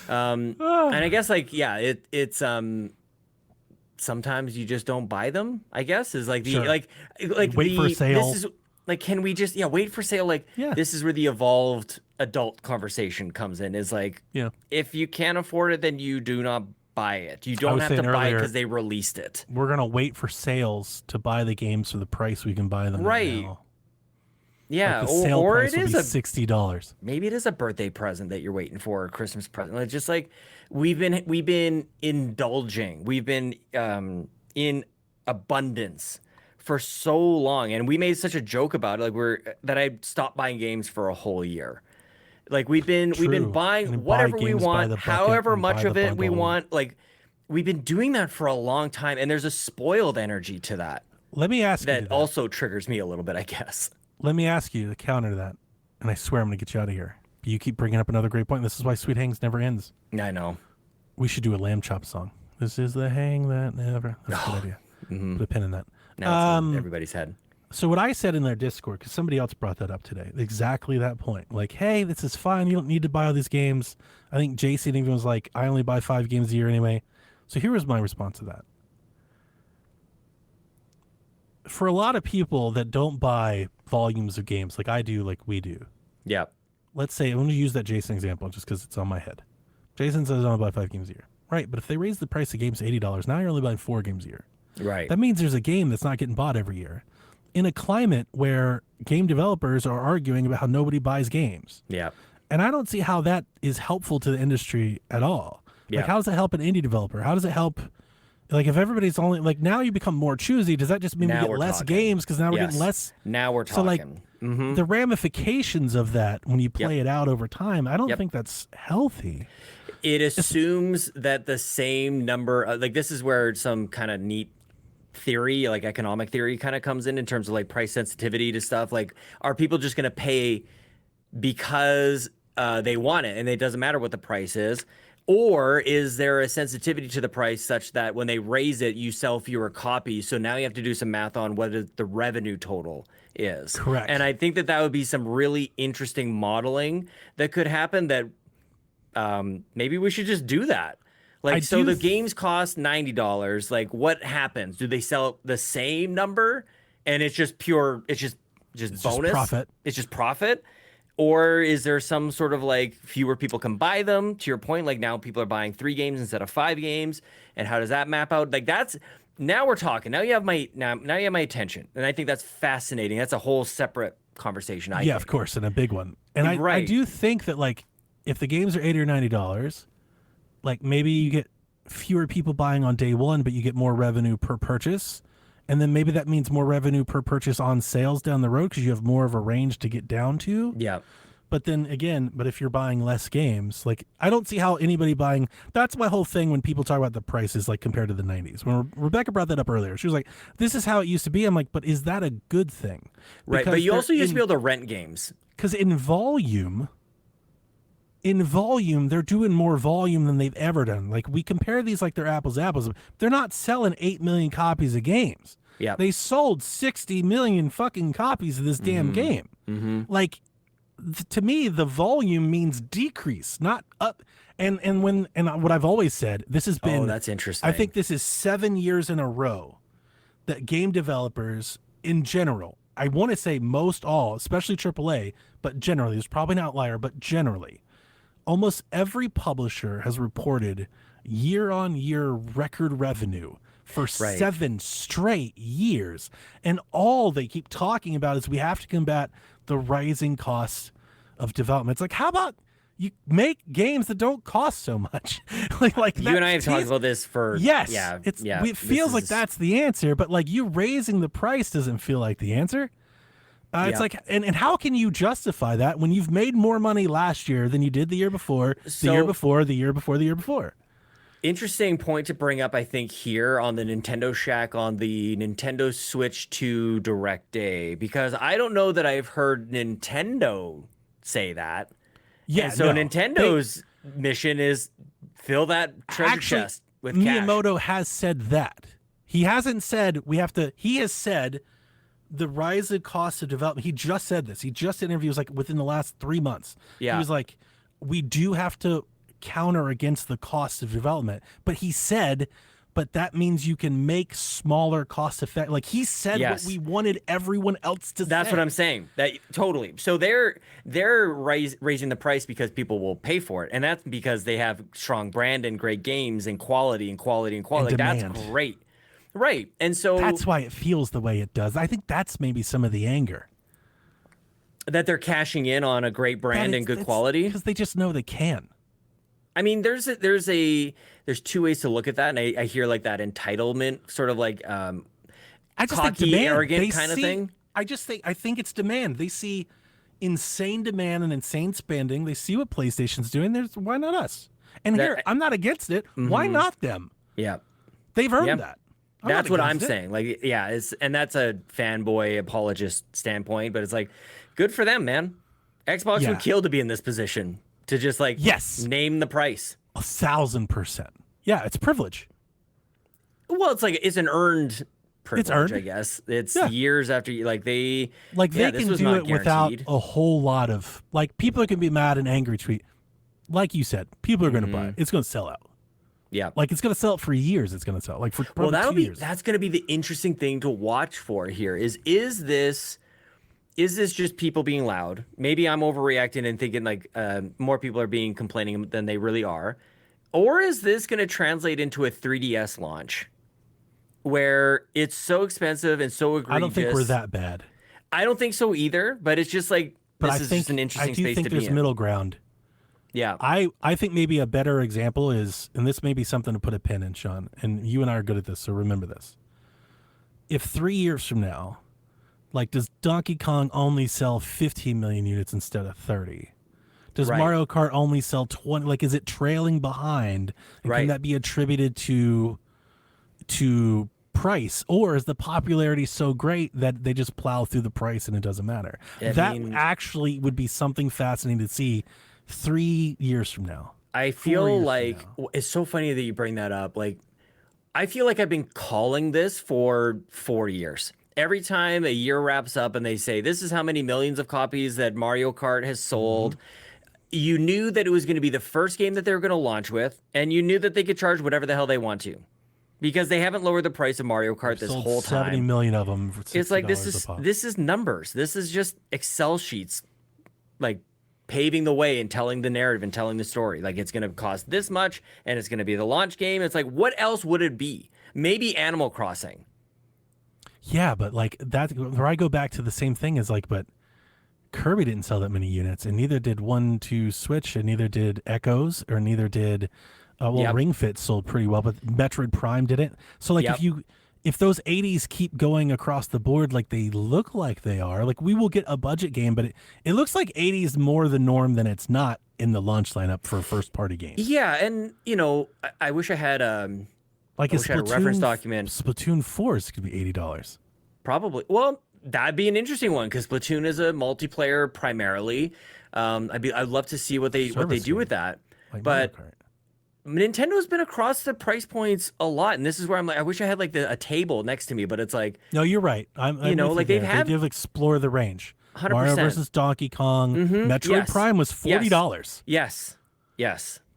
And I guess it's sometimes you just don't buy them. I guess is like the like wait for a sale. This is like, can we just wait for sale? Like this is where the evolved adult conversation comes in. Is like if you can't afford it, then you do not buy it. You don't have to buy it because they released it. We're gonna wait for sales to buy the games for the price we can buy them right now. Yeah, like the sale or price it is $60. Maybe it is a birthday present that you're waiting for, or a Christmas present. It's just like we've been indulging. We've been in abundance for so long, and we made such a joke about it, that I stopped buying games for a whole year. Like we've been buying whatever we want, however much of it we want. Like we've been doing that for a long time, and there's a spoiled energy to that. Let me ask you that also triggers me a little bit, I guess. Let me ask you to counter that, and I swear I'm going to get you out of here You keep bringing up another great point. This is why Sweet Hangs never ends. I know. We should do a lamb chop song. This is the hang that never. That's a good idea. Put a pin in that. Now it's in everybody's head. So what I said in their Discord, because somebody else brought that up today, exactly that point. Like, hey, this is fine. You don't need to buy all these games. I think Jason even was like, I only buy 5 games a year anyway. So here was my response to that. For a lot of people that don't buy volumes of games like I do, like we do. Yeah. Let's say, I'm going to use that Jason example just because it's on my head. Jason says I only buy 5 games a year. Right, but if they raise the price of games to $80, now you're only buying 4 games a year. Right. That means there's a game that's not getting bought every year. In a climate where game developers are arguing about how nobody buys games. Yeah. And I don't see how that is helpful to the industry at all. Yeah. Like, how does it help an indie developer? How does it help? Like, if everybody's only, like, now you become more choosy, does that just mean Now we get we're less talking. games? Because now we're Yes. getting less. Now we're talking. So, like, the ramifications of that when you play it out over time, I don't Yep. think that's healthy. It assumes that the same number, like this is where some kind of neat theory, like economic theory kind of comes in terms of like price sensitivity to stuff. Like, are people just going to pay because they want it and it doesn't matter what the price is? Or is there a sensitivity to the price such that when they raise it, you sell fewer copies? So now you have to do some math on what the revenue total is. Correct. And I think that would be some really interesting modeling that could happen that maybe we should just do that. Like, so the games cost $90. Like, what happens? Do they sell the same number and it's just pure, it's just bonus? Profit. It's just profit? Or is there some sort of like fewer people can buy them? To your point, like now people are buying 3 games instead of 5 games. And how does that map out? Like now we're talking. Now you have my attention. And I think that's fascinating. That's a whole separate conversation. I think. Of course, and a big one. And I do think that, like, if the games are $80 or $90, like maybe you get fewer people buying on day one, but you get more revenue per purchase. And then maybe that means more revenue per purchase on sales down the road because you have more of a range to get down to. Yeah. But then again, if you're buying less games, like I don't see how anybody buying, that's my whole thing when people talk about the prices, like compared to the 90s. When Rebecca brought that up earlier, she was like, this is how it used to be. I'm like, but is that a good thing? Right. But you also used to be able to rent games. Because in volume, they're doing more volume than they've ever done. Like, we compare these like they're apples to apples. They're not selling 8 million copies of games. Yeah. They sold 60 million fucking copies of this damn game. Like, to me, the volume means decrease, not up. And what I've always said, this has been. Oh, that's interesting. I think this is 7 years in a row that game developers in general, I want to say most all, especially AAA, but generally, there's probably an outlier, but generally, almost every publisher has reported year-on-year record revenue for 7 straight years. And all they keep talking about is we have to combat the rising costs of development. It's like, how about you make games that don't cost so much? like you and I have talked about this for yes, yeah, it feels like that's the answer, but like you raising the price doesn't feel like the answer. It's like, and how can you justify that when you've made more money last year than you did the year before, the year before, the year before, the year before? Interesting point to bring up, I think, here on the Nintendo Shack on the Nintendo Switch 2 Direct Day, because I don't know that I've heard Nintendo say that. Yeah, and so Nintendo's mission is fill that treasure chest with cash. Miyamoto has said that. He hasn't said we have to. He has said the rise in cost of development. He just said this. He just did interviews like within the last 3 months. Yeah. He was like, we do have to counter against the cost of development. But he said, but that means you can make smaller cost effect. Like he said what we wanted everyone else to say. That's what I'm saying. That totally. So they're raising the price because people will pay for it. And that's because they have strong brand and great games and quality and quality and quality. And like, demand. that's great. Right. And so that's why it feels the way it does. I think that's maybe some of the anger. That they're cashing in on a great brand and good quality. Because they just know they can. I mean, there's 2 ways to look at that, and I hear like that entitlement, sort of like I just cocky, think demand, arrogant kind of thing. I think it's demand. They see insane demand and insane spending. They see what PlayStation's doing. Why not us? And here, I'm not against it. Why not them? Yeah, they've earned that. That's what I'm saying. Like, yeah, and that's a fanboy apologist standpoint, but it's like, good for them, man. Xbox Yeah. would kill to be in this position to just like Yes. name the price. 1,000%. Yeah, it's privilege. Well, it's like it's an earned privilege, earned. I guess. It's Yeah. years after you they They this can was do not it without guaranteed. a whole lot of people can be mad and angry tweet. Like you said, people are going to buy it. It's going to sell out. Yeah. Like it's going to sell out for years. It's going to sell for probably Well, 2 years. that's going to be the interesting thing to watch for here is this just people being loud? Maybe I'm overreacting and thinking like more people are being complaining than they really are. Or is this going to translate into a 3DS launch where it's so expensive and so egregious? I don't think we're that bad. I don't think so either, but it's just like But this I is think just an interesting I do space think to be there's in. middle ground. Yeah. I think maybe a better example is, and this may be something to put a pin in, Sean, and you and I are good at this, so remember this. If 3 years from now, like, does Donkey Kong only sell 15 million units instead of 30? Does Right. Mario Kart only sell 20? Like, is it trailing behind? And Right. can that be attributed to price, or is the popularity so great that they just plow through the price and it doesn't matter? I That mean- actually would be something fascinating to see 3 years from now. I 4 feel years from like now. it's so funny that you bring that up. Like, I feel like I've been calling this for 4 years. Every time a year wraps up and they say, this is how many millions of copies that Mario Kart has sold, you knew that it was going to be the first game that they were going to launch with, and you knew that they could charge whatever the hell they want to. Because they haven't lowered the price of Mario Kart this Sold whole 70 time. million of them for $60 It's like a pop. this is numbers. This is just Excel sheets, like paving the way and telling the narrative and telling the story. Like it's going to cost this much, and it's going to be the launch game. It's like, what else would it be? Maybe Animal Crossing. Yeah, but like that, where I go back to the same thing is like, but Kirby didn't sell that many units, and neither did 1-2 Switch, and neither did Echoes, or neither did Yep. Ring Fit sold pretty well, but Metroid Prime didn't. So like Yep. if those 80s keep going across the board like they look like they are, like we will get a budget game, but it looks like 80s more the norm than it's not in the launch lineup for first party games. Yeah, and I wish I had Like I wish I had a reference document. Splatoon 4 is going to be $80. Probably. Well, that'd be an interesting one because Splatoon is a multiplayer primarily. I'd love to see what they Service do with that. Like But Mario Kart. Nintendo's been across the price points a lot, and this is where I'm like, I wish I had like a table next to me, but it's like, No, you're right. I'm with like, you they've there. had- They did explore the range. 100%. Mario versus Donkey Kong. Metroid yes. Prime was $40. yes.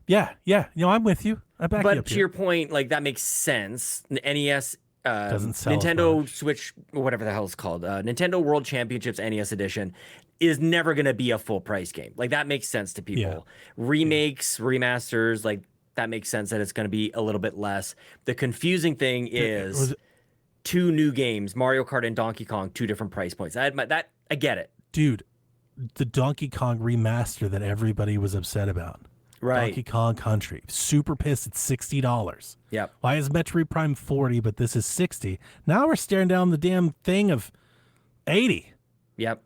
Yeah. I'm with you. I back you But up to here. your point, like that makes sense. NES, Doesn't sell as Nintendo much. Switch, whatever the hell it's called, Nintendo World Championships NES Edition is never going to be a full price game. Like that makes sense to people. Yeah. Remakes, remasters, like that makes sense that it's going to be a little bit less. The confusing thing is was- two new games, Mario Kart and Donkey Kong, two different price points. I get it. Dude, the Donkey Kong remaster that everybody was upset about. Right. Donkey Kong Country. Super pissed. It's $60. Yep. Why is Metroid Prime 40, but this is 60? Now we're staring down the damn thing of 80. Yep.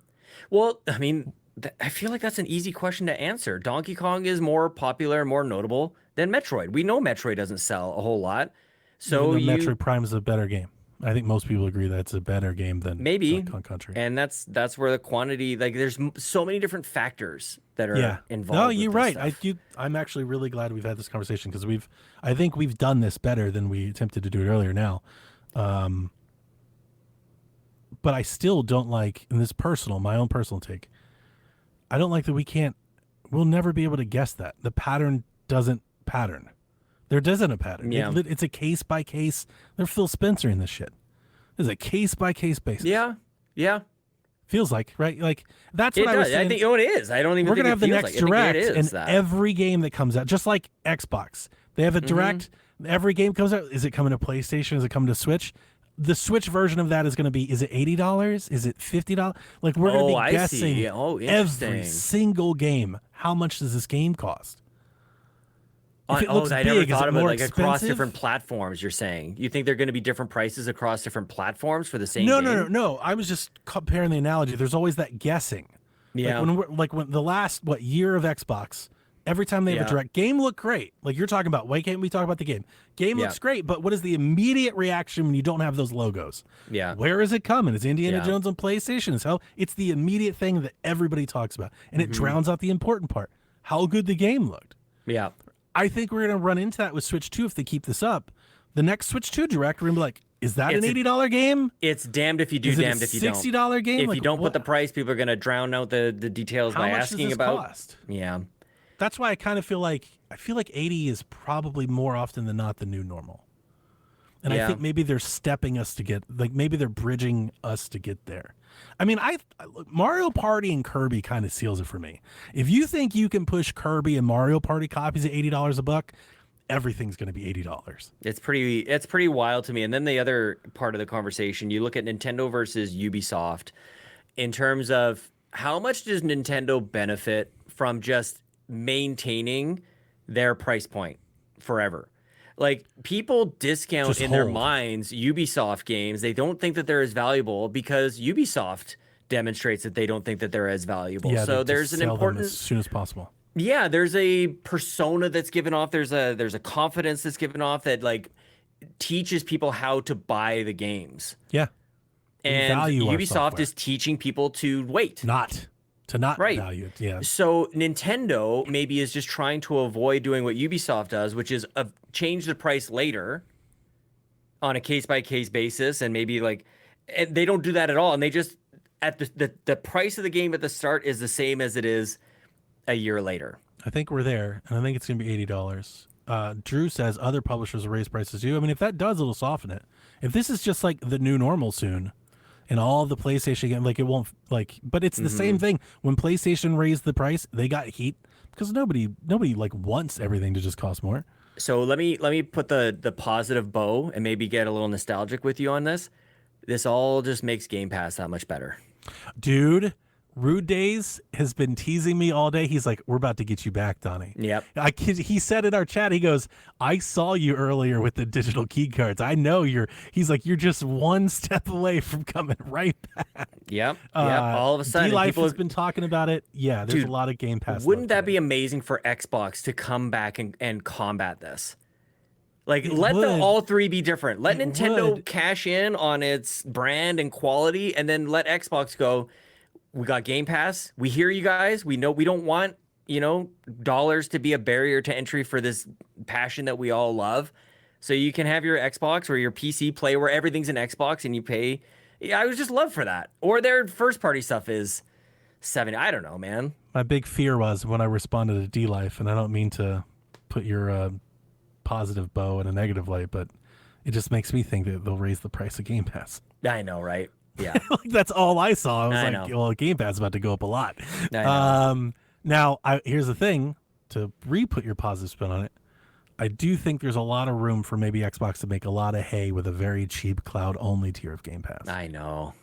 Well, I mean, I feel like that's an easy question to answer. Donkey Kong is more popular, more notable than Metroid. We know Metroid doesn't sell a whole lot. So Even though Metroid Prime is a better game. I think most people agree that it's a better game than maybe, Donkey Kong Country. and that's where the quantity, like there's so many different factors that are involved. No, with you're this right. stuff. I'm actually really glad we've had this conversation because I think we've done this better than we attempted to do it earlier now. But I still don't like, and this is personal, my own personal take. I don't like that we'll never be able to guess that. The pattern doesn't pattern. There isn't a pattern. Yeah. It's a case by case. They're Phil Spencer in this shit. It's a case by case basis. Yeah. Feels like, right? Like that's It what I was does. saying. I think it is. I don't even We're think gonna have the it feels next like. direct, I think it and is that. every game that comes out, just like Xbox, they have a direct. Every game comes out. Is it coming to PlayStation? Is it coming to Switch? The Switch version of that is going to be: is it $80? Is it $50? Like we're going to I be guessing see. Oh, every interesting. single game. How much does this game cost? If it Oh, looks I never big, is thought it of it more like across expensive? different platforms. You're saying you think they're going to be different prices across different platforms for the same No, game? no. I was just comparing the analogy. There's always that guessing. Yeah. Like when the last year of Xbox, Every time they have Yeah. a direct game, look great. Like you're talking about, why can't we talk about the game? Game Yeah. looks great, but what is the immediate reaction when you don't have those logos? Yeah. Where is it coming? Is Indiana Yeah. Jones on PlayStation? Is hell? It's the immediate thing that everybody talks about, and it drowns out the important part. How good the game looked. Yeah. I think we're going to run into that with Switch 2 if they keep this up. The next Switch 2 direct, we're going to be like, is that It's an a- $80 game? It's damned if you do, Is it damned a if you don't. $60 game? If Like, you don't what- put the price, people are going to drown out the details How by much asking does this about. cost? Yeah. That's why I kind of feel like 80 is probably more often than not the new normal. And I Yeah. think maybe they're stepping us to get, like, maybe they're bridging us to get there. I mean, look, Mario Party and Kirby kind of seals it for me. If you think you can push Kirby and Mario Party copies at $80 a buck, everything's going to be $80. It's pretty wild to me. And then the other part of the conversation, you look at Nintendo versus Ubisoft in terms of how much does Nintendo benefit from just maintaining their price point forever? Like people discount Just in their hold. minds Ubisoft games. They don't think that they're as valuable because Ubisoft demonstrates that they don't think that they're as valuable. Yeah, So they there's just an sell them important as soon as possible. yeah, there's a persona that's given off. There's a confidence that's given off that like teaches people how to buy the games. Yeah. We And value our Ubisoft software. is teaching people to wait. not Right. value it. Yeah. So Nintendo maybe is just trying to avoid doing what Ubisoft does, which is change the price later on a case by case basis, and maybe like and they don't do that at all, and they just at the price of the game at the start is the same as it is a year later. I think we're there, and I think it's going to be $80. Drew says other publishers will raise prices too. I mean, if that does, it'll soften it. If this is just like the new normal soon, and all the PlayStation game, like it won't like, but it's the same thing. When PlayStation raised the price, they got heat because nobody like wants everything to just cost more. So let me put the positive bow and maybe get a little nostalgic with you on this. This all just makes Game Pass that much better. Dude, Rude Days has been teasing me all day. He's like, we're about to get you back, Donnie. Yep. He said in our chat, he goes, I saw you earlier with the digital key cards. I know he's like, you're just one step away from coming right back. Yep. All of a sudden, D-Life people has been talking about it. Yeah, there's Dude, a lot of Game Pass. wouldn't love that be today. amazing for Xbox to come back and combat this? Like, It let would. all three be different. Let It Nintendo would. cash in on its brand and quality, and then let Xbox go, we got Game Pass. We hear you guys. We know we don't want, dollars to be a barrier to entry for this passion that we all love. So you can have your Xbox or your PC play where everything's an Xbox and you pay. Yeah, I would just love for that. Or their first party stuff is $70. I don't know, man. My big fear was when I responded to D-Life, and I don't mean to put your positive bow in a negative light, but it just makes me think that they'll raise the price of Game Pass. I know, right? Yeah. Like that's all I saw. I was I like, know. well, Game Pass is about to go up a lot. I know. Now, here's the thing, to re-put your positive spin on it, I do think there's a lot of room for maybe Xbox to make a lot of hay with a very cheap cloud-only tier of Game Pass. I know.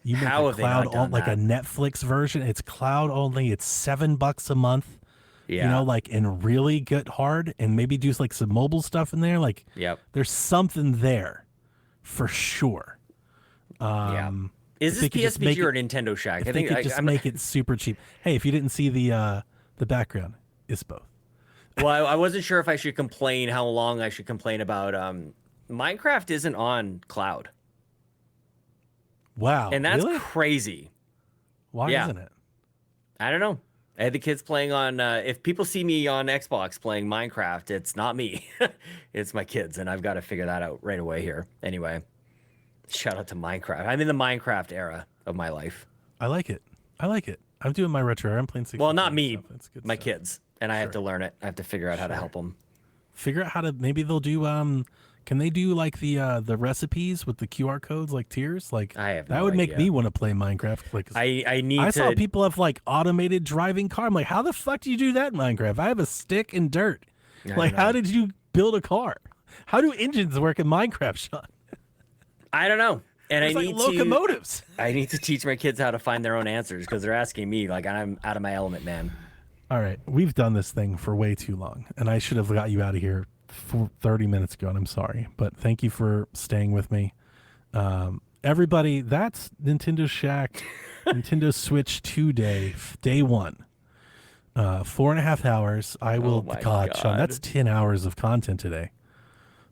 You make How a have they not done like a that? Netflix version. It's cloud-only. It's $7 a month. Yeah. Like, and really get hard, and maybe do like some mobile stuff in there. Like, Yep. there's something there for sure. Yeah. if Is this they could just PSVG make or it- Nintendo Shack? If I they think could just I'm make it super cheap. Hey, if you didn't see the background, it's both. Well, I wasn't sure if I should complain, how long I should complain about. Minecraft isn't on cloud, Wow. and that's really? crazy. Why yeah. isn't it? I don't know. I had the kids playing on. If people see me on Xbox playing Minecraft, it's not me. It's my kids, and I've got to figure that out right away here. Anyway, shout out to Minecraft. I'm in the Minecraft era of my life. I like it. I'm doing my retro. I'm playing 60. Well, not me, It's good my stuff. kids, and I have to learn it. I have to figure out how to help them. Figure out how to. Maybe they'll do. Can they do like the recipes with the QR codes, like tiers? Like I have that no would make idea. me want to play Minecraft. Like I need I to. saw people have like automated driving car. I'm like, how the fuck do you do that in Minecraft? I have a stick and dirt. I Like, how know. did you build a car? How do engines work in Minecraft, Sean? I don't know. And It's I like need locomotives. I need to teach my kids how to find their own answers because they're asking me like I'm out of my element, man. All right, we've done this thing for way too long, and I should have got you out of here 30 minutes ago, and I'm sorry. But thank you for staying with me. Everybody, that's Nintendo Shack, Nintendo Switch 2 day one. 4.5 hours. I will. my God, Sean, God. that's 10 hours of content today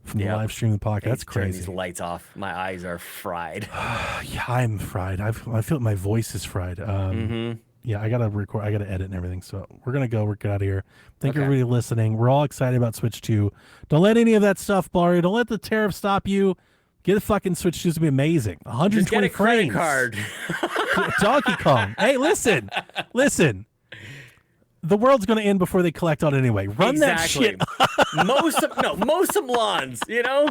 from the Yep. live stream of the podcast. That's Turn crazy. these lights off. My eyes are fried. Yeah, I'm fried. I feel my voice is fried. Yeah, I gotta record. I gotta edit and everything. So we're gonna go. We're get out of here. Thank you everybody listening. We're all excited about Switch 2. Don't let any of that stuff bother you. Don't let the tariff stop you. Get a fucking Switch 2. It's gonna be amazing. 120 Just get a credit frames. card. Donkey Kong. Hey, listen. The world's gonna end before they collect on it anyway. Run that shit. mow some lawns. You know,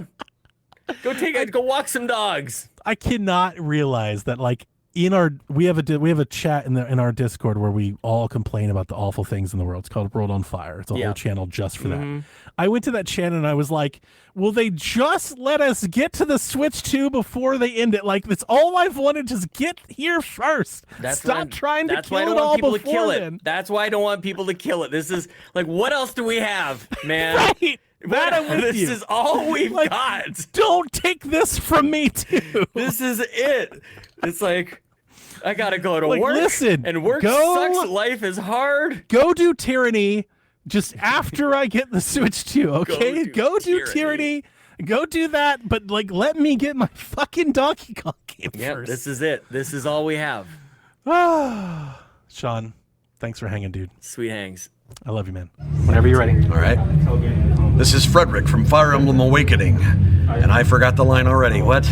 go walk some dogs. I cannot realize that like we have a chat in our Discord where we all complain about the awful things in the world. It's called World on Fire. It's a whole channel just for that. I went to that channel and I was like, will they just let us get to the Switch 2 before they end it? Like, that's all I've wanted. Just get here first. Stop trying to kill it all before then. That's why I don't want people to kill it. This is like, what else do we have, man? Right. That I'm with this you. is all we've got. Don't take this from me too. This is it. It's like, I gotta go to work. Listen, and work sucks. Life is hard. Go do Tyranny just after I get the Switch 2, okay? Go do Tyranny. Go do that, but like let me get my fucking Donkey Kong game first. This is it. This is all we have. Sean, thanks for hanging, dude. Sweet hangs. I love you, man. Whenever you're ready. All right. This is Frederick from Fire Emblem Awakening. And I forgot the line already. What?